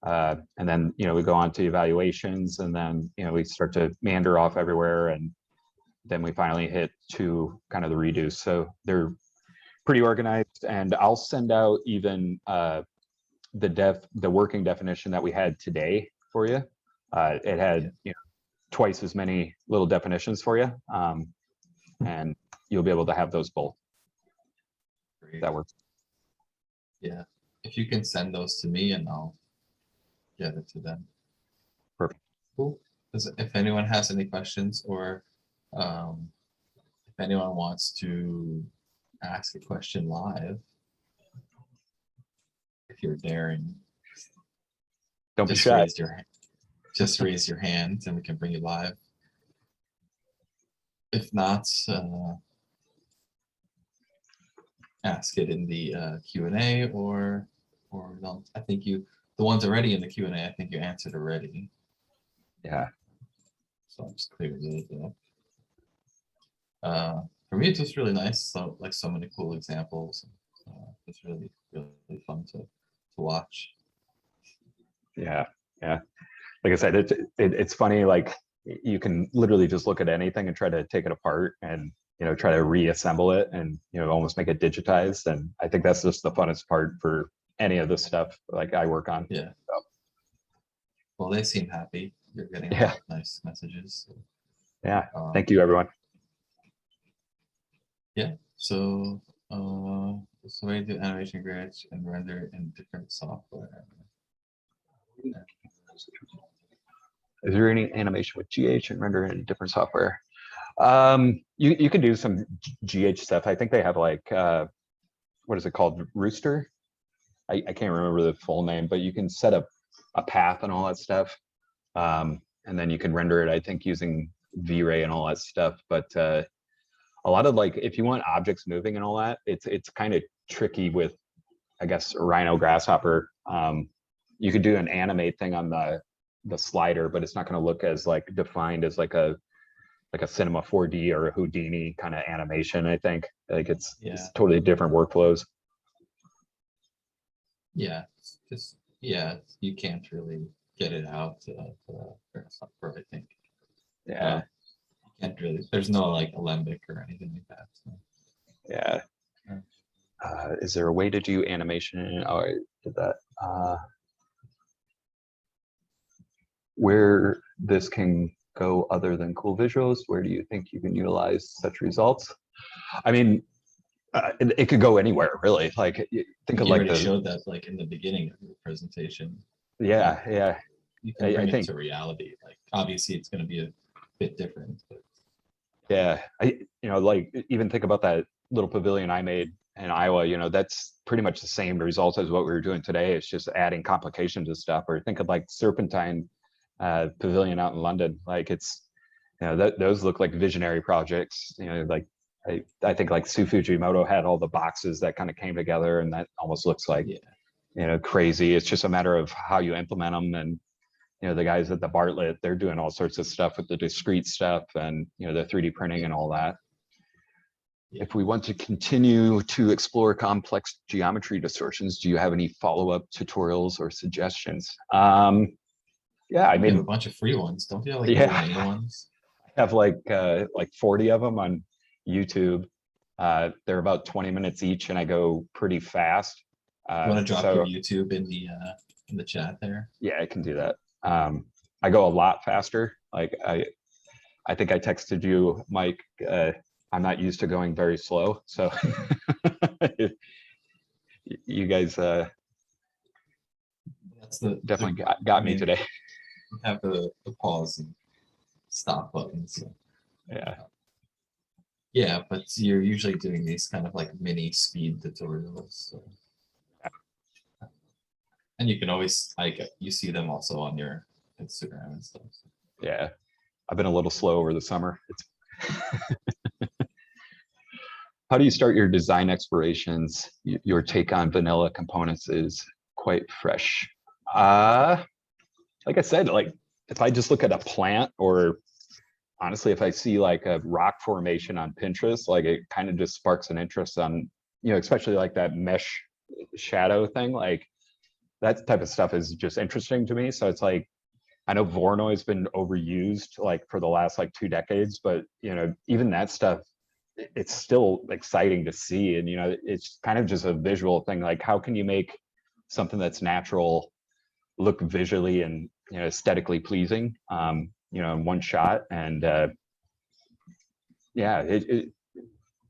and then, we go on to evaluations, and then, we start to meander off everywhere, and then we finally hit to kind of the reduce. So they're pretty organized, and I'll send out even the working definition that we had today for you. It had, twice as many little definitions for you, and you'll be able to have those both. Great. That works. Yeah, if you can send those to me, and I'll get it to them. Perfect. Cool. If anyone has any questions or if anyone wants to ask a question live, if you're daring, Don't be just shy. raise your hand and we can bring you live. If not, ask it in the Q&A or don't. I think the ones already in the Q&A, I think you answered already. Yeah. So I'm just clearing those up. For me, it's just really nice. So so many cool examples. It's really fun to watch. Yeah. Yeah. Like I said, it's funny. Like you can literally just look at anything and try to take it apart and try to reassemble it and almost make it digitized. And I think that's just the funnest part for any of this stuff like I work on. Yeah. So. Well, they seem happy. You're getting a lot of nice messages. So, yeah. Thank you, everyone. Yeah. So, so we do animation grades and render in different software. Is there any animation with GH and render in different software? You can do some GH stuff. I think they have like what is it called? Rooster? I can't remember the full name, but you can set up a path and all that stuff. And then you can render it, I think, using V-Ray and all that stuff. But a lot of like, if you want objects moving and all that, it's kind of tricky with, I guess, Rhino Grasshopper. You could do an animate thing on the slider, but it's not going to look as like defined as like a Cinema 4D or a Houdini kind of animation. I think like it's totally different workflows. Yeah, you can't really get it out Grasshopper, I think. Yeah, you can't really. There's no like Alembic or anything like that. So. Yeah. Is there a way to do animation? Oh, I did that. Where this can go other than cool visuals, where do you think you can utilize such results? I mean, it could go anywhere, really. Like, think of like showed that like in the beginning of the presentation. Yeah, yeah. You can bring it to reality. Like, obviously, it's going to be a bit different. But. Yeah, like even think about that little pavilion I made in Iowa. That's pretty much the same result as what we were doing today. It's just adding complications and stuff. Or think of like Serpentine pavilion out in London. Like it's, those look like visionary projects. Like I think like Sue Fujimoto had all the boxes that kind of came together, and that almost looks like crazy. It's just a matter of how you implement them. And the guys at the Bartlett, they're doing all sorts of stuff with the discrete stuff and the 3D printing and all that. If we want to continue to explore complex geometry distortions, do you have any follow-up tutorials or suggestions? Yeah, I mean, you have a bunch of free ones, don't you? Like main ones. I have like 40 of them on YouTube. They're about 20 minutes each, and I go pretty fast. You want to drop your YouTube in the chat there? Yeah, I can do that. I go a lot faster. Like I think I texted you, Mike. I'm not used to going very slow, so you guys definitely got me today. You have the pause and stop buttons. So. Yeah, but you're usually doing these kind of like mini speed tutorials. So. And you can always you see them also on your Instagram and stuff. So. Yeah, I've been a little slow over the summer. How do you start your design explorations? Your take on vanilla components is quite fresh. Like I said, like if I just look at a plant, or honestly, if I see like a rock formation on Pinterest, like it kind of just sparks an interest on, especially like that mesh shadow thing. Like that type of stuff is just interesting to me. So it's like, I know Voronoi has been overused like for the last like 2 decades, but even that stuff, it's still exciting to see. And it's kind of just a visual thing. Like, how can you make something that's natural look visually and aesthetically pleasing in one shot? And yeah,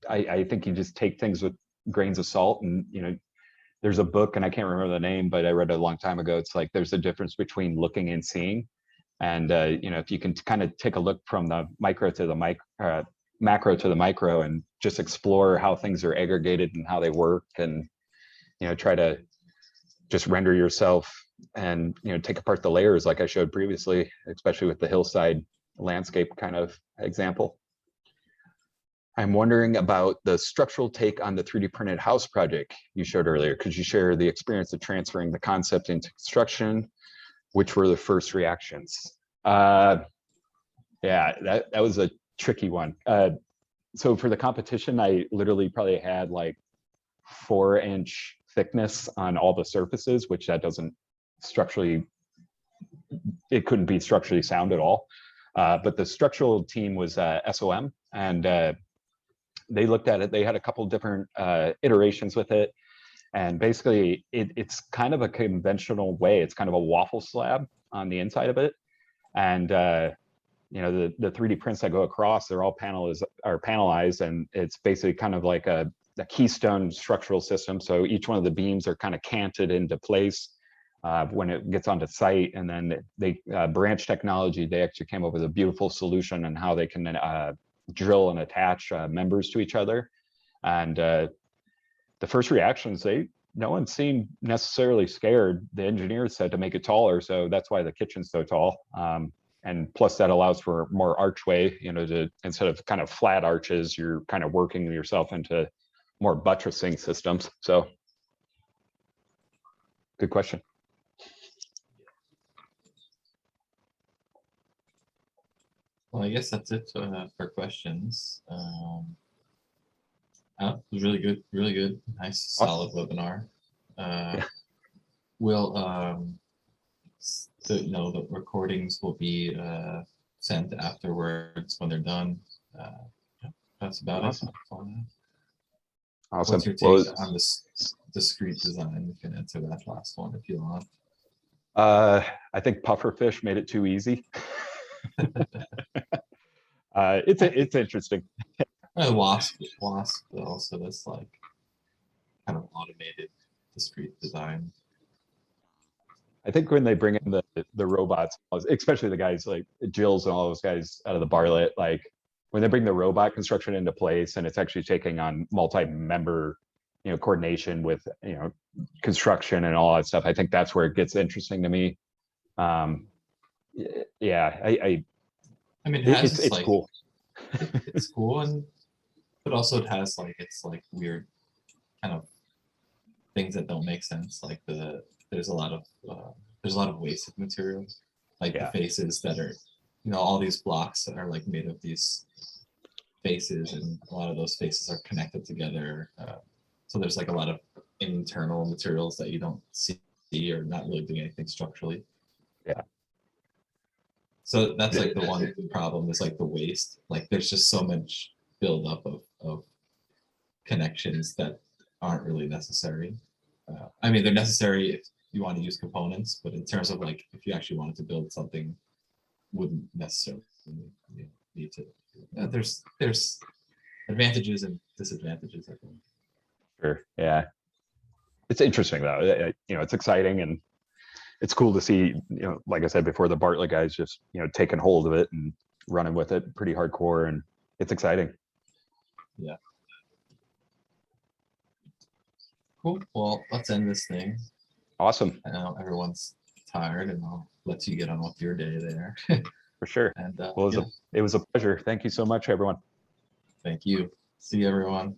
I think you just take things with grains of salt. And there's a book, and I can't remember the name, but I read it a long time ago. It's like there's a difference between looking and seeing. And if you can kind of take a look from the micro to the macro to the micro and just explore how things are aggregated and how they work, and try to just render yourself and take apart the layers like I showed previously, especially with the hillside landscape kind of example. I'm wondering about the structural take on the 3D printed house project you showed earlier. Could you share the experience of transferring the concept into construction? Which were the first reactions? Yeah, that was a tricky one. So for the competition, I literally probably had like 4-inch thickness on all the surfaces, which that doesn't structurally, it couldn't be structurally sound at all. But the structural team was SOM, and they looked at it. They had a couple different iterations with it. And basically it's kind of a conventional way. It's kind of a waffle slab on the inside of it. And the 3D prints that go across, they're all panelized, and it's basically kind of like a keystone structural system. So each one of the beams are kind of canted into place when it gets onto site. And then they branch technology, they actually came up with a beautiful solution on how they can drill and attach members to each other. And the first reactions, no one seemed necessarily scared. The engineers said to make it taller, so that's why the kitchen's so tall. And plus that allows for more archway, instead of kind of flat arches, you're kind of working yourself into more buttressing systems. So good question. Well, I guess that's it for questions. It was really good, really good. Nice, solid webinar. We'll the recordings will be sent afterwards when they're done. That's about it. Awesome. What's your take on this discrete design? You can answer that last one if you want. I think Pufferfish made it too easy. It's interesting. Wasp also this like kind of automated discrete design. I think when they bring in the robots, especially the guys like Jill's and all those guys out of the Bartlett, like when they bring the robot construction into place and it's actually taking on multi-member, coordination with, construction and all that stuff, I think that's where it gets interesting to me. Yeah, I mean, it's like, cool. It's cool, but also it has like weird kind of things that don't make sense. Like there's a lot of wasted materials, like the faces that are, all these blocks that are like made of these faces, and a lot of those faces are connected together. So there's like a lot of internal materials that you don't see or not really doing anything structurally. Yeah. So that's like the one problem is like the waste. Like there's just so much buildup of connections that aren't really necessary. I mean, they're necessary if you want to use components, but in terms of like if you actually wanted to build something, wouldn't necessarily need to. There's advantages and disadvantages, I think. Sure. Yeah. It's interesting though. It's exciting, and it's cool to see, like I said before, the Bartlett guys just, taking hold of it and running with it pretty hardcore, and it's exciting. Yeah. Cool. Well, let's end this thing. Awesome. I know everyone's tired, and I'll let you get on with your day there. For sure. And well, it was a pleasure. Thank you so much, everyone. Thank you. See you, everyone.